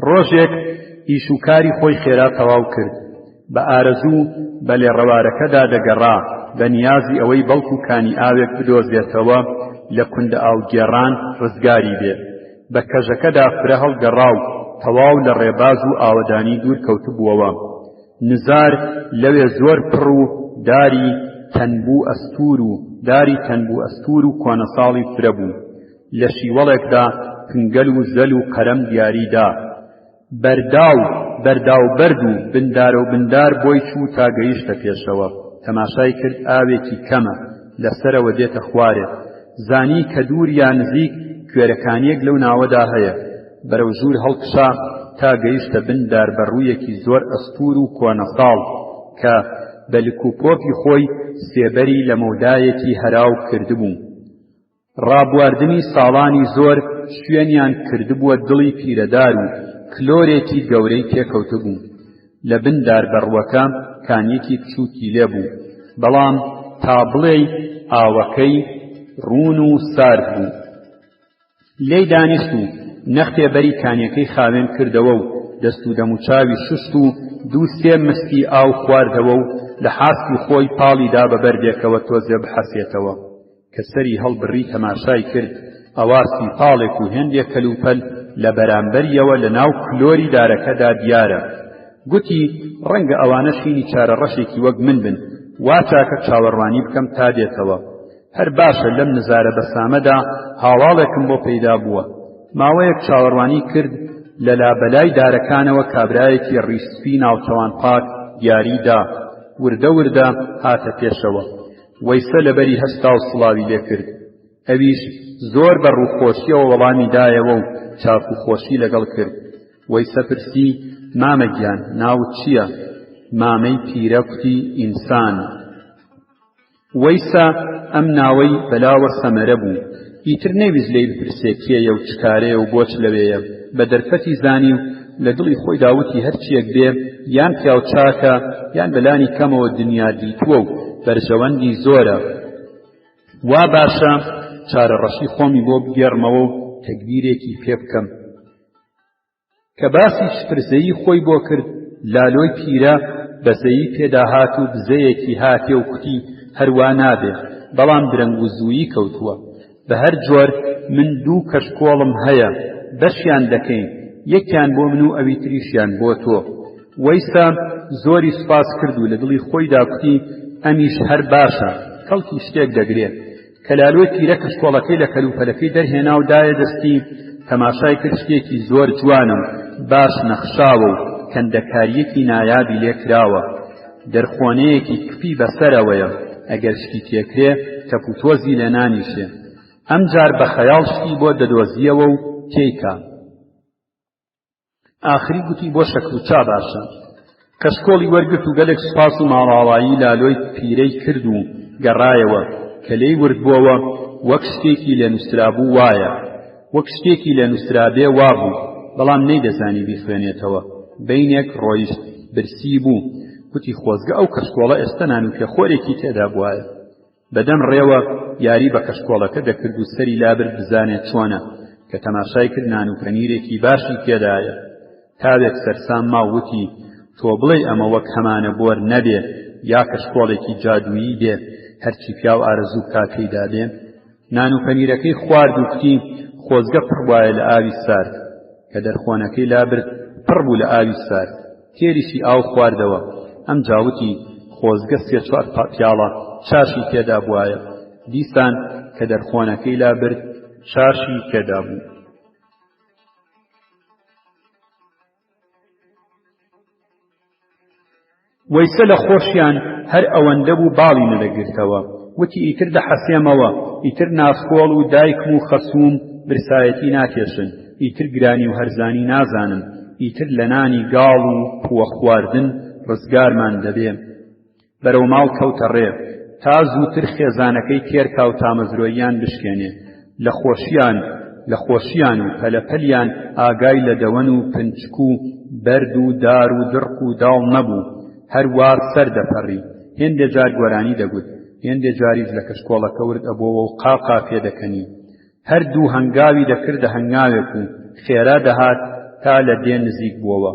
ڕۆژێک ئیش و کاری خۆی خێرا تەواو کرد. بە ئارەزوو بە لێڕەوارەکەدا دەگەڕا، بە نیازی ئەوەی بەڵکو کانی ئاوێک بدۆزێتەوە لە کوندە ئاوگێڕان ڕزگاری بێ. بە کەژەکەدا فرە هەڵگەڕا و تەواو لە ڕێباز و ئاوەدانی دوور کەوتبووەوە. نزار لەوێ زۆر پڕ و داری تەنبوو ئەستور و کۆنەساڵی فرە بوو. لە شیوەڵێکدا کنگەل و زەل و قەرەم دیاریدا. بەرداو بەرد و بندار و بندار بۆی چوو تا گەیشتە پێشەوە. تەماشای کرد ئاوێکی کەمە، لەسەرەوە دێتە خوارێ. زانی کە دوور یا نزیک کوێرەکانیەک لەو ناوەدا هەیە. بەرەو ژوور هەڵکشا تا گەیشتە بندار بەڕوویەکی زۆر ئەستور و کۆنەساڵ کە بە لکوپۆپی خۆی سێبەری لە مەودایەکی هەراو کردبوو. ڕابواردنی ساڵانی زۆر شوێنیان کردبووە دڵی پیرەدار و کلۆرێکی گەورەی پێکەوتبوو. لە بندار بەڕوەکە کانیەکی بچووکی لێبوو، بەڵام تابڵێی ئاوەکەی ڕون و سارد بوو. لێی دانیشت و نەختێ بەری کانیەکەی خاوێن کردەوە و دەست و دەموچاوی شوشت و دوو سێ مسکی ئاو خواردەوە و لە حاستی خۆی پاڵیدا بە بەردێکەوە تۆزێ بحەسێتەوە کە سەری هەڵبڕی تەماشای کرد ئەواستی پاڵێک و هێندێک کەلوپەل لە بەرامبەریەوە لە ناو کلۆری دارەکەدا دیارە. گوتی ڕەنگە ئەوانە شینی چارە ڕەشێکی وەک من بن، وا چاکە چاوەڕوانی بکەم تا دێتەوە. هەر باشە لەم نزارە بەسامەدا هاواڵێکم بۆ پەیدا بووە. ماوەیەک چاوەڕوانی کرد لە لابەلای دارەکانەوە کابرایەکی ڕیسپی ناوچەوان پاک دیاریدا. وردە وردە هاتە پێشەوە. وەیسە لەبەری هەستا و سڵاوی لێ کرد. ئەویش زۆر بە ڕووخۆشیەوە وەڵامی دایەوە و چاک و خۆشی لەگەڵ کرد. وەیسە پرسی مامە گیان ناوت چییە؟ مامەی پیرە کوتی ئینسان. وەیسا ئەم ناوەی بەلاوە سەمەرە بوو. ئیتر نەیویست لێی بپرسێ کێیە و چکارەیە و بۆچ لەوێیە. بە دەرفەتی زانی و لە دڵی خۆی داوتی هەرچیەک بێ یان پیاو چاکە یان بەلانی کەمەوە دنیا دیتووە و بەرژەوەندی زۆرە. وا باشە چارە ڕەشی خۆمی بۆ بگێڕمەوە و تەکبیرێکی پێ بکەم. کە باسی شپرزەیی خۆی بۆ کرد لالۆی پیرە بەزەیی پێدا هات و بزەیەکی هاتێ و کوتی هەروە نابێ بەڵام درەنگ و زوویی کەوتووە. بە هەر جۆر من دوو کەشکۆڵم هەیە بەشیان دەکەین، یەکیان بۆ من و ئەوی تریشیان بۆ تۆ. وەیسا زۆری سوپاس کرد و لە دڵی خۆیدا کوتی ئەمیش هەر باشە کەڵکی شتێک دەگرێت. کە لالۆی پیرە کەشکۆڵەکەی لە کەلوپەلەکەی دەرهێنا و دایە دەستی تەماشای کرد شتێکی زۆر جوانم باش نەخشاوە و کەندەکاریەکی نایابی لێ کراوە. دەرخۆنەیەکی کپی بەسەرەوەیە، ئەگەر شتی تێکرێ تەپوتۆزی لە نانیشێ. ئەم جار بە خەیاڵ شتی بۆ دەدۆزیەوە و تێیکا. ئاخری گوتی بۆ شەکر و چا باشە. کەشکۆڵی وەرگرت و گەلێک سوپاس و ماڵاوایی لالۆی پیرەی کرد و گەڕایەوە کە لێی وردبووەوە وەک شتێکی لێ نووسرابوو وایە. وەک شتێکی لێ نووسرابێ وابوو بەڵام نەیدەزانی بیخوێنێتەوە. بەینێک ڕۆیشت برسی بوو. گوتی خۆزگە ئەو کەشکۆڵە ئێستا نان و پێخۆرێکی تێدا بوایە. بەدەم ڕێوە یاری بە کەشکۆڵەکە دەکرد و سەری لابرد بزانێت چۆنە کە تەماشای کرد نان و پەنیرێکی باشی تێدایە. تاوێک سەرسام ماوتی تۆ بڵێ ئەمە وەک هەمانە بۆر نەبێ یا کەشکۆڵێکی جادوویی بێ هەرچی پیاو ئارەزوو کاکەیدا بێ. نان و پەنیرەکەی خوارد و کوتی خۆزگە پڕ وایە لە ئاوی سارد. کە دەرخۆنەکەی لابرد پڕ بوو لە ئاوی سارد. تێریشی ئاو خواردەوە. ئەم جاوتی خۆزگە سێ چوار پیاڵە چاشی تێدا بوایە. دیسان کە دەرخۆنەکەی لابرد چاشی تێدا بوو. وەیسە لە خۆشیان هەر ئەوەندە بوو باڵی نەدەگرتەوە. وتی ئیتر دەحەسێمەوە، ئیتر ناسکۆڵ و دایکم و خەسووم برسایەتی ناکێشن، ئیتر گرانی و هەرزانی نازانم، ئیتر لە نانی گاڵ و پووە خواردن ڕزگارمان دەبێ. بەرەو ماڵ کەوتە ڕێ تا زووتر خێزانەکەی تێرکا و تامەزرۆییان بشکێنێ. لە خۆشیان و پەلەپەلیان ئاگای لە دەوەن و پنچک و بەرد و دار و درق و داڵ نەبوو. هەروار سەر دەپەڕی. هێندێ جار گۆرانی دەگوت، هێندێ جاریز لە کەشکۆڵەکە ورد ئەبووەوە و قاقا پێدەکەنی. هەردوو هەنگاوی دەکردە هەنگاوێک و خێرا دەهات تا لە دێ نزیک بووەوە.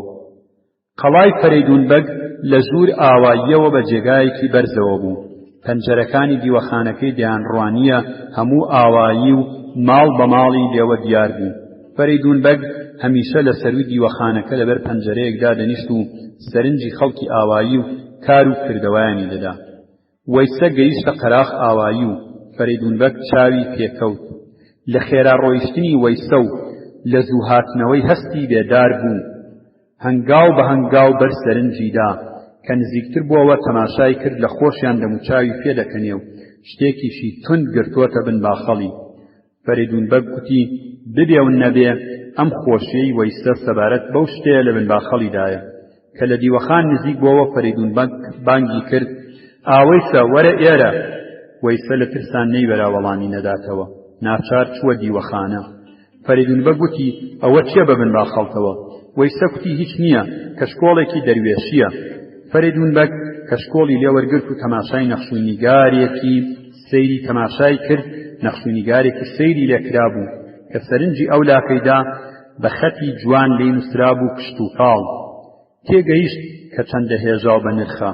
قەڵای فەرەیدونبەگ لە ژوور ئاواییەوە بە جێگایەکی بەرزەوە بوو. پەنجەرەکانی دیوەخانەکەی دەیانڕوانیە هەموو ئاوایی و ماڵ بە ماڵی لێوە دیار بوو. فەرەیدونبەگ هەمیشە لە سەروی دیوەخانەکە لەبەر پەنجەرەیەکدا دەنیشت و سەرنجی خەڵکی ئاوایی و کار و کردەوەیانی دەدا. وەیسە گەیشتە قەراغ ئاوایی و فەرەیدونبەگ چاوی پێکەوت. لە خێرا ڕۆیشتنی وەیسە و لە زوو هاتنەوەی هەستی بێدار بوو. هەنگاو بە هەنگاو بەر سەرنجیدا کە نزیکتر بووەوە تەماشای کرد لە خۆشیان دەموچاوی پێدەکەنێ و شتێکیشی تند گرتوۆتە بن باخەڵی. فەرەیدونبەگ گوتی ببێ و نەبێ ئەم خۆشیەی وەیسە سەبارەت بەو شتەیە لە بن باخەڵیدایە. کە لە دیوەخان نزیک بووەوە فەرەیدونبەگ بانگی کرد ئاوەیسە وەرە ئێرە. وەیسە لە ترسان نەیوەرا وەڵامی نەداتەوە. ناچار چووە دیوەخانە. فەرەیدونبەگ گوتی ئەوە چییە بە بن باخەڵتەوە؟ وەیسە گوتی هیچ نییە، کەشکۆڵێکی دەروێشیە. فەرەیدونبەگ کەشکۆڵی لێوەرگرت و تەماشای نەخشوونیگارێکی سەیری تەماشای کرد. نەخشوونیگارێکی سەیری لێکرا بوو کە سەرنجی ئەو لاکەیدا بە خەتی جوان لێی نووسرا بوو کشت و کاڵ. تێگەیشت کە چەندە هێژا و بە نرخە.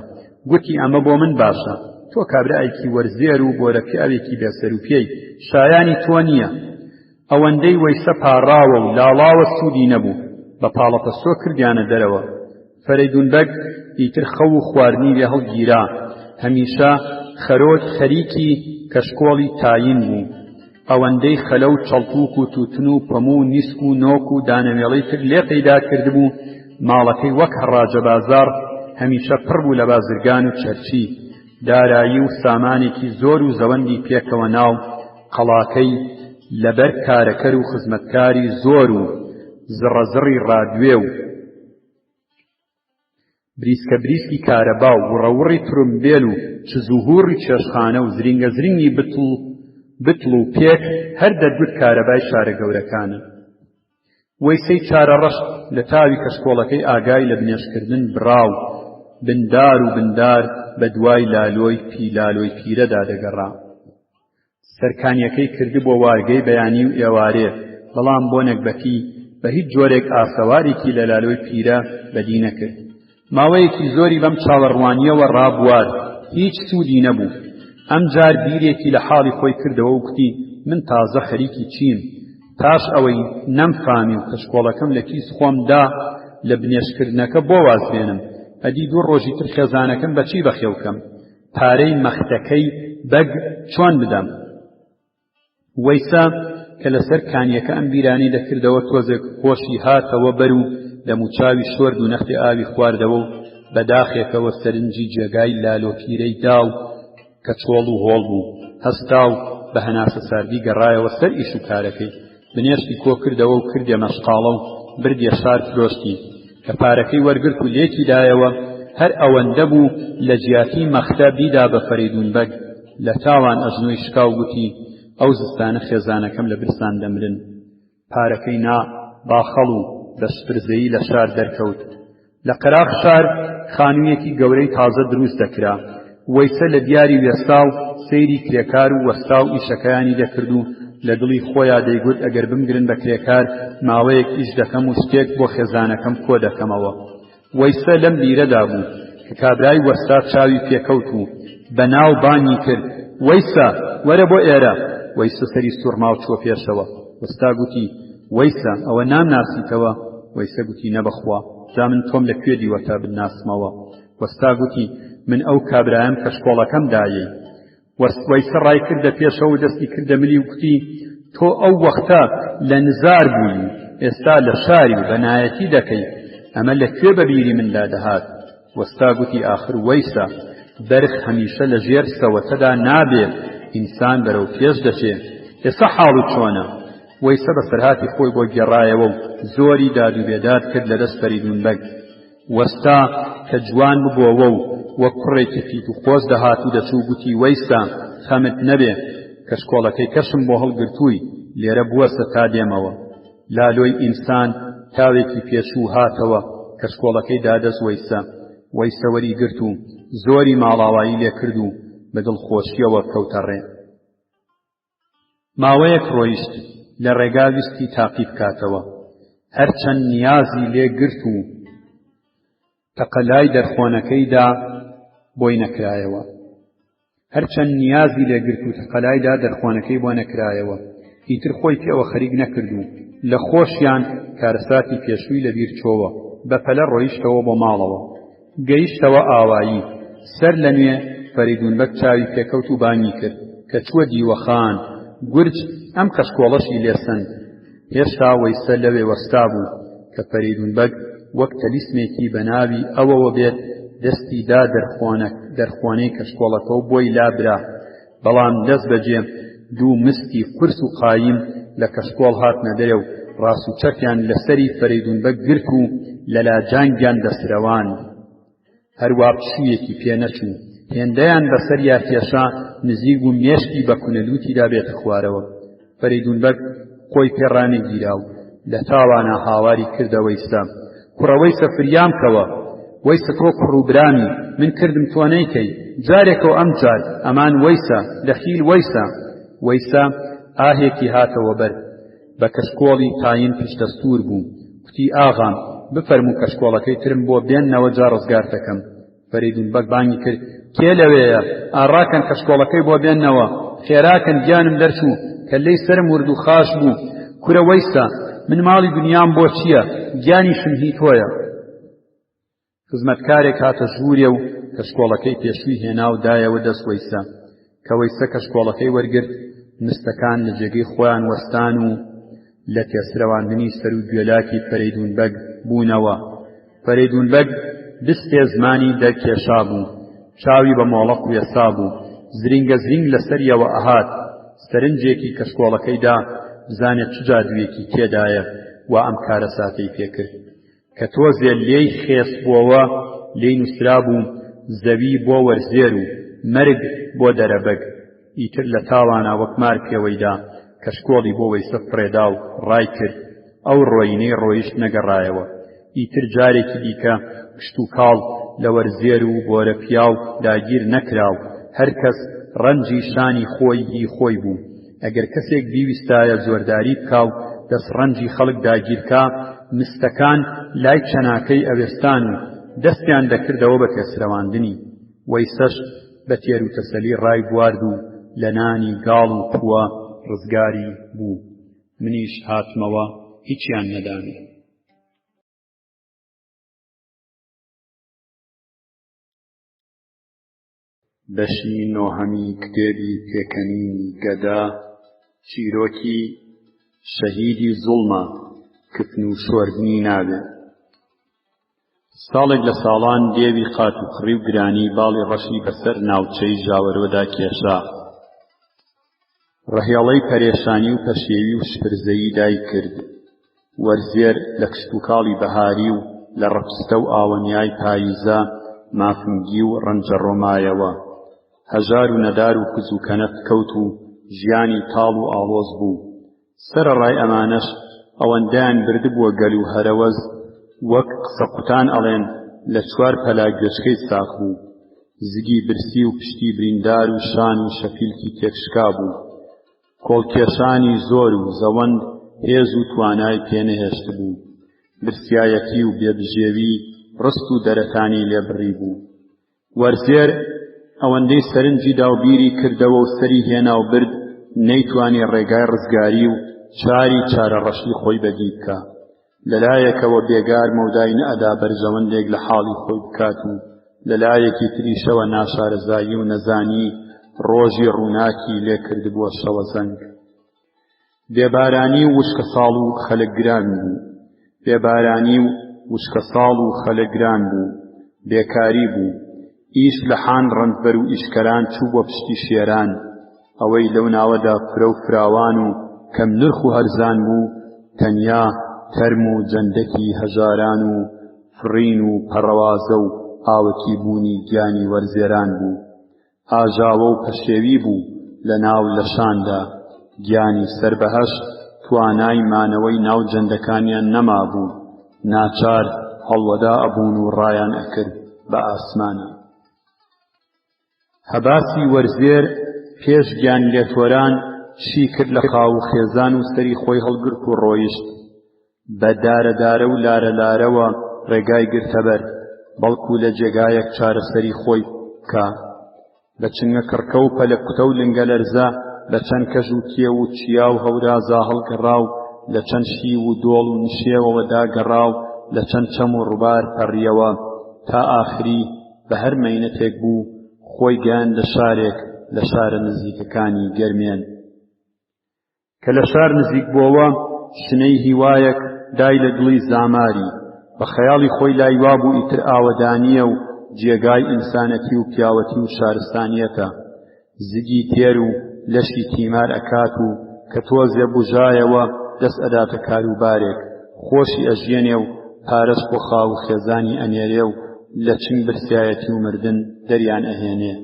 گوتی ئەمە بۆ من باشە، تۆ کابرایەکی وەرزێر و بۆرە پیاوێکی بێسەر و پێی شایانی تۆ نییە. ئەوەندەی وەیسە پاڕاوە و لاڵاوە سوودی نەبوو، بە پاڵەپەستۆ کردیانە دەرەوە. فەرەیدون بەگ ئیتر خەو و خواردنی لێ هەڵگیرا، هەمیشە خەرۆت خەریکی کەشکۆڵی تاین بوو. ئەوەندەی خەلە و چەڵتووک و تووتن و پەموو و نیسک و نۆک و دانەوێڵەی تر لێ پەیدا کردبوو. ماڵەکەی وەک هەڕاجە بازاڕ هەمیشە پڕ بوو لە بازرگان و چەرچی، دارایی و سامانێکی زۆر و زەوەندی پێکەوە ناو قەڵاکەی لەبەر کارەکەر و خزمەتکاری زۆر و زڕەزڕی ڕادوێ و بریسکە بریسکی کارەبا و وڕەوڕی ترومبێل و چزوهوڕی چێشخانە و زرینگە زرینگی بتڵ و پێک هەر دەرگوت کارەبای شارە گەورەکانە. وەیسەی چارەڕەش لە تاوی کەشکۆڵەکەی ئاگای لە بنێشکردن براو، بندار و بندار بە دوای لالۆی پیرەدا دەگەڕا. سەرکانیەکەی کردی بۆ وارگەی بەیانی و ئێوارێ، بەڵام بۆ نەکبەتی بە هیچ جۆرێک ئاسەوارێکی لە لالۆی پیرە بەدی نەکرد. ماوەیەکی زۆری بەم چاوەڕوانیەوە ڕابوار، هیچ سوودی نەبوو. ئەم جار بیرێکی لە حاڵی خۆی کردەوە و کوتی من تازە خەریکی چیم، پاش ئەوەی نەمفامی و کەشکۆڵەکەم لە کیس خۆمدا لە بنێشکردنەکە بۆ وازبێنم، ئەدی دوو ڕۆژی تر خێزانەکەم بەچی بەخێوکەم، پارەی مەختەکەی بەگ چۆن بدەم. وەیسا کە لەسەر کانیەکە ئەم بیرانەی دەکردەوە تۆزێک خۆشی هاتەوە بەر و دەموچاوی شۆرد و نەختی ئاوی خواردەوە و بەداخێکەوە سەرنجی جێگای لالۆپیرەی دا و کە چۆڵ و هۆڵ بوو، هەستا و بە هەناسە ساردی گەڕایەوە سەر ئیش و کارەکەی، بنێشتی کۆ کردەوە و کردێ مەشقاڵە و بردێ شار فرۆشتی، کە پارەکەی وەرگرت و لێکی دایەوە. هەر ئەوەندە بوو لە جیاتی مەختە بیدا بە فەریدون بەگ، لە تاوان ئەژنۆی شکاو گوتی ئەو زستانە خێزانەکەم لە برسان دەمرن. پارەکەی نا باخەڵ و بە سپرزەیی لە شار دەرکەوت. لە قەراغ شار خانوویەکی گەورەی تازە دروست دەکرا. وەیسە لە دیاری وێستا و سەیری کرێکار و وەستا و ئیشەکەیانی دەکرد و لە دڵی خۆیان دەیگوت ئەگەر بمگرن بە کرێکار ماوەیەک ئیش دەکەم و شتێک بۆ خێزانەکەم کۆ دەکەمەوە. وەیسە لەم بیرەدا بوو کە کابرای وەستا چاوی پێکەوت و بەناو بانی کرد وەیسە وەرە بۆ ئێرە. وەیسە سەری سوورما و چوە پێشەوە. وەستا گوتی وەیسە ئەوە نامناسیتەوە؟ وەیسە گوتی نەبەخوا، جا من تۆم لەکوێ دیوەتا بناسمەوە؟ وەستا گوتی من ئەو کابرایم کەشکۆڵەکەم دایەی. وەیسە ڕای کردە پێشەوە و دەستی کردە ملی و گوتی تۆ ئەو وەختە لە نزار بووی، ئێستا لە شاری و بەنایەتی دەکەی، ئەمە لەکوێ بەبیری مندا دەهات؟ وەستا گوتی ئاخر وەیسە بەرخ هەمیشە لە ژێر سەوەتەدا نابێت، ئینسان بەرەو پێش دەچێت، ئێستا حاڵ و چۆنە؟ وەیسە بە سەرهاتی خۆی بۆ گێڕایەوە و زۆری داد و بێداد کرد لەدەست فەریدون بەگ. وەستا کە جوان ببووەوە و وەک کوڕێکی فیت و خۆش دەهات و دەچوو گوتی وەیسا خەمت نەبێ، کەشکۆڵەکەی کەشم بۆ هەڵگرتووی، لێرە بوەستە تا دێمەوە. لالۆی ئینسان تاوێکی پێشوو هاتەوە، کەشکۆڵەکەی دادەست وەیسە. وەیسە وەری گرت و زۆری ماڵاوایی لێ کرد و بە دڵخۆشیەوە کەوتە ڕێ. ماوەیەک ڕۆیشت لە ڕێگا ویستی تاقی بکاتەوە، هەرچەند نیازی لێ گرت و تەقەلای دەرخۆنەکەیدا بۆی نەکرایەوە. هەرچەند نیازی لێ گرت و تەقەلایدا دەرخۆنەکەی بۆ نەکرایەوە، ئیتر خۆی پێوە خەریک نەکرد و لە خۆشیان کارەساتی پێشووی لەبیر چۆوە، بەپەلە ڕۆیشتەوە بۆ ماڵەوە. گەیشتەوە ئاوایی، سەر لە نوێ فەریدون بەگ چاوی پێکەوت و بانی کرد کە چووە دیوەخان. گورج ئەم کەشکۆڵەشی لێسەند. هێشتا وەیسە لەوێ وەستا بوو کە فەریدون بەگ وەک تەلیسمێکی بەناوی ئەوەوە بێت دەستی دا دەرخۆنەی کەشکۆڵەکە و بۆی لابرا. بەڵام دەست بەجێ دوو مستی قورس و قایم لە کەشکۆڵ هاتنە دەرێ و ڕاست و چەکیان لەسەری فەریدون بەگ گرت و لەلا جانگیان دەسرەوان. هەروە پشوویەکی پێ نەچوو، هێندەیان بەسەریا کێشا نزیک و مێشتی بە کونەلوتیدا بێتە خوارەوە. فەریدون بەگ خۆی پێڕانەگیرا و لە تاوانە هاواری کردە وەیسە. کوڕە وەیسە فریام کەوە، وەیسە تۆ کوڕ و برامی من کردم تۆ نەیکەی، جارێکەوە ئەم جار ئەمان وەیسە دەخیل وەیسە. وەیسە ئاهێکی هاتەوە بەر بە کەشکۆڵی تاین پشتەستور بوو. کوتی ئاغام بفەرموو کەشکۆڵەکەی ترم بۆ بێننەوە جا ڕزگار دەکەم. فەریدونبەگ بانگی کرد کێ لەوەیە ئاڕاکەن کەشکۆڵەکەی بۆ بێننەوە خێراکەن گیانم دەرچوو کە لەی سرم ورد و خاش بوو کورە وەیسە من ماڵی دنیام بۆ چییە گیانیشم هی تۆیە خزمەتکارێک هاتە ژوورێ و کەشکۆڵەکەی پێشووی هێنا و دایەوە دەست وەیسە کە وەیسە کەشکۆڵەکەی وەرگرت مستەکان لە جێگەی خۆیان وەستان و لە تێسرەواندنی سەر و گوێلاکی فەریدونبەگ بوونەوە فەریدونبەگ دستێ زمانی دەرکێشا بوو چاوی بە مۆڵەق وێسا بوو زرینگە زرینگ لەسەریەوە ئەهات سەرنجێکی کەشکۆڵەکەیدا بزانێت چ جادوویەکی تێدایە وا ئەم کارە ساتەی پێکرد کە تۆزێ لێی خێس بووەوە لێی نووسرا بوو زەوی بۆ وەرزێر و مەرگ بۆ دەرەبەگ ئیتر لە تاوانە وەک مار پێوەیدا کەشکۆڵی بۆ وەیسە فڕێدا و ڕای کرد ئەو ڕۆینەی ڕۆیشت نەگەڕایەوە ئیتر جارێکی دیکە کشت و کاڵ لە وەرزێر و بۆرە پیاو داگیر نەکراو هەر کەس ڕەنجی شانی خۆی هی خۆی بوو ئەگەر کەسێک بیویستایە زۆرداری بکاو دەست ڕەنجی خەڵک داگیرکا مستەکان لای چەناکەی ئەوێستان و دەستیان دەکردەوە بە تێسرەواندنی وەیسەش بە تێر و تەسەلی ڕای بوارد و لە نانی گاڵ و پووە ڕزگاری بوو منیش هاتمەوە هیچیان نەدانێ بەشی نۆهەمی کتێبی پێکەنینی گەدا چیرۆکی شەهیدی زوڵمە کتن و شۆردنی نابێ ساڵێک لە ساڵان دێوی قات و خڕی و گرانی باڵی ڕەشی بەسەر ناوچەی ژاوەرۆدا کێشا ڕەهێڵەی پەرێشانی و پەشێوی و شپرزەیی دای کرد وەرزێر لە کشت و کاڵی بەهاری و لە ڕەپستە و ئاوەنیای پاییزە مافنگی و ڕەنجە ڕۆمایەوە هەژار و نەدار و کز و کەنەفت کەوت و ژیانی تاڵ و ئاڵۆز بوو سەرەڕای ئەمانەش ئەوەندەیان بردبووە گەل و هەرەوەز وەک قسە قوتان ئەڵێن لە چوار پەلا گوێچکەی ساق بوو زگی برسی و پشتی بریندار و شان و شەپیلکی تێکشکا بوو کۆڵکێشانی زۆر و زەوەند هێز و توانای پێنەهێشت بوو برسایەتی و بێبژێوی ڕست و دەرەتانی لێبڕی بوو وەرزێر ئەوەندەی سەرنجی داوبیری کردەوە و سەری هێنا و برد نەیتوانی ڕێگای ڕزگاری و چاری چارە ڕەشی خۆی بەدی بکە لەلایەکەوە بێگار مەودای نەئەدا بەرژەوەندێک لە حاڵی خۆی بکات و لەلایەکی تریشەوە ناشارەزایی و نەزانی ڕۆژی ڕووناکی لێکرد بووە شەوە زەنگ بێبارانی و وشکە ساڵ و خەلەگران بوو بێبارانی و وشکە ساڵ و خەلەگران بوو بێکاری بوو ئیش لە حان ڕەنبەر و ئیشکەران چوو بۆ پشتی شێران ئەوەی لەو ناوەدا فرە و فراوان و کەم نرخ و هەرزان بوو تەنیا تەرم و جەندەکی هەژاران و فڕین و پەڕەوازە و ئاوەتی بوونی گیانی وەرزێران بوو ئاژاوە و پەشێوی بوو لە ناو لەشاندا گیانی سەربەهەشت توانای مانەوەی ناو جەندەکانیان نەما بوو ناچار هەڵوەدا ئەبوون و ڕایان ئەکرد بە ئاسمانە هەباسی وەرزێر پێش گیان لێتۆران چی کرد لە خاو و خێزان و سەری خۆی هەڵگرت و ڕۆیشت بە دارەدارە و لارە لارەوە ڕێگای گرتەبەر بەڵکو لە جێگایەک چارەسەری خۆی بکە بە چنگە کڕکە و پەلە کوتە و لنگە لەرزە لە چەند کەژ و کێ و چیا و هەورازا هەڵگەڕا و لە چەند شی و دۆڵ و نشێوەوە داگەڕا و لە چەند چەم و ڕووبار پەڕیەوە تا ئاخری بە هەر مەینەتێک بوو خۆی گیان لە شارێک لە شارە نزیکەکانی گەرمێن کە لە شار نزیک بووەوە شنەی هیوایەک دای لە دڵی زاماری بە خەیاڵی خۆی لایوا بوو ئیتر ئاوەدانیە و جێگای ئینسانەتی و پیاوەتی و شارستانیەتە زگی تێر و لەشی تیمار ئەکات و کە تۆزێ بژایەوە دەست ئەداتە کاروبارێک خۆشی ئەژێنێ و پارەش بۆ خاو و خێزانی ئەنێرێ و لە چنگ برسایەتی و مردن دەریان ئەهێنێ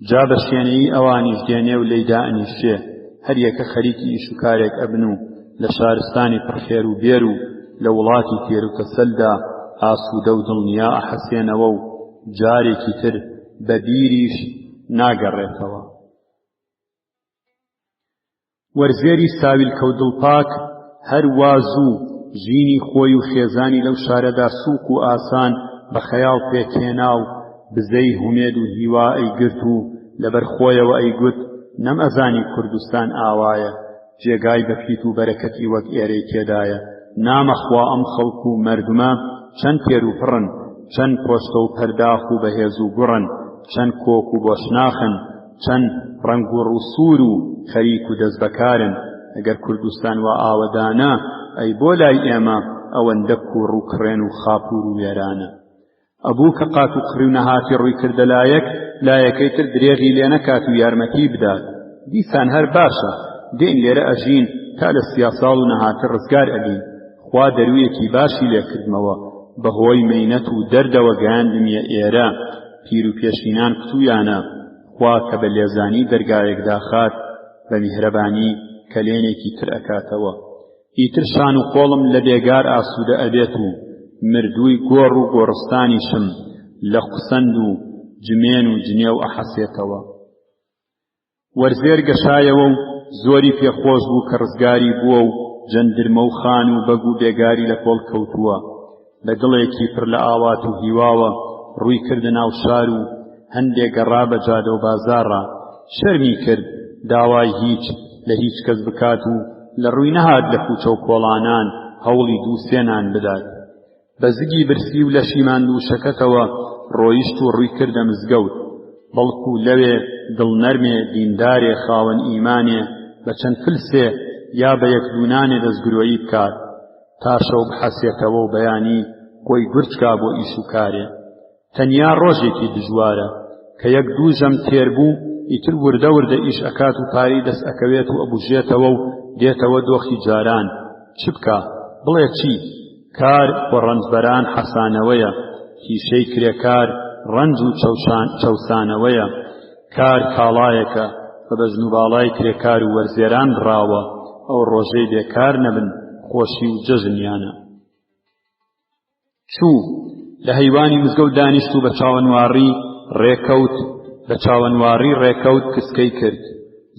جا بە شوێنەی ئەوانیش دێنێ و لەیدا ئەنیشێ هەر یەکە خەریکی ئیش و کارێک ئەبن و لە شارستانی پڕخێر و بێر و لە وڵاتی تێر و کەسەلدا ئاسوودە و دڵنیا ئەحەسێنەوە و جارێکی تر بە بیریش ناگەڕێتەوە وەرزێری ساویلکە و دڵپاک هەر وازوو ژینی خۆی و خێزانی لەو شارەدا سووک و ئاسان بە خەیاڵ پێکهێنا و بزەی هومێد و هیوا ئەیگرت و لەبەر خۆیەوە ئەیگوت نەم ئەزانی کوردستان ئاوایە جێگای بەفیت و بەرەکەتی وەک ئێرەی تێدایە نامەخوا ئەم خەڵک و مەردمە چەند پێر و پڕن چەند پۆستە و پەرداخ و بەهێز و گوڕن چەند کۆک و بۆشناخن چەند ڕەنگ و ڕووسور و خەریک و دەست بەکارن ئەگەر کوردستان وا ئاوەدانە ئەی بۆ لای ئێمە ئەوەندە کوڕ و کڕێن و خاپور و وێرانە ئەبوو کە قات و قڕی و نەهاتی ڕووی کردە لایەکەی تر درێغی لێ نەکات و یارمەتی بدات دیسان هەر باشە دێن لێرە ئەژین تا لە سیاساڵ و نەهاتە ڕزگار ئەبین خوا دەرویەکی باشی لێکردمەوە بەهۆی مەینەت و دەردەوە گەیاندمیە ئێرە پیر و پێشینان کتویانە خوا کە بە لێزانی دەرگایەکدا خات بە میهرەبانی کەلێنێکی تر ئەکاتەوە ئیتر شان و قۆڵم لە بێگار ئاسوودە ئەبێت و مردووی گۆڕ و گۆڕستانیشم لە قوسەند و جمێن و جنێو ئەحەسێتەوە وەرزێر گەشایەوە و زۆری پێخۆش بوو کە ڕزگاری بووە و جەندرمە و خان و بەگ و بێگاری لە کۆڵ کەوتووە لە دڵێکی پڕ لە ئاوات و هیواوە ڕووی کردە ناو شار و هەندێک گەڕا بە جادە و بازاڕە شەرمی کرد داوای هیچ لە هیچ کەس بکات و لە ڕووی نەهات لە کوچە و کۆڵانان هەوڵی دووسێنان بدات بە زگی برسی و لە شیماند و شەکەتەوە ڕۆیشت و ڕووی کردە مزگەوت بەڵکو لەوێ دڵنەرمێ دیندارێ خاوەن ئیمانێ بە چەند فلسێ یا بە یەک دوونانێ دەستگرۆیی بکات تا شەو بحەسێتەوە و بەیانی خۆی گورچکا بۆ ئیش و کارێ تەنیا ڕۆژێکی دژوارە کە یەک دوو ژەم تێر بوو ئیتر وردە وردە ئیش ئەکات و پاری دەست ئەکەوێت و ئەبوژێتەوە و دێتەوە دۆخی جاران چ بکە بڵێ چی کار بۆ ڕەنجبەران حەسانەوەیە کیشەی کرێکار ڕەنج و چەوسانەوەیە کار کاڵایەکە بە بەزن و باڵای کرێکار و وەرزێران ڕاوە ئەو ڕۆژەی بێکار نەبن خۆشی و جەژنیانە چوو لە هەیوانی مزگەوت دانیشت و بە چاوەنواری ڕێکەوت کسکەی کرد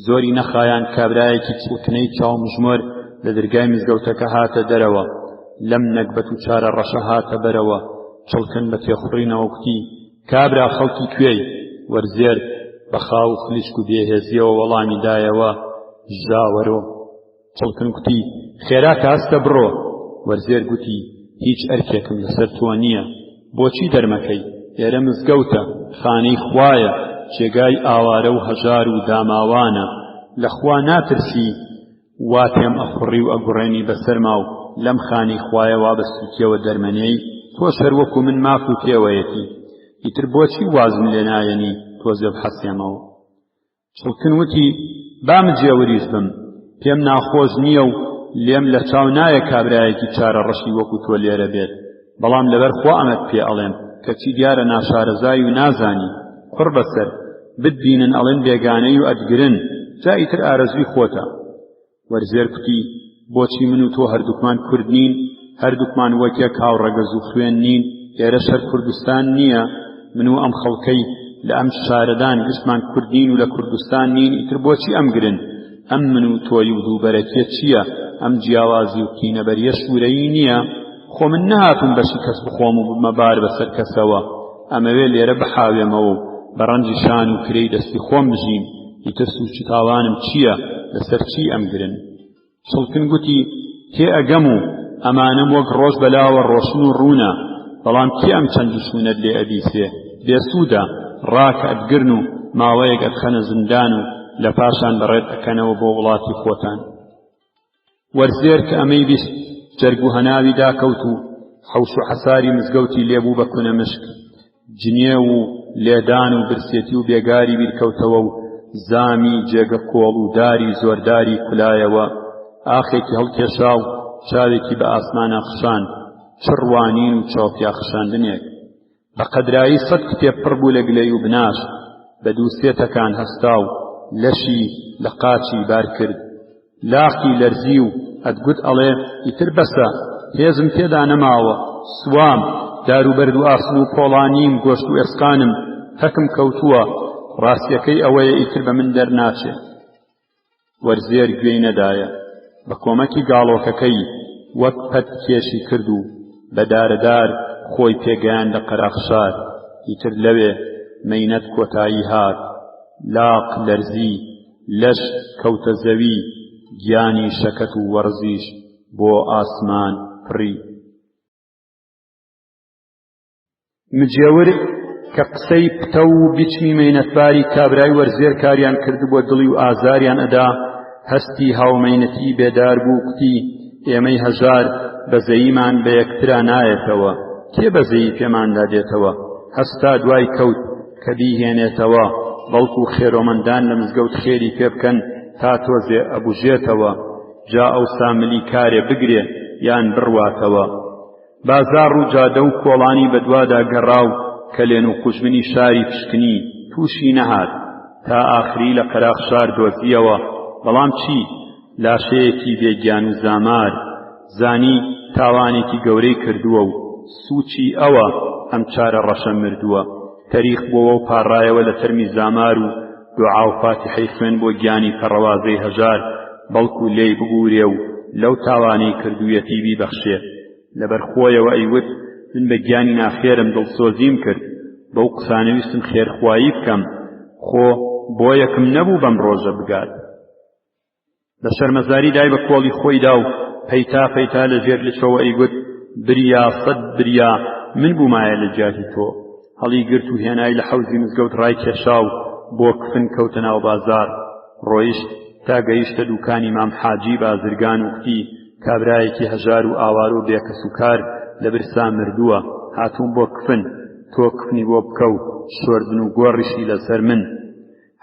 زۆری نەخایان کابرایەکی چوتنەی چاومژمۆر لە دەرگای مزگەوتەکە هاتە دەرەوە لەم نەکبەت و چارە ڕەشە هاتە بەرەوە چڵکن بە تێخوڕینەوە کوتی کابرا خەڵکی کوێی وەرزێر بە خاو و خلیسک و بێهێزیەوە وەڵامی دایەوە ژاوەرۆ چڵکن کوتی خێرا کە هەستە بڕۆ وەرزێر گوتی هیچ ئەرکێکم لەسەر تۆ نییە بۆچی دەرمەکەی ئێرە مزگەوتە خانەی خوایە جێگای ئاوارە و هەژار و داماوانە لە خوا ناترسی وا تێم ئەخوڕی و ئەگوڕێنی بەسەرما و لەم خانەی خوایەوە بە سووتیەوە دەرمەنێی تۆ سەر وەکو من ماف و تێوەیەتی ئیتر بۆچی وازم لێ نایەنی تۆزێ بحەسێمەوە چڵکن وتی بامجێوریش بم پێم ناخۆش نییە و لێم لە چاو نایە کابرایەکی چارە ڕەشی وەکو تۆ لێرە بێت بەڵام لەبەر خوا ئەمەت پێ ئەڵێم کەچی دیارە ناشارەزای و نازانی قڕ بەسەر بتبینن ئەڵێن بێگانەی و ئەدگرن جاییتر ئارەزوی خۆتە وەرزێر کوتی بۆچی من و تۆ هەردووکمان کورد نین هەردووکمان وەکێک هاوڕەگەز و خوێن نین ئێرە شەر کوردستان نییە من و ئەم خەڵکەی لە ئەم شارەدان گشتمان کوردین و لە کوردستان نین ئیتر بۆچی ئەم گرن ئەم من و تۆی و دووبەرەکیە چییە ئەم جیاوازی و کینەبەریە شوورەیی نییە خۆ من نەهاتم بەشی کەس بخۆم و بمەبار بەسەر کەسەوە ئەمەوێ لێرە بحاوێمەوە و بەڕەنجی شان و کرێی دەستی خۆم بژین ئیتر سوچ تاوانم چییە لەسەر چی ئەم گرن چڵکن گوتی تێ ئەگەم و ئەمانەم وەک ڕۆژ بەلاوە ڕۆشن و ڕوونە بەڵام کێ ئەم چەند دوشمنت لێ ئەدیسێ بێسوودە ڕاکە ئەدگرن و ماوەیەک ئەدخەنە زندان و لە پاشان بەڕێت ئەکەنەوە بۆ وڵاتی خۆتان وەرزێر کە ئەمەی بیست جەرگ و هەناوی داکەوت و حەوش و حەساری مزگەوتی لێبوو بە کونە مشک جنێ و لێدان و برسێتی و بێگاری بیرکەوتەوە و زامی جێگە کۆڵ و داری زۆرداری کولایەوە ئاخێکی هەڵکێشا و چاوێکی بە ئاسمانە خشان چڕوانین و چاوپیا خشاندنێک بە قەدرایی 100 کتێب پڕ بوو لە گلەی و بناش بە دووسێتەکان هەستا و لەشی لە قاچی بار کرد لاقی لەرزی و ئەدگوت ئەڵێ ئیتر بەسە هێزم تێدا نەماوە سوام داروبەرد و ئاسن و پۆڵانیم گۆشت و ئێسقانم هەکم کەوتووە ڕاستیەکەی ئەوەیە ئیتر بە من دەرناچێ وەرزێر گوێی نەدایە بە کۆمەکی گاڵۆکەکەی وەک پەت کێشی کرد و بە دارەدار خۆی پێگەیان لە قەراخشار ئیتر لەوێ مەینەت کۆتایی هات، لاق لەرزی، لەش کەوتە زەوی، گیانی شەکەت و وەرزیش بۆ ئاسمان پڕی. مجێور کە قسەی پتە و بیچمی مەینەتباری کابرای وەرزێر کاریان کرد بۆ دڵی و ئازاریان ئەدا، هەستی هاومەینەتی بێدار بوو قوتی ئێمەی هەژار بەزەییمان بە یەکترا نایەتەوە، کێ بەزەیی پێماندا دێتەوە، هەستا دوای کەوت کە بیهێنێتەوە، بەڵکو خێرۆمەندان لە مزگەوت خێری پێ بکەن تا تۆزێ ئەبوژێتەوە، جا ئەو ساملی کارێ بگرێ یان بڕواتەوە. بازار و جادە و کۆڵانی بەدوادا گەڕاو کە لێن و قوژبنی شاری پشکنی تووشی نەهات، تا ئاخری لە قەراغ شار دۆزیەوە، بەڵام چی؟ لاشەیەکی بێگیان و زامار، زانی تاوانێکی گەورەی کردووە و سوچی ئەوە ئەم چارە ڕەشە مردووە. تەریخ بۆوە و پاڕایەوە لە تەرمی زامار و دوعا و فاتحەی خوێن بۆ گیانی پەڕەوازەی هەژار، بەڵکو لێی ببوورێ و لەو تاوانەی کردوویەتی بیبەخشێ. لەبەر خۆیەوە ئەیوت من بە گیانی ناخێرم دڵسۆزیم کرد، بەو قسانەویستم خێرخوایی بکەم، خۆ بۆ یەکم نەبوو بەم ڕۆژە بگات. لە شەرمەزاری دای بە کۆڵی خۆیدا و پەیتا پەیتا لە ژێر لچەوە ئەیگوت بریا سەد بریا من بوومایە لە جیاتی تۆ. هەڵی گرت و هێنای لە حەوزی مزگەوت ڕای کێشا و بۆ کفن کەوتە ناو بازار. ڕۆیشت تا گەیشتە دوکانی مام حاجی بازرگان و قوتی کابرایەکی هەژار و ئاوار و بێکەس و کار لە برسا مردووە، هاتووم بۆ کفن، تۆ کفنی بۆ بکە و شۆردن و گۆڕیشی لەسەر من.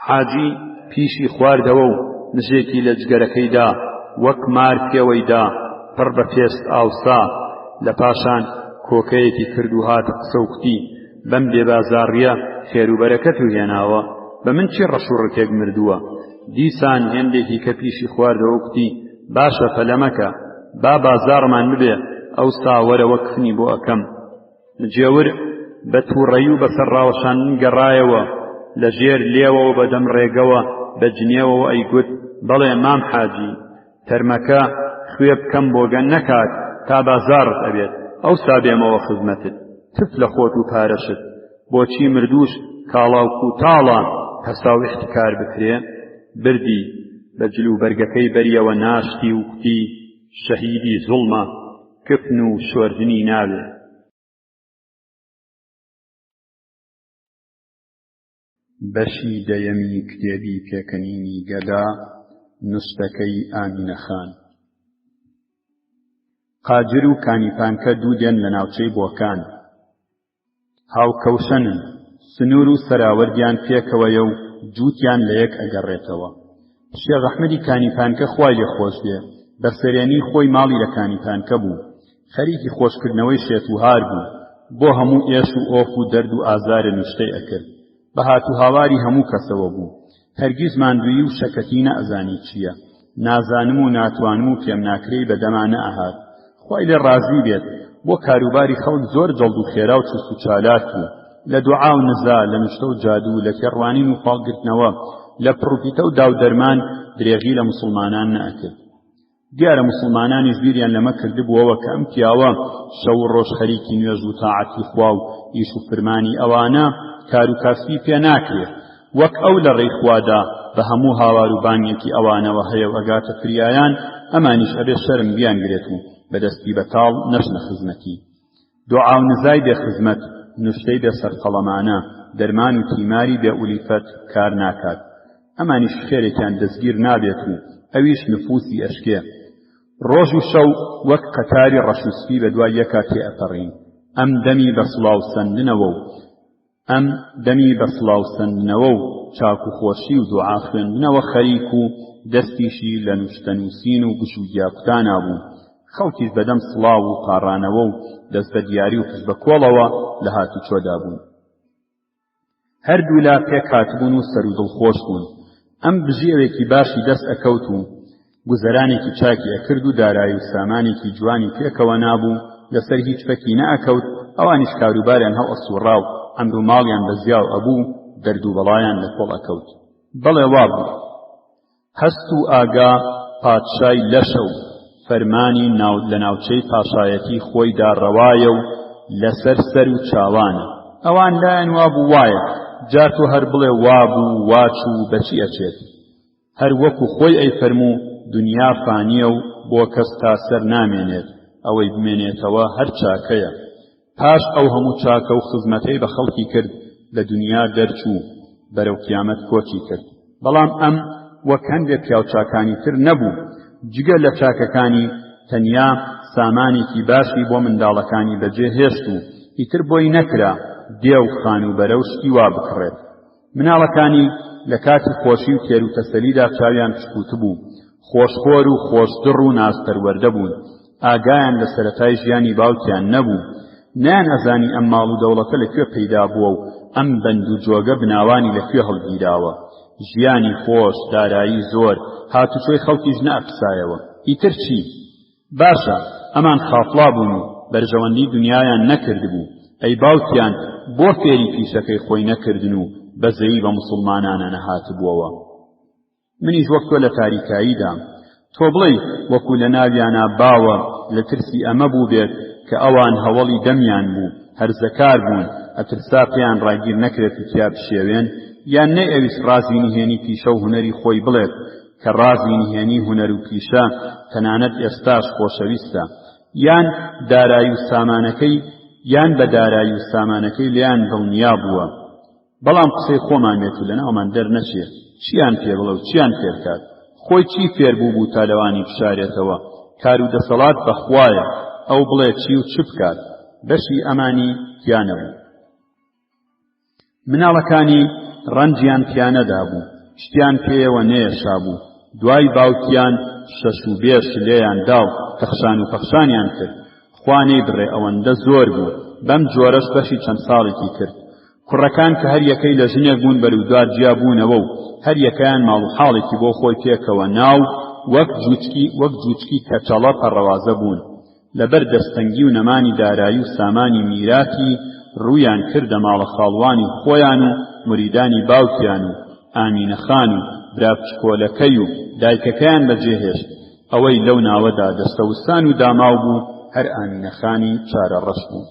حاجی پیشی خواردەوە و نژێکی لە جگەرەکەیدا وەک مار پێوەیدا پڕ بە پێست ئاوسا، لە پاشان کۆکەیەکی کرد و هات قسە و قوتی بەم بێبازاڕیە خێر و بەرەکەت و هێناوە، بە من چی ڕەش و ڕکێک مردووە؟ دیسان هێندێکی کە پیشی خواردەوە قوتی باشە پەلەمەکە، با بازاڕمان ببێ، ئەوستا وەرەوە کفنی بۆ ئەکەم. مجێور بە تووڕەیی و بەسەر ڕاوەشاندن گەڕایەوە لە ژێر لێوەوە بەدەم ڕێگەوە بە جنێوەوە ئەیگوت بەڵێ مام حاجی، تەرمەکە خوێ بکەم بۆگەن نەکات تا بازارت ئەبێت، ئەوستا بێمەوە خزمەتت، تف لە خۆت و پارەشت، بۆچی مردووش کاڵاوک و تاڵە هەستا و احتکار بکرێ؟ بردی بە جل و بەرگەکەی بەریەوە ناشتی و قوتی شەهیدی زوڵمە، کفن و شۆردنی ناوێ. بەشی دەیەمی کتێبی پێکەنینی گەدا، نوستەکەی ئامینە خان. قاجر و کانیپانکە دوو دێن لە ناوچەی بۆکان، هاوکەوشەنن، سنوور و سەراوەردیان پێکەوەیە و جووتیان لە یەک ئەگەڕێتەوە. شێخ ئەحمەدی کانیپانکە خوای لێ خۆش بێ، بەسەرێنی خۆی ماڵی لە کانیپانکە بوو، خەریکی خۆشکردنەوەی شێتوهار بوو، بۆ هەموو ئێش و ئۆف و دەرد و ئازارە نوشتەی ئەکرد، بە هاتوهاواری هەموو کەسەوە بوو، هەرگیز ماندووی و شەکەتی نەئەزانی چییە، نازانم و ناتوانم و پێم ناکرێی بەدەمانە ئەهات، خوای لێ ڕازی بێت. بۆ کاروباری خەڵک زۆر جەڵد و خێرا و چست و چالاک بوو، لە دوعا و نزا، لە نوشتە و جادوو، لە کێڕوانین و پاڵگرتنەوە، لە پڕوپیتە و داودەرمان درێغی لە موسڵمانان نەئەکرد. دیارە موسڵمانانیش بیریان لەمە کردبووەوە کە ئەم پیاوە شەو و ڕۆژ خەریکی نوێژ و تاعەتی خوا و ئیش و فرمانی ئەوانە کار و کاسبی پێ ناکرێت، وەک ئەو لە ڕێی خوادا بە هەموو هاوار و بانگێکی ئەوانەوە هەیە و ئەگاتە فریایان، ئەمانیش ئەبێ شەرم بیانگرێت و بەدەستی بەتاڵ نەچنە خزمەتی. دوعا و نزای بێ خزمەت، نوشتەی بێ سەرقەڵەمانە، دەرمان و تیماری بێ ئولیفەت کار ناکات، ئەمانیش خێرێکیان دەستگیر نابێت و ئەویش نفوسی ئەشکێ. ڕۆژ و شەو وەک قەتاری ڕەشوسپی بە دوای یەکا تێ ئەپەڕین، ئەم دەمی بە سڵاو سەندنەوە و چاک و خۆشی و دوعا خوێندنەوە خەریک و دەستیشی لە نوشتەنووسین و گوش و گیاکوتانا بوو، خەڵکیش بەدەم سڵاو و پاڕانەوە و دەست بە دیاری و پشت بە کۆڵەوە لە هاتوچۆدا بوون. هەردوو لا پێک هاتبوون و سەر و دڵخۆش بوون. ئەم بژێوێکی باشی دەست ئەکەوت و گوزەرانێکی چاکی ئەکرد و دارایی و سامانێکی جوانی پێکەوە نابوو، لەسەر هیچ فەکی نەئەکەوت، ئەوانیش کاروباریان هەڵ ئەسووڕا و ئەمر و ماڵیان بەزیاو ئەبوو، دەرد و بەڵایان لە کۆڵ ئەکەوت. بەڵێ وابوو، هەست و ئاگا پادشای لەشە و فەرمانی لە ناوچەی پاشایەتی خۆیدا ڕەوایە و لەسەر سەر و چاوانە، ئەوان لایەن وابوو وایە جار تۆ هەر بڵێ وابوو واچوو بەچی ئەچێت هەر وەکو خۆی ئەیفەرموو دنیا فانیە و بۆ کەس تا سەر نامێنێت ئەوەی بمێنێتەوە هەر چاکەیە پاش ئەو هەموو چاکە و خزمەتەی بە خەڵکی کرد لە دنیا دەرچوو بەرەو قیامەت کۆچی کرد بەڵام ئەم وەک هەندێک پیاوچاکانی تر نەبوو جگە لە چاکەکانی تەنیا سامانێکی باشی بۆ منداڵەکانی بەجێ هێشت و ئیتر بۆی نەکرا دێو خان و بەرەو شتی وا بکڕێت مناڵەکانی لە کاتی خۆشی و تێر و تەسەلیدا چاویان پشکوت بوو خۆشخۆر و خۆشدڕ و نازپەروەردە بوون ئاگایان لە سەرەتای ژیانی باوکیان نەبوو نیان ئەزانی ئەم ماڵ و دەوڵەتە لەکوێ پەیدا بووە و ئەم بەند و جۆگە بناوانی لەکوێ هەڵگیراوە ژیانی خۆش دارایی زۆر هاتوچۆی خەڵکیش نەئەقسایەوە ئیتر چی باشە ئەمان خافڵا بوون و بەرژەوەندی دنیایان نەکردبوو ئەی باوکیان بۆ فێری پیشەکەی خۆی نەکردن و بەزەیی بە موسڵمانانە نەهاتبووەوە منیش وەک تۆ لە تاریکاییدام تۆ بڵێ وەکو لە ناویانە باوە لە ترسی ئەمە بوو بێت کە ئەوان هەوڵی دەمیان بوو هەرزەکار بوون ئەترسا پێیان ڕاگیر نەکرێت و تیا بشێوێن یان نەی ئەویش ڕازی نهێنی پیشە و هونەری خۆی بڵێت کە ڕازی نهێنی هونەر و پیشە تەنانەت ئێستاش خۆشەویستە یان دارایی و سامانەکەی یان بە دارایی و سامانەکەی لیان دڵنیا بووە بەڵام قسەی خۆمان بێت و لەناومان دەرنەچێت چیان پێ بڵێ و چیان فێرکات خۆی چی فێر بوو بوو تا لەوانی بشارێتەوە کار و دەسەڵات بەخوایە ئەو بڵێ چی و چ بکات بەشی ئەمانی تیانەبوو مناڵەکانی ڕەنجیان پیانەدا بوو شتیان پێیەوە نێشا بوو دوای باوکیان شەش و بێش لێیان داو تەخشان و پەخشانیان کرد خوانەی بڕێ ئەوەندە زۆر بوو بەم جۆرەش بەشی چەند ساڵێکی کرد کوڕەکان کە هەر یەکەی لە ژنێک بوون بەرودوار جیابوونەوە و هەر یەکەیان ماڵ و حاڵێکی بۆ خۆی پێکەوە ناو وەک جوچکی کەچەڵە پەڕەوازە بوون لەبەر دەستەنگی و نەمانی دارایی و سامانی میراتی ڕوویان کردە ماڵە خاڵوانی خۆیان و مریدانی باوکیان و ئامینە خان و براپچکۆلەکەی و دایکەکەیان بەجێهێشت ئەوەی لەو ناوەدا دەستەوسان و داماو بوو هەر ئامینە خانی چارەڕەش بوو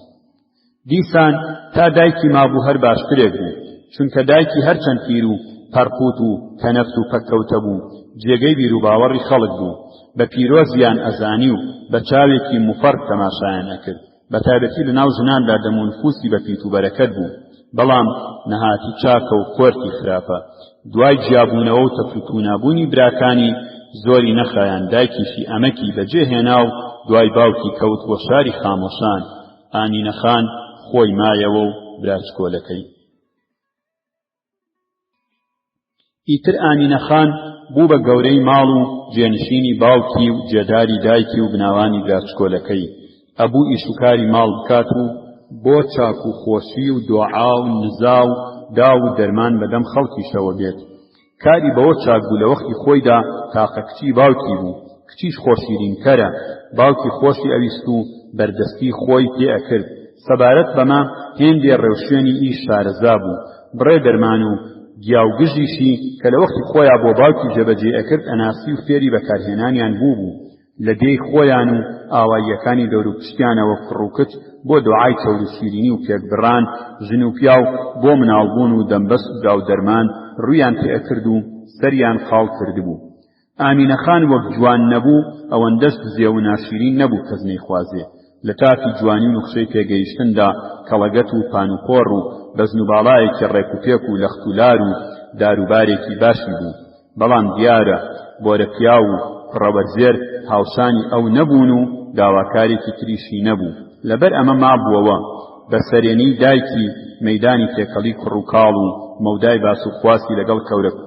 دیسان تا دایکی مابوو هەر باشترێک بوو چونکە دایکی هەرچەند پیر و پەرقوت و تەنەفت و پەککەوتە بوو جێگەی بیر و باوەڕی خەڵک بوو بە پیرۆزیان ئەزانی و بە چاوێکی مفەرق تەماشایان ئەکرد بە تایبەتی لەناو ژناندا دەمونفوسی بە پیت و بەرەکەت بوو بەڵام نەهاتی چاکە و کۆرتی خراپە دوای جیابوونەوە و تەفتوتونابوونی براکانی زۆری نەخایان دایکیشی ئەمەکی بەجێهێنا و دوای باوکی کەوت بۆ شاری خامۆشان ئامینە خان خۆی مایەوە و براچکۆلەکەی ئیتر ئامینە خان بوو بە گەورەی ماڵ و جێنشینی باوکی و جێداری دایکی و بناوانی براچکۆلەکەی ئەبوو ئیشوکاری ماڵ بکات و بۆ چاک و خۆشی و دوعا و نزا و دا و دەرمان بەدەم خەڵکیشەوە بێت کاری بەوە چاک بوو لە وەختی خۆیدا تاقە کچی باوکی بوو کچیش خۆشیرینکەرە باوکی خۆشی ئەویست و بەردەستی خۆی پێ ئەکرد سەبارەت بەما هێندێ ڕێوشێنی ئیش شارەزا بوو بڕێ دەرمان و گیاوگژیشی کە لە وەختی خۆیان بۆ باوکی جێبەجێ ئەکرد ئەناسی و فێری بەکارهێنانیان بوو لە دێی خۆیان و ئاواییەکانی دەور و پشتیانەوە فڕووکت بۆ دوعای چەور و شیرینی و پێکبڕان ژن و پیاو بۆ مناڵبوون و دەمبەست و داو دەرمان ڕوویان پێ ئەکرد و سەریان خاڵ کردبوو ئامینە خان وەک جوان نەبوو ئەوەندەش زێ و ناشیرین نەبوو کەس نەیخوازێ لە تاقی جوانی و نوخشەی پێگەیشتندا کەڵەگەت و پانوپۆڕ و بەزن و باڵایەکی ڕێک و پێک و لەختولار و داروبارێکی باشی بوو بەڵام دیارە بۆرە پیا و ڕەوەرزێر هاوسانی ئەو نەبوون و داواکارێکی تریشی نەبوو لەبەر ئەمە مابووەوە بە سەرێنی دایکی مەیدانی تێکەڵی کوڕ و کاڵ و مەودای باس و خواستی لەگەڵ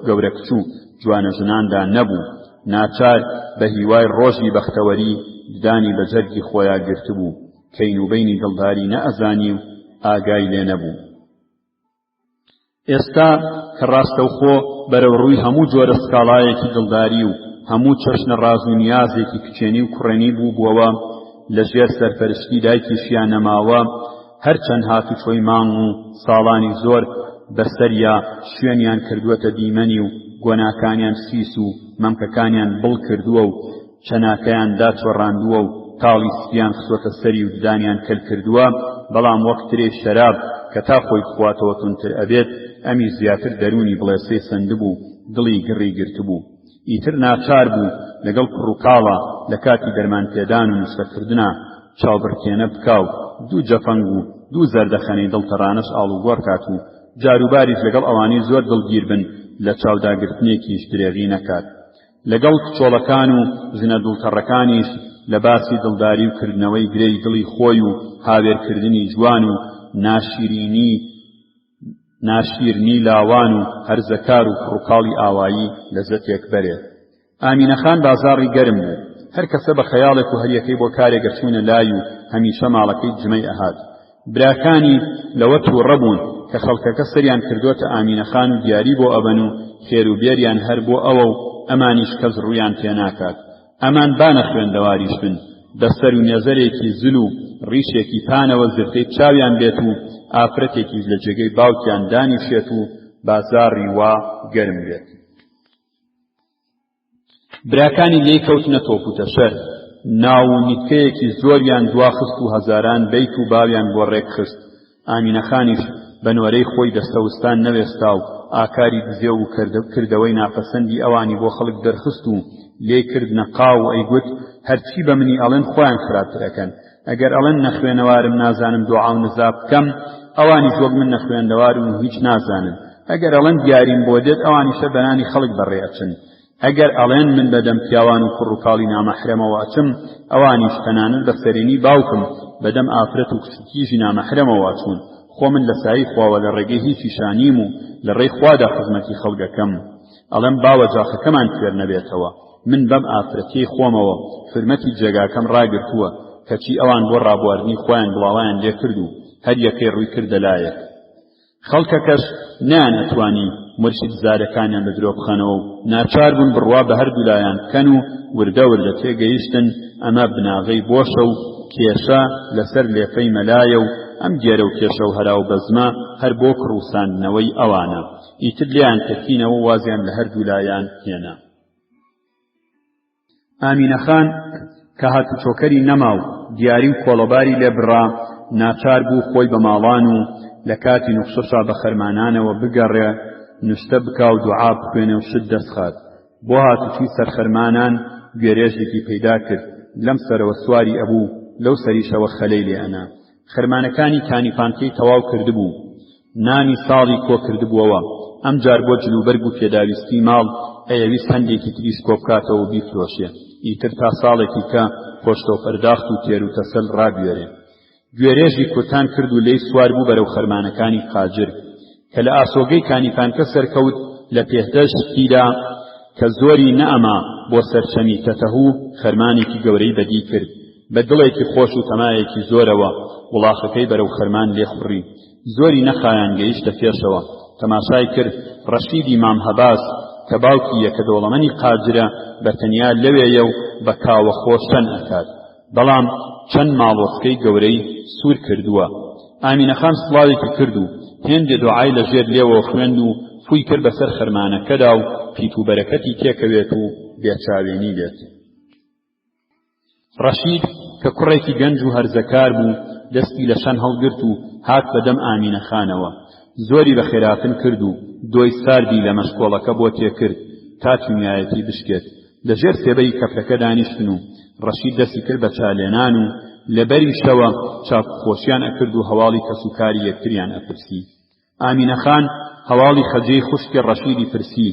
گەورە کچوو جوانە ژناندا نەبوو ناچار بە هیوای ڕۆژی بەختەوەری ددانی بە جەرگی خۆیان گرتبوو کەین و بەینی دڵداری نەئەزانی و ئاگای لێ نەبوو ئێستا کە ڕاستەوخۆ بەرەو ڕووی هەموو جۆرە سکاڵایەکی دڵداری و هەموو چەشنە ڕاز و نیازێکی کچێنی و کوڕێنی بووبووەوە لەژێر سەرپەرشتی دایکیشیان نەماوە هەرچەند هاتوچۆی مانگ و ساڵانی زۆر بەسەریا شوێنیان کردووەتە دیمەنی و گۆناکانیان سیس و مەمکەکانیان بڵ کردووە و چەناکەیان داچۆڕاندووە و تاڵی سپیان خسۆتە سەری و ددانیان کەل کردووە بەڵام وەک ترێ شەراب کە تا خۆی بخواتەوە تونتر ئەبێت ئەمی زیاتر دەرونی بڵێسەی سندبوو دڵی گڕی گرتبوو ئیتر ناچار بوو لەگەڵ کوڕ و کاڵە لە کاتی دەرمان پێدان و نوسفەکردنا چاوبڕکێنە بکاو دوو جەفەنگ و دوو زەردەخەنەی دڵتەڕانەش ئاڵوگۆڕ کات و جاروباریش لەگەڵ ئەوانەی زۆر دڵگیر بن لە چاوداگرتنێکیش درێغی نەکات لەگەڵ کچۆڵەکان و ژنە دڵتەڕەکانیش لە باسی دڵداری و کردنەوەی گرەی دڵی خۆی و هاوێرکردنی جوان و ناشیرنی لاوان و هەرزەکار و کوڕکاڵی ئاوایی لەزەتێک بەرێ ئامینەخان بازاڕی گەرم بوو هەر کەسە بە خەیاڵێک و هەریەکەی بۆ کارێک چوونە لای و هەمیشە ماڵەکەی جمەی ئەهات براکانی لەوە تووڕە بوون کە خەڵکەکە سەریان کردوتە ئامینەخان و دیاری بۆ ئەبەن و خێروبێریان هەر بۆ ئەوە و ئەمانیش کەس ڕوویان تێناکات ئەمان بانە خوێندەواریش بن دەسەر و نێزەرێکی زل و ڕیشێکی پانەوە زرتەی چاویان بێت و ئافرەتێکیش لە جێگەی باوکیان دانیشێت و بازاڕی وا گەرم بێت براکانی لێی کەوتنە تۆپوتە شەر ناو و نیتکەیەکی زۆریان دواخست و هەزاران بەیت و باویان بۆ ڕێک خست ئامینەخانیش بەنۆرەی خۆی دەستەوستان نەوێستا و ئاکاری دزێ و کردەوەی ناپەسەندی ئەوانی بۆ خەڵک دەرخست و لێ کردنە قاو و ئەیگوت هەرچی بە منی ئەڵێن خۆیان خراپترەکەن ئەگەر ئەڵێن نەخوێنەوارم نازانم دوعا و نزا بکەم ئەوانیش وەک من نەخوێندەوارم و هیچ نازانن ئەگەر ئەڵێن دیاریم بۆ دێت ئەوانیشە بەنانی خەڵک بەڕێئەچن ئەگەر ئەڵێن من بەدەم پیاوان و کوڕوکاڵی نامەحرەمەوە ئەچم ئەوانیش تەنانەت بە سەرێنی باوکم بەدەم ئافرەت و کچکیژی نامەحرەمەوە ئەچوون خۆ من لە سایی خواوە لە ڕێگەی هیچی شانیم و لە ڕێی خوادا خزمەتی خەڵگەکەم ئەڵێم باوە جاخەکەمان کوێر نەبێتەوە من بەم ئافرەتی خۆمەوە فرمەتی جێگاکەم ڕاگرتووە کەچی ئەوان بۆ ڕابواردنی خۆیان بڵاویان لێ کرد و هەر یەکەی ڕووی کردە لایەک خەڵکەکەش نیان ئەتوانی مرشد زارەکانیان بە درۆ بخەنەوە و ناچار بوون بڕوا بە هەردوو لایان بکەن و وردە وردە تێگەیشتن ئەمە بناغەی بۆشە و کێشە لەسەر لێفەی مەلایە و ئەم گێرە و کێشە و هەرا و بەزمە هەر بۆ کڕووساندنەوەی ئەوانە ئیتر لیان تەکینەوە وازیان لە هەردوو لایان هێنا ئامینەخان کە هاتوچۆکەری نەما و دیاری و کۆڵەباری لێ بڕا ناچار بوو خۆی بە ماڵان و لە کاتی نوخشەشا بە خەرمانانەوە بگەڕێ نوشتە بکا و دوعا بخوێنێ و شت دەستخات بۆ هاتوچی سەرخەرمانان گوێرێژێکی پەیدا کرد لەم سەرەوە سواری ئەبوو لەو سەریشەوە خەلەی لێ ئەنا خەرمانەکانی کانیپانکەی تەواو کردبوو نانی ساڵی کۆ کردبووەوە ئەم جار بۆ جلوبەرگ و پێداویستی ماڵ ئەیەویست هەندێکی تریش کۆ بکاتەوە و بیفرۆشێ ئیتر تا ساڵێکی کە پۆشتە و پەرداخت و تێر و تەسەل ڕابوێرێ گوێرێژی کورتان کرد و لێی سوار بوو بەرەو خەرمانەکانی قاجر کە لە ئاسۆگەی کانیپانکە سەرکەوت لە پێدەشتیدا کە زۆری نەئەما بۆ سەرچەمی تەتەهوو خەرمانێکی گەورەی بەدی کرد بە دڵێکی خۆش و تەمایەکی زۆرەوە وڵاخەکەی بەرەو خەرمان لێخوڕی زۆری نەخایان گەیشتە پێشەوە تەماشای کرد ڕەشیدی مام هەباس کە باوکی یەکە دەوڵەمەنی قاجرە بەتەنیا لەوێیە و بە کاوە خۆشەن ئەکات بەڵام چەند ماڵۆسکەی گەورەی سوور کردووە ئامینەخان سڵاوێکی کرد و هێندێ دوعای لەژێر لێوە خوێند و فووی کرد بەسەر خەرمانەکەدا و پیت و بەرەکەتی تێکەوێت و بێچاوێنی بێت ڕەشید کە کوڕێکی گەنج و هەرزەکار بوو دەستی لە شان هەڵگرت و هات بەدەم ئامینەخانەوە زۆری بە خێراتن کرد و دۆی ساردی لە مەشکۆڵەکە بۆ تێکرد تا چونایەتی بشکێت لەژێر سێبەی کەفرەکە دانیشتن و ڕەشید دەستی کرد بە چالێنان و لەبەری شەوە چاپخۆشیان ئەکرد و هەواڵی کەسوکاری یەکتریان ئەپرسی ئامینەخان هەواڵی خەجەی خوشکی ڕەشیدی پرسی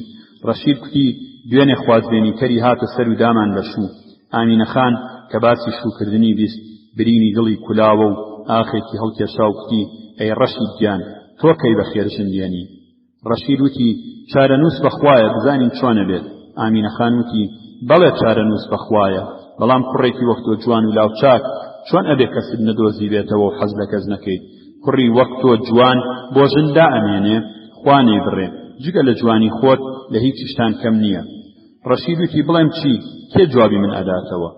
ڕەشید کوتی دوێنێ خوازبێنیکەری هاتە سەر و دامان بە شوو ئامینەخان کە باسی شووکردنی بیست برینی دڵی کولاوە و ئاخێکی هەڵکێشا و کوتی ئەی ڕەشید گیان تۆ کەی بە خێرشن دێنی ڕەشید وتی چارەنووس بەخوایە بزانین چۆنە بێت ئامینەخان وتی بەڵێ چارەنووس بەخوایە بەڵام کوڕێکی وەک تۆ جوان و لاوچاک چۆن ئەبێ کەسد نەدۆزی بێتەوە و حەز لە کەس نەکەیت کوڕی وەک تۆ جوان بۆ ژندا ئەمێنێ خوانەی بڕێ جگە لە جوانی خۆت لە هیچ شتان کەم نییە ڕەشید وتی بڵێم چی کێ جوابی من ئەداتەوە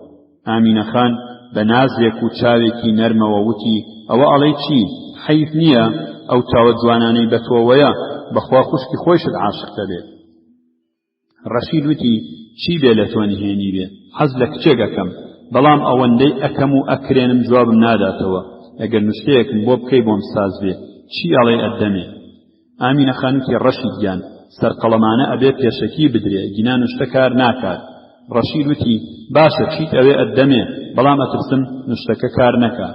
ئامینەخان بە نازێک و چاوێکی نەرمەوە وتی ئەوە ئەڵەی چی حەیف نییە ئەو چاوە جوانانەی بە تۆوەیە بەخوا خوشکی خۆیشت عاشق دەبێت ڕەشید وتی چی بێ لە تۆ نهێنی بێ حەز لە کچێکەکەم بەڵام ئەوەندەی ئەکەم و ئەکرێنم جوابم ناداتەوە ئەگەر نوشتەیەکم بۆ بکەی بۆم ساز بێ چی ئەڵێ ئەدەمێ؟ ئامینە خانوتی ڕەشید گیان سەرقەڵەمانە ئەبێ پێشەکی بدرێ گینان وشتە کار ناکات. ڕەشید وتی باشە چیت ئەوێ ئەدەمێ بەڵام ئەترسم نوشتەکە کار نەکا.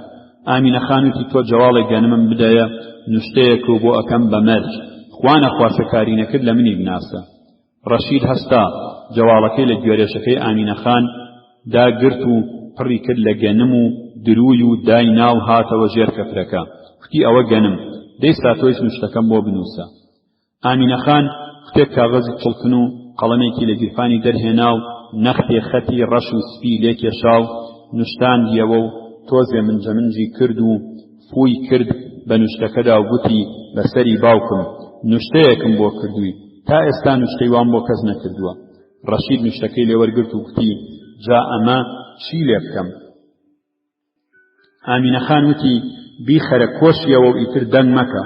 ئامینە خانوتی تۆ جەواڵێک گەنمم بدەیە نوشتەیەک و بۆ ئەکەم بە مەرج خوا نەخواسە کاری نەکرد لە منی بناسە. ڕەشید هەستا جەواڵەکەی لە گوێرێشەکەی ئامینە خان داگرت و پڕی کرد لە گەنم و دروی و دای ناو هاتەوە ژێر کەفرەکە. وتی ئەوە گەنم دەیستا تۆیش نوشتەکەم بۆ بنووسە. ئامینە خان کتێب کاغەزی چڵکن و قەڵەمێکی لە گیرفانی دەرهێنا و نەختێ خەتی ڕەش و سپی لێ کێشا و نوشتاندیەوە و تۆزێ منجەمنجی کرد و فووی کرد بە نوشتەکەدا و گوتی بەسەری باوکم نوشتەیەکم بۆ کردووی تا ئێستا نوشتەی وام بۆ کەس نەکردووە. ڕەشید نوشتەکەی لێوەرگرت و گوتی جا ئەمە چی لێ بکەم؟ ئامینە خان وتی بیخەرە کۆشیەوە و ئیتر دەنگ مەکە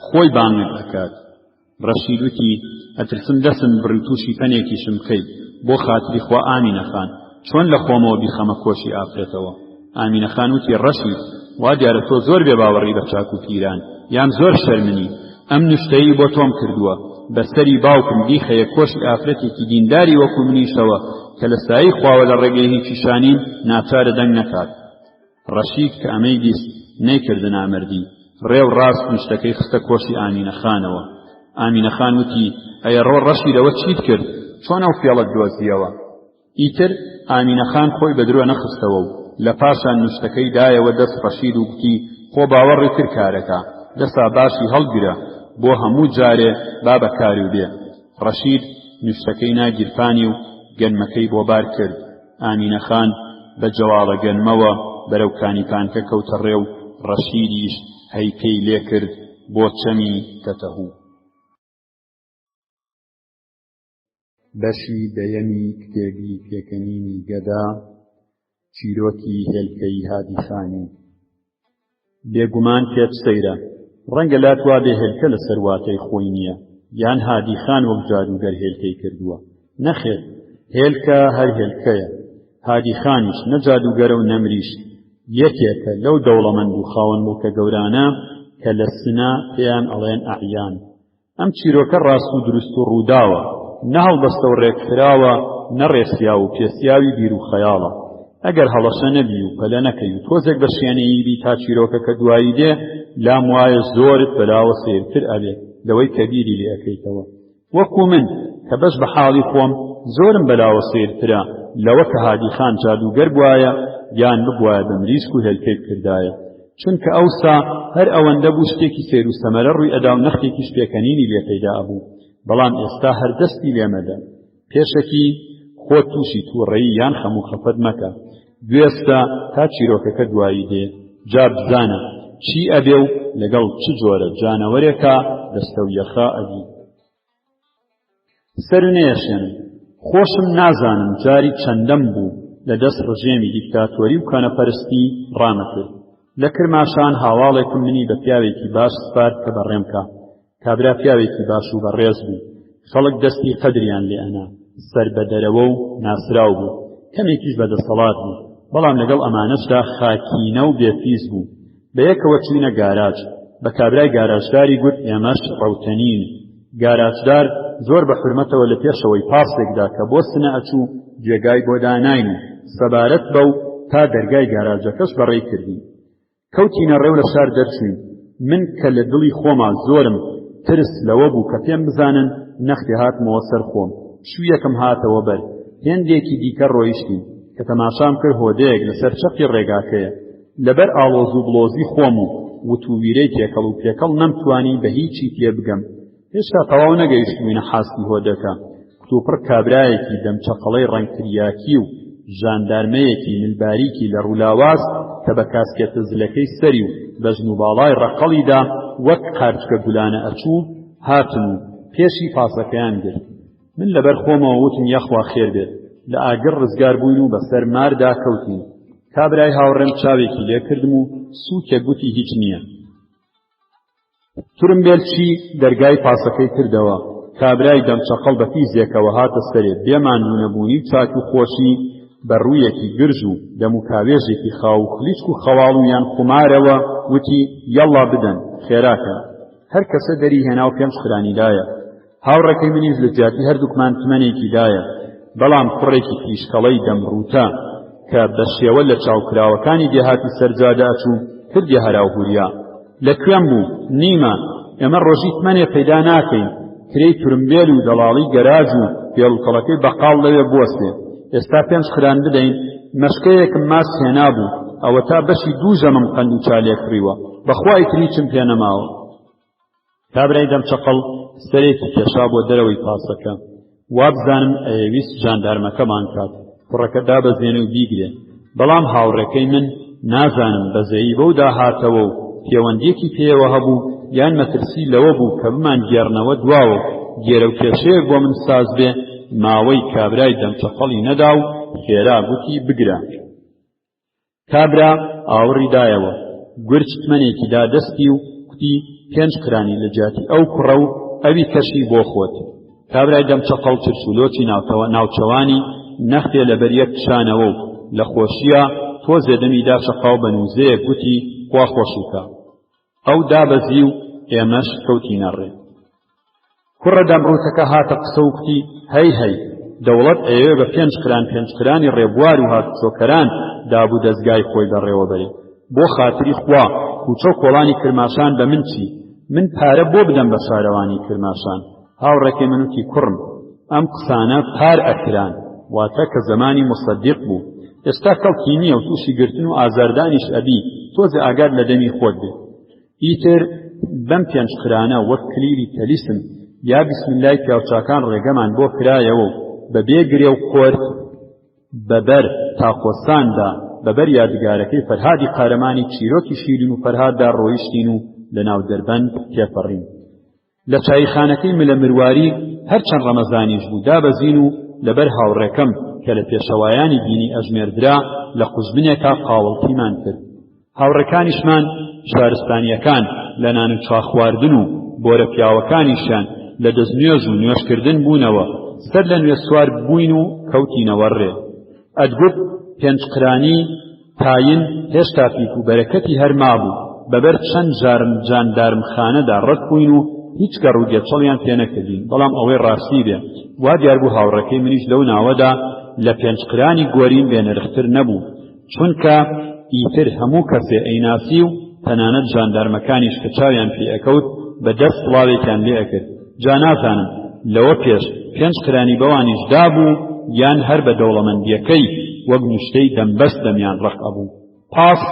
خۆی بانگت دەکات. ڕەشید وتی ئەترسم دەسم بڕی تووشی پەنێکیشم بکەی بۆ خاتری خوا ئامینە خان چۆن لە خۆمەوە بیخەمە کۆشی ئافرێتەوە. ئامینە خان وتی ڕەشید وا دیارە تۆ زۆر بێباوەڕی بە چاک و پیران یان زۆر شەرمنی ئەم نوشتەی بۆ تۆم کردووە بەسەری باوکم بیخەیە کۆشی ئافرەتێکی دینداری وەکو منیشەوە کە لە سایی خواوە لە ڕێگەی هیچی شانین ناچارە دەنگ نەکات. ڕەشید کە ئەمەی بیست نەیکردە نامەردی ڕێو ڕاست نوشتەکەی خستە کۆشی ئامینە خانەوە. ئامینە خان وتی ئەیە ڕەشیدەوە چیت کرد چۆن ئەو فێڵت دۆزیەوە؟ ئیتر ئامینە خان خۆی بە درۆ نەخستەوە و لە پاشان نوشتەکەی دایەوە دەست ڕەشید و گوتی خۆ باوەڕی کرد کارەکە دەسا باشی هەڵگرە بۆ هەموو جارێ با بەکاری و بێ. ڕەشید نوشتەکەی ناگیرفانی و گەنمەکەی بۆ بار کرد. ئامینە خان بە جەواڵە گەنمەوە بەرەو کانیپانکە کەوتە ڕێو ڕەشیدیش هەیکەی لێ کرد بۆ چەمی کەتەهوو. بەشی دەیەمی کتێبی پێکەنینی گەدا چیرۆکی هێلکەی هادی خانی. بێگومان پێت سەیرە ڕەنگە لات وا بێ هێلکە لە سەرواتەی خۆی نییە یان هادی خان وەک جادوگەر هێلکەی کردووە. نەخێر هێلکە هەر هێلکەیە. هادی خانیش نە جادوگەرە و نەمریش یەکێکە لەو دەوڵەمەند و خاوەن مڵکە گەورانە کە لە سنا پێیان ئەڵێن ئەعیان. ئەم چیرۆکە ڕاست و دروست و ڕووداوە نە هەڵبەستە و ڕێکخراوە نە ڕێسیا و پێسیاوی بیر و خەیاڵە. ئەگەر هەڵەشە نەبی و پەلە نەکەی و تۆزێک بە شوێنەی بی تا چیرۆکەکە دوایی دێ لام وایە زۆرت بەلاوە سێرتر ئەبێ لەوەی کە بیری لێ ئەەکەیتەوە. وەکو من کە بەش بە حاڵی خۆم زۆرم بەلاوە سێرترە لەوە کە هادی خان جادوگەر بوایە یان ببوایە بە مریسک و هێلکەی بکردایە. چونکە ئەوسا هەر ئەوەندە بوو شتێکی سێر و سەمەرە ڕووی ئەدا و نەختێکیش پێکەنینی لێ پەیدا ئەبوو. بەڵام ئێستا هەر دەستی لێمەدە. پێشەکی خۆ تووشی تووڕەیی یان خەموو خەفەت مەکە. گوێستا تا چیرۆکەکە دوایی دێ جا بزانە چی ئەبێ و لەگەڵ چ جۆرە جانەوەرێکە دەستە و یەخا ئەبی. سەر نێشێنم خۆشم نازانم جاری چەندەم بوو لە دەست ڕژێمی دیکتاتۆری و کانەپەرستی ڕامەکرد. لە کرماشان هاواڵێکم منی بە پیاوێکی باش سپارد کە بەڕێمکە. کابرا پیاوێکی باش و بەڕێز بوو. خەڵک دەستی قەدریان لێ ئەنا سەر بە دەرەوە و ناسراو بوو. کەمێکیش بەدەسەڵات بوو بەڵام لەگەڵ ئەمانەشدا خاکینە و بێفیز بوو. بە یەکەوە چوینە گاراج. بە کابرای گاراجداری گوت ئێمەش ڕەوتەنین. گاراجدار زۆر بە حورمەتەوە لە پێشەوەی پاسێکدا کە بۆ سنە ئەچوو جێگای بۆ داناین و سەبارەت بە و تا دەرگای گاراجەکەش بەڕێی کردی. کەوتینە ڕێو لە شار دەرچوین. من کە لە دڵی خۆما زۆرم ترس لەوە بوو کە پێم بزانن نەختی هاتمەوە سەر خۆم. شوویەکم هاتەوە بەر هێندێکی دیکە ڕۆیشتین کە تەماشام کرد هۆدەیەک لەسەر چەقی ڕێگاکەیە. لەبەر ئاڵۆز و بڵۆزی خۆم و وتوویرەی تێکەڵ و پێکەڵ نەمتوانی بە هیچی تێ بگەم. هێشتا تەواو نەگەیشتوینە حاستی هۆدەکە. کتوپڕ کابرایەکی دەمچەقەڵەی ڕەنگتریاکی و ژاندارمەیەکی ملباریکی لە ڕوولاواز کە بە کاسکێتە زلەکەی سەری و بە ژنوباڵای ڕەقەڵیدا وەک قارچکە گولانە ئەچوو هاتن و پێشی پاسەکەیان گرت. من لەبەر خۆمەوە وتم یەخوا خێر بێت. لە ئاگر ڕزگار بووین و بەسەر ماردا کەوتین. کابرای هاوڕێم چاوێکی لێ کردم و سووکێک گوتی هیچ نییە. تورمبێلچی دەرگای پاسەکەی کردەوە. کابرای دەمچەقەڵ بە فیزێکەوە هاتە سەرێ بێمانوونەبوونی و چاک و خۆشی بە ڕوویەکی گرژ و دەموکاوێژێکی خاو و خلیچک و خەواڵ و یان خومارەوە وتی یەڵا بدەن خێراکە. هەر کەسە دەری هێنا و پێم شخرانیدایە. هاوڕێکەی منیش لە جیاتی هەردووکمان تمەنێکیدایە، بەڵام کوڕێکی پیشکەڵەی دەمڕووتە کە بە شێوە لە چاوکراوەکانی دێهاتی سەرجادە ئەچوو کردی هەراوهوریا. لەکوێم بوو؟ نیمە. ئێمە ڕۆژی تمەنێ پەیدا ناکەین، کرێی تورمبێل و دەڵاڵی گەراج و پێڵکەڵەکەی بەقاڵ لەوێ بوەستێ. ئێستا پێم شخران بدەین. مەشکەیەکم ماس هێنا بوو، ئەوە تا بەشی دوو ژەمم قەند و چالێک کڕیوە، بەخوای تریچم پێ نەماوە. کابرای دەمچەقەڵ سەرێکی کێشا بۆ دەرەوەی پاسەکە. وابزانم ئەویست ژاندارمەکەمان کات کوڕەکە دابەزێنێ و بیگرێ، بەڵام هاوڕێکەی من نازانم بەزەیی بەو داهاتەوە و پەیوەندیەکی پێوە هەبوو یان مەترسی لەوە بوو کە بمان گێڕنەوە دواوە گێرە و کێشەیەک بۆ من ساز بێ. ماوەی کابرای دەمچەقەڵی نەدا و خێرا گوتی بگرە. کابرا ئاوڕی دایەوە، گورج تمەنێکی دا دەستی و کوتی 5 کرانی لە جیاتی ئەو کوڕە و ئەوی کەشی بۆ خۆت. کابرای دەمچەقەڵ چرچولۆکی ناوچەوانی نەختێ لە بەریەک شانەوە و لە خۆشیە تۆزێ دەمیدا شەقاو بە نووزەیەک گوتی خوا خۆشیکە. ئەو دابەزی و ئێمەش کەوتی نەڕێ. کوڕە دەمڕووتەکە هاتە قسە و کوتی هەی دەوڵەت ئەوێ بە 5 کرانی ڕێبوار و هاتچۆکەران دابوو دەستگای خۆی بەڕێوەبەرێ. بۆ خاتری خوا کوچە و کۆڵانی کرماشان بە من چی؟ من پارە بۆ بدەم بە شارەوانی کرماشان. هاوڕێکەی منوتی کوڕم ئەم قسانە پار ئەکران، واتە کە زمانی مصدق بوو. ئێستا کەڵکی نییە و تووشی گرتن و ئازاردانیش ئەبی، تۆزە ئاگاد لە دەمی خۆت بێ. ئیتر بەم 5 کرانە وەک کلیری تەلیسم یا بسمیلای پیاوچاکان ڕێگەمان بۆ کرایەوە و بەبێ گرێ و قۆرت بەبەر تاقۆساندا بەبەر یادگارەکەی فەرهادی قارەمانی چیرۆکی شیرین و فەرهاددا ڕۆیشتین و لەناو دەربەند تێپەڕین. لە چایخانەکەی ملە مرواری هەرچەند ڕەمەزانیش بوو دابەزین و لەبەر هاوڕێکەم کە لە پێشەوایانی دینی ئەژمێردرا لە قوزبنێکا قاوەڵتیمان کرد. هاوڕێکانیشمان شارستانیەکان لە نان و چاخواردن و بۆرە پیاوەکانیشیان لە دەستنوێژ و نوێشکردن بوونەوە سەر لە نوێ سوار بووین و کەوتینەوە ڕێ. ئەدگوت 5 کرانی تاین هێشتا پیک و بەرەکەتی هەرما بوو، بەبەر چەند جارم جاندارمخانەدا ڕەت بووین و هیچ گەڕوگێچەڵیان پێ نەکردین. بەڵام ئەوەی ڕاستی بێ وا دیار بوو هاوڕێکەی منیش لەو ناوەدا لە 5 کرانی گۆرین بێنرختر نەبوو، چونکە ئیتر هەموو کەسێ ئەیناسی و تەنانەت ژاندارمەکانیش کە چاویان پێ ئەکەوت بەدەست سڵاوێکیان لێ ئەکرد. جا نازانم لەوە پێش 5 کرانی بەوانیش دابوو یان هەر بە دەوڵەمەندیەکەی وەک نوشتەی دەمبەست دەمیان ڕق ئەبوو. پاس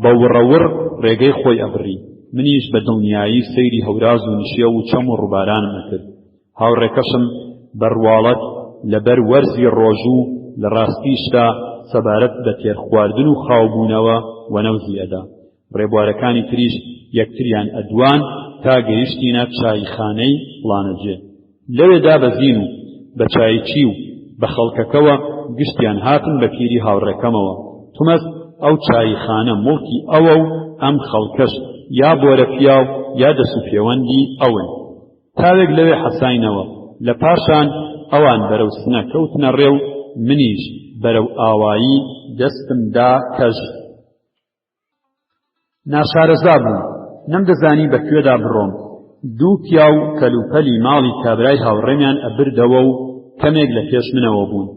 بە وڕەوڕ ڕێگەی خۆی ئەبڕی. منیش بە دڵنیایی سەیری هەوراز و نشیە و چەم و ڕووبارانم ئەکرد. هاوڕێکەشم بەڕواڵەت لەبەر وەرزی ڕۆژوو لە ڕاستیشدا سەبارەت بە تێرخواردن و خاوبوونەوە وەنەوزی ئەدا. ڕێبوارەکانی تریش یەکتریان ئەدوان تا گەیشتینە چایخانەی فڵانەجێ. لەوێدا بەزین و بە چایچی و بە خەڵکەکەوە گشتیان هاتن بە پیری هاوڕێکەمەوە. تومەست ئەو چایخانە مڵکی ئەوە و ئەم خەڵکەش یا بۆرە پیاو یا دەسو پەیوەندی ئەون. تاوێک لەوێ حەساینەوە، لە پاشان ئەوان بەرەو سنە کەوتنە ڕێ و منیش بەرەو ئاوایی دەستمدا کەژ. ناشارەزا بووم، نەمدەزانی بەکوێدا بڕۆم. دوو پیا و کەلوپەلی ماڵی کابرای هاوڕێمیان ئەبردەوە و کەمێک لە پێش منەوە بوون.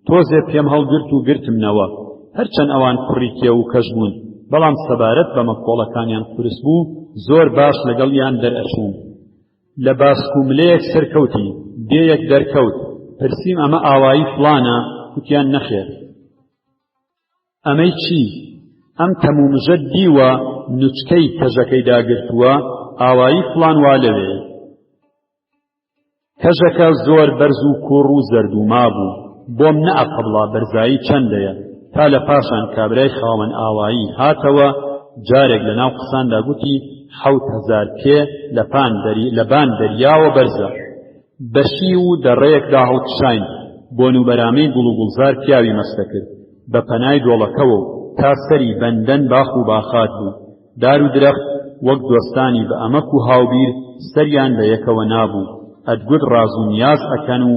تۆزێ پێم هەڵگرت و گرتمنەوە، هەرچەند ئەوان کوڕی کێ و کەژ بوون، بەڵام سەبارەت بە مەکۆڵەکانیان قورس بوو زۆر باش لەگەڵیان دەرئەچووم. لە باسکوملەیەک سەرکەوتی، دێیەک دەرکەوت، پرسییم ئەمە ئاوایی فڵانە؟ کوتیان نەخێر. ئەمەی چی؟ ئەم تەمومژە دیوە نوچکەی کەژەکەی داگرتووە، ئاوایی فڵان وا لەوێ. کەژەکە زۆر بەرز و کوڕ و زەردوما بوو، بۆم نەئەقەبڵا بەرزایی چەندەیە. تا لە پاشان کابرای خاوەن ئاوایی هاتەوە، جارێک لە ناو قساندا گوتی 7,000 پێ لە بان دەریاوە بەرزە. بەشی و دەڕێیەکدا هەڵکشاین، بۆنوبەرامەی گوڵ و گوڵزار پیاوی مەستە کرد بە پەنای دۆڵەکەوە و تا سەری بەندەن باخ و باخات بوو. دار و درەخت وەک دۆستانی بە ئەمەک و هاوبیر سەریان لە یەکەوە نابوو. ئەدگوت ڕاز و نیاز ئەکەن و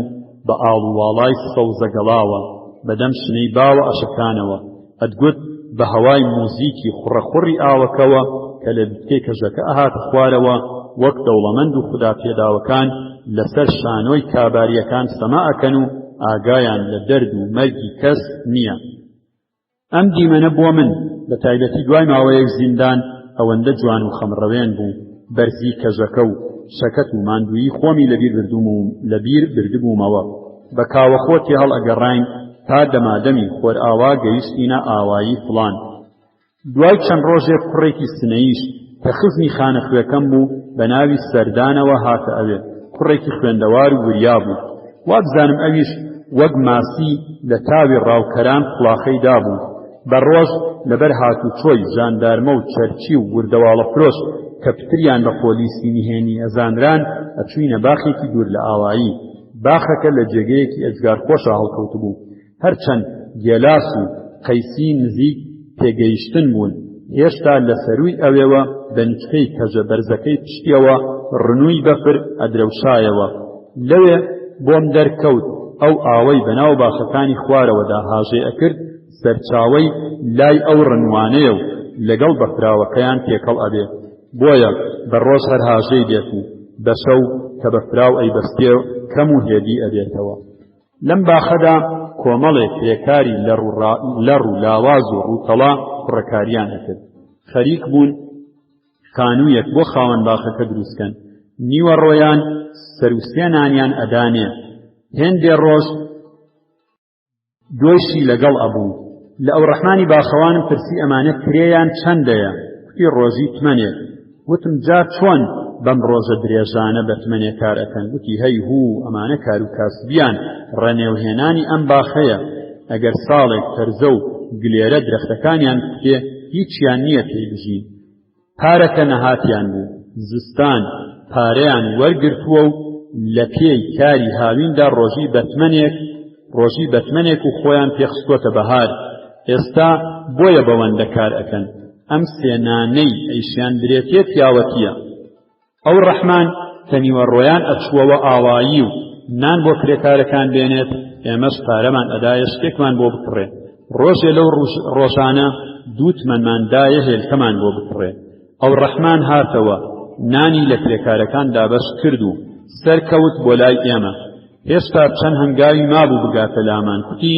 بە ئاڵوواڵای سەوزە گەڵاوە بەدەم شنەی باوە ئەشەکانەوە. ئەدگوت بە هەوای موزیکی خوڕەخوڕی ئاوەکەوە کە لە بتکەی کەژەکە ئەهاتە خوارەوە وەک دەوڵەمەند و خوداپێداوەکان لەسەر شانۆی کاباریەکان سەما ئەکەن و ئاگایان لە دەرد و مەرگی کەس نییە. ئەم دیمەنە بۆ من بە تایبەتی دوای ماوەیەک زیندان ئەوەندە جوان و خەمڕەوێن بوو، بەرزی کەژەکە و شەکەت و ماندووی خۆمی لەبیر بردبوومەوە. بە کاوەخۆ تێ هەڵ ئەگەڕاین تا دەمادەمی خۆرئاوا گەیشتینە ئاوایی فڵان. دوای چەند ڕۆژێک کوڕێکی سنەیش کە خزمی خانەخوێکەم بوو بە ناوی سەردانەوە هاتە ئەوێ. کوڕێکی خوێندەوار و وریا بوو. وابزانم ئەویش وەک ماسی لە تاوی ڕاوکەران قوڵاخەی دابوو. بەڕۆژ لەبەر هاتوچۆی ژاندارمە و چەرچی و وردەواڵە فرۆش کە پتریان بە پۆلیسی نهێنی ئەزانران ئەچووینە باخێکی دوور لە ئاوایی. باخەکە لە جێگەیەکی ئەجگارخۆشە هەڵکەوتبوو. هەرچەند گێلاس و قەیسی نزیک پێگەیشتن بوون، هێشتا لە سەرووی ئەوێوە بە نیچکەی کەژە بەرزەکەی پشتیەوە ڕنووی بەفر ئەدرەوشایەوە. لەوێ بۆم دەرکەوت ئەو ئاوەی بەناو باخەکانی خوارەوەدا هاژێ ئەکرد سەرچاوەی لای ئەو ڕنوانەیە و لەگەڵ بەفراوەکەیان تێکەڵ ئەبێ. بۆیە بەڕۆژ هەر هاژەی دێت و بەشەو کە بەفراو ئەیبەستێ کەم و هێدی ئەبێتەوە. لەم باخەدا کۆمەڵێک پێکاری لەڕ و لاواز و ڕووتەڵا کوڕەکاریان ئەکرد. خەریک بوون خانوویەک بۆ خاوەن باخەکە دروستکەن. نیوەڕۆیان سەروسێنانیان ئەدانێ. هێندێ ڕۆژ دۆیشی لەگەڵ ئەبوو. لە ئەو ڕەحمانی باخەوانم پرسی ئەمانە کرێیان چەندەیە؟ کوتی ڕۆژی تمەنێک. وتم جا چۆن بەم ڕۆژە درێژانە بە تمەنێ کار ئەکەن؟ وتی هەی هوو ئەمانە کار و کاسبیان ڕەنێوهێنانی ئەم باخەیە. ئەگەر ساڵێک تەرزە و گلێرە درەختەکانیان کوتێ هیچیان نییە پێی بژین. پارەکە نەهاتیان بوو. زستان پارەیان وەرگرتووە و لە پێی کاری هاویندا ڕۆژی بەتمەنێک و خۆیان پێخستووەتە بەهار. ئێستا بۆیە بەوەندە کار ئەکەن. ئەم سێنانەی ئەیشیان درێتێ پیاوەتیە. ئەو ڕەحمان کە نیوەڕۆیان ئەچووەوە ئاوایی و نان بۆ کرێکارەکان بێنێت، ئێمەش پارەمان ئەدایە شتێکمان بۆ بکڕێ. ڕۆژێ لەو ڕۆژانە دووتمەنماندایە هێلکەمان بۆ بکڕێ. ئەو ڕەحمان هاتەوە نانی لە کرێکارەکان دابەش کرد و سەرکەوت بۆ لای ئێمە. هێشتا چەند هەنگاوی مابوو بگاتە لامان. کوتی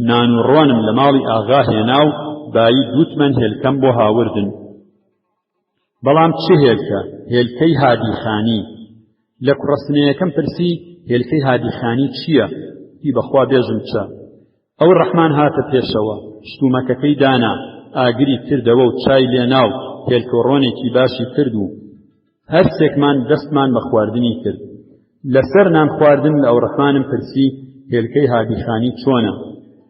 نان و ڕۆنم لە ماڵی ئاغا هێنا و بایی دووتمەن هێلکەم بۆ هاوردن. بەڵام چ هێلکە؟ هێلکەی هادیخانی. لە کوڕەسنەیەکەم پرسی هێلکەی هادیخانی چییە؟ تی بەخوا بێژم چە. ئەو ڕەحمان هاتە پێشەوە، شتومەکەکەی دانا، ئاگری کردەوە و چای لێناو، هێلکۆڕۆنێکی باشی کرد و هەرسێکمان دەستمان بە خواردنی کرد. لەسەر نان خواردن لە ئەو ڕەحمانم پرسی هێلکەی هادیخانی چۆنە؟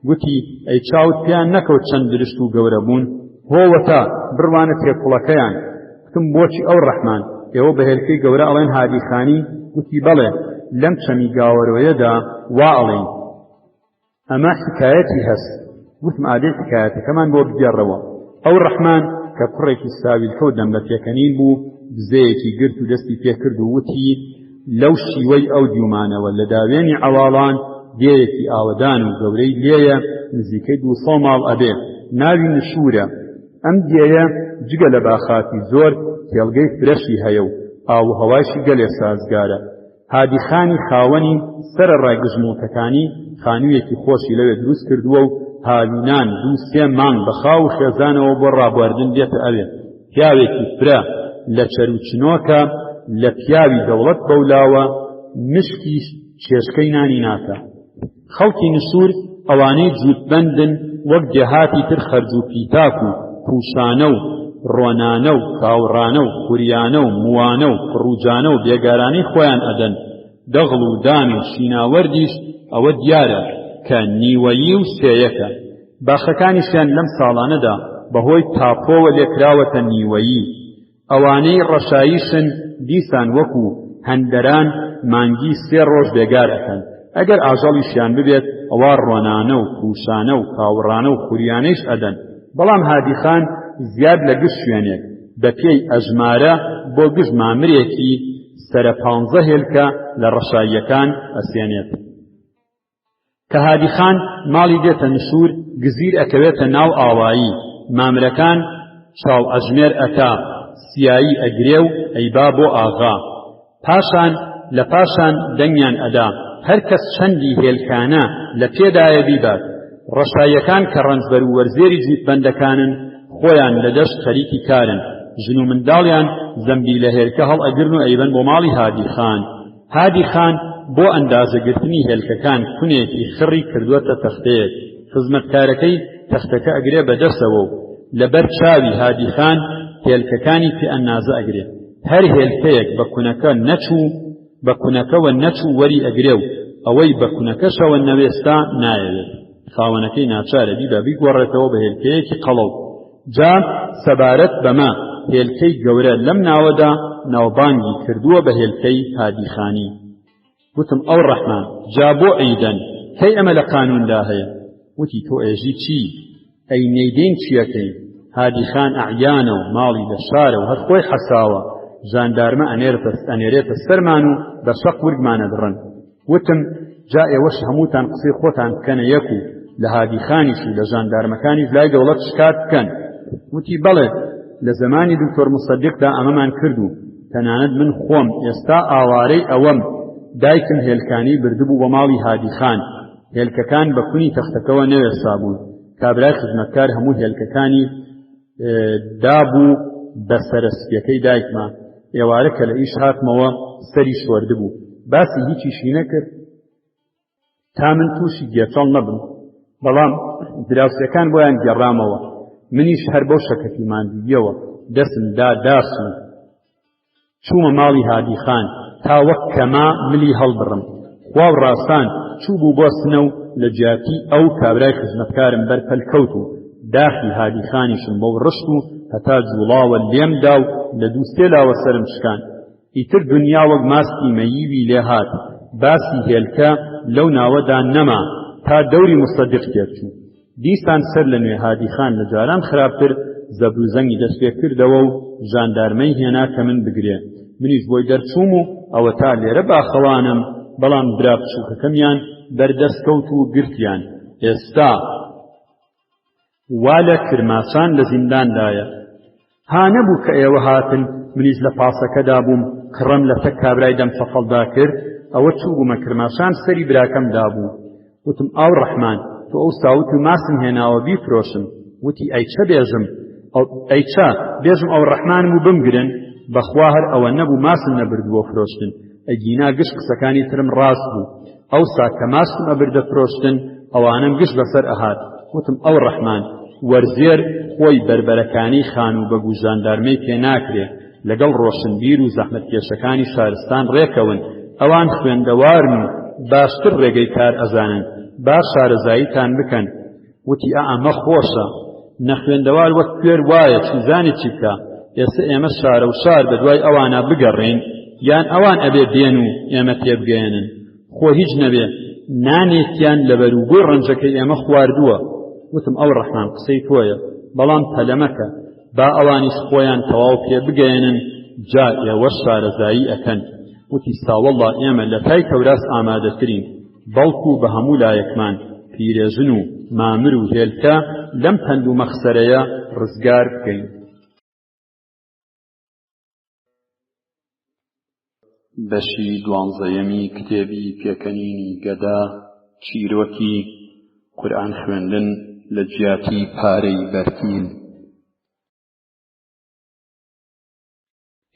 گوتی ئەی چاوت پیان نەکەوت چەند درشت و گەورە بوون؟ هۆوەتا بڕوانە تێکوڵەکەیان. گوتم بۆچی ئەو ڕەحمان ئێوە بە هێلکەی گەورە ئەڵێن هادیخانی؟ گوتی بەڵێ لەم چەمی گاوەرۆیەدا وا ئەڵێن. ئەمە حکایەتی هەست. گوتم ئادەی حکایەتەکەمان بۆ بگێڕەوە. ئەو ڕەحمان کە کوڕێکی ساویلکە و دەم بە پێکەنین بوو، بزەیەکی گرت و دەستی پێکرد و وتی لەو شیوەی ئەو دیومانەوە لە داوێنی عەواڵان دێیەکی ئاوەدان و گەورەی لێیە، نزیکەی 200 ماڵ ئەبێ، ناوی نشورە. ئەم دێیە جگە لە باخاتی زۆر تێڵگەی فرەشی هەیە و ئاو و هەواشی گەلێ سازگارە. هادیخانی خاوەنی سەرەڕای گژمۆڵکەکانی خانوویەکی خۆشی لەوێ دروست کردووە و هاوینان 2-3 مانگ بە خاو و خێزانەوە بۆ ڕابواردن دێتە ئەوێ. پیاوێکی فرە لە چەروچنۆکە لە پیاوی دەوڵەت بەولاوە، مشکی چێشکەی نانی ناکە. خەڵکی نسوور ئەوانەی جووتبەندن وەک دێهاتی تر خەرج و پیتاک و پوشانە و ڕۆنانە و کاوڕانە و خوریانە و موانە و ڕووجانە و بێگارانەی خۆیان ئەدەن. دەغڵ و دان و شیناوەردیش ئەوە دیارە کە نیوەیی و سێیەکە. باخەکانیشیان لەم ساڵانەدا بەهۆی تاپۆوە لێکراوەتە نیوەیی. ئەوانەی ڕەشاییشن دیسان وەکو هەندەران مانگی 3 ڕۆژ بێگار ئەکەن. ئەگەر ئاژەڵیشیان ببێت ئەوە ڕۆنانە و پوشانە و کاوڕانە و خوریانەیش ئەدەن. بەڵام هادیخان زیاد لە گشت شوێنێک بە پێی ئەژمارە بۆ گشت مامرێکی سەرە 15 هێلکە لە ڕەشاییەکان ئەسێنێت. کە هادیخان ماڵی دێتە نشور گزیر ئەکەوێتە ناو ئاوایی. مامرەکان چاو ئەژمێر ئەتا سیایی ئەگرێ و ئەیبا بۆ ئاغا پاشان لە پاشان دەنگیان ئەدا هەر کەس چەندی هێلکانە لە پێدایە بیبات ڕەشایەکان کە ڕەنجبەر و وەرزێری جووتبەندەکانن خۆیان لە دەشت خەریکی کارن ژن و منداڵیان زەمبی لە هێلکە هەڵ ئەگرن و ئەیبەن بۆ ماڵی هادی خان بۆ ئەندازەگرتنی هێلکەکان کونێکی خڕی کردووەتە تەختەیەک خزمەتکارەکەی تەختەکە ئەگرێ بەدەستەوە و لەبەر چاوی هادی خان هێلکەکانی پێ ئەندازە ئەگرێ هەر هێلکەیەک بە کونەکەوە نەچوو وەری ئەگرێ و ئەوەی بە کونەکەشەوە نەوێستا نایەوێت خاوەنەکەی ناچارە بیبە بیگۆڕێتەوە بە هێلکەیەکی قەڵەو جا سەبارەت بەمە هێلکەی گەورە لەم ناوەدا ناوبانگی کردووە بە هێلکەی هادیخانی وتم ئەو ڕەحمان جا بۆ ئەیدەن کەی ئەمە لە قانوندا هەیە وتی تۆ ئێژی چی ئەی نەیدەین چیەکەی هادیخان ئەعیانە و ماڵی لە شارە و هەر خۆی حەساوە ژاندارمە ئەنێرێتە سەرمان و بە شەق ورگمانە دڕن وتم جا ئێوەش هەمووتان قسەی خۆتان بکەنە یەک و لە هادیخانیش و لە ژاندارمەکانیش لای دەوڵەت شکات بکەن وتی بەڵێ لە زمانی دکتۆر مصدیقدا ئەمەمان کرد و تەنانەت من خۆم ئێستا ئاوارەی ئەوەم دایکم هێلکانی بردبوو بە ماڵی هادیخان هێلکەکان بە کونی تەختەکەوە نەوێسا بوون کابرای خزمەتکار هەموو هێلکەکانی دابوو بە سەرسپیەکەی دایکمە ئێوارە کە لە ئیش هاتمەوە سەری شوەردبوو باسی هیچیشی نەکرد تا من تووشی گێچەڵ نەبم بەڵام دراوسەکان بۆیان گێڕامەوە منیش هەر بەو شەکەتیمان دیدیەوە دەستم داسم چوومە ماڵی هادیخان تا وەک کەما ملی هەڵبڕم خوا و ڕاستان چوو بوو بۆ سنە و لە جیاتی ئەو کابرای خزمەتکارم بەرپەل کەوت و داخی هادیخانیشم بەو ڕشت و هەتا جوڵاوە لێمدا و لە دوو سێ لاوە سەرم شکان ئیتر دنیا وەک ماستی مەییوی لێ هات باسی هێلکە لەو ناوەدا نەما تا دەوری مصدق تێرچوو دیسان سەر لە نوێ هادیخان لە جاران خراپتر زەبروزەنگی دەست پێ کردەوە و ژاندارمەی هێنا کە من بگرێ منیش بۆی دەرچووم و ئەوە تا لێرە باخەوانم بەڵام برا بچووکەکەمیان بەردەستکەوت و گرتیان ئێستا وا لە کرماشان لە زینداندایە ها نەبوو کە ئێوە هاتن منیش لە پاسەکەدا بووم کڕم لە تەک کابرای دەم سەفەڵدا کرد ئەوە چوو بوومە کرماشان سەری براکەمدا بوو وتم ئاو ڕەحمان تۆ ئەو ساوت و ماسم هێناوە بیفرۆشم وتی ئەیچە بێژم ئەیچە بێژم ئەو ڕەحمانم و بمگرن بەخوا هەر ئەوە نەبوو ماسم نەبردووە فرۆشتن ئەگینا گشت قسەکانی ترم ڕاست بوو ئەوسا کە ماسم ئەبردە فرۆشتن ئەوانم گشت بەسەر ئەهات وتم ئەو ڕەحمان وەرزێر خۆی بربەرەکانی خان و بەگو ژاندارمەی پێ ناکرێ لەگەڵ ڕۆشنبیر و زەحمەتکێشەکانی شارستان ڕێکەون ئەوان خوێندەوارن و باشتر ڕێگەی کار ئەزانن باش شارەزاییتان بکەن وتی ئەمە خۆشە نەخوێندەوار وەک کوێر وایە چیزانی چی بکە ئێستا ئێمە شارە و شار بەدوای ئەوانە بگەڕێن یان ئەوان ئەبێ بێن و ئێمە تێبگەێنن خۆ هیچ نەبێ نانێکیان لە بەروبووی ڕەنجەکەی ئێمە خواردووە وتم ئەو ڕەحمان قسەی تۆیە بەڵام پەلەمەکە با ئەوانیش خۆیان تەواو پێ بگەێنن جا ئێوە شارەزایی ئەکەن وتی ساوەڵڵا ئێمە لە تای کەوراس ئامادەترین بەڵکو بە هەموو لایەکمان پیرێژن و مامر و هێلکە لەم پەند و مەخسەرەیە ڕزگار بکەین بەشی دوانزەیەمی کتێبی پێکەنینی گەدا چیرۆکی قورئان خوێندن لە جیاتی پارەی بەرتیل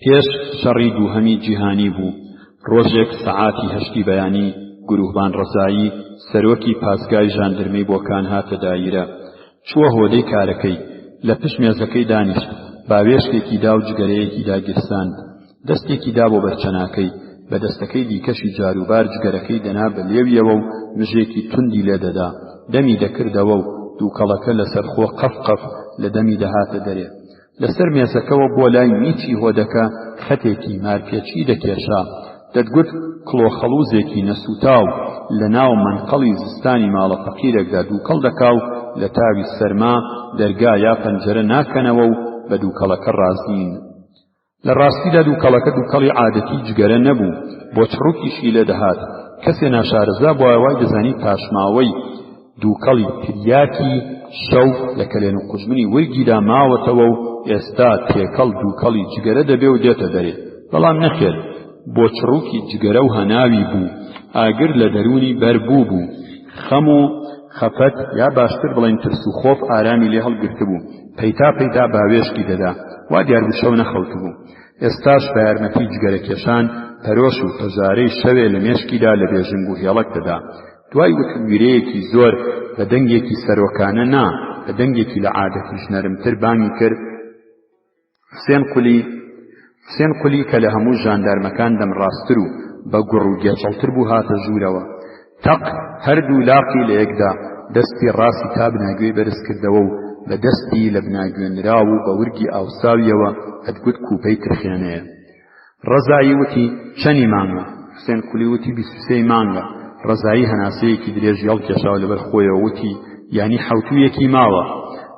پێش شەڕی دووهەمی جیهانی بوو ڕۆژێک سەعاتی هەشتی بەیانی گروهبان ڕەزایی سەرۆکی پاسگای ژاندرمەی بۆکان هاتە دایرە چووە هۆدەی کارەکەی لە پشت مێزەکەی دانیشت باوێشتێکی دا و جگەرەیەکی داگیرساند دەستێکی دا بۆ بەرچەناکەی بە دەستەکەی دیکەشی جاروبار جگەرەکەی دەنا بە لێویەوە و مژێکی توندی لێدەدا دەمی دەکردەوە و دووکەڵەکە لەسەر خۆ قەف لە دەمی دەهاتە دەرێ لەسەر مێزەکەوە بۆ لای میچی هۆدەکە خەتێکی مارپێچی دەکێشا دەتگوت کڵۆخەڵوزێکی نەسوتاو لە ناو منقەڵی زستانی ماڵە فەقیرێکدا دووکەڵ دەکا و لە تاوی سەرما دەرگا یا پەنجەرە ناکەنەوە و بە دووکەڵەکە ڕازین لە ڕاستیدا دووکەڵەکە دووکەڵی عادەتی جگەرە نەبوو بۆ چڕووکیشی لێ دەهات کەسێ ناشارەزا بۆ ئەوای دەزانی پاشماوەی دووکەڵی تریاکی شەو لە کەلێن و قوزمنی وەرگیدا ماوەتەوە و ئێستا تێکەڵ دووکەڵی جگەرە دەبێ و دێتە دەرێ بەڵام نەخێر بۆ چڕووکی جگەرە و هەناوی بوو ئاگر لە دەرونی بەر بوو خەم و خەفەت یا باشتر بڵێن ترس و خۆف ئارامی لێ هەڵگرتبوو پەیتا باوێشکی دەدا وا دیار بوو شەو نەخەوتبوو ئێستاش بە یارمەتی جگەرەکێشان پەرۆش و پەژارەی شەوێ لە مێشکیدا لە بێژنگ و هێڵک دەدا دوای وتویرەیەکی زۆر بە دەنگێکی سەرۆکانە نا بە دەنگێکی لە عادەتیش نەرمتر بانگی کرد حوسێن قولی کە لە هەموو ژاندارمەکان دەمڕاستتر و بە گوڕ و گێچەڵتر بوو هاتە ژوورەوە تەق هەردوو لاقی لە یەکدا دەستی ڕاستی تا بناگوێ بەرز کردەوە و بە دەستی لە بناگوێنراو و بە ورگی ئاوساویەوە ئەتگوت کوپەی ترخێنەیە ڕەزایی وتی چەنی مانگە حوسێن قولی وتی 23 مانگە ڕەزایی هەناسەیەکی درێژی هەڵکێشاوە لەبەر خۆیەوە وتی یانی حەوتوویەکی ماوە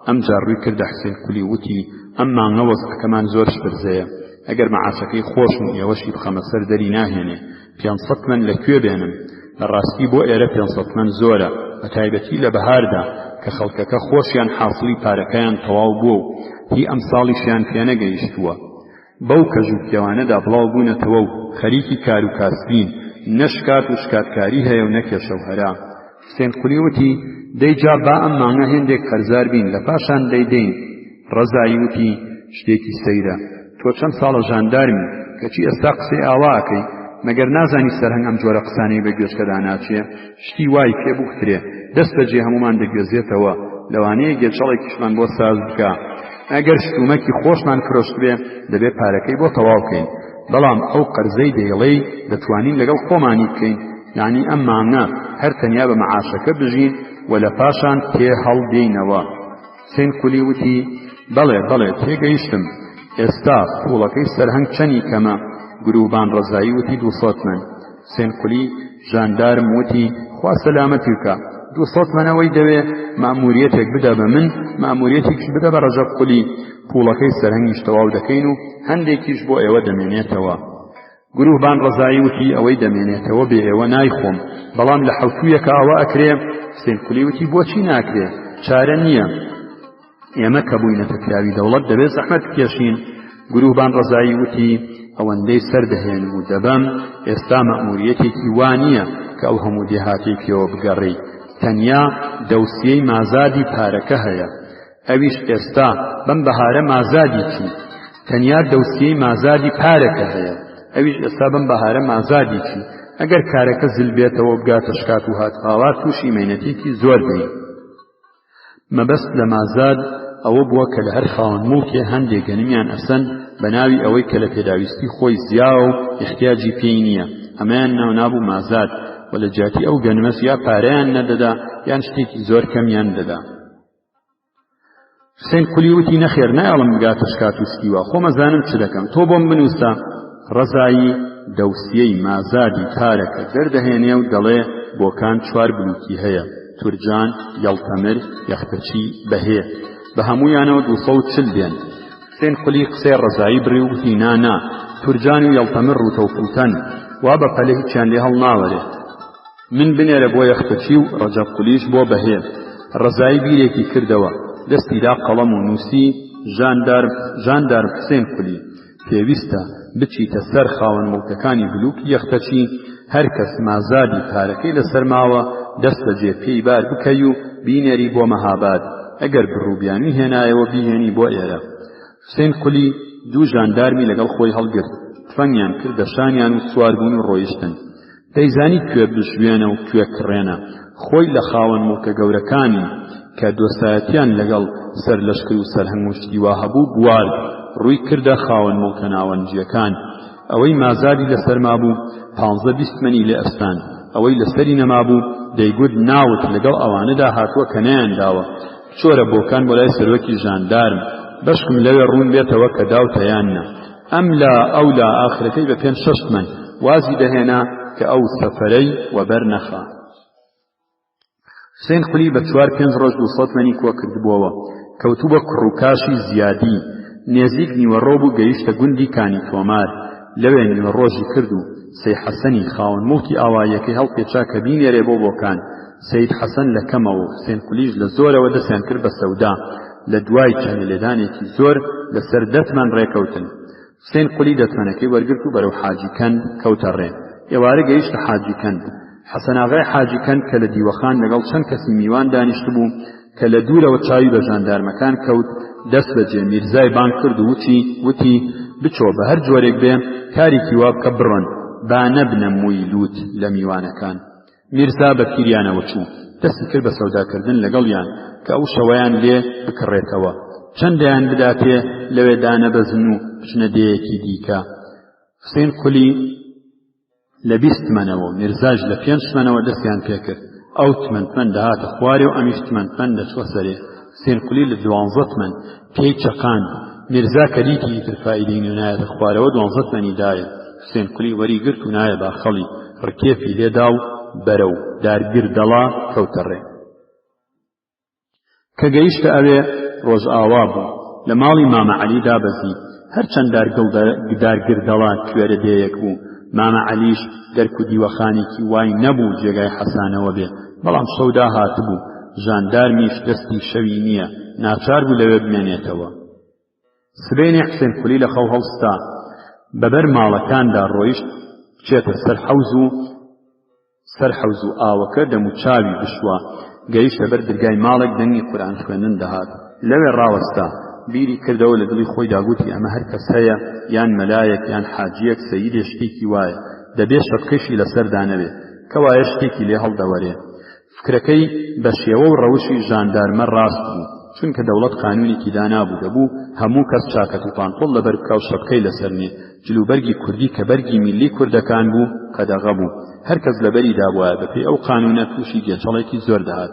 ئەمجار ڕووی کردە حوسێن قولی وتی ئەم مانگە وەزعەکەمان زۆر شپرزەیە ئەگەر مەعاشەکەی خۆشم ئێوەشی بخەمە سەر دەری ناهێنێ 500 من لەکوێ بێنم لەڕاستی بۆ ئێرە 500 من زۆرە بە تایبەتی لە بەهاردا کە خەڵکەکە خۆشیان حاصلی پارەکەیان تەواو بووە و هی ئەم ساڵیشیان پێ نەگەیشتووە بەو کەژ و پیاوانەدا بڵاو بوونەتەوە و خەریکی کار و کاسبین نەشکات و شکاتکاری هەیە و نەکێشە و هەرا حوسێن قولی وتی دەیجا با ئەم مانگە هێندێک قەرزار بین لە پاشان دەیدەین ڕەزایی وتی شتێکی سەیرە تۆ چەند ساڵە ژاندارمی کەچی ئێستا قسەی ئاواکەی مەگەر نازانی سەرهەنگ ئەم جۆرە قسانەی بە گوێشکەدا ناچێ شتی وای پێ بووترێ دەست بەجێ هەمومان دەگوێزێتەوە لەوانەیە گێچەڵێکیشمان بۆ ساز بکە ئەگەر شتومەکی خۆشمان کرۆشت بێ دەبێ پارەکەی بۆ تەواو بکەین بەڵام ئەو قەرزەی دەیڵێی دەتوانین لەگەڵ خۆمانی بکەین یعنی ئەم مانگە هەر تەنیا بە مەعاشەکە بژین و لە پاشان تێ هەڵدێینەوە حوسێن قولی وتی بەڵێ تێگەیشتم ئێستا پوڵەکەی سەرهەنگ چەنی کەمە گروبان ڕەزایی وتی 200 من حوسێن قولی ژاندارم وتی خوا سەلامەتی بکە 200 منەوەی دەوێ ماموریەتێک بدە بە من ماموریەتێکش بدە بە ڕەجەب قولی پوڵەکەی سەرهەنگیش تەواو دەکەین و هەندێکیش بۆ ئێوە دەمێنێتەوە گروبان ڕەزایی وتی ئەوەی دەمێنێتەوە بێ ئێوە نایخۆم بەڵام لە حەوتوویەکە ئەوە ئەکرێ حوسێن قولی وتی بۆچی ناکرێ چارە نییە ئێمە کە بووینەتە پیاوی دەوڵەت دەبێت زەحمەت بکێشین گروبان ڕەزایی وتی ئەوەندەی سەردەهێن و دەبەم ئێستا مەئموریەتێکی وانییە کە ئەو هەموو دێهاتێکیەوە بگەڕێی تەنیا دەوسیەی مازادی پارەکە هەیە ئەویش ئێستا بەم بەهارە مازادی چی تەنیا دەوسیەی مازادی پارەکە هەیە ئەویش ئێستا بەم بەهارە مازادی چی ئەگەر کارەکە زل بێتەوە بگاتە شکات و هاتخاوات تووشی مێنەتێکی زۆر بێ مەبەست لە مازاد ئەوە بووە کە لە هەر خاوەن موڵکێ هەندێک گەنمیان ئەسەن بە ناوی ئەوەی کە لە پێداویستی خۆی زیاوە و احتیاجی پێی نییە ئەمەیان ناونابوو مازاد و لە جاتی ئەو گەنمەس یا پارەیان نەدەدا یان شتێکی زۆر کەمیان دەدا حوسێن قولی وتی نەخێر نایڵم بگاتە شکات و سکیوە خۆمەزانم چ دەکەم تۆ بۆم بنووسە ڕەزایی دەوسیەی مازادی پارەکە دەردەهێنێ و دەڵێ بۆکان 4 بلوکی هەیە تورجان یەڵتەمر یەختەچی بەهێ بە هەموویانەوە 240 دێن حوسێن قولی قسەی ڕەزایی بڕی و وتی نا تورجان و یەڵتەمر ڕوتەوپوتەن وا بە پەلە هیچیان لێ هەڵ ناوەرێ من بنێرە بۆ یەختەچی و ڕەجەب قولیش بۆ بەهێ ڕەزایی بیرێکی کردەوە دەستیدا قەڵەم و نووسی ژاندار حوسێن قولی پێویستە بچیتە سەر خاوەن مڵکەکانی بلوکی یەختەچی هەر کەس مازادی پارەکەی لەسەر ماوە دەست بەجێ پێی بار بکەی و بینێری بۆ مەهاباد ئەگەر بڕووبیانی هێنایەوە بیهێنی بۆ ئێرە حوسێن قولی 2 ژاندارمی لەگەڵ خۆی هەڵگرت تفەنگیان کرد دەشانیان و سواربوون و ڕۆیشتن دەیزانی کوێ بژوێنە و کوێ کڕێنە خۆی لە خاوەن مڵکە گەورەکانی کە دۆسایەتیان لەگەڵ سەر لەشکر و سەرهەنگ و شتیوا هەبوو بوارد ڕووی کردە خاوەن مڵکە ناوەنجیەکان ئەوەی مازادی لەسەر مابوو 15-20 منی لێ ئەستان ئەوەی لەسەری نەمابوو دەیگوت ناوت لەگەڵ ئەوانەدا هاتووە کە نەیانداوە چۆرە بۆکان بۆ لای سەرۆکی ژاندارم بەشکم لەوێ ڕوون بێتەوە کە داوتەیانە ئەم لا ئەو لا ئاخرەکەی بە 5-6 من وازی دەهێنا کە ئەو سەفەرەی وەبەر نەخا حوسێن قولی بە 4-5 ڕۆژ 200 منی کۆ کردبووەوە کەوتوو بە کوڕوکاشی زیادی نێزیک نیوەڕۆ بوو گەیشتە گوندی کانی تۆمار لەوێ نیوەڕۆژی کرد و سەی حەسەنی خاوەن موڵکی ئاواییەکەی هەڵپێچا کە بینێرێ بۆ بۆکان سەید حەسەن لە کەمەوە حوسێن قولیش لە زۆرەوە دەستیان کرد بە سەودا لە دوای چەند لێدانێکی زۆر لەسەر دەتمان ڕێکەوتن. حوسێن قولی دەتمەنەکەی وەرگرت و بەرەو حاجی کەند کەوتە ڕێ. ئێوارە گەیشتە حاجی کەند. حەسەن ئاغای حاجی کەند کە لە دیوەخان لەگەڵ چەند کەسی میوان دانیشت بوو کە لە دوورەوە چاوی بە ژاندارمەکان کەوت دەست بەجێ میرزای بانگ کرد و وتی بچۆ بە هەر جۆرێک بێ کارێکی وا بکە بڕۆن با نەبنە مووی لوت لە میوانەکان. میرزا بە پیریانەوە چوو دەستی کرد بە سەوداکردن لەگەڵیان کە ئەو شەوەیان لێ بکڕێتەوە چەندیان بداتێ لەوێ دانەبەزن و بچنە دێیەکی دیکە. حوسێن قولی لە 20 تمەنەوە و میرزاش لە 5 تمەنەوە دەستیان پێکرد. ئەو تمەند دەهاتە خوارێ و ئەمیش تمەند دەچوە سەرێ. حوسێن قولی لە 12 تمەن پێی چەقاند. میرزا کە دیتی ئیتر فائیدەی نایەتە خوارەوە 12 تمەنی دایە. حوسێن قولی وەری گرت و نایە باخەڵی ڕکێفی لێدا و بەرەو دارگیر دەڵا کەوتە ڕێ. کە گەیشتە ئەوێ ڕۆژ ئاوا بوو لە ماڵی مامە عەلی دابەزی. هەرچەند دارگیر دەڵا کوێرە دێیەک بوو مامە عەلیش دەرک و دیوەخانێکی وای نەبوو جێگای حەسانەوە بێ، بەڵام شەودا هاتبوو ژاندارمیش دەستی شەوی نییە ناچار بوو لەوێ بمێنێتەوە. سبەینێ حوسێن قولی لە خەو هەڵستا بەبەر ماڵەکاندا ڕۆیشت بچێتە سەر حەوز و ئاوەکە دەموچاوی بشوە. گەیشتە بەر دەرگای ماڵێک دەنگی قورئان خوێندن دەهات. لەوێ ڕاوەستا بیری کردەوە لە دڵی خۆی داگوتی ئەمە هەر کەس هەیە یان مەلایەک یان حاجیەک سەییدێ شتێکی وایە دەبێ شەپکەشی لەسەردا نەبێ کەوایە شتێکی لێ هەڵدەوەرێ. فکرەکەی بە شێوە و ڕەوشی ژاندارمە ڕاست بوو چونکە دەوڵەت قانونێکی دانابوو دەبوو هەموو کەس چاکەت و پانتۆڵ لەبەر بکا و شەپکەی لەسەر نێ. جلوبەرگی کوردی کە بەرگی میلی کوردەکان بوو قەدەغە بوو هەر کەس لەبەری دابووایە بەپێی ئەو قانونە تووشی گێچەڵێکی زۆر دەهات.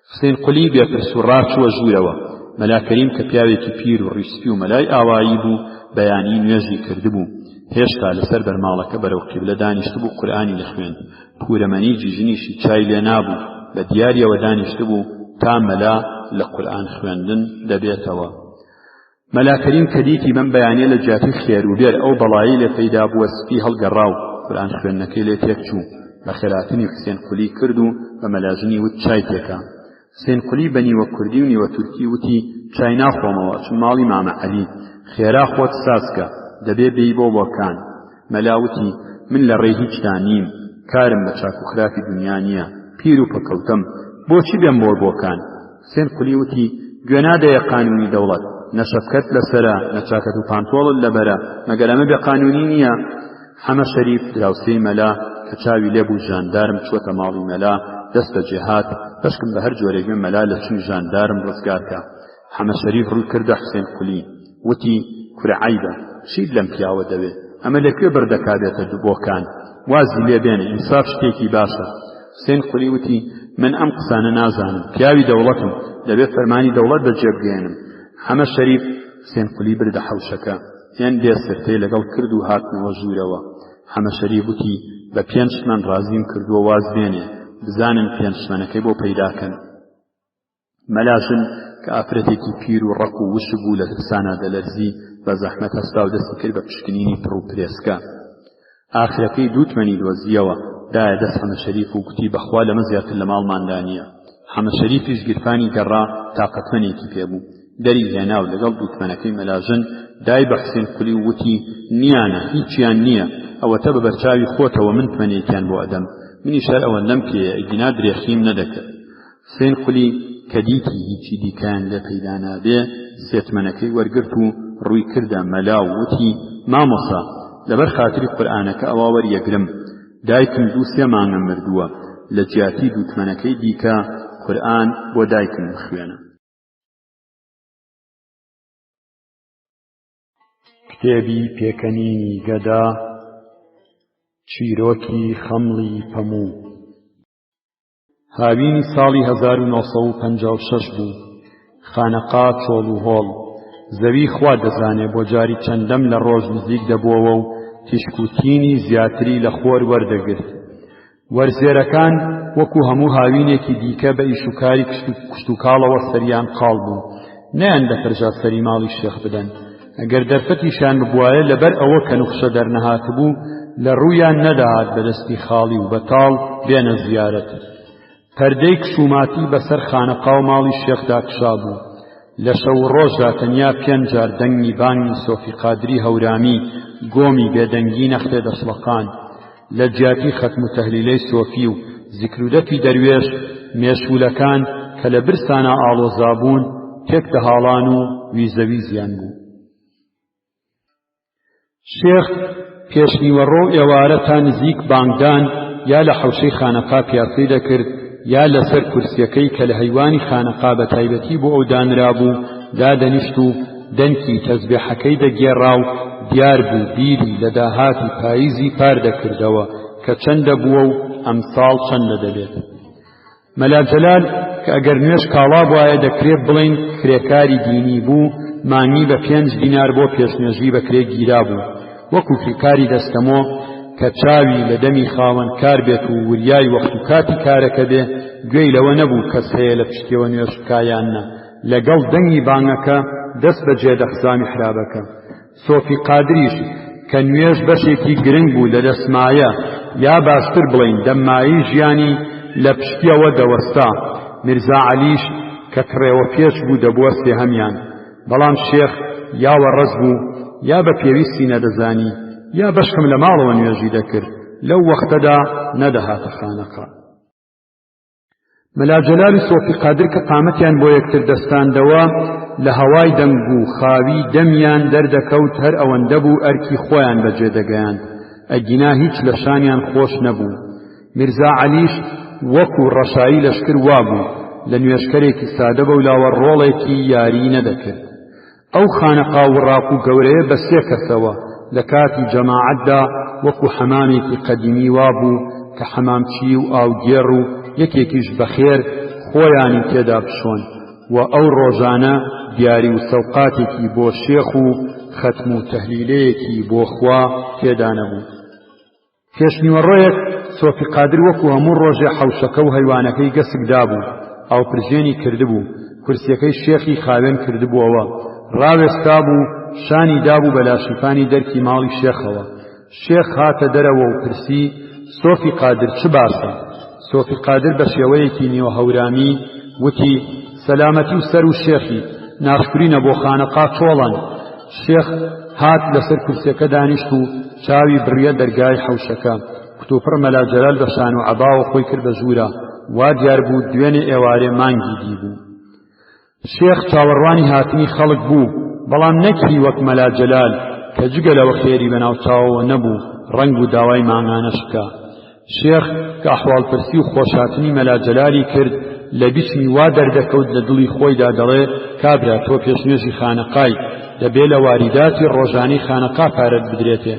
حوسێن قولی بێپرس و ڕاچووە ژوورەوە. مەلا کەریم کە پیاوێکی پیر و ڕیسپی و مەلای ئاوایی بوو بەیانی نوێژی کردبوو. هێشتا لەسەر بەرماڵەکە بەرەو قیبلە دانیشت بوو قورئانی دەخوێند. پورەمەنیجی ژنیشی چای لێ نابوو بە دیاریەوە دانیشت بوو تا مەلا لە قورئان خوێندن دەبێتەوە. مەلا کەریم کە دیتی بەم بەیانیە لە جیاتی خێروبێر ئەو بەڵایی لێ پەیدا بووە سپی هەڵگەڕا و قورئان خوێندنەکەی لێ تێکچوو. بە خێراتنی حوسێن قولی کرد و بە مەلاژنی وت چای تێکە. حوسێن قولی بە نیوە کوردی و نیوە تورکی وتی چای ناخۆمەوە چون ماڵی مامە عەلی خێرا خۆت سازکە دەبێ بێی بۆ بۆکان. مەلا وتی من لە ڕێی هیچدا نیم کارم بە چاک و خراپی دنیا نییە پیر و پەکەوتم بۆچی بێم بۆ بۆکان. حوسێن قولی وتی گوێ نادەیە قانونی دەوڵەت نەشەفکەت لەسەرە نەچاکەت و پانتۆڵت لەبەرە مەگەر ئەمە بێ قانونی نییە. حەمە شەریف دراوسەی مەلا کە چاوی لێبوو ژاندارم چوەتە ماڵی مەلا دەست بەجێ هات بەشکم بە هەر جۆرێک بێ مەلا لە چوی ژاندارم ڕزگارکە. حەمە شەریف ڕووی کردە حوسێن قولی وتی کورە عەیبە چیت لەم پیاوە دەوێ ئەمە لەکوێ بەردەکابێتە بۆکان وازی لێ بێنە ئینساف شتێکی باشە. حوسێن قولی وتی من ئەم قسانە نازانم پیاوی دەوڵەتم دەبێت فەرمانی دەوڵەت بەجێ بگێنم. حەمە شەریف حوسێن قولی بردە حەوشەکە یان بێ سرتەی لەگەڵ کرد و هاتنەوە ژوورەوە. حەمە شەریف وتی بە 5 تمەن ڕازیم کردووە واز بێنێ بزانن 5 تمەنەکەی بۆ پەیداکەن. مەلاژن کە ئافرەتێکی پیر و ڕق و وش بوو لە ترسانە دەلەرزی بە زەحمەت هەستا و دەستی کرد بە پشکنینی پڕ و پرێسکە. ئاخرەکەی 2 تمەنی دۆزیەوە دایە دەست حەمە شەریف و گوتی بەخوا لەمە زیاتر لە ماڵماندا نییە. حەمە شەریفیش گیرفانی گەڕا تاقەتمەنێکی پێبوو دەری هێنا و لەگەڵ 2 تمەنەکەی مەلاژن دای بە حوسێن قولی و وتی نیانە هیچیان نییە ئەوەتە بە بەرچاوی خۆتەوە من تمەنێکیان بۆ ئەدەم منیش هەر ئەوەندەم پێیە ئیدینا درێخیم نەدەکرد. حوسێن قولی کە دیتی هیچی دیکەیان لێ پەیدا نابێ 3 تمەنەکەی وەرگرت و ڕووی کردە مەلا و وتی مامۆسا لەبەر خاتری قورئانەکە ئەوا وەریەگرم دایکم 2-3 مانگە مردووە لە جیاتی 2 تمەنەکەی دیکە قورئان بۆ دایکم بخوێنە. کتێبی پێکەنینی گەدا چیرۆکی خەمڵی پەموو. هاوینی ساڵی 1956 بوو. خانەقا چۆڵ و هۆڵ زەوی خوا دەزانێ بۆ جاری چەندەم لە ڕۆژ نزیک دەبووەوە و تیشکوتینی زیاتری لە خۆر وەردەگرت. وەرزێرەکان وەکو هەموو هاوینێکی دیکە بە ئیشوکاری کشت و کاڵەوە سەریان قاڵ بوو نەیان دەفرژات سەری ماڵی شێخ بدەن. ئەگەر دەرفەتیشان ببوایە لەبەر ئەوە کە نوخشە دەرنەهات بوو لە ڕوویان نەداهات بەدەستی خاڵی و بەتاڵ بێنە زیارەت. پەردەی کشوماتی بەسەر خانەقا و ماڵی شێخدا کشابوو. لە شەو ڕۆژدا تەنیا 5 جار دەنگی بانگی سۆفی قادری هەورامی گۆمی بێدەنگی نەختێ دەسڵەقان. لە جیاتی ختم و تەهلیلەی سۆفی و زیکرودەتی دەروێش مێشولەکان کە لە برسانە ئاڵۆزابوون تێک دەهاڵان و ویزەویزیان بوو. شێخ پێشنیوەڕۆ ئێوارە تا نزیک بانگدان یا لە حەوشەی خانەقا پیاسەی دەکرد یا لەسەر کورسیەکەی کە لە هەیوانی خانەقا بە تایبەتی بۆ ئەو دانرابوو دادەنیشت و دەنکی تەسبیحەکەی دەگێڕا و دیار بوو بیری لە داهاتی پاییزی پار دەکردەوە کە چەندە بووە و ئەمساڵ چەندە دەبێت. مەلا جەلال کە ئەگەر نوێش کاڵا بوایە دەکرێت بڵین کرێکاری دینی بوو مانگی بە 5 دینار بۆ پێشنێژی بەکرێ گیرا بوو، وەکو کرێکاری دەستەمۆ کە چاوی لە دەمی خاوەن کار بێت و وریای وەخت و کاتی کارەکە بێ گوێی لەوە نەبوو کەس هەیە لە پشتیەوە نوێش بکایانە. لەگەڵ دەنگی بانگەکە دەست بەجێ دەخزا میحرابەکە. سۆفی قادریش کە نوێژ بەشێکی گرنگ بوو لە دەسمایە یا باشتر بڵین دەممایی ژیانی لە پشتیەوە دەوەستا. میرزا عەلیش کە کڕێوە پێش بوو دەبوەستێ هەمیان، بەڵام شێخ یا وەڕەز بوو یا بە پێویستی نەدەزانی یا بەشکم لە ماڵەوە نوێژی دەکرد، لەو وەختەدا نەدەهاتە خانەقا. مەلا جەلال و سۆفی قادر کە قامەتیان بۆ یەکتر دەستاندەوە لە هەوای دەنگ و خاوی دەمیان دەردەکەوت، هەر ئەوەندە بوو ئەرکی خۆیان بەجێ دەگەیاند، ئەگینا هیچ لە شانیان خۆش نەبوو. میرزا عەلیش وەکو ڕەشایی لەشکر وابوو لە نوێشکەرێکی سادە بە و لاوەڕۆڵێکی یاری نەدەکرد. ئەو خانەقا وڕاق و گەورەیە بە 3 کەسەوە لە کاتی جەماعەتدا وەکو حەمامێکی قەدیمی وابوو کە حەمامچی و ئاوگێڕ و یەکێکیش بەخێر خۆیانی تێدا بشۆن، و ئەو ڕۆژانە دیاری و سەوقاتێکی بۆ شێخ و ختم و تەهلیلەیەکی بۆ خوا تێدا نەبوو. پێشنیوەڕۆیەک سۆفی قادر وەکو هەموو ڕۆژێ حەوشەکە و هەیوانەکەی گەسکدا بوو، ئاوپرژێنی کردبوو، کورسیەکەی شێخی خاوێن کردبووەوە، ڕاوێستا بوو شانی دابوو بە لاشیفانی دەرکی ماڵی شێخەوە. شێخ هاتە دەرەوە و پرسی سۆفی قادر چ باسە؟ سۆفی قادر بە شێوەیەکی نیوە هەورامی وتی سەلامەتی و سەر و شێخی ناشکرینە بۆ خانەقا چۆڵەن. شێخ هات لەسەر کورسیەکە دانیشت و چاوی بڕیە دەرگای حەوشەکە. کتوپڕ مەلا جەلال بە شان و عەباوە خۆی کرد بە ژوورە، وا دیار بوو دوێنێ ئێوارێ مانگی دیبوو. شێخ چاوەڕوانی هاتنی خەڵک بوو، بەڵام نەکری وەک مەلا جەلال کە جگە لەوە خێری بەناو چاوەوە نەبوو ڕەنگ و داوای مانگانەش بکە. شێخ کە ئەحواڵپرسی و خۆشاتنی مەلا جەلالی کرد لە بیچمی وا دەردەکەوت لە دڵی خۆیدا دەڵێ کابرا تۆ پێشنێژی خانەقای دەبێ لە واریداتی ڕۆژانەی خانەقا پارەت بدرێتێ،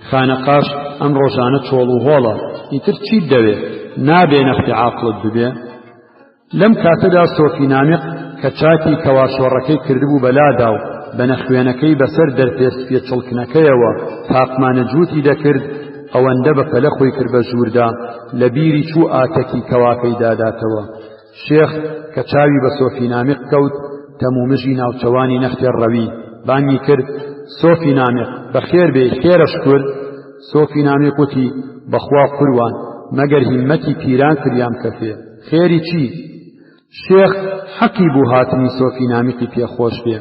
خانەقاش ئەم ڕۆژانە چۆڵ و هۆڵە، ئیتر چیت دەوێ؟ نابێ نەختی عاقڵت ببێ. لەم کاتەدا سۆفی نامق کە چاکی کەواشۆڕەکەی کردبوو بەلادا و بە نەخوێنەکەی بەسەر دەرپێستیە چڵکنەکەیەوە تاقمانە جووتی دەکرد، ئەوەندە بە پەلە خۆی کرد بە ژووردا لە بیری چوو ئاتەکی کەواکەی داداتەوە. شێخ کە چاوی بە سۆفی نامق کەوت تەمومژی ناوچەوانی نەختێ ڕەوی بانگی کرد سۆفی نامق بەخێر بێ خێرەش کورد. سۆفی نامق وتی بەخوا قوروان مەگەر هیمەتی پیران کریام کەفێ خێری چی؟ شێخ حەقی بوو هاتنی سۆفی نامقی پێخۆش بێ،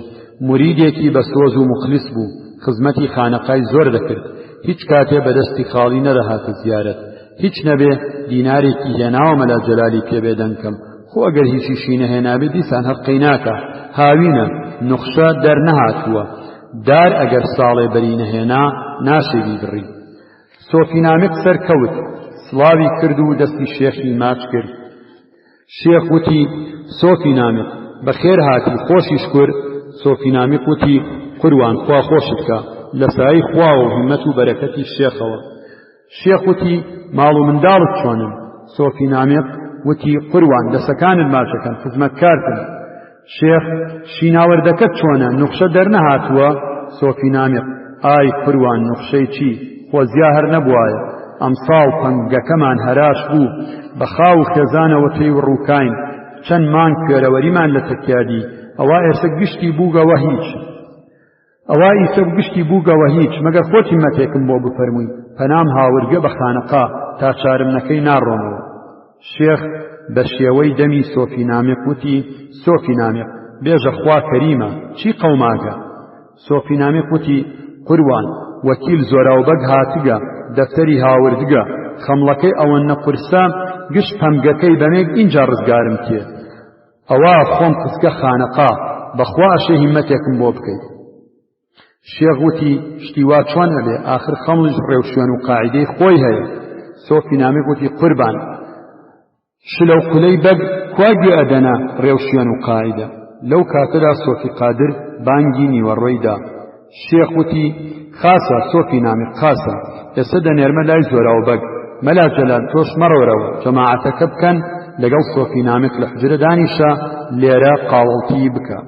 موریدێکی بە سۆز و مخلیس بوو، خزمەتی خانەقای زۆر دەکرد، هیچ کاتێ بەدەستی خاڵی نەدەهاتە زیارەت، هیچ نەبێ دینارێکی هێناوە مەلا جەلالی پێبێ دەنکەم، خۆ ئەگەر هیچیشی نەهێنابێ دیسان هەقەی ناکە، هاوینە نوخشە دەرنەهاتووە، دار ئەگەر ساڵێ بەری نەهێنا ناشێوی بڕی. سۆفی نامق سەرکەوت سڵاوی کرد و دەستی شێخی ماچ کرد. شێخ وتی سۆفی نامق بەخێر هاتی خۆشیش کورد. سۆفی نامق وتی قوروان خوا خۆشت کە لە سایەی خواوە و هیمەت و بەرەکەتی شێخەوە. شێخ وتی ماڵ و منداڵت چۆنن؟ سۆفی نامق وتی قوروان دەسەکانت ماچەکەن خزمەتکارتن. شێخ شیناوەردەکەت چۆنە نوخشە دەرنەهاتووە؟ سۆفی نامق ئای قوروان نوخشەی چی خۆزیا هەر نەبوایە، ئەمساڵ پەنگەکەمان هەراش بوو، بە خاو و خێزانەوە پێی ڕووکاین، چەند مانگ کوێرەوەریمان لە تەکیادی، ئەوە ئێستا گشتی بووگەوە هیچ، ئەوە ئیسە گشتی بووگەوە هیچ، مەگەر خۆتی مەتێکم بۆ بفەرمووی پەنام هاورگە بە خانەقا تا چارم نەکەی ناڕۆمەوە. شێخ بە شێوەی دەمی سۆفی نامق وتی سۆفی نامق بێژە خوا کەریمە چی قەوماگە سۆفی نامق وتی قوروان وەکیل زۆراوبەگ هاتگە دەفتەری هاوردگە خەمڵەکەی ئەوەنە قورسە گشت پەمگەکەی بەمێک ئینجا ڕزگارم کێ ئەوە خۆم خستکە خانەقا بەخوا ئەشێ هیممەتێکم بۆ بکەیت شێخ وتی شتی وا چۆن ئەبێ ئاخر خەمڵش ڕێوشوێن و قاعیدەی خۆی هەیە سۆفی نامق وتی قوربان شلە و قولەی بەگ کوا گوێ ئەدەنا ڕێوشوێن و قاعیدە لەو کاتەدا سۆفی قادر بانگی نیوەڕۆیدا شێخ وتی خاسە سۆفی نامق خاسە ئێستا دەنێرمە لای زۆراوبەگ مەلا جەلال تۆش مەڕۆرەوە جەماعەتەکە بکەن لەگەڵ سۆفی نامق لە حجرە دانیشە لێرە قاوەڵتی بکە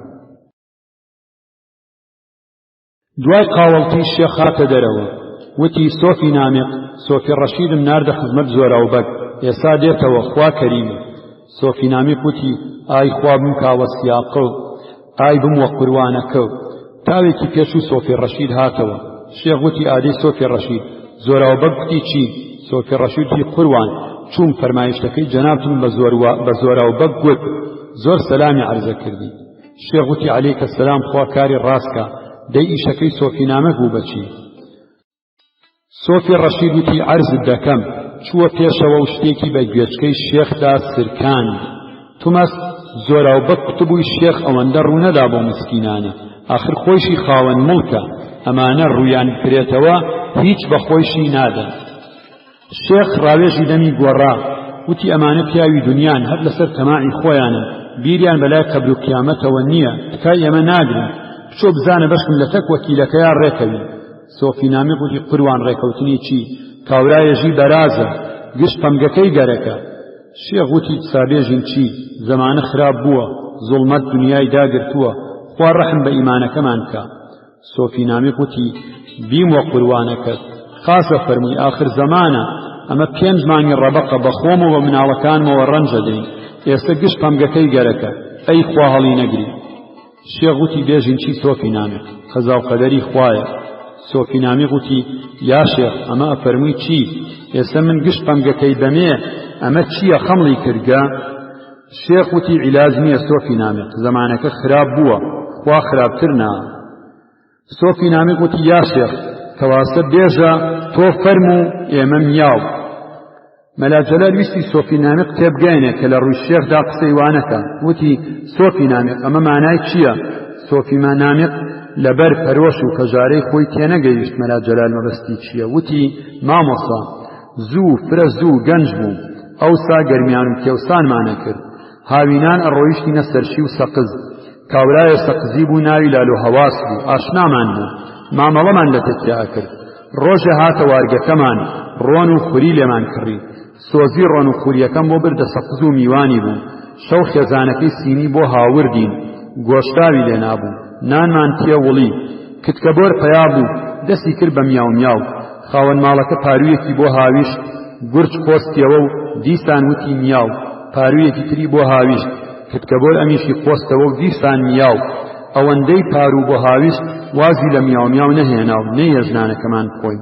دوای قاوەڵتی شێخ هاتە دەرەوە وتی سۆفی نامق سۆفی ڕەشیدم ناردە خزمەت زۆراوبەگ ئێستا دێتەوە خوا کەریمە سۆفی نامق وتی ئای خوا بم کاوە سیاقە و ئای بم وە قوروانەکە و تاوێکی پێشوو سۆفی ڕەشید هاتەوە شێخ وتی ئادەی سۆفی ڕەشید زۆراوبەگ وتی چی سۆفی ڕەشید وتی قوروان چوون فەرمایشتەکەی جەنابتون بە زۆراوبەگ گوت زۆر سەلامی عەرزە کردی شێخ وتی عەلەیکە سەلام خوا کاری ڕاستکە دەی ئیشەکەی سۆفی نامق بوو بەچی سۆفی ڕەشید وتی عەرزت دەکەم چووە پێشەوە و شتێکی بە گوێچکەی شێخدا سرکاند تومەس زۆراوبەگ قوتبووی شێخ ئەوەندە ڕوونەدا بۆ مسکینانە ئاخر خۆیشی خاوەن مڵکە ئەمانە ڕوویان بکرێتەوە هیچ بە خۆیشی نادەن شێخ ڕاوێژی دەمی گۆڕا وتی ئەمانە پیاوی دنیان هەر لەسەر تەماعی خۆیانن بیریان بەلای قەبر و قیامەتەوە نییە تکای ئێمە ناگرن بچۆ بزانە بەشم لە تەک وەکیلەکەیان ڕێکەوی سۆفی نامق وتی قوروان ڕێکەوتنی چی کاورایەژی بەرازە گشت پەمگەکەی گەرەکە شێخ وتی سابێژین چی زەمانە خراپ بووە زوڵمەت دنیای داگرتووە خوا ڕەحم بە ئیمانەکەمان کە سۆفی نامق وتی بیم وە قوروانەکەت خاسە فەرمووی ئاخر زەمانە ئەمە 5 مانگی ڕەبەقە بە خۆم و بە مناڵەکانمەوە ڕەنجە دەین ئێستا گشت پەمگەکەی گەرەکە ئەی خوا هەڵی نەگری شێخ وتی بێژین چی سۆفی نامق قەزا و قەدەری خوایە سۆفی نامق وتی یا شێخ ئەمە ئەفەرمووی چی ئێستا من گشت پەمگەکەی دەمێ ئەمە چییە خەمڵی کردگە شێخ وتی عیلاج نییە سۆفی نامق زەمانەکە خراپ بووە خوا خراپتر نا سۆفی نامق وتی یا شێخ کەواسە بێژە تۆ فەرموو ئێمە میاو مەلا جەلال ویستی سۆفی نامق تێبگەێنێ کە لە ڕووی شێخدا قسەی وانەکە وتی سۆفی نامق ئەمە مانای چییە سۆفی نامق لەبەر پەرۆش و کەژارەی خۆی تێنەگەیشت مەلا جەلال مەبەستی چییە وتی مامۆسا زوو فرە زوو گەنج بوو ئەوسا گەرمیان و کێوسانمانە کرد هاوینان ئەڕۆیشتینە سەرشی و سەقز کاورایە سەقزی بوو ناوی لالو هەواس بوو ئاشنامان بوو مامەڵەمان لە تەکیا کرد ڕۆژە هاتە وارگەکەمان ڕۆن و خوری لێمان کڕی سۆزی ڕۆن و خوریەکەم بۆ بردە سەقز و میوانی بوو شەو خێزانەکەی سینی بۆ هاوردین گۆشتاوی لێ نابوو نانمان تێوڵی کتکەبۆر پەیا بوو دەستی کرد بە میاو میاو خاوەن ماڵەکە پارویەکی بۆ هاویشت گورج خۆستیەوە و دیسان وتی میاو پارویەکی تری بۆ هاویشت کتکەبۆر ئەمیشی خۆستەوە و دیسان میاو ئەوەندەی پارو بۆ هاویشت وازی لە میاو میاو نەهێنا و نەیەژنانەکەمان بخۆی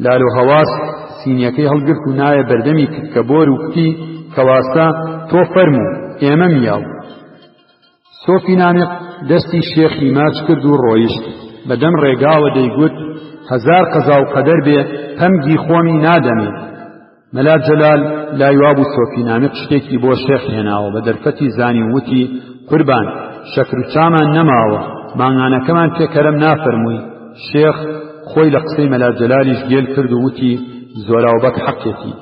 لالو هەواس سینیەکەی هەڵگرت و نایە بەردەمی کتکەبۆر و کتی کەواسە تۆ فەرموو ئێمە میاو سۆفی نامق دەستی شێخی ماچ کرد و ڕۆیشت بەدەم ڕێگاوە دەیگوت هەزار قەزا و قەدەر بێ پەمگی خۆمی نادەمێ مەلا جەلال لایوا بوو سۆفی نامق شتێکی بۆ شێخ هێناوە بە دەرفەتی زانی وتی قوربان شەکر و چامان نەماوە ماڭانەکەمان پێکەرەم نافەرمووی شێخ خۆی لە قسەی مەلا جەلالیش گێل کرد و وتی زۆراوبەگ حەقێتی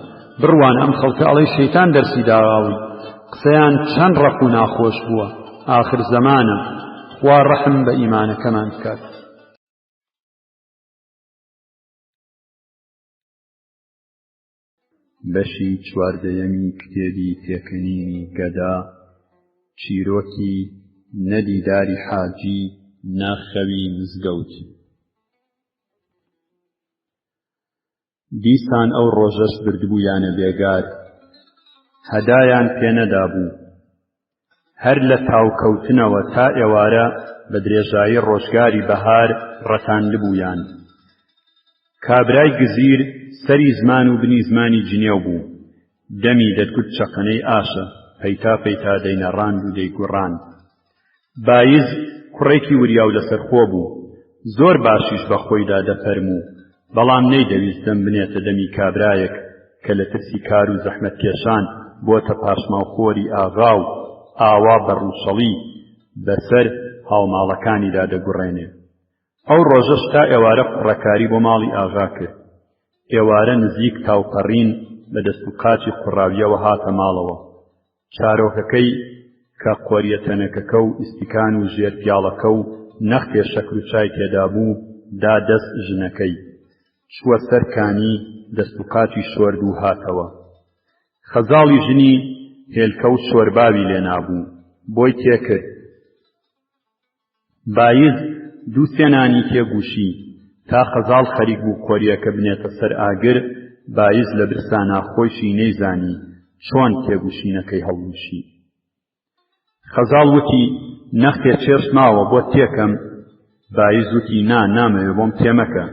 بڕوان ئەم خەڵکە ئەڵەی شەیتان دەرسی داواوی قسەیان چەند ڕەق و ناخۆش بووە آخر زەمانە خوا ڕەحم بە ئیمانەکەمان بکات بەشی چواردەیەمی کتێبی پێکەنینی گەدا چیرۆکی نەدیداری حاجی ناخەوی مزگەوت دیسان ئەو ڕۆژەش بردبوویانە بێگار هەدایان پێنەدابوو هەر لە تاوکەوتنەوە تا ئێوارە بە درێژایی ڕۆژگاری بەهار ڕەتاندبوویان کابرای گزیر سەری زمان و بنی زمانی جنێو بوو دەمی دەتگوت چەقەنەی ئاشە پەیتا پەیتا دەینەڕاند و دەیگوڕاند. بایز کوڕێکی وریا و لەسەرخۆ بوو، زۆر باشیش بە خۆیدا دەفەرموو، بەڵام نەیدەویست دەم بنێتە دەمی کابرایەک کە لە ترسی کار و زەحمەت کێشان بۆتە پاشماوخۆری ئاغا و ئاوا بەڕووشەڵی بەسەر هاوماڵەکانیدا دەگوڕێنێ. ئەو ڕۆژەش تا ئێوارە قوڕەکاری بۆ ماڵی ئاغا کرد. ئێوارە نزیک تاوپەڕین بە دەست و قاچی قوڕاویەوە هاتە ماڵەوە. چارۆکەکەی کە قۆریەتەنەکەکە و ئیسیکان و ژێر پیاڵەکە و نەختێ شەکر و چای تێدا بوو دا دەست ژنەکەی چووە سەرکانی دەست و قاچی شۆرد و هاتەوە. خەزاڵی ژنی هێلکە و شۆرباوی لێ نابوو، بۆی تێکرد. بایز دوو سێنانی تێگوشی تا خەزاڵ خەریک بوو قۆریەکە بنێتە سەر ئاگر. بایز لە برسانە خۆیشی نەیزانی چۆن تێگوشینەکەی هەڵووشی. خەزاڵ وتی نەختێ چێش ماوە بۆ تێکەم. بایز وتی نامەوێ بۆم تێمەکە.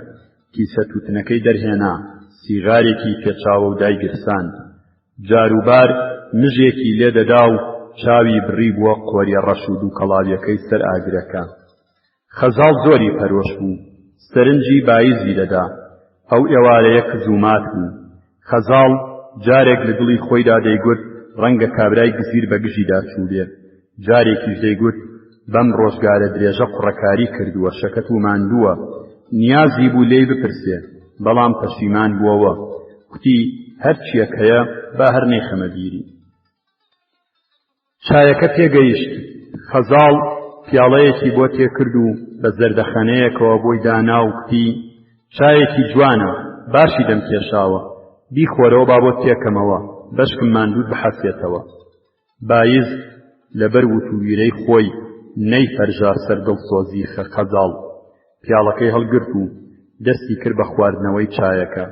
کیسە تووتنەکەی دەرهێنا، سیغارێکی پێچاوە و دایگرساند. جاروبار مژێکی لێدەدا و چاوی بڕی بووە قۆریە ڕەش و دوو کەڵاویەکەی سەر ئاگرەکە. خەزاڵ زۆری پەرۆش بوو، سەرنجی بایزی دەدا. ئەو ئێوارەیە کزومات بوو. خەزاڵ جارێک لە دڵی خۆیدا دەیگوت ڕەنگە کابرای گزیر بە گژیدا چوو بێ. جارێکیش دەیگوت بەم ڕۆژگارە درێژە قوڕەکاری کردووە، شەکەت و ماندووە، نیازی بوو لێی بپرسێ، بەڵام پەشیمان بووەوە. کوتی هەرچیەک هەیە با هەر نەیخەمە بیری. چایەکە پێگەیشت. خەزاڵ پیاڵەیەکی بۆ تێکرد و بە زەردەخەنەیەکەوە بۆی دانا و کوتی چایەکی جوانە، باشی دەم کێشاوە، بیخۆرەوە با بۆ تێکەمەوە، بەشکم ماندوود بحەسێتەوە. بایز لەبەر وتوویرەی خۆی نەیفەرژا سەر دڵسۆزی خەزاڵ. پیاڵەکەی هەڵگرت و دەستی کرد بە خواردنەوەی چایەکە.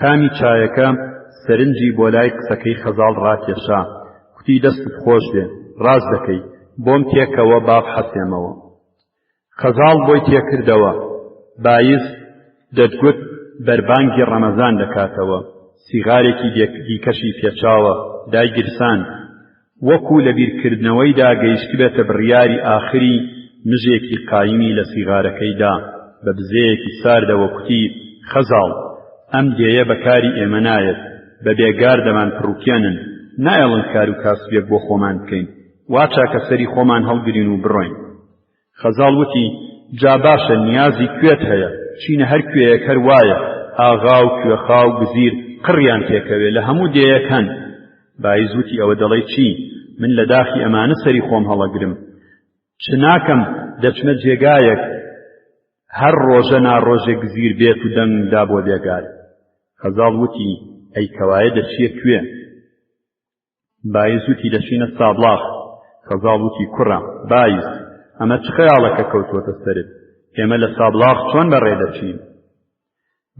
تامی چایەکە سەرنجی بۆ لای قسەکەی خەزاڵ ڕاکێشا. کوتی دەستت خۆش بێ، ڕاز دەکەی، بۆم تێکەوە با بحەسێمەوە. خەزاڵ بۆی تێکردەوە. بایز دەتگوت بەربانگی ڕەمەزان دەکاتەوە. سیغارێکی دیکەشی پێچاوە، دایگرسان. وەکو لە بیرکردنەوەیدا گەیشتی بێتە بڕیاری ئاخری مژێکی قایمی لە سیغارەکەیدا بە بزەیەکی ساردەوە کوتی خەزاڵ ئەم دێیە بەکاری ئێمە نایەت، بە بێگار دەمان پڕوکێنن، نایەڵن کار و کاسبێک بۆ خۆمان بکەین، وا چاکە سەری خۆمان هەڵگرین و بڕۆین. خەزاڵ وتی جا باشە، نیازی کوێت هەیە؟ چینە هەر کوێیەک هەر وایە، ئاغا و کوێخا و گزیر قڕیان تێکەوێ، لە هەموو دێیەک هەن. بایز وتی ئەوە دەڵێ چی؟ من لە داخی ئەمانە سەری خۆم هەڵەگرم، چ ناکەم دەچمە جێگایەک هەر ڕۆژە ناڕۆژێ گزیر بێت و دەنگدا بۆ بێگار. خەزاڵ وتی ئەی کەوایە دەچیە کوێ؟ بایز وتی دەچینە سابڵاغ. خەزاڵ وتی کوڕە بایز ئەمە چ خەیاڵەکە کەوتووەتە سەرت؟ ئێمە لە سابڵاغ چۆن بەڕێ دەچین؟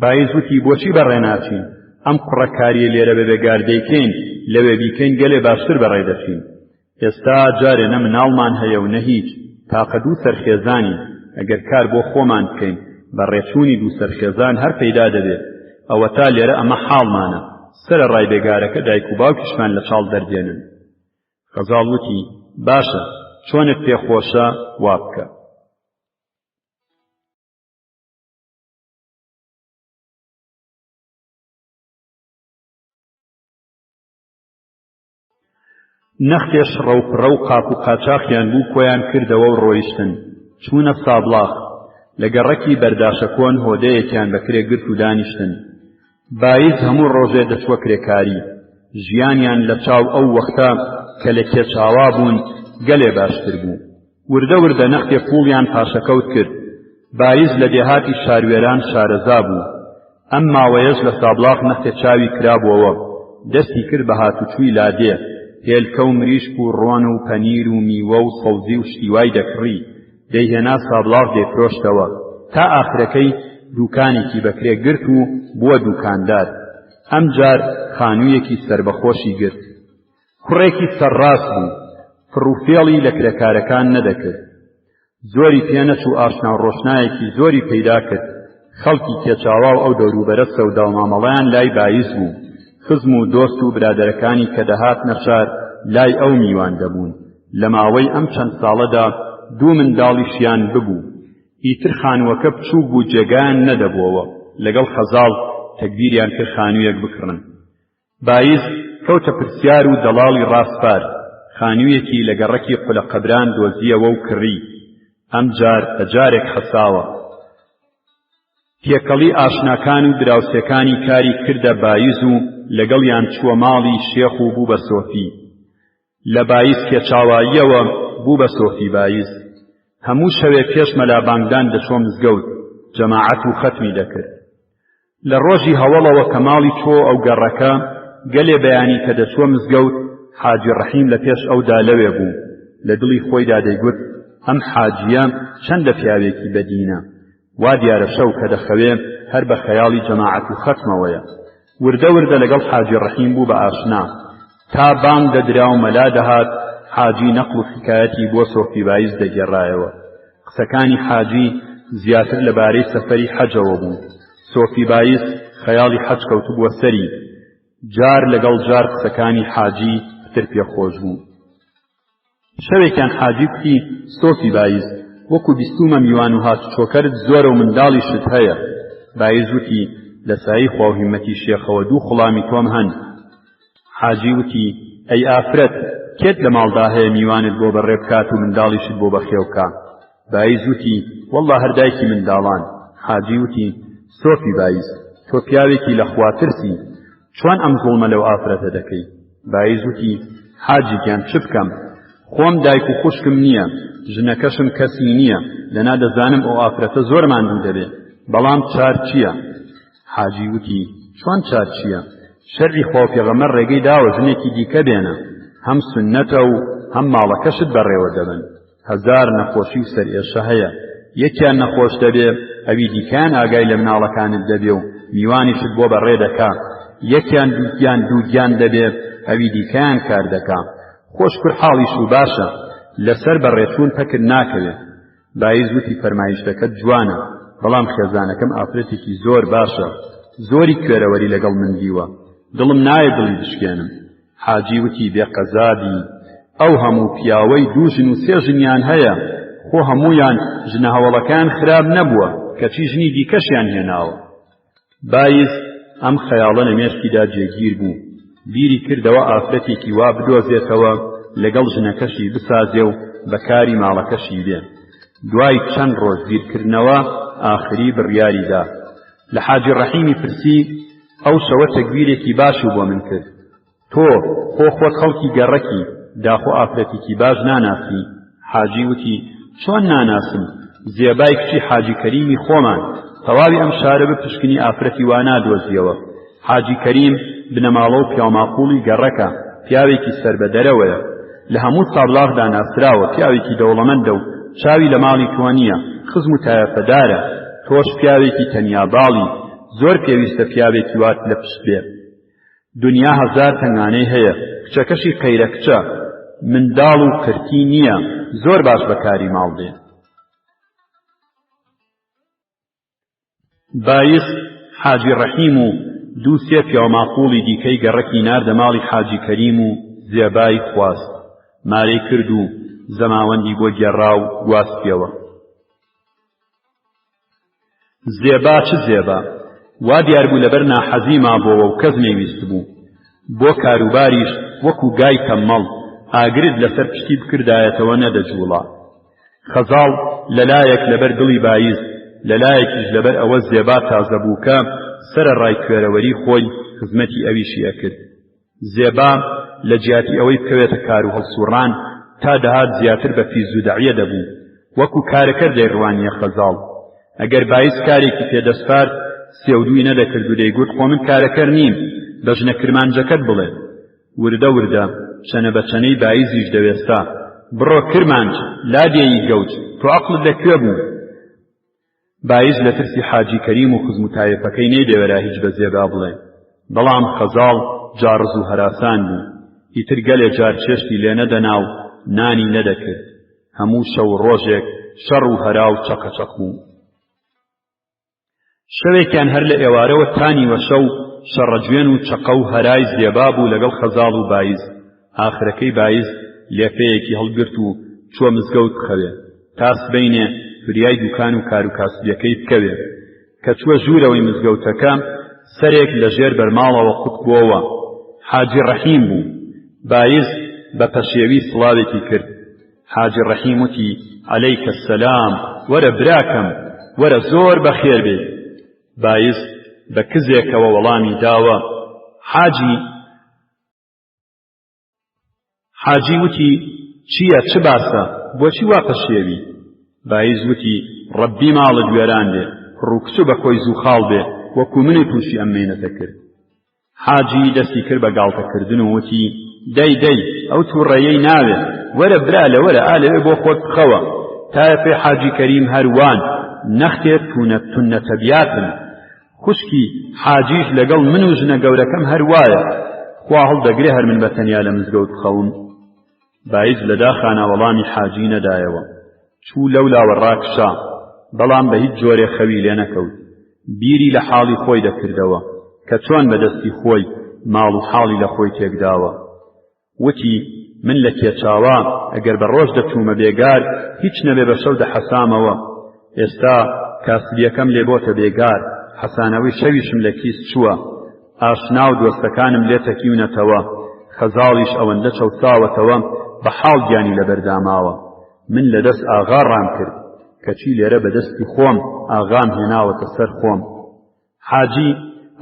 بایز وتی بۆچی بەڕێ ناچین؟ ئەم قوڕەکاریە لێرە بە بێگار دەیکەین، لەوێ بیکەین گەلێ باشتر بەڕێ دەچین. ئێستا جارێ نە مناڵمان هەیە و نە هیچ، تاقە دوو سەرخێزانی، ئەگەر کار بۆ خۆمان بکەین بە ڕێچوونی دوو سەرخێزان هەر پەیدا دەبێت. ئەوە تا لێرە ئەمە حاڵمانە، سرە ڕای بێگارەکە دایک و باوکیشمان لە چاڵ دەردێنن. خەزاڵ وتی باشە، چۆنت پێخۆشە وا بکە. نەختێش ڕەوپڕە و قاپ و قاچاقیان بوو کۆیان کردەوە و ڕۆیشتن چوونە سابڵاغ. لە گەڕەکی بەرداشە کۆن هۆدەیەکیان بەکرێ گرت و دانیشتن. بایز هەموو ڕۆژێ دەچوە کرێکاری. ژیانیان لە چاو ئەو وەختە کە لە کێچاوا بوون گەلێ باشتر بوو. وردە وردە نەختێ پوڵیان پاشەکەوت کرد. بایز لە دێهاتی شاروێران شارەزا بوو. ئەم ماوەیەش لە سابڵاغ نەختێ چاوی کرابووەوە. دەستی کرد بە هاتوچووی لادێ، هێلکە و مریشک و ڕۆن و پەنیر و میوە و سەوزی و شتیوای دەکڕی، دەیهێنا سابڵاغ دەیفرۆشتەوە تا ئاخرەکەی دوکانێکی بەکرێ گرت و بووە دوکاندار. ئەم جار خانوویەکی سربەخۆشی گرت. کوڕێکی سەرڕاست بوو، فڕوفێڵی لە کرێکارەکان نەدەکرد. زۆری پێنەچوو ئاشنا و ڕۆشنایەکی زۆری پەیدا کرد. خەڵکی کێچاوا و ئەو دەوروبەرە سەودا و مامەڵەیان لای بایز بوو. خزم و دۆست و برادەرەکانی کە دەهات نەشار لای ئەو میوان دەبوون. لە ماوەی ئەم چەند ساڵەدا 2 منداڵیشیان ببوو. ئیتر خانووەکە بچوو بوو جێگایان نەدەبووەوە. لەگەڵ خەزاڵ تەکبیریان کرد خانوویەک بکڕن. بایز کەوتە پرسیار و دەڵاڵی ڕاستپار. خانوویەکی لە گەڕەکی قولەقەبران دۆزیەوە و کڕی. ئەم جار بە جارێک حەساوە. تێکەڵی ئاشناکان و دراوسێکانی کاری کردە بایز و لەگەڵیان چووە ماڵی شێخ و بوو بە سۆفی. لە بایز کێچاواییەوە بوو بە سۆفی بایز. هەموو شەوێ پێش مەلابانگدان دەچۆ مزگەوت، جەماعەت و ختمی دەکرد. لە ڕۆژی هەوڵەوە کە ماڵی چۆ ئەو گەڕەکە گەلێ بەیانی کە دەچوە مزگەوت، حاجی ڕەحیم لە پێش ئەودا لەوێ بوو. لە دڵی خۆیدا دەیگوت ئەم حاجیە چەندە پیاوێکی بەدینە. وا دیارە شەو کە دەخەوێ هەر بە خەیاڵی جەماعەت و ختمەوەیە. وردە وردە لەگەڵ حاجی ڕەحیم بوو بە ئاشنا. تا بانگ دەدرا و مەلا دەهات، حاجی نەقڵ و حکایەتی بۆ سۆفی بایز دەگێڕایەوە. قسەکانی حاجی زیاتر لەبارەی سەفەری حەجەوە بوو. سۆفی بایز خەیاڵی حەج کەوتبووە سەری. جار لەگەڵ جار قسەکانی حاجی پتر پێخۆش بوو. شەوێکیان حاجی کوتی سۆفی بایز وەکو بیستومە میوان و هاتوچۆکەرت زۆرە و منداڵیشت هەیە. بایز وتی لە سایی خوا و هیمەتی شێخەوە 2 خوڵامی تۆم هەن. حاجی وتی ئەی ئافرەت کێت لە ماڵدا هەیە میوانت بۆ بەڕێ بکات و منداڵیشت بۆ بەخێوکە؟ بایز وتی وەڵڵا هەردایکی منداڵان. حاجی وتی سۆفی بایز تۆ پیاوێکی لە خوا ترسی، چۆن ئەم زوڵمە لەو ئافرەتە دەکەی؟ بایز وتی حاجی گیان چ بکەم؟ خۆم دایک و خوشکم نییە، ژنەکەشم کەسی نییە، لەنا دەزانم ئەو ئافرەتە زۆر ماندوو دەبێ، بەڵام چار چییە؟ حاجی وتی چۆن چار چییە؟ شەرعی خوا و پێغەمبەر ڕێگەی داوە ژنێکی دیکە بێنە، هەم سنەتە و هەم ماڵەکەشت بەڕێوە دەبن. 1000 نەخۆشی و سەرئێشە هەیە، یەکیان نەخۆش دەبێ ئەوی دیکەیان ئاگای لە مناڵەکانت دەبێ و میوانیشت بۆ بەڕێ دەکا، یەکیان دووگیان دەبێ ئەوی دیکەیان کار دەکا. خۆشکر حاڵیش و باشە، لەسەر بەڕێچوون پەکر ناکەوێت. بایز وتی فەرمایشتەکەت جوانە، بەڵام خێزانەکەم ئافرەتێکی زۆر باشە، زۆری کوێرەوەری لەگەڵ من دیوە، دڵم نایە دڵی بشکێنم. حاجی وتی بێقەزابی ئەو هەموو پیاوەی 2 ژن و 3 ژنیان هەیە، خۆ هەموویان ژنە هەوڵەکان خراب نەبووە، کەچی ژنی دیکەشیان هێناوە. بایز ئەم خەیاڵە نەمێشکیدا جێگیر بوو. بیری کردەوە ئافرەتێکی وا بدۆزێتەوە لەگەڵ ژنەکەشی بسازێ و بەکاری ماڵەکەشی بێ. دوای چەند ڕۆژ بیرکردنەوە ئاخری بڕیاریدا. لە حاجی ڕەحیمی پرسی ئەو شەوە تەکبیرێکی باشی بۆ من کرد. تۆ خۆت خەڵکی گەڕەکی داخۆ ئافرەتێکی باش ناناسی؟ حاجی وتی چۆن ناناسم؟ زێبای کچی حاجی کەریمی خۆمان تەواوی ئەم شارە بپشکنی ئافرەتی وا نادۆزیەوە. حاجی کەریم بنەماڵە و پیاماقوڵی گەڕەکە، پیاوێکی سەربەدەرەوەیە، لە هەموو سابلاغدا ناسراوە، پیاوێکی دەوڵەمەندە و چاوی لە ماڵی تۆ نییە، خزم و تایەفەدارە. تۆش پیاوێکی تەنیا باڵی، زۆر پێویستە پیاوێکی وات لە پشت بێ. دنیا 1000 تەنگانەی هەیە، کچەکەشی قەیرە کچە، منداڵ و کرتی نییە، زۆر باش بەکاری ماڵ بێ. بایس حاجی ڕەحیم و 2-3 پیاماقوڵی دیکەی گەڕەکی ناردە ماڵی حاجی کەریم و زێبای خواست. مارەی کرد و زەماوەندی بۆ گێڕا و گواستیەوە. زێبا چ زێبا؟ وا دیار بوو لەبەر ناحەزی مابۆوە و کەس نەیویست بوو. بۆ کاروباریش وەکو گای تەممەڵ ئاگرت لەسەر پشتی بکردایەتەوە نەدەجوڵا. خەزاڵ لەلایەک لەبەر دڵی بایز، لەلایەکیش لەبەر ئەوە زێبا تازە بووکە سرە ڕای کوێرەوەری خۆی خزمەتی ئەویشی ئەکرد. زێبا لە جیاتی ئەوەی بکەوێتە کار و هەڵسوڕان تا دەهات زیاتر بە فیز و دەعیە دەبوو، وەکو کارەکە دەیڕوانیە خەزاڵ. ئەگەر بایز کارێکی پێدەسپارد سێودووی نەدەکرد و دەیگوت خۆ من کارەکەر نیم، بە ژنە کرمانجەکەت بڵێ. وردە وردە چەنە بە چەنەی بایزیش دەوێستا، بڕۆ کرمانج لادێی گەوت، تۆ عەقڵت لەکوێ بوو؟ بایز لە ترسی حاجی کەریم و خزم و تایەفەکەی نەیدەوێرا هیچ بە زێبا بڵێ. بەڵام خەزاڵ جارز و هەراسان بوو، ئیتر گەلێ جار چێشتی لێ نەدەنا و نانی نەدەکرد. هەموو شەو ڕۆژێک شەڕ و هەرا و چەقەچەق بوو. شەوێکیان هەر لە ئێوارەوە تانیوە شەو شەڕەجوێن و چەقە و هەرای زێبا بوو لەگەڵ خەزاڵ و بایز. ئاخرەکەی بایز لێفەیەکی هەڵگرت و چووە مزگەوت بخەوێ تا سبەینێ فریای دوکان و کار و کاسبیەکەی بکەوێ کە چووە ژوورەوەی مزگەوتەکە سەرێک لە ژێر بەرماڵەوە قوت بووەوە حاجی ڕەحیم بوو بایز بە پەشێوی سڵاوێکی کرد حاجی ڕەحیم وتی عەلەیکە السەلام وەرە براکەم وەرە زۆر بەخێر بێ بایز بە کزێکەوە وەڵامی داوە حاجی وتی چییە چ باسە بۆچی وا پەشێوی بایز وتی ڕەبی ماڵت وێران بێ ڕووکچ بە کۆی زوو خاڵ بێ وەکو منی تووشی ئەم مێنەتە کرد حاجی دەستی کرد بە گاڵتەکردن و وتی دەی ئەو تووڕەیەی ناوێ وەرە برا لەوەرە ئالەوێ بۆ خۆت بخەوە تایە پێی حاجی کەریم هەروان نەختێت تونە تەبیاتن خوشکی حاجیش لەگەڵ من و ژنە گەورەکەم هەروایە خوا هەڵدەگرێ هەر من بەتەنیا لە مزگەوت بخەوم بایز لە داخانە وەڵامی حاجی نەدایەوە چوو لەولاوە ڕاکشا بەڵام بە هیچ جۆرێ خەوی لێ نەکەوت بیری لە حاڵی خۆی دەکردەوە کە چۆن بەدەستی خۆی ماڵ و حاڵی لە خۆی تێکداوە وتی من لە کێچاوە ئەگەر بە ڕۆژ دەچوومە بێگار هیچ نەبێ بە شەو دەحەسامەوە ئێستا کاسبیەکەم لێ بۆتە بێگار حەسانەوەی شەویشم لە کیس چووە ئاشنا و دۆستەکانم لێ تەکیونەتەوە خەزاڵیش ئەوەندە چەوساوەتەوە بە حاڵ گیانی لەبەرداماوە من لەدەست ئاغا ڕام کرد کەچی لێرە بەدەستی خۆم ئاغام هێناوەتە سەر خۆم حاجی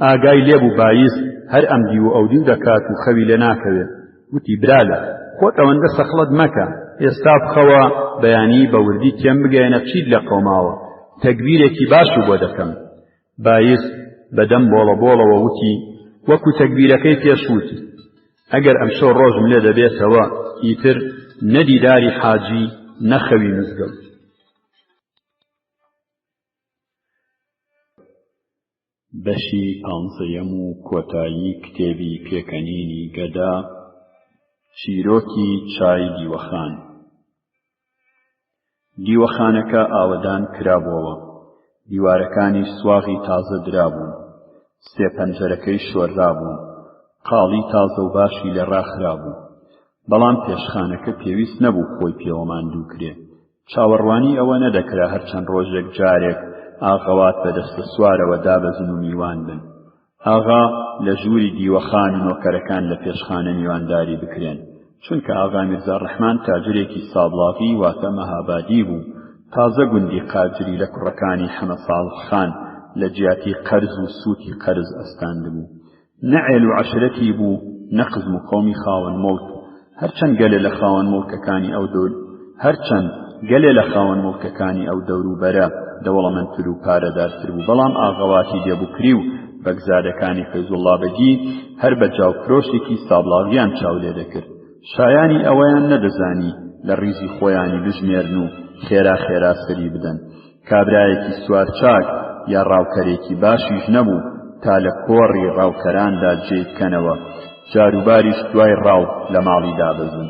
ئاگای لێبوو بایز هەر ئەمدی و ئەودی دەکات و خەوی لێ ناکەوێ وتی برالە خۆت ئەوەندە سەخڵت مەکە ئێستا بخەوە بەیانی بە وردی تێم بگەێنە چیت لە قەوماوە تەکبیرێکی باش و بۆ دەکەم بایز بەدەم بۆڵەبۆڵەوە وتی وەکو تەکبیرەکەی پێشوتی ئەگەر ئەمشەو ڕۆژم لێ دەبێتەوە ئیتر نەدیداری حاجی نەخەوی مزگەوت بەشی پانزەیەم و کۆتایی کتێبی پێکەنینی گەدا چیرۆکی چای دیوەخان دیوەخانەکە ئاوەدان کرابووەوە دیوارەکانی سواغی تازە درابوون سێ پەنجەرەکەی شۆررابوون قاڵی تازە و باشی لە ڕاخرابوو بەڵام پێشخانەکە پێویست نەبوو خۆی پێوەمان دووکرێ چاوەڕوانی ئەوە نەدەکرا هەرچەند ڕۆژێک جارێک ئاغەوات بەدەستە سوارەوە دابەزن و میوان بن ئاغا لە ژووری دیوەخان و نۆکەرەکان لە پێشخانە میوانداری بکرێن چونکە ئاغا میرزا ڕەحمان تاجرێکی سابڵاغی واتە مەهابادی بوو تازە گوندی قاجری لە کوڕەکانی حەمە ساڵح خان لە جیاتی قەرز و سووتی قەرز ئەستاند بوو نەعێل و عەشرەتی بوو نەقزم و قەومی خاوەن مەوت هەرچەند گەلێ لە خاوەن مڵکەکانی ئەو دەوروبەرە دەوڵەمەندتر و پارەدارتر بوو بەڵام ئاغەواتی دێبووکری و بەگزارەکانی فەیزوڵڵا بەگی هەر بە جاوکرۆشێکی سابڵاغیان چاو لێ دەکرد شایانی ئەوەیان نەدەزانی لە ڕیزی خۆیانی بژمێرن و خێرا سەری بدەن کابرایەکی سوار چاک یا ڕاوکەرێکی باشیش نەبوو تا لە کۆڕی ڕاوکەراندا جێبکەنەوە جاروباریش دوای ڕاو لە ماڵی دابەزن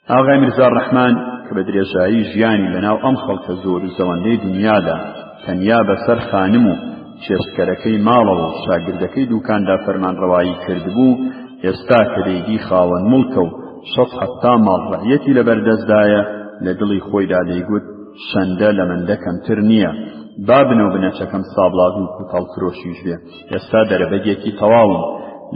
ئاغای میرزا ڕەحمان کە بە درێژایی ژیانی لەناو ئەم خەڵکە زۆر و زەوەندەی دنیادا تەنیا بەسەر خانم و چێشتکەرەکەی ماڵەوە و شاگردەکەی دوکاندا فەرمانڕەوایی کردبوو ئێستا کە دەیدی خاوەن مڵکە و 600 ماڵ ڕەعیەتی لەبەردەستدایە لە دڵی خۆیدا دەیگوت شەندە لە مندە کەمتر نییە با بنەو بنەچەکەم سابڵاغ و کوتەڵکرۆشیش بێ ئێستا دەرەبەگێکی تەواوم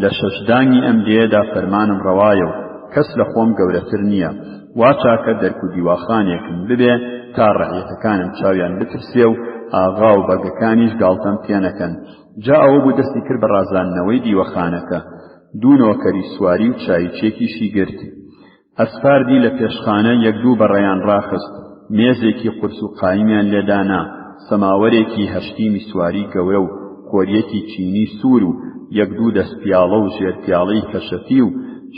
لە شەشدانی ئەم دێدا فەرمانم ڕەوایە و کەس لە خۆم گەورەتر نییە وا چاکە دەرک و دیواخانێکم ببێ تا ڕەعیەتەکانم چاویان بترسێ و ئاغا و بەگەکانیش گاڵتەم پێ نەکەن جا ئەوە بوو دەستی کرد بە ڕازاندنەوەی دیوەخانەکە دوو نۆکەری سواری و چایچێکیشی گرت ئەسپاردی لە پێشخانە یەک دوو بەڕێیان ڕاخست مێزێکی قورس و قایمیان لێدانا سەماوەرێکی هەشتیمی سواری گەورە و کۆریەکی چینی سوور و یەک دوو دەستپیاڵە و ژێرپیاڵەی کەشەفی و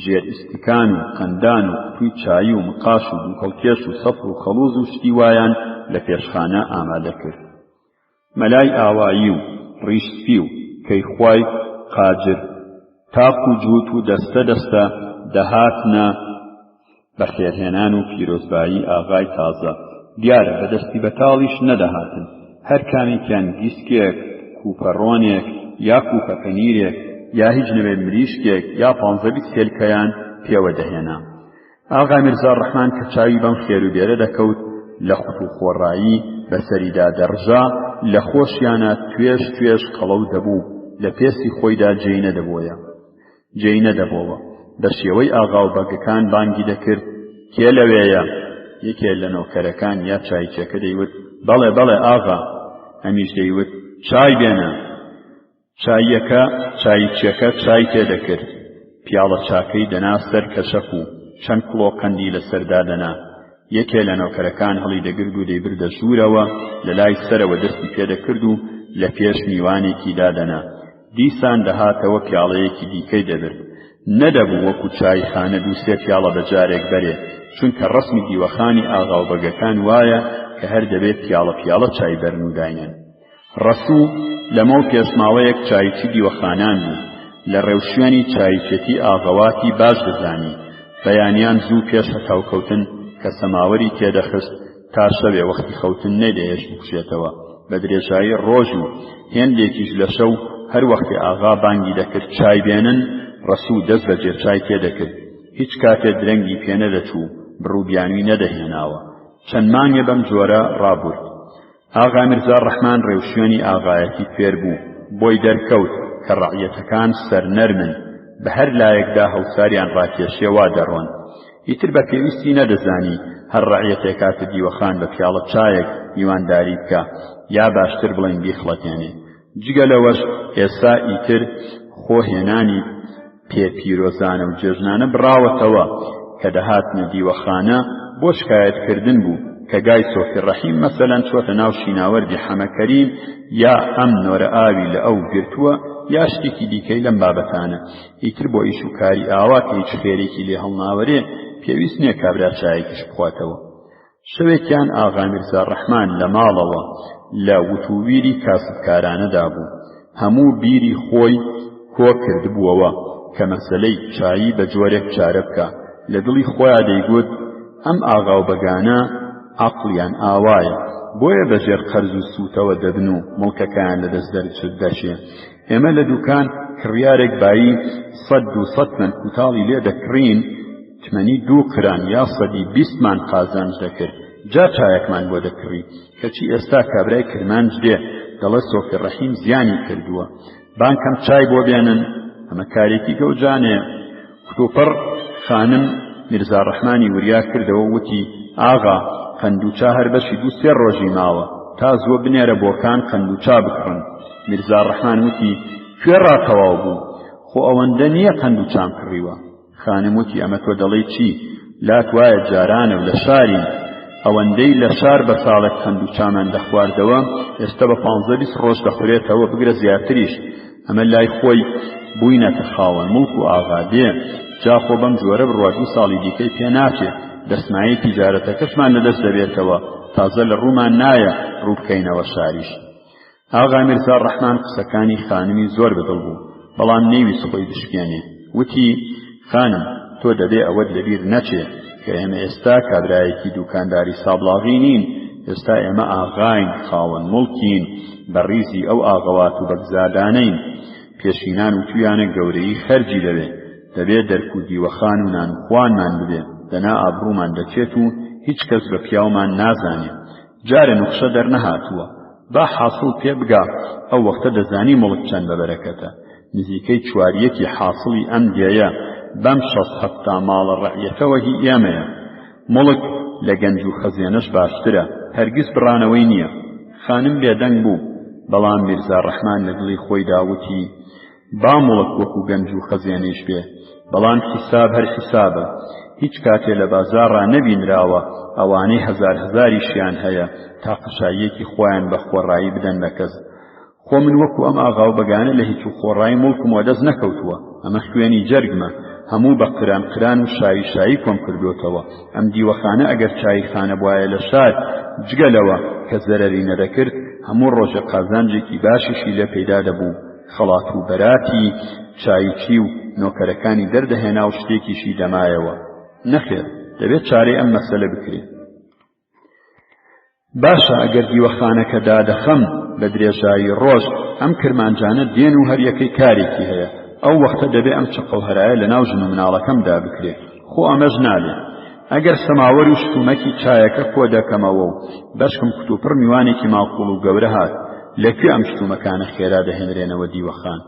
ژێر ئیستیکان و قەندان و قوتووی چایی و مقاش و دووکەڵکێش و سەفر و خەڵوز و شتی وایان لە پێشخانە ئامادە کرد مەلای ئاوایی و ڕیشسپی و کەیخوای قاجر تاق و جووت و دەستە دەهاتنە بەخێرهێنان و پیرۆزبایی ئاغای تازە دیارە بەدەستی بەتاڵیش نەدەهاتن هەر کامێکیان دیسکێک کوپەڕۆنێک یا کوپەپەنیرێک یا هیچ نوێ مریشکێک یا 15 هێلکەیان پێوە دەهێنا. ئاغا میرزا ڕەحمان کە چاوی بەم خێروبێرە دەکەوت لە خوت و خۆڕایی بەسەریدا دەڕژا، لە خۆشیانە توێش توێش قەڵەو دەبوو، لە پێسی خۆیدا جێی نەدەبۆوە. بە شێوەی ئاغا و بەگەکان بانگی دەکرد: کێ لەوێیە؟ یەکێ لە نۆکەرەکان یا چایچێکە دەیوت: بەڵێ بەڵێ ئاغا. ئەمیش دەیوت: چای بێنە. چایچێکە چای تێدەکرد، پیاڵە چاکەی دەنا سەر کەشەف و چەند کڵۆ قەندی لەسەردا دەنا. یەکێ لە نۆکەرەکان هەڵی دەگرت و دەیبردە ژوورەوە، لە لای سەرەوە دەستی پێدەکرد و لە پێش میوانێکی دادەنا. دیسان دەهاتەوە پیاڵەیەکی دیکەی دەبرد. نەدەبوو وەکو چایخانە دووسێ پیاڵە بەجارێک بەرێ، چونکە ڕەسمی دیوەخانی ئاغا و بەگەکان وایە کە هەر دەبێت پیاڵە چای بەرن و داینێن. ڕەسوو لەمە و پێشماوەیەک چایچی دیوەخانان بوو. لە ڕێوشوێنی چایچێتی ئاغەواتی باش دەزانی. بەیانیان زوو پێش هەتاوکەوتن کە سەماوەری تێدەخست تا شەوێ وەختی خەوتن نەیدەهێشت بکوشێتەوە. بە درێژایی ڕۆژ و هێندێکیش لە شەو هەر وەختی ئاغا بانگی دەکرد چای بێنن، ڕەسوو دەست بەجێ چای تێدەکرد. هیچ کاتێ درەنگی پێ نەدەچوو، بڕووبیانووی نەدەهێناوە. چەند مانگێ بەم جۆرە ڕابورد. ئاغا میرزا ڕەحمان ڕێوشوێنی ئاغایەتی فێر بوو، بۆی دەرکەوت کە ڕەعیەتەکان سەرنەرمن، بە هەر لایەکدا هەوساریان ڕاکێشێ وا دەڕۆن. ئیتر بە پێویستی نەدەزانی هەر ڕەعیەتێک کاتە دیوەخان بە پیاڵە چایەک میوانداری بکە یا باشتر بڵێن بیخڵەتێنێ. جگە لەوەش ئێستا ئیتر خۆهێنانی پێپیرۆزانە و جێژنانە بڕاوەتەوە کە دەهاتنە دیوەخانە بۆ شکایەتکردن بوو کە گای سۆفی ڕەحیم مەسەلەن چۆتە ناو شیناوەردی حەمەکەریم یا ئەم نۆرە ئاوی لە ئەو گرتووە یا شتێکی دیکەی لەم بابەتانە. ئیتر بۆ ئیش و کاری ئاوا کە هیچ خێرێکی لێ هەڵناوەرێ پێویست نییە کابرا چایەکیش بخواتەوە. شەوێکیان ئاغا میرزا ڕەحمان لە ماڵەوە لە وتوویری کاسبکارانەدا بوو. هەموو بیری خۆی کۆ کردبووەوە کە مەسەلەی چایی بە جۆرێک چارە بکە. لە دڵی خۆیان دەیگوت ئەم ئاغا و بەگانە عەقڵیان ئاوایە، بۆیە بەژێر قەرز و سووتەوە دەبن و مڵکەکەیان لەدەست دەچێ. ئێمە لە دوکان کڕیارێک بایی 100 من کوتاڵی لێ دەکڕین، تمەنی 2 کران یا 120 قازانج دەکرد. جا چایەکمان بۆ دەکڕی، کەچی ئێستا کابرای کرمانج دێ دەڵێ سۆفی ڕەحیم زیانی کردووە، بانکەم چای بۆ بێنن. ئەمە کارێکی گەوجانەیە. کتوپڕ خانم میرزا ڕەحمانی وریا کردەوە، وتی: ئاغا، قەندوچا هەر بەشی 2-3 ڕۆژی ماوە، تا زووە بنێرە بۆکان قەندوچا بکڕن. میرزا ڕەحمان وتی: کوێ ڕاتەواو بوو؟ خۆ ئەوەندە نییە قەندوچام کڕیوە. خانم وتی: ئەمە تۆ دەڵێی چی؟ لات وایە جارانە و لە شارین، ئەوەندەی لە شار بە ساڵێک قەندوچامان دەخواردەوە ئێستا بە 15-20 ڕۆژ دەخورێتەوە، بگرە زیاتریش. ئەمە لای خۆی بووینەتە خاوەن مڵک و ئاغا دێ، جا خۆ بەم جۆرە بڕوا 2 ساڵی دیکەی پێ ناچێت، دەسمایی تیجارەتەکەشمان لەدەست دەبێتەوە، تازە لە ڕوومان نایە ڕووبکەینەوە شاریش. ئاغا میرزا ڕەحمان قسەکانی خانمی زۆر بەدڵ بوو، بەڵام نەیویست خۆی بشکێنێ. وتی: خانم، تۆ دەبێ ئەوەت لەبیر نەچێ کە ئێمە ئێستا کابرایەکی دوکانداری سابڵاغی نین، ئێستا ئێمە ئاغاین، خاوەن مڵکین، بە ڕیزی ئەو ئاغەوات و بەگزادانەین. پێشینان و تویانە گەورەی خەرجی دەبێت دەرک و دیوەخان و نان و خوانمان ببێ، دەنا ئابڕوومان دەچێت و هیچ کەس بە پیاومان نازانێ. جارێ نوخشە دەرنەهاتووە، با حاصڵ پێ بگا، ئەو وەختە دەزانی مڵک چەند بەبەرەکەتە. نزیکەی 4/4 حاصڵی ئەم دێیە، بەم 6-7 ماڵە ڕەعیەتەوە هی ئێمەیە. مڵک لە گەنج و خەزێنەش باشترە، هەرگیز بڕانەوەی نییە. خانم بێدەنگ بوو، بەڵام میرزا ڕەحمان لە دڵی خۆی داوتی: با مڵک وەکو گەنج و خەزێنەش بێ، بەڵام حیساب هەر حیسابە. هیچ کاتێ لە بازاڕا نەبینراوە ئەوانەی هەزاریشیان هەیە تا قشاییەکی خۆیان بە خۆڕایی بدەن بە کەس. خۆ من وەکو ئەم ئاغا و بەگانە لە هیچ و خۆڕایی مڵکم وەدەست نەکەوتووە، ئەمە خوێنی جەرگمە، هەموو بە قران و شایی کۆم کردوتەوە. ئەم دیوەخانە ئەگەر چایخانە بواە لە شار، جگەلەوە کە زەرەری نەدەکرد، هەموو ڕۆژە قازانجێکی باشیشی لێ پەیدا دەبوو، خەڵات و بەراتی چایچی و نۆکەرەکانی دەردەهێنا و شتێکیشی دەمایەوە. نەخێر، دەبێت چارەی ئەم مەسەلە بکرێت. باشە ئەگەر دیوەخانەکە دادەخەم بە درێژایی ڕۆژ، ئەم کرمانجانە دێن و هەر یەکەی کارێکی هەیە، ئەو وەختە دەبێ ئەم چقڵهەرایە لە ناو ژن و مناڵەکەمدا بکرێ. خۆ ئەمەش نابێ. ئەگەر سەماوەر و شتومەکی چایەکە کۆ دەکەمەوە و بەشکم کتوپڕ میوانێکی ماڵقوڵ و گەورە هات، لەکوێ ئەم شتومەکانە خێرا دەهێنرێنەوە دیوەخان؟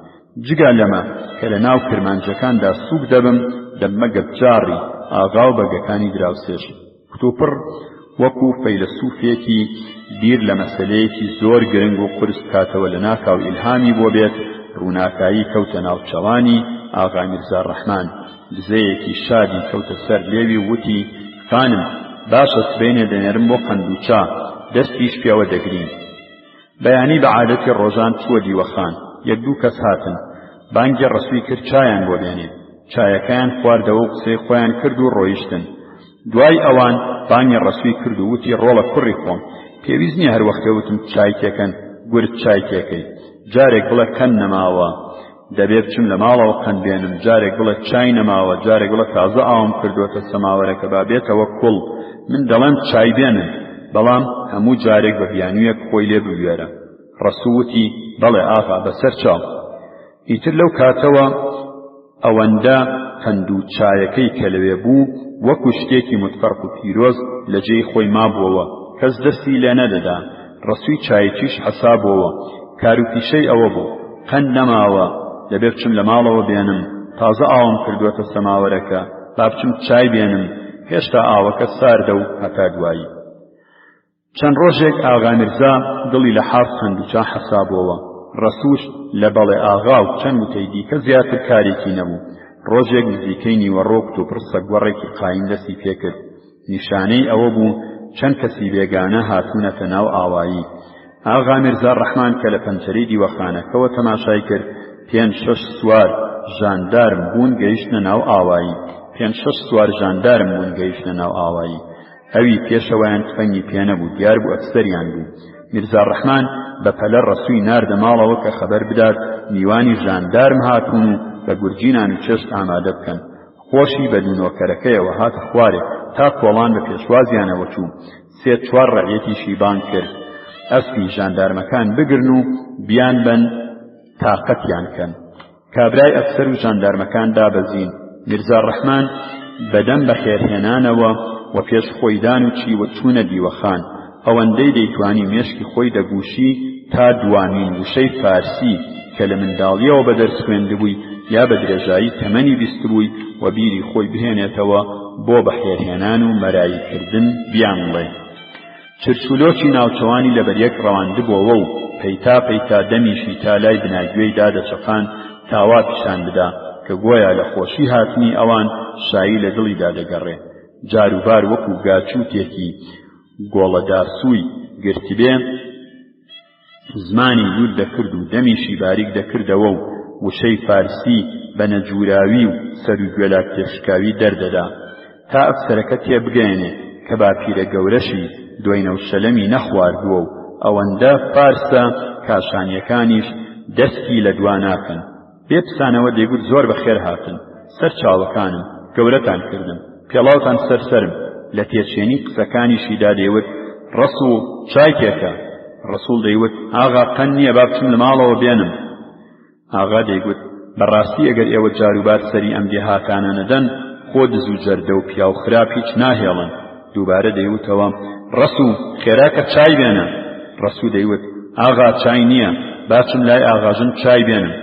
جگا لەمە کە لە ناو کرمانجەکاندا سووک دەبم دەممە گەبجاڕی ئاغا و بەگەکانی دراوسێش. کتوپڕ وەکو فەیلسوفێکی بیر لە مەسەلەیەکی زۆر گرنگ و قورس کاتەوە لە ناکاو ئیلهامی بۆ بێت، ڕووناکایی کەوتە ناوچەوانی ئاغا میرزا ڕەحمان. دزەیەکی شادی کەوتە سەر لێوی وتی خانم باشە سبەینێ دەنێرم بۆ قەندووچا، دەستیش پێوە دەگرین. بەیانی بە عادەتی ڕۆژان چووە دیوەخان. یەک دوو کەس هاتن، بانگی ڕەسووی کرد چایان بۆ بێنێ. چایەکەیان خواردەوە و قسەی خۆیان کرد و ڕۆیشتن. دوای ئەوان بانگی ڕەسووی کرد و وتی ڕۆڵە کوڕی خۆم، پێویست نییە هەر وەختە وتم چای تێکەن گورت چای تێکەی. جارێک بڵێ کەن نەماوە دەبێ بچم لە ماڵەوە قەند بێنم، جارێک بڵێ چای نەماوە، جارێک بڵێ تازە ئاوم کردووەتە سەماوەرەکە با بێتەوە کوڵ. من دەڵێم چای بێنن، بەڵام هەموو جارێک بە بیانوویەک خۆی لێ بوێرە. ڕەسوو وتی بەڵێ ئاغا بەسەر چاو. ئیتر لەو کاتەوە ئەوەندە قەند و چایەکەی کە لەوێ بوو وەکو شتێکی متفەرق و پیرۆز لە جێی خۆی مابووەوە، کەس دەستی لێ نەدەدا. ڕەسووی چایەکیش حەسابەوە، کاروپیشەی ئەوە بوو قەند نەماوە دەبێ بچم لە ماڵەوە بێنم، تازە ئاوم کردووەتە سەماوەرەکە با بچم چای بێنم، هێشتا ئاوەکە ساردە و هەتا دوایی. چەند ڕۆژێک ئاغا میرزا دڵی لە حاڵ قەندووچا حەسابەوە. ڕەسووش لە بەڵێ ئاغا و چەند وتەی دیکە زیاتر کارێکی نەبوو. ڕۆژێک نزیکەی نیوەڕۆ کتوپڕ سەگوەڕێکی قایم دەستی پێکرد. نیشانەی ئەوە بوو چەند کەسی بێگانە هاتوونەتە ناو ئاوایی. ئاغا میرزا ڕەحمان کە لە پەنجەرەی دیوەخانەکەوە تەماشای کرد، 5-6 سوار ژاندارم بوون گەیشتنە ناو ئاوایی. 5-6 سوار ژاندارم بوون گەیشتنە ناو ئاوایی. ئەوی پێشەوەیان تفەنگی پێ نەبوو، دیار بوو ئەفسەریان بوو. میرزا ڕەحمان بە پەلە ڕەسووی ناردە ماڵەوە کە خەبەر بدات میوانی ژاندارم هاتوون و بە گورجینان و چێشت ئامادە بکەن. خۆشی بە دوونۆکەرەکەیەوە هاتە خوارێ تا کۆڵان بە پێشوازیانەوە چوو. 3-4 ڕەعیەتیشی بانگ کرد ئەسپی ژاندارمەکان بگرن و بیان بن تاقەتیان کەن. کابرای ئەفسەر و ژاندارمەکان دابەزین. میرزا ڕەحمان بەدەم بەخێرهێنانەوە و پێش خۆیدان و چیوە چوونە دیوەخان. ئەوەندەی دەیتوانی مێشکی خۆی دەگوشی تا دوامین وشەی فارسی کە لە منداڵیەوە بەدەرس خوێندبووی یا بە درێژایی تەمەنی بیستبووی و بیری خۆی بهێنێتەوە بۆ بەخێرهێنان و مەرایکردن بیانڵێ. چرچولۆکی ناوچەوانی لەبەریەک ڕەواندبووەوە و پەیتا پەیتا دەمیشی تا لای بناگوێی دادەچەقان تاوا پیشان بدا کە گۆیا لە خۆشی هاتنی ئەوان شایی لە دڵیدا دەگەڕێ. جاروبار وەکو گاچووتێکی گۆڵەدارسووی گرتبێ زمانی لور دەکرد و دەمیشی باریک دەکردەوە و وشەی فارسی بە نەجووراوی و سەر و گوێلا تێشکاوی دەردەدا تا ئەفسەرەکە تێبگەێنێ کە باپیرە گەورەشی دوێنە و شەلەمی نەخواردووە و ئەوەندە فارسە کاشانیەکانیش دەستی لە دوا ناکەن. بێ پسانەوە دەیگوت زۆر بەخێر هاتن، سەر چاوەکانم گەورەتان کردم، پێڵاوتان سەرسەرم. لە تێچێنی قسەکانیشیدا دەیوت ڕەسوول چای تێکە. ڕەسوول دەیوت ئاغا قەن نییە با بچم لە ماڵەوە بێنم. ئاغا دەیگوت بەڕاستی ئەگەر ئێوە جاروبار سەری ئەم دێهاتانە نەدەن خۆ دز و جەردە و پیا و خراپ هیچ ناهێڵن. دووبارە دەیوتەوە ڕەسوو خێراکە چای بێنە. ڕەسوو دەیوت ئاغا چای نییە با بچم لای ئاغاژن چای بێنم.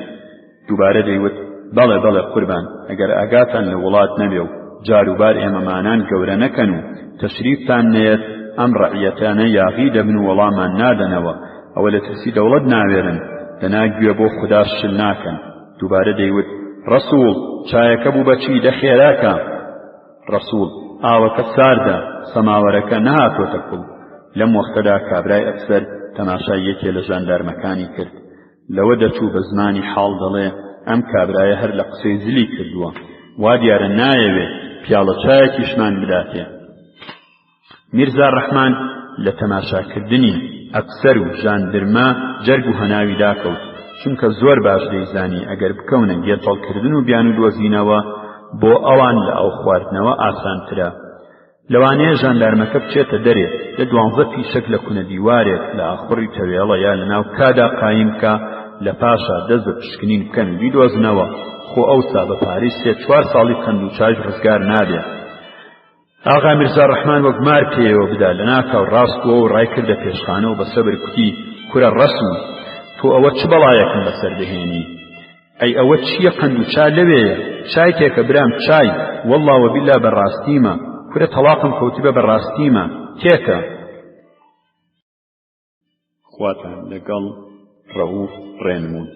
دووبارە دەیوت بەڵێ بەڵێ قوربان ئەگەر ئاگاتان لە وڵات نەبێ و جاروبار ئێمەمانان گەورە نەکەن و تەشریفتان نێت ئەم ڕەعیەتانە یاغی دەبن و وەڵامان نادەنەوە، ئەوە لە ترسی دەوڵەت ناوێرن دەناگوێ بۆ خوددا شل ناکەن. دووبارە دەیوت ڕەسوول چایەکە بوو بەچی دەخێراکە. ڕەسوول ئاوەکە ساردە سەماوەرەکە نەهاتۆتە کوڵ. لەم وەختەدا کابرای ئەفسەر تەماشای یەکێ لە ژاندارمەکانی کرد. لەوە دەچوو بە زمانی حاڵ دەڵێ ئەم کابرایە هەر لە قسەی زلی کردووە، وا دیارە نایەوێ پیاڵە چایەکیشمان بداتێ. میرزا ڕەحمان لە تەماشاکردنی ئەفسەر و ژاندرمە جەرگ و هەناوی داکەوت، چونکە زۆر باش دەیزانی ئەگەر بکەونە گێتەڵکردن و بیان و دۆزینەوە بۆ ئەوان لە ئەو خواردنەوە ئاسانترە. لەوانەیە ژاندارمەکە بچێتە دەرێ لە 12 پیشەک لە کونە دیوارێک لە ئاخوڕی تەوێڵە یا لە ناو کادا قایم بکە لە پاشا دەست بە پشکنین بکەن و بیدۆزنەوە خۆ ئەوسا بە پارەی 3-4 ساڵی قەند و چاش ڕزگار نابێ. ئاغا میرزا ڕەحمان وەک مار پێیەوە بدا لە ناکاو ڕاستەوە و ڕای کردە پێشخانەوە بە سەبر کوتی کورە ڕەسم تۆ ئەوە چ بەڵایەکم بەسەر دەهێنی؟ ئەی ئەوە چییە قەند و چا لەوێیە؟ چای تێکە برام چای وەڵڵا وەبیلا بەڕاستیمە کورە تەڵاقم کەوتیبە بەڕاستیمە تێکە. خواتان لەگەڵ ڕەووف ڕێنمون.